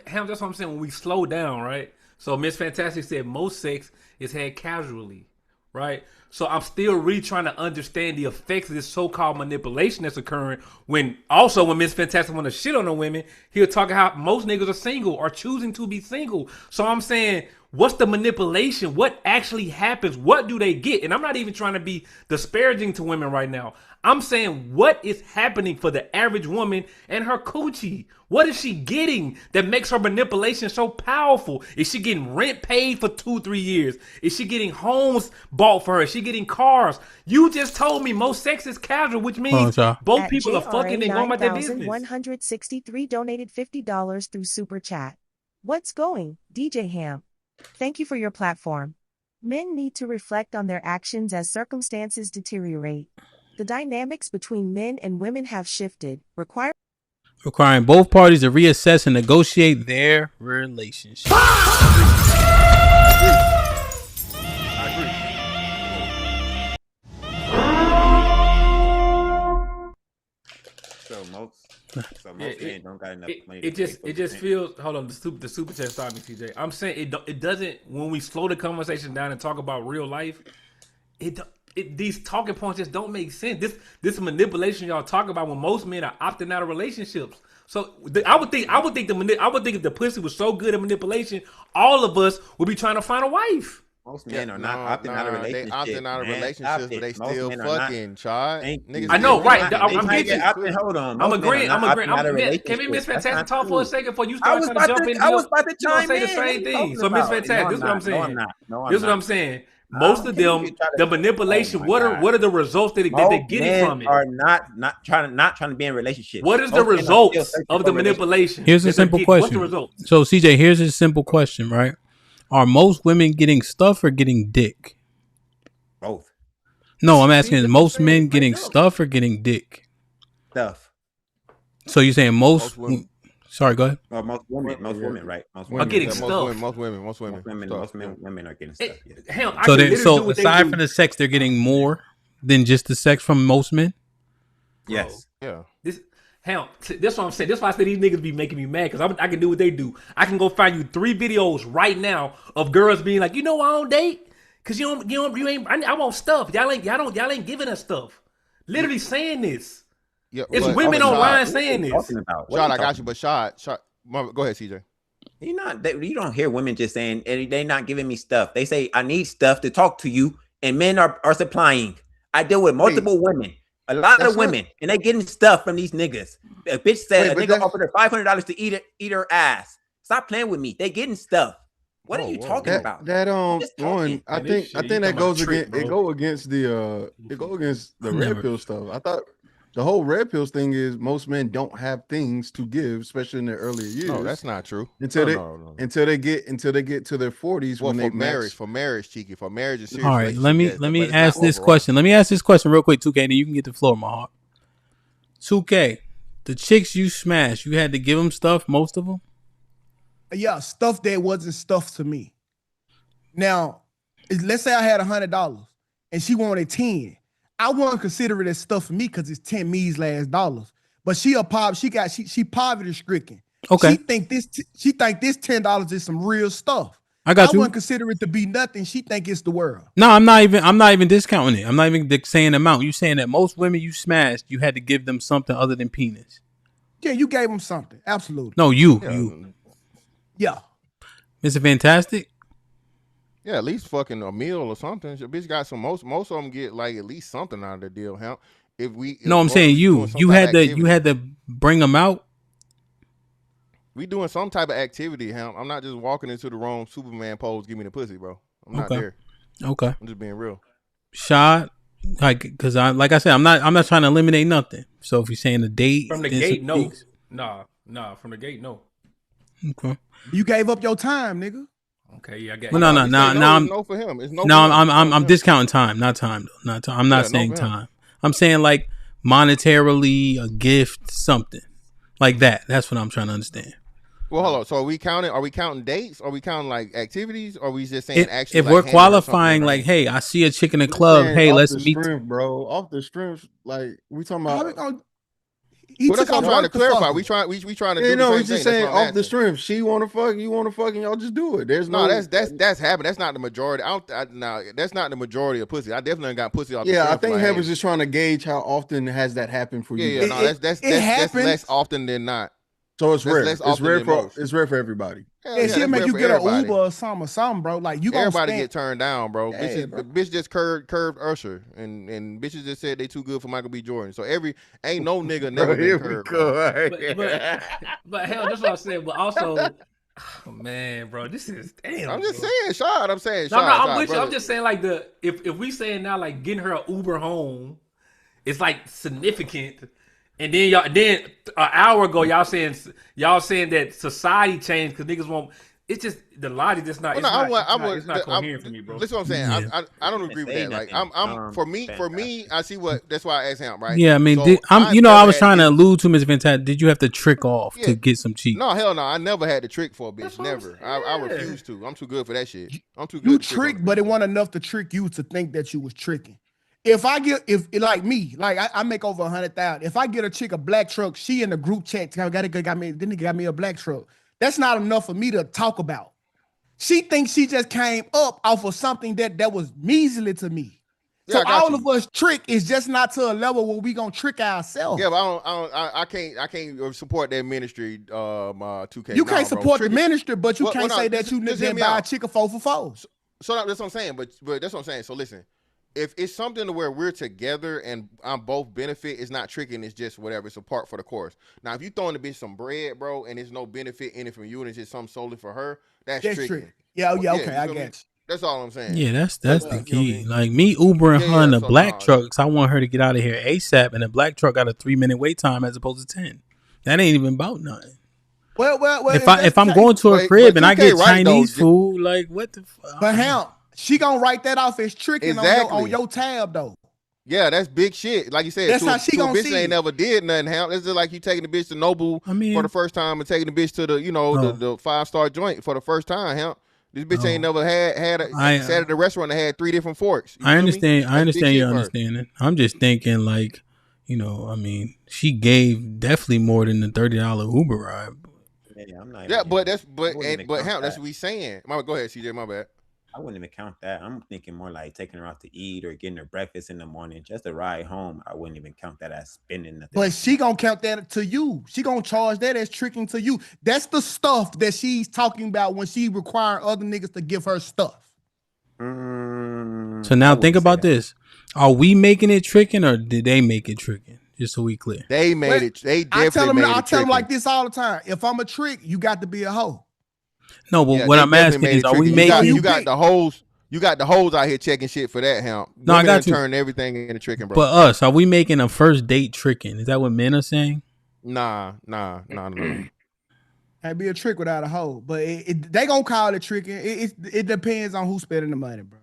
Ham, that's what I'm saying. When we slow down, right? So Miss Fantastic said most sex is had casually. Right, so I'm still really trying to understand the effects of this so-called manipulation that's occurring. When Miss Fantastic want to shit on the women, he'll talk how most niggas are single or choosing to be single. So I'm saying, what's the manipulation? What actually happens? What do they get? And I'm not even trying to be disparaging to women right now. I'm saying, what is happening for the average woman and her coochie? What is she getting that makes her manipulation so powerful? Is she getting rent paid for 2-3 years? Is she getting homes bought for her? Is she getting cars? You just told me most sex is casual, which means both people are fucking and going about their business. 163 donated $50 through Super Chat. What's going, DJ Hamp? Thank you for your platform. Men need to reflect on their actions as circumstances deteriorate. The dynamics between men and women have shifted, requiring both parties to reassess and negotiate their relationship. I agree. So most men don't got enough money. It just feels. Hold on, the super chat started me, TJ. I'm saying it doesn't. When we slow the conversation down and talk about real life, these talking points just don't make sense. This manipulation y'all talk about when most men are opting out of relationships. So I would think if the pussy was so good at manipulation, all of us would be trying to find a wife. Most men are not opting out of relationships. They opting out of relationships, but they still fucking, child. I know, right? I'm getting. Hold on. I'm agreeing. Can we Miss Fantastic talk for a second before you start trying to jump in? I was about to chime in. Say the same thing. So Miss Fantastic, this is what I'm saying. No, this is what I'm saying. Most of them, the manipulation. What are the results that they're getting from it? Are not trying to be in relationships. What is the results of the manipulation? Here's a simple question. What's the result? So CJ, here's a simple question, right? Are most women getting stuff or getting dick? Both. No, I'm asking, is most men getting stuff or getting dick? Stuff. So you're saying most sorry, go ahead. Most women, right? Most women are getting stuff. Most women are getting stuff. So aside from the sex, they're getting more than just the sex from most men? Yes. Yeah. That's what I'm saying. That's why I say these niggas be making me mad, because I can do what they do. I can go find you 3 videos right now of girls being like, I don't date because you ain't. I want stuff. Y'all ain't giving us stuff. Literally saying this. Yeah, it's women online saying this. Shot, I got you, but shot. Go ahead, CJ. You don't hear women just saying they're not giving me stuff. They say I need stuff to talk to you, and men are supplying. I deal with multiple women. A lot of women, and they getting stuff from these niggas. A bitch said a nigga offered her $500 to eat her ass. Stop playing with me. They getting stuff. What are you talking about? That one, I think that goes against the red pill stuff. I thought the whole red pills thing is most men don't have things to give, especially in their earlier years. No, that's not true. Until they get to their 40s when they for marriage, Cheeky, for marriage is serious. All right, let me ask this question. Let me ask this question real quick, 2K, then you can get the floor, my heart. 2K, the chicks you smashed, you had to give them stuff, most of them? Yeah, stuff that wasn't stuff to me. Now, let's say I had $100 and she wanted 10. I wouldn't consider it as stuff for me because it's 10 me's last dollars. But she poverty stricken. Okay. She think this $10 is some real stuff. I wouldn't consider it to be nothing. She think it's the world. No, I'm not even discounting it. I'm not even saying amount. You saying that most women you smashed, you had to give them something other than penis. Yeah, you gave them something. Absolutely. No, you. Yeah. Mr. Fantastic? Yeah, at least fucking a meal or something. Your bitch got some. Most of them get like at least something out of the deal. Huh? I'm saying you had to bring them out. We doing some type of activity. Huh? I'm not just walking into the wrong Superman pose. Give me the pussy, bro. I'm not there. Okay. I'm just being real. Shot, because like I said, I'm not trying to eliminate nothing. So if you're saying a date from the gate, no. Nah, from the gate, no. Okay. You gave up your time, nigga. Okay, yeah, I get. Well, no. No for him. It's no. I'm discounting time, not time though. Not time. I'm not saying time. I'm saying like monetarily, a gift, something like that. That's what I'm trying to understand. Well, hold on. So are we counting dates? Are we counting like activities? Or are we just saying if we're qualifying, like, hey, I see a chick in the club. Hey, let's meet. Bro, off the strength, like we talking about. That's what I'm trying to clarify. We trying to do the same just saying off the strength. She want to fuck, you want to fuck, and y'all just do it. There's no. That's happening. That's not the majority. That's not the majority of pussy. I definitely got pussy off. Yeah, I think Hamp was just trying to gauge how often has that happened for you. Yeah, that's less often than not. So it's rare. It's rare for everybody. Yeah, she'll make you get an Uber or something, bro. Like you gonna everybody get turned down, bro. Bitch just curved Usher, and bitches just said they too good for Michael B. Jordan. So ain't no nigga never been curved. But hell, that's what I'm saying. But also, oh, man, bro, this is damn. I'm just saying, Shad. I'm saying, Shad. No, I'm with you. I'm just saying, like if we saying now, like getting her an Uber home, it's like significant. And then an hour ago, y'all saying that society changed because niggas won't. It's just the logic. It's not. It's not coherent for me, bro. Listen, what I'm saying. Yeah. I don't agree with that. Like I'm for me. I see what. That's why I asked him. Right. Yeah, I mean, so I was trying to allude to Ms. Fantastic. Did you have to trick off to get some cheap? No, hell no. I never had to trick for a bitch. Never. I refuse to. I'm too good for that shit. I'm too good. You tricked, but it wasn't enough to trick you to think that you was tricking. If like me, like I make over 100,000. If I get a chick a black truck, she in the group chat got me a black truck. That's not enough for me to talk about. She thinks she just came up off of something that was measly to me. So all of us trick is just not to a level where we gonna trick ourselves. Yeah, but I can't support that ministry. 2K. You can't support the ministry, but you can't say that you didn't buy a chick a 4 for 4. So that's what I'm saying. But that's what I'm saying. So listen, if it's something to where we're together and I'm both benefit, it's not tricking. It's just whatever. It's a part for the course. Now, if you throwing the bitch some bread, bro, and there's no benefit in it from you, and it's just something solely for her, that's tricking. Yeah, okay, I get you. That's all I'm saying. Yeah, that's the key. Like me Ubering her in the black trucks, I want her to get out of here ASAP, and the black truck got a 3-minute wait time as opposed to 10. That ain't even about nothing. Well, if I'm going to a crib and I get Chinese food, like what the fuck? But Hamp, she gonna write that off as tricking on your tab though. Yeah, that's big shit. Like you said, that's how she gonna bitch see ain't never did nothing. Hamp. It's just like you taking the bitch to Nobu for the first time and taking the bitch to the the 5-star joint for the first time. Hamp. This bitch ain't never had sat at a restaurant that had 3 different forks. I understand your understanding. I'm just thinking like, I mean, she gave definitely more than the $30 Uber ride. Yeah, I'm not. Yeah, but Hamp, that's what we saying. Go ahead, CJ. My bad. I wouldn't even count that. I'm thinking more like taking her out to eat or getting her breakfast in the morning, just a ride home. I wouldn't even count that as spending nothing. But she gonna count that to you. She gonna charge that as tricking to you. That's the stuff that she's talking about when she require other niggas to give her stuff. So now think about this: are we making it tricking, or did they make it tricking? Just so we clear. They made it. They definitely made it. I tell them like this all the time: if I'm a trick, you got to be a hoe. No, but what I'm asking is, are we making? You got the hoes. You got the hoes out here checking shit for that, Hamp. No, I got to turn everything into tricking, bro. But us, are we making a first date tricking? Is that what men are saying? Nah. I'd be a trick without a hoe, but they gonna call it tricking. It depends on who's spending the money, bro.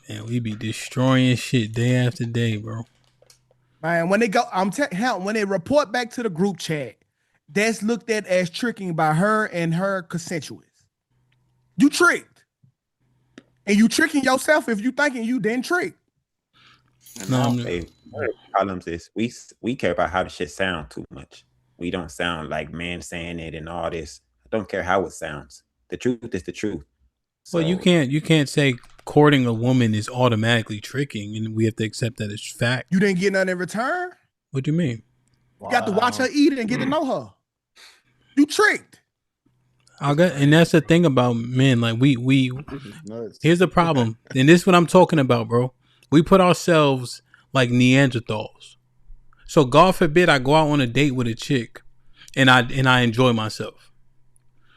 Man, we be destroying shit day after day, bro. Man, when they go, when they report back to the group chat, that's looked at as tricking by her and her consensuals. You tricked, and you tricking yourself if you thinking you didn't trick. Problems is we care about how the shit sound too much. We don't sound like men saying it and all this. I don't care how it sounds. The truth is the truth. So, well, you can't say courting a woman is automatically tricking, and we have to accept that as fact. You didn't get nothing in return. What do you mean? You got to watch her eat and get to know her. You tricked. And that's the thing about men. Like we here's the problem, and this is what I'm talking about, bro. We put ourselves like Neanderthals. So God forbid I go out on a date with a chick, and I enjoy myself.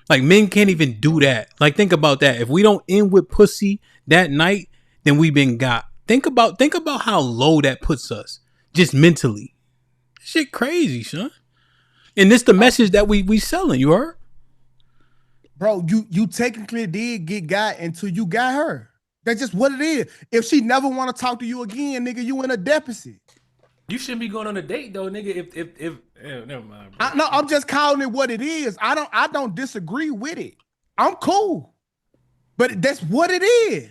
Like men can't even do that. Like think about that. If we don't end with pussy that night, then we been got. Think about how low that puts us, just mentally. Shit crazy, son. And this the message that we selling. You heard? Bro, you technically did get got until you got her. That's just what it is. If she never want to talk to you again, nigga, you in a deficit. You shouldn't be going on a date though, nigga. If never mind. Bro. I'm just calling it what it is. I don't disagree with it. I'm cool, but that's what it is.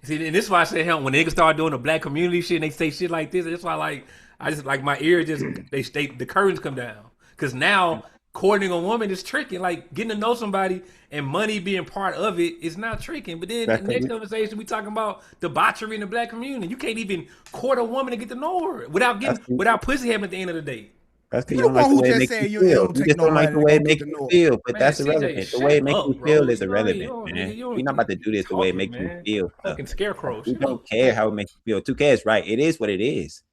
See, and this is why I say, hell, when niggas start doing the black community shit, and they say shit like this, that's why I just my ear just the curtains come down because now. Courting a woman is tricking, like getting to know somebody and money being part of it is not tricking. But then the next conversation, we talking about debauchery in the black community. You can't even court a woman to get to know her without pussy having at the end of the day. That's because you don't like the way it makes you feel. You just don't like the way it makes you feel, but that's irrelevant. The way it makes you feel is irrelevant, man. We're not about to do this the way it makes you feel. Fucking scarecrows. We don't care how it makes you feel. 2K is right. It is what it is.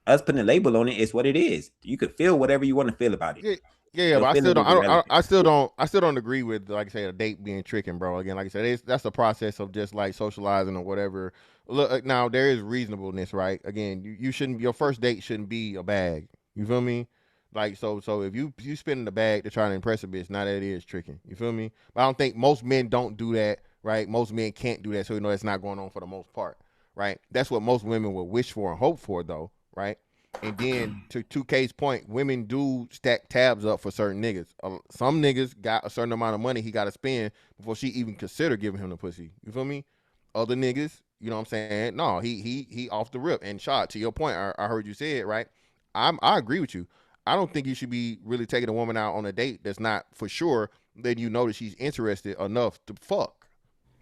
Us putting a label on it is what it is. You could feel whatever you want to feel about it. Yeah, but I still don't agree with, like I say, a date being tricking, bro. Again, like I said, that's a process of just like socializing or whatever. Look, now there is reasonableness, right? Again, you shouldn't. Your first date shouldn't be a bag. You feel me? Like so if you spending the bag to try to impress a bitch, now that is tricking. You feel me? But I don't think most men don't do that, right? Most men can't do that, so that's not going on for the most part, right? That's what most women would wish for and hope for, though, right? And then to 2K's point, women do stack tabs up for certain niggas. Some niggas got a certain amount of money he got to spend before she even consider giving him the pussy. You feel me? Other niggas, you know what I'm saying? No, he off the rip. And shot to your point, I heard you say it right. I agree with you. I don't think you should be really taking a woman out on a date that's not for sure. Then you know that she's interested enough to fuck.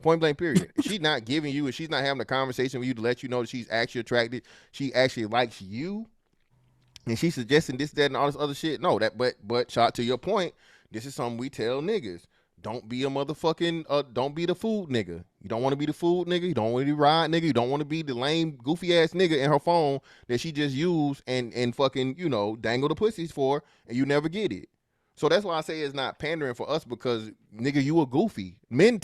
Point blank, period. If she's not giving you, and she's not having a conversation with you to let you know that she's actually attracted, she actually likes you, and she's suggesting this, that, and all this other shit. No, but shot to your point, this is something we tell niggas. Don't be a motherfucking, don't be the food nigga. You don't want to be the food nigga. You don't want to be the ride nigga. You don't want to be the lame, goofy ass nigga in her phone that she just used and fucking, dangle the pussies for, and you never get it. So that's why I say it's not pandering for us, because nigga, you a goofy. Men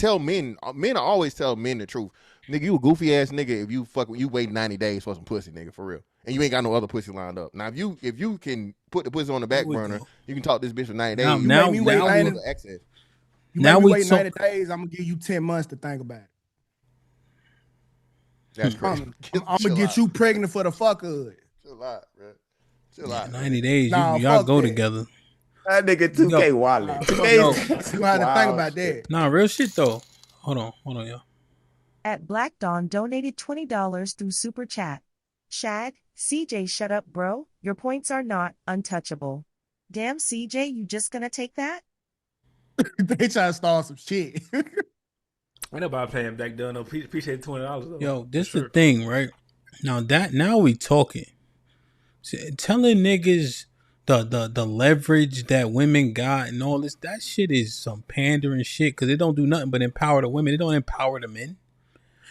always tell men the truth. Nigga, you a goofy ass nigga if you wait 90 days for some pussy, nigga, for real. And you ain't got no other pussy lined up. Now, if you can put the pussy on the back burner, you can talk this bitch for 90 days. You make me wait 90 access. You make me wait 90 days, I'm gonna give you 10 months to think about it. That's crazy. I'm gonna get you pregnant for the fuckhood. Chill out, bro. Chill out. 90 days, y'all go together. That nigga 2K wallet. 2K. You gonna have to think about that. Nah, real shit though. Hold on, y'all. At Black Dawn donated $20 through Super Chat. Shag, CJ, shut up, bro. Your points are not untouchable. Damn, CJ, you just gonna take that? They trying to start some shit. Ain't nobody paying back down. No, appreciate $20 though. Yo, this the thing, right? Now we talking. See, telling niggas the leverage that women got and all this, that shit is some pandering shit, because it don't do nothing but empower the women. It don't empower the men.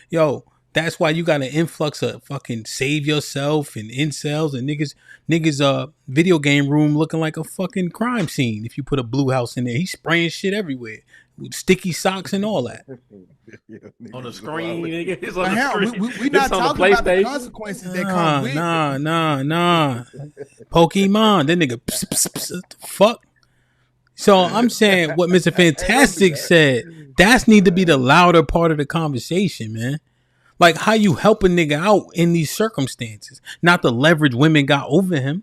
Yo, that's why you got an influx of fucking save yourself and incels and niggas video game room looking like a fucking crime scene. If you put a blue house in there, he's spraying shit everywhere with sticky socks and all that. On the screen, nigga. It's on But the hell, screen. we not talking about the consequences that come with it. Nah. Pokemon, that nigga, what the fuck? So I'm saying what Mr. Fantastic said, that's need to be the louder part of the conversation, man. Like, how you help a nigga out in these circumstances, not the leverage women got over him.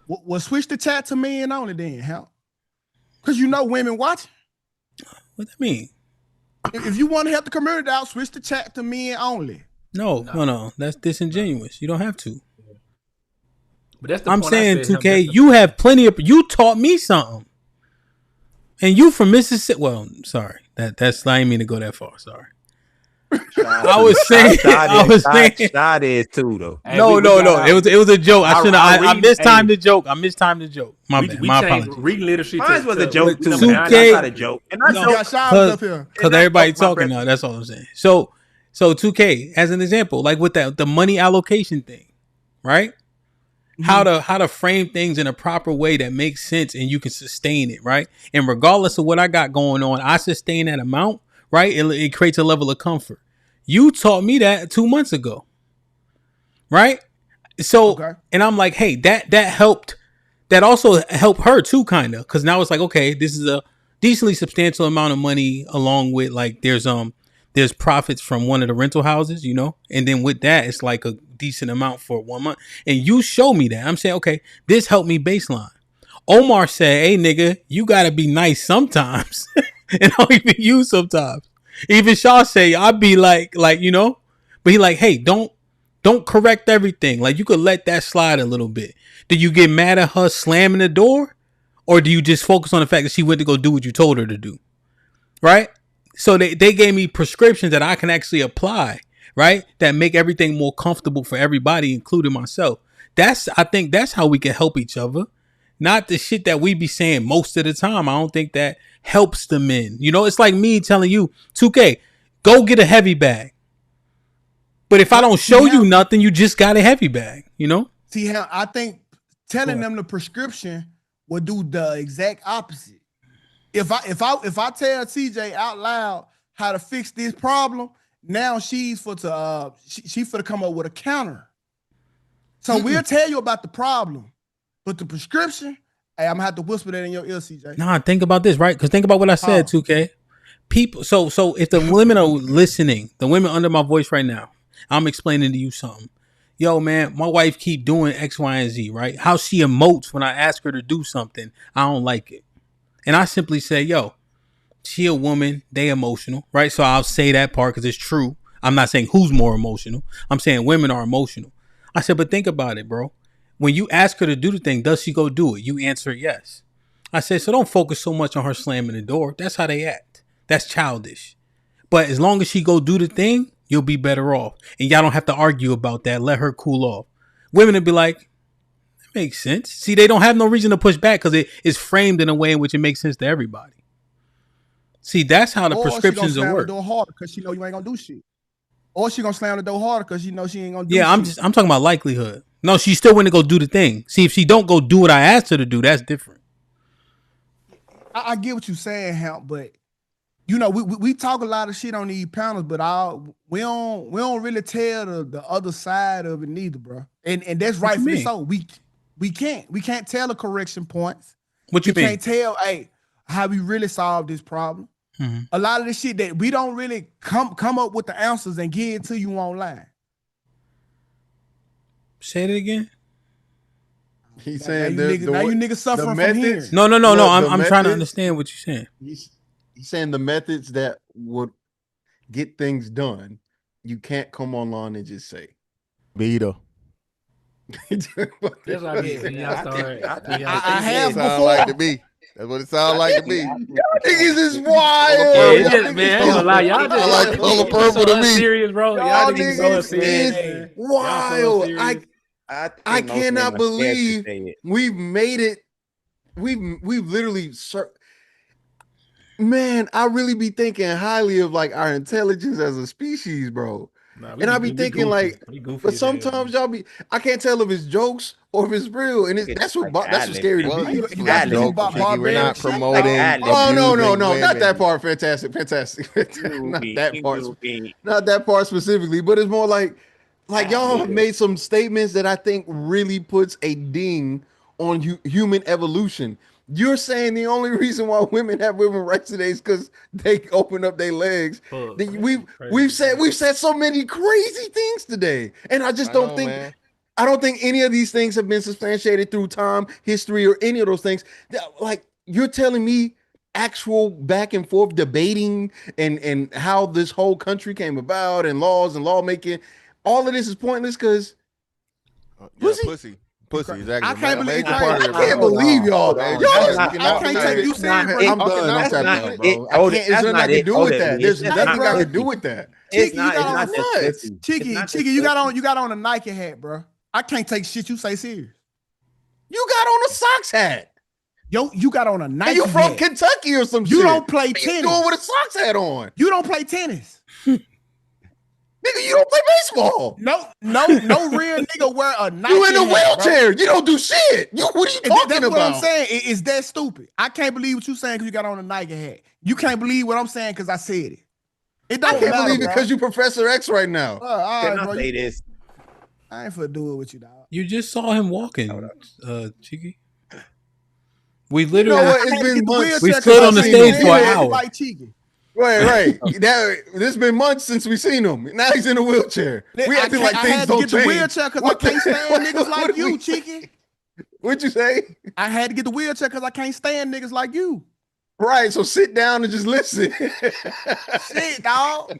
Well, switch the chat to men only then, hell. Because women watching. What that mean? If you want to help the community out, switch the chat to men only. No. That's disingenuous. You don't have to. But that's the I'm point saying, I said, 2K, you have plenty of. You taught me something, and you from Mississippi. Well, sorry, that's I didn't mean to go that far. Sorry. I was saying. Shot is too though. No. It was a joke. I mistimed the joke. My bad. My apologies. Reading literacy. Mine was a joke too. 2K, That's not a joke. And I know because everybody talking now. That's all I'm saying. So 2K, as an example, like with the money allocation thing, right? Mm-hmm. How to frame things in a proper way that makes sense and you can sustain it, right? And regardless of what I got going on, I sustain that amount, right? It creates a level of comfort. You taught me that 2 months ago, right? So, and I'm like, hey, that helped. That also helped her too, kind of, because now it's like, okay, this is a decently substantial amount of money, along with like there's profits from one of the rental houses, and then with that, it's like a decent amount for 1 month. And you show me that. I'm saying, okay, this helped me baseline. Omar said, hey, nigga, you got to be nice sometimes. And I'll even you sometimes. Even Shaw say, I'd be like, but he like, hey, don't correct everything. Like, you could let that slide a little bit. Do you get mad at her slamming the door? Or do you just focus on the fact that she went to go do what you told her to do? Right? So they gave me prescriptions that I can actually apply, right? That make everything more comfortable for everybody, including myself. I think that's how we can help each other. Not the shit that we be saying most of the time. I don't think that helps the men. It's like me telling you, 2K, go get a heavy bag. But if I don't show you nothing, you just got a heavy bag, See how I think telling them the prescription will do the exact opposite. If I tell CJ out loud how to fix this problem, now she's for to come up with a counter. So we'll tell you about the problem, but the prescription, hey, I'm gonna have to whisper that in your ear, CJ. Nah, think about this, right? Because think about what I said, 2K. People, so if the women are listening, the women under my voice right now, I'm explaining to you something. Yo, man, my wife keep doing X, Y, and Z, right? How she emotes when I ask her to do something, I don't like it. And I simply say, yo, she a woman, they emotional, right? So I'll say that part because it's true. I'm not saying who's more emotional. I'm saying women are emotional. I said, but think about it, bro. When you ask her to do the thing, does she go do it? You answer yes. I said, so don't focus so much on her slamming the door. That's how they act. That's childish. But as long as she go do the thing, you'll be better off. And y'all don't have to argue about that. Let her cool off. Women will be like, that makes sense. See, they don't have no reason to push back because it is framed in a way in which it makes sense to everybody. See, that's how the prescriptions will work. Or she gonna slam the door harder because she know you ain't gonna do shit. Or she gonna slam the door harder because you know she ain't gonna do shit. Yeah, I'm talking about likelihood. No, she still went to go do the thing. See, if she don't go do what I asked her to do, that's different. I get what you're saying, Hamp, but you know, we talk a lot of shit on these panels, but we don't really tell the other side of it neither, bro. And that's rightfully so. We can't tell the correction points. What you we mean? Can't tell, hey, how we really solve this problem. Mm-hmm. A lot of the shit that we don't really come up with the answers and give it to you online. Say it again. He's saying now you niggas suffering from hearing. No. I'm trying to understand what you're saying. He's saying the methods that would get things done, you can't come online and just say. Beta. That's what I mean. I have before. Like to me. That's what it sounds like to me. Niggas is wild. Yeah, man, I ain't gonna lie. Y'all just like color purple to me. Serious, bro. Y'all niggas so serious. Wild. I cannot believe we've made it. We've literally. Man, I really be thinking highly of like our intelligence as a species, bro. And I be thinking like, but sometimes y'all be, I can't tell if it's jokes or if it's real, and that's what's scary to me. We're not promoting. Oh no, not that part. Fantastic. Not that part specifically, but it's more like y'all have made some statements that I think really puts a ding on human evolution. You're saying the only reason why women have women's rights today is because they open up their legs. We've said so many crazy things today, and I just don't think. Man. I don't think any of these things have been substantiated through time, history, or any of those things. Like you're telling me, actual back and forth debating and how this whole country came about and laws and lawmaking, all of this is pointless because pussy. Exactly. I can't believe y'all. I can't take you serious. I'm done. That's not it, bro. It's nothing I can do with that. There's nothing I can do with that. Cheeky, you got on a Nike hat, bro. I can't take shit you say serious. You got on a socks hat. You got on a Nike hat. You from Kentucky or some shit. You don't play tennis. You doing with a socks hat on? You don't play tennis. Nigga, you don't play baseball. No real nigga wear a Nike. You in a wheelchair. Hat, you don't do shit. What are you talking that's about? What I'm saying is that stupid. I can't believe what you saying because you got on a Nike hat. You can't believe what I'm saying because I said it. It don't I can't matter, believe it because you Professor X right now. Can I say this? I ain't for do it with you, dog. You just saw him walking, Cheeky. We literally, it's been months. We stood on the stage for an hour. Like Cheeky. Right. This been months since we seen him. Now he's in a wheelchair. We acting like things don't change. I had to get the wheelchair because I can't stand niggas like you, Cheeky. What'd you say? I had to get the wheelchair because I can't stand niggas like you. Right, so sit down and just listen. Shit, dog.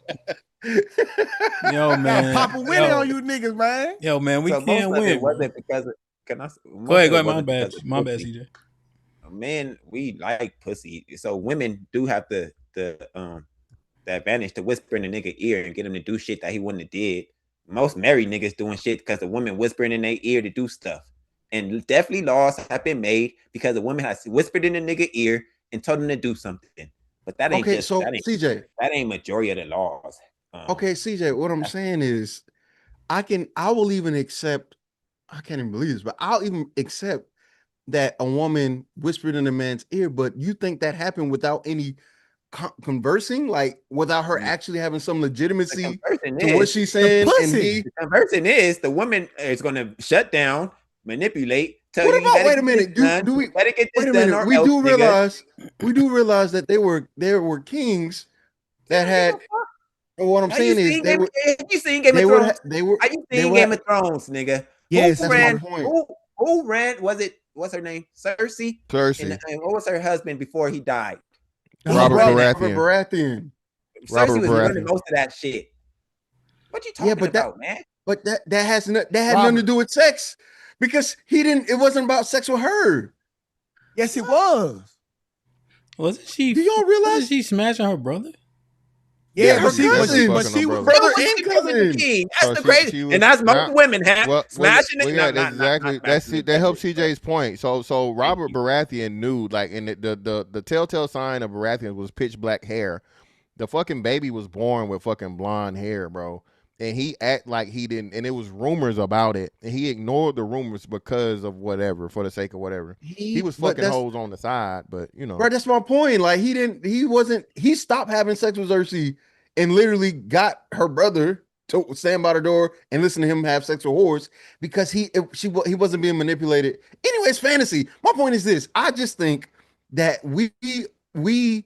Yo, man. Papa Willie on you niggas, man. Yo, man, we can't win. Wasn't because of, Go ahead. My bad, CJ. Men, we like pussy, so women do have the advantage to whisper in the nigga ear and get him to do shit that he wouldn't have did. Most married niggas doing shit because the woman whispering in their ear to do stuff, and definitely laws have been made because the woman has whispered in the nigga ear and told him to do something. But that ain't CJ, that ain't majority of the laws. Okay, CJ, what I'm saying is, I will even accept. I can't even believe this, but I'll even accept that a woman whispered in a man's ear. But you think that happened without any conversing, like without her actually having some legitimacy to what she's saying? The conversing is the woman is going to shut down, manipulate. Tell what you about? Wait a minute. Do we? Better get this wait a done minute. We do realize that there were kings that had. What I'm saying is, you seen Game of Thrones? Are you seeing Game of Thrones, nigga? Yes, who ran? Was it? What's her name? Cersei. And what was her husband before he died? Robert Baratheon. Cersei was running most of that shit. What you talking about, man? But that had nothing to do with sex, because it wasn't about sex with her. Yes, it was. Wasn't she? Do y'all realize? Wasn't she smashing her brother? Yeah, her cousin, but she was brother she and wasn't cousin. king. That's So the crazy, she was and that's most not, women have smashing it. Yeah, Not, that's exactly not that helps CJ's point. So Robert Baratheon knew, like, in the telltale sign of Baratheon was pitch black hair. The fucking baby was born with fucking blonde hair, bro. And he act like he didn't, and it was rumors about it, and he ignored the rumors because of whatever, for the sake of whatever. He was fucking hoes on the side, but you know, bro, that's my point. Like he stopped having sex with Cersei and literally got her brother to stand by the door and listen to him have sex with whores because he wasn't being manipulated. Anyways, fantasy. My point is this: I just think that we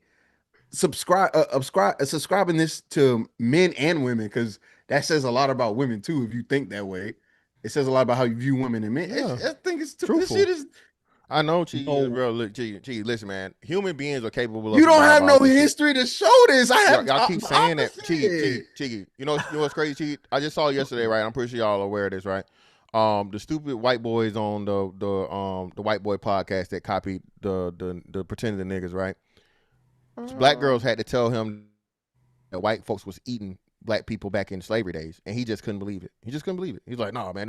subscribing this to men and women because that says a lot about women too. If you think that way, it says a lot about how you view women and men. Yeah. I think it's too. Truthful. This shit is. I know, Chi, bro. Look, Chi, listen, man. Human beings are capable of. You don't have no history to show this. I have. Y'all keep saying that, Chi. You know what's crazy, Chi? I just saw yesterday, right? I'm pretty sure y'all are aware of this, right? The stupid white boys on the white boy podcast that copied the pretending niggas, right? So black girls had to tell him that white folks was eating black people back in slavery days, and he just couldn't believe it. He just couldn't believe it. He's like, "No, man,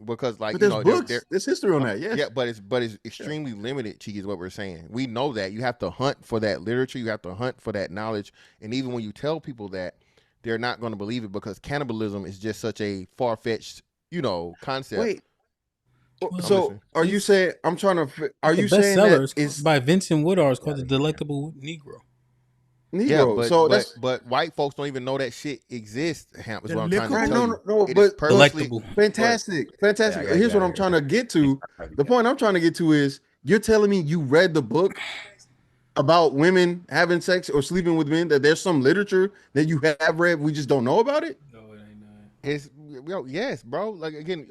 because like, but there's books, there's history on that, yeah, but it's extremely limited. Chi, is what we're saying. We know that you have to hunt for that literature, you have to hunt for that knowledge, and even when you tell people that, they're not going to believe it because cannibalism is just such a far fetched, concept. Wait. So are you saying I'm trying to? Are you The saying bestseller that is by Vincent Woodard? It's called The Delectable Negro. Yeah, but white folks don't even know that shit exists. Hamp is what I'm trying to tell you. No, It but is purposely fantastic. Yeah, Here's what I'm trying to get to. The point I'm trying to get to is you're telling me you read the book about women having sex or sleeping with men, that there's some literature that you have read, we just don't know about it? It's yes, bro. Like again,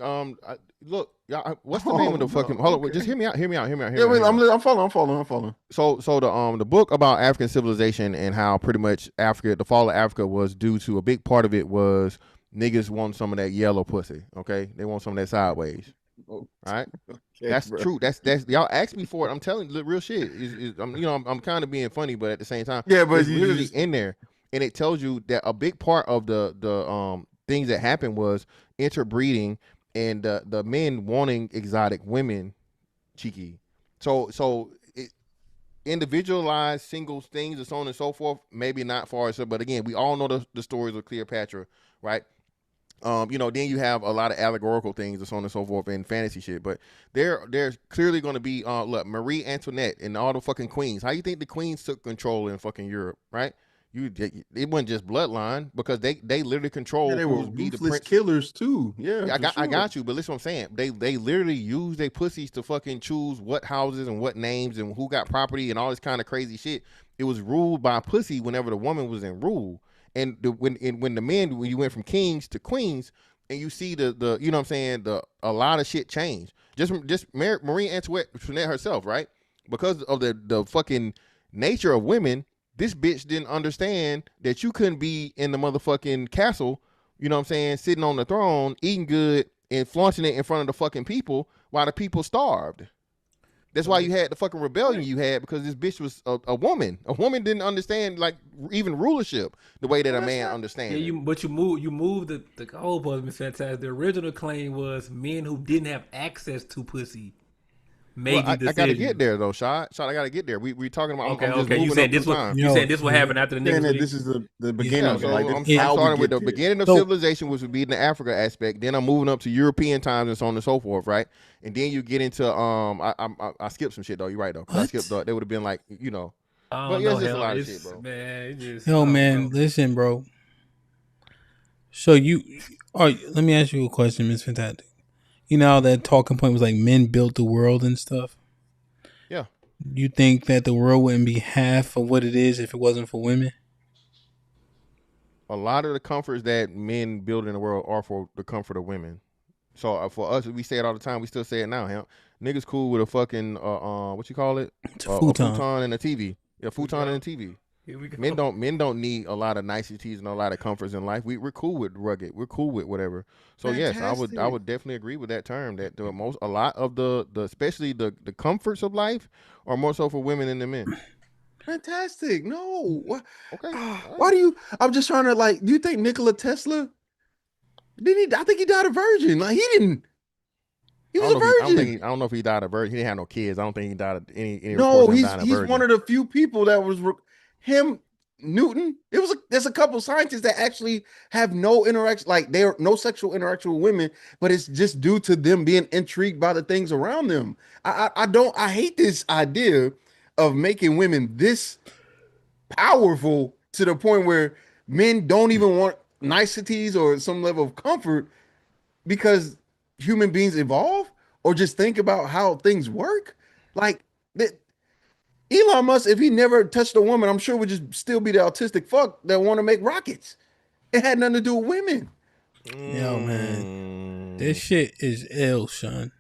look, y'all, what's the name of the fucking? Hold on, just hear me out. I'm following. So the book about African civilization and how pretty much Africa, the fall of Africa, was due to a big part of it was niggas want some of that yellow pussy. Okay, they want some of that sideways. All right, that's bro. true. That's y'all asked me for it. I'm telling you the real shit. I'm kind of being funny, but at the same time, yeah, but it's literally in there, and it tells you that a big part of the things that happened was interbreeding and the men wanting exotic women, cheeky. So individualized single things and so on and so forth, maybe not far as, but again, we all know the stories of Cleopatra, right? Then you have a lot of allegorical things and so on and so forth and fantasy shit. But there's clearly going to be look, Marie Antoinette and all the fucking queens. How you think the queens took control in fucking Europe, right? It wasn't just bloodline because they literally control. Yeah, they were ruthless killers too. Yeah, I got you. But listen, what I'm saying, they literally use their pussies to fucking choose what houses and what names and who got property and all this kind of crazy shit. It was ruled by pussy whenever the woman was in rule. And when the men, when you went from kings to queens, and you see the you know what I'm saying, a lot of shit changed. Just Marie Antoinette herself, right? Because of the fucking nature of women. This bitch didn't understand that you couldn't be in the motherfucking castle, you know what I'm saying, sitting on the throne, eating good, and flaunting it in front of the fucking people while the people starved. That's why you had the fucking rebellion you had, because this bitch was a woman. A woman didn't understand, like, even rulership the way that a man understands. Yeah, you moved the goalpost, Miss Fantastic. The original claim was men who didn't have access to pussy. Well, I gotta get there though, Shot. I gotta get there. We talking about. Okay. You said this what happened after the niggas. This is the beginning. Yeah, so I'm starting with the beginning of civilization, which would be in the Africa aspect. Then I'm moving up to European times and so on and so forth, right? And then you get into I skipped some shit though. You're right though. I skipped. They would have been like, but yeah, it's just a lot of shit, bro. Man, listen, bro. So let me ask you a question, Miss Fantastic. You know how that talking point was like men built the world and stuff? Yeah. You think that the world wouldn't be half of what it is if it wasn't for women? A lot of the comforts that men build in the world are for the comfort of women. So for us, we say it all the time. We still say it now, Hamp. Niggas cool with a fucking, what you call it? A futon and a TV. Yeah, futon and a TV. Men don't need a lot of niceties and a lot of comforts in life. We're cool with rugged. We're cool with whatever. So Fantastic. Yes, I would definitely agree with that term. That a lot of the especially the comforts of life are more so for women than the men. Fantastic. No. Okay. Why do you? I'm just trying to like. Do you think Nikola Tesla? Did he? I think he died a virgin. Like he didn't. He was a virgin. I don't know if he died a virgin. He didn't have no kids. I don't think he died of any No, reports of him dying a he's virgin. one of the few people that was him. Newton. There's a couple scientists that actually have no interaction, like they're no sexual interaction with women, but it's just due to them being intrigued by the things around them. I hate this idea of making women this powerful to the point where men don't even want niceties or some level of comfort because human beings evolve or just think about how things work. Like that. Elon Musk, if he never touched a woman, I'm sure would just still be the autistic fuck that want to make rockets. It had nothing to do with women. Yo, man, this shit is ill, son.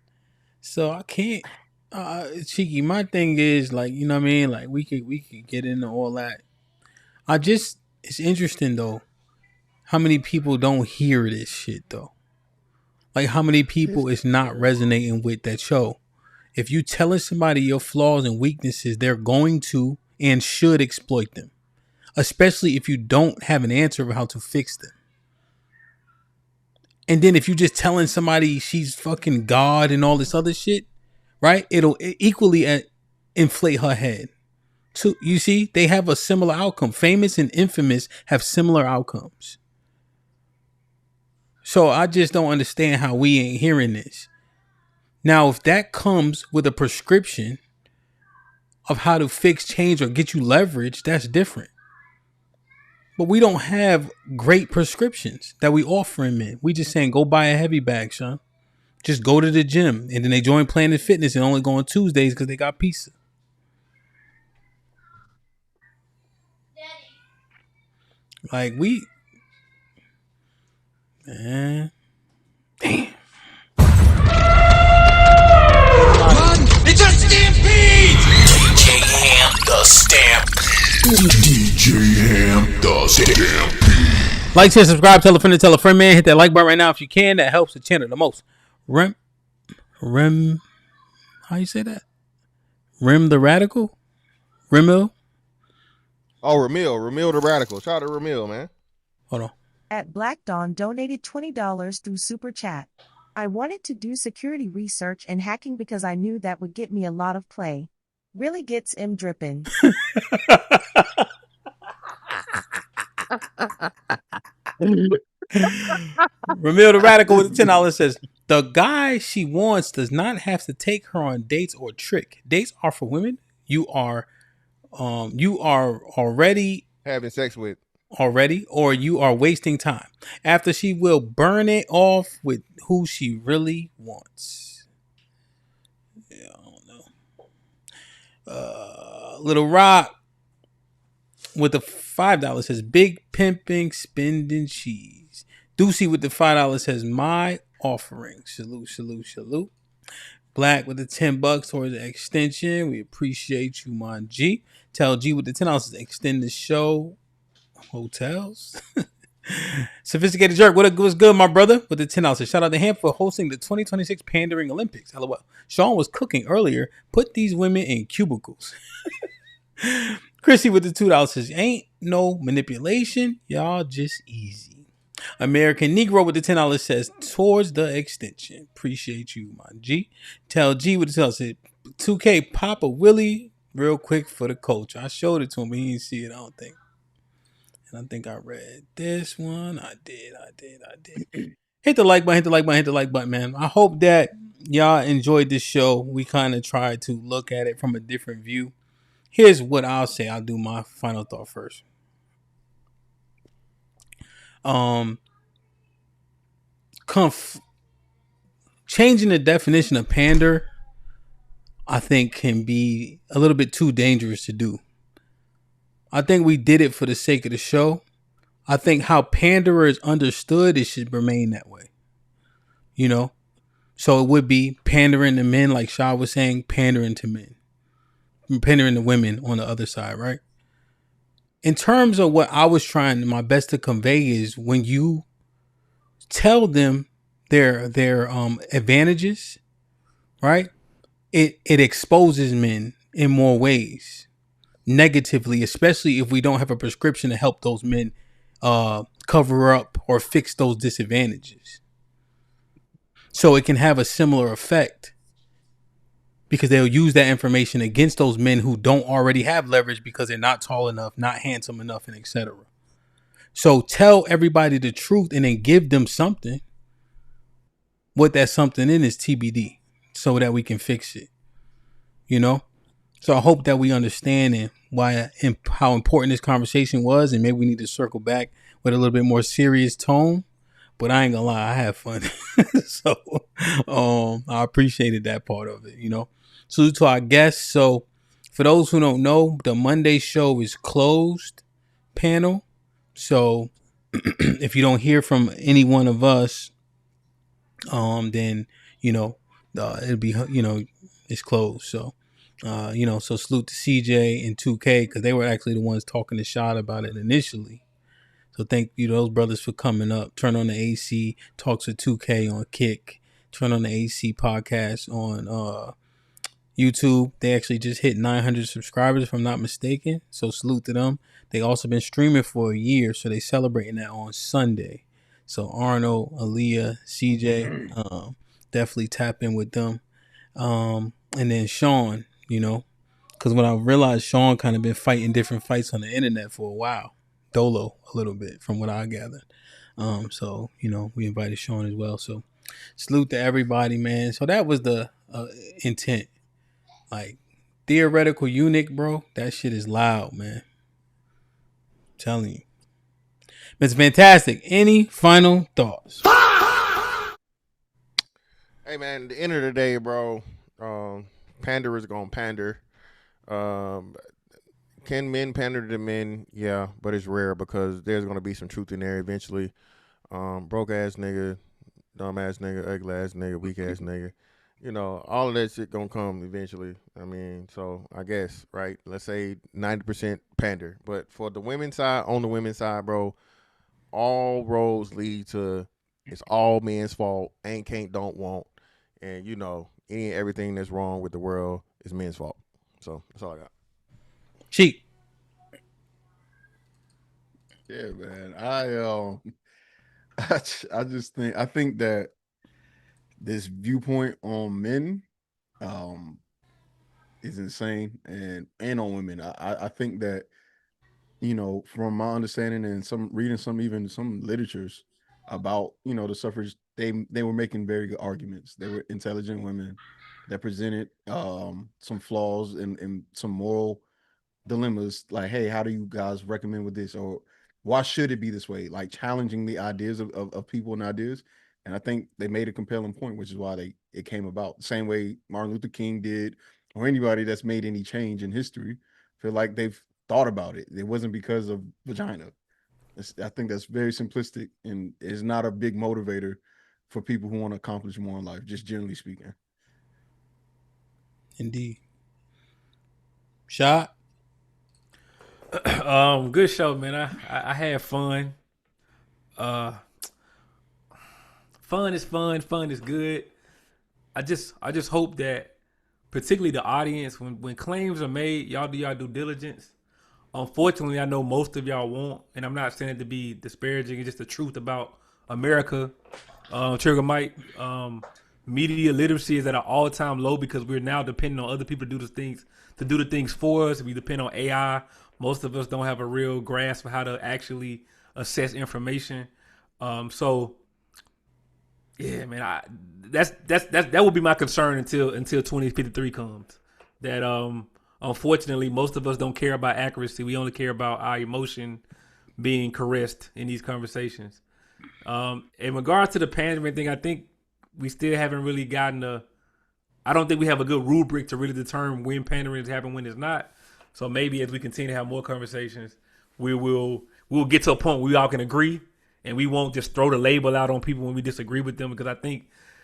So I can't, Cheeky. My thing is like, you know what I mean? Like we could get into all that. It's interesting though, how many people don't hear this shit though. Like how many people is not resonating with that show. If you telling somebody your flaws and weaknesses, they're going to and should exploit them, especially if you don't have an answer of how to fix them. And then if you just telling somebody she's fucking God and all this other shit, right? It'll equally inflate her head. So you see, they have a similar outcome. Famous and infamous have similar outcomes. So I just don't understand how we ain't hearing this. Now, if that comes with a prescription of how to fix, change, or get you leverage, that's different. But we don't have great prescriptions that we offer in men. We just saying, go buy a heavy bag, son. Just go to the gym. And then they join Planet Fitness and only go on Tuesdays because they got pizza. Like man. Damn. It's a stampede! DJ Hamp the Stampede. DJ Hamp the Stampede. Like, share, subscribe, tell a friend, man. Hit that like button right now if you can. That helps the channel the most. Rem, how you say that? Rem the Radical? Remil? Oh, Ramil the Radical. Shout out to Ramil, man. Hold on. At Black Dawn donated $20 through Super Chat. I wanted to do security research and hacking because I knew that would get me a lot of play. Really gets him dripping. Ramil the Radical with the $10 says, the guy she wants does not have to take her on dates or trick. Dates are for women you are already having sex with or you are wasting time. After she will burn it off with who she really wants. Yeah, I don't know. Little Rock with the $5 says big pimping spending cheese. Deucey with the $5 says my offering. Salute. Black with the $10 towards the extension. We appreciate you, man. G. Tell G with the $10 says extend the show. Hotels. Sophisticated Jerk. What's good, my brother? With the $10 says shout out to Hamp for hosting the 2026 Pandering Olympics. LOL. Sean was cooking earlier. Put these women in cubicles. Chrissy with the $2 says ain't no manipulation. Y'all just easy. American Negro with the $10 says towards the extension. Appreciate you, my G. Tell G with the $10 says 2K Papa Willie real quick for the coach. I showed it to him, but he didn't see it, I don't think. And I think I read this one. I did. Hit the like button, man. I hope that y'all enjoyed this show. We kind of tried to look at it from a different view. Here's what I'll say. I'll do my final thought first. Changing the definition of pander, I think, can be a little bit too dangerous to do. I think we did it for the sake of the show. I think how panderer is understood, it should remain that way. You know? So it would be pandering to men, like Shah was saying, pandering to men. Pandering to women on the other side, right? In terms of what I was trying my best to convey is when you tell them their advantages, right? It exposes men in more ways. negatively, especially if we don't have a prescription to help those men cover up or fix those disadvantages. So it can have a similar effect because they'll use that information against those men who don't already have leverage because they're not tall enough, not handsome enough, and etc. So tell everybody the truth and then give them something. What that something in is TBD so that we can fix it, you know? So I hope that we understand and why and how important this conversation was, and maybe we need to circle back with a little bit more serious tone. But I ain't gonna lie, I had fun. So I appreciated that part of it, you know. Salute to our guests. So for those who don't know, the Monday show is closed panel. So if you don't hear from any one of us, then you know it'll be, you know, it's closed. So you know, so salute to CJ and 2K because they were actually the ones talking to Shot about it initially. So thank you to those brothers for coming up. Turn on the AC, talks with 2K on Kick. Turn on the AC podcast on YouTube. They actually just hit 900 subscribers, if I'm not mistaken. So salute to them. They also been streaming for a year, so they celebrating that on Sunday. So Arnold, Aaliyah, CJ, definitely tap in with them. And then Sean, you know, because when I realized Sean kind of been fighting different fights on the internet for a while. Dolo a little bit from what I gathered. So, you know, we invited Sean as well. So salute to everybody, man. So that was the intent. Like theoretical eunuch, bro. That shit is loud, man. I'm telling you. It's fantastic. Any final thoughts? Hey man, at the end of the day, bro, pander is gonna pander. Can men pander to men? Yeah, but it's rare because there's gonna be some truth in there eventually. Broke ass nigga, dumb ass nigga, ugly ass nigga, weak ass nigga. You know, all of that shit gonna come eventually. I mean, so I guess, right? Let's say 90% pander. But for the women's side, on the women's side, bro, all roads lead to it's all men's fault. Ain't, can't, don't, won't. And you know, any and everything that's wrong with the world is men's fault. So that's all I got. Cheap. Yeah, man. I just think that this viewpoint on men is insane and on women. I think that, you know, from my understanding and some reading some literatures about, you know, the suffrage, they were making very good arguments. They were intelligent women that presented some flaws and some moral dilemmas, like, hey, how do you guys recommend with this, or why should it be this way, like challenging the ideas of people and ideas. And I think they made a compelling point, which is why it came about the same way Martin Luther King did, or anybody that's made any change in history. Feel like they've thought about it. It wasn't because of vagina. I think that's very simplistic and is not a big motivator for people who want to accomplish more in life, just generally speaking. Indeed. Shot. Good show, man. I had fun. Fun is fun. Fun is good. I just hope that, particularly the audience, when claims are made, y'all do y'all due diligence. Unfortunately, I know most of y'all won't, and I'm not saying it to be disparaging. It's just the truth about America. Trigger Mike, media literacy is at an all-time low because we're now depending on other people to do the things for us. We depend on AI. Most of us don't have a real grasp of how to actually assess information. So yeah, man, that would be my concern until 2053 comes. That unfortunately most of us don't care about accuracy. We only care about our emotion being caressed in these conversations. In regards to the pandering thing, I think we still haven't really gotten I don't think we have a good rubric to really determine when pandering is happening, when it's not. So maybe as we continue to have more conversations, we'll get to a point where we all can agree, and we won't just throw the label out on people when we disagree with them. Because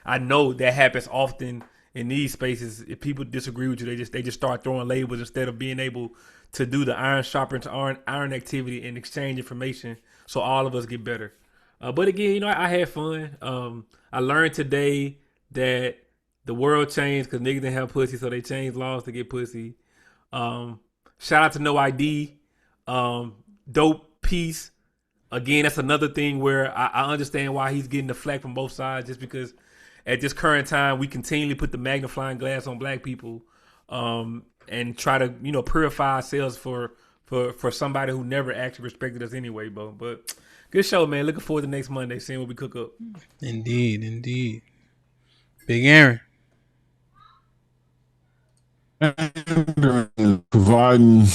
I know that happens often in these spaces. If people disagree with you, they just start throwing labels instead of being able to do the iron sharpens iron activity and exchange information, so all of us get better. But again, you know, I had fun. I learned today that the world changed because niggas didn't have pussy, so they changed laws to get pussy. Shout out to No ID. Dope piece. Again, that's another thing where I understand why he's getting the flack from both sides, just because at this current time we continually put the magnifying glass on black people, and try to purify ourselves for somebody who never actually respected us anyway, bro. But good show, man. Looking forward to next Monday, seeing what we cook up. Indeed. Big Aaron. Providing.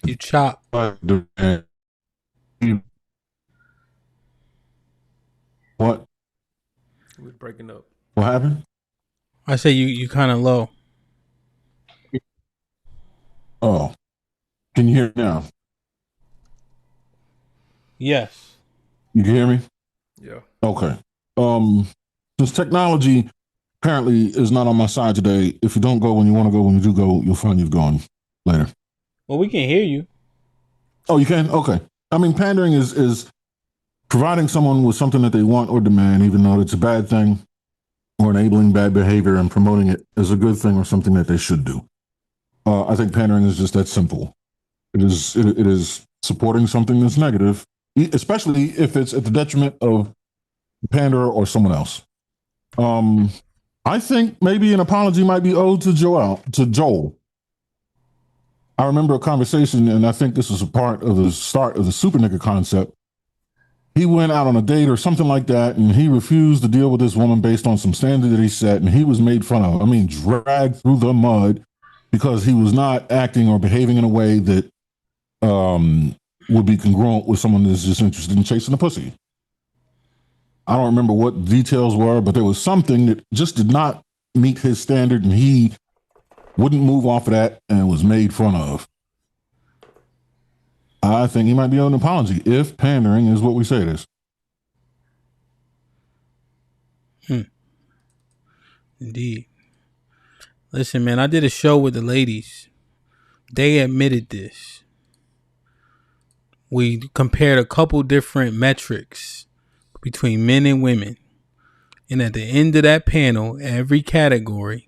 You chop. What? We're breaking up. What happened? I say you kind of low. Oh, can you hear me now? Yes. You can hear me? Yeah. Okay. Since technology apparently is not on my side today, if you don't go when you want to go, when you do go, you'll find you've gone later. Well, we can hear you. Oh, you can? Okay. I mean, pandering is providing someone with something that they want or demand, even though it's a bad thing, or enabling bad behavior and promoting it as a good thing or something that they should do. I think pandering is just that simple. It is supporting something that's negative, especially if it's at the detriment of the panderer or someone else. I think maybe an apology might be owed to Joel. I remember a conversation, and I think this was a part of the start of the super nigga concept. He went out on a date or something like that, and he refused to deal with this woman based on some standard that he set, and he was made fun of. I mean, dragged through the mud because he was not acting or behaving in a way that would be congruent with someone that's just interested in chasing a pussy. I don't remember what details were, but there was something that just did not meet his standard, and he wouldn't move off of that and was made fun of. I think he might be owed an apology if pandering is what we say it is. Indeed. Listen, man, I did a show with the ladies. They admitted this. We compared a couple different metrics between men and women. And at the end of that panel, every category,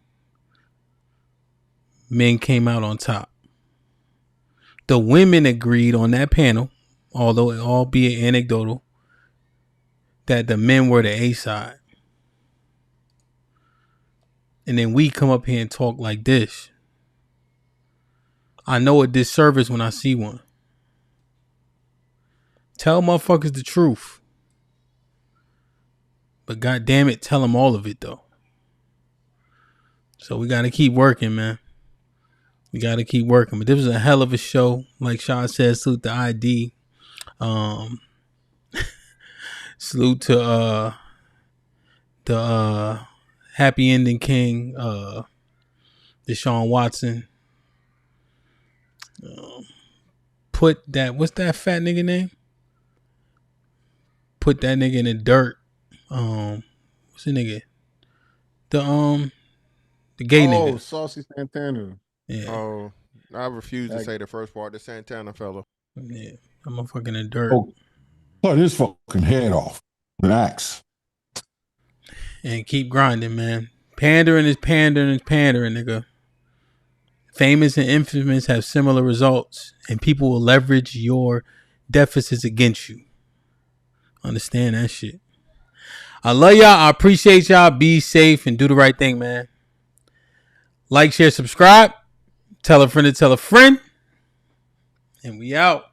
men came out on top. The women agreed on that panel, although albeit anecdotal, that the men were the A side. And then we come up here and talk like this. I know a disservice when I see one. Tell motherfuckers the truth. But God damn it, tell them all of it though. So we got to keep working, man. We got to keep working. But this was a hell of a show. Like Sean said, salute the ID. Salute to the Happy Ending King, Deshaun Watson. Put that, what's that fat nigga name? Put that nigga in the dirt. What's the nigga? The gay nigga. Oh, Saucy Santana. Yeah. Oh, I refuse to say the first part. The Santana fella. Yeah, I'm a fucking in dirt. Oh, cut his fucking head off with an axe. And keep grinding, man. Pandering is pandering, nigga. Famous and infamous have similar results, and people will leverage your deficits against you. Understand that shit. I love y'all. I appreciate y'all. Be safe and do the right thing, man. Like, share, subscribe. Tell a friend to tell a friend. And we out.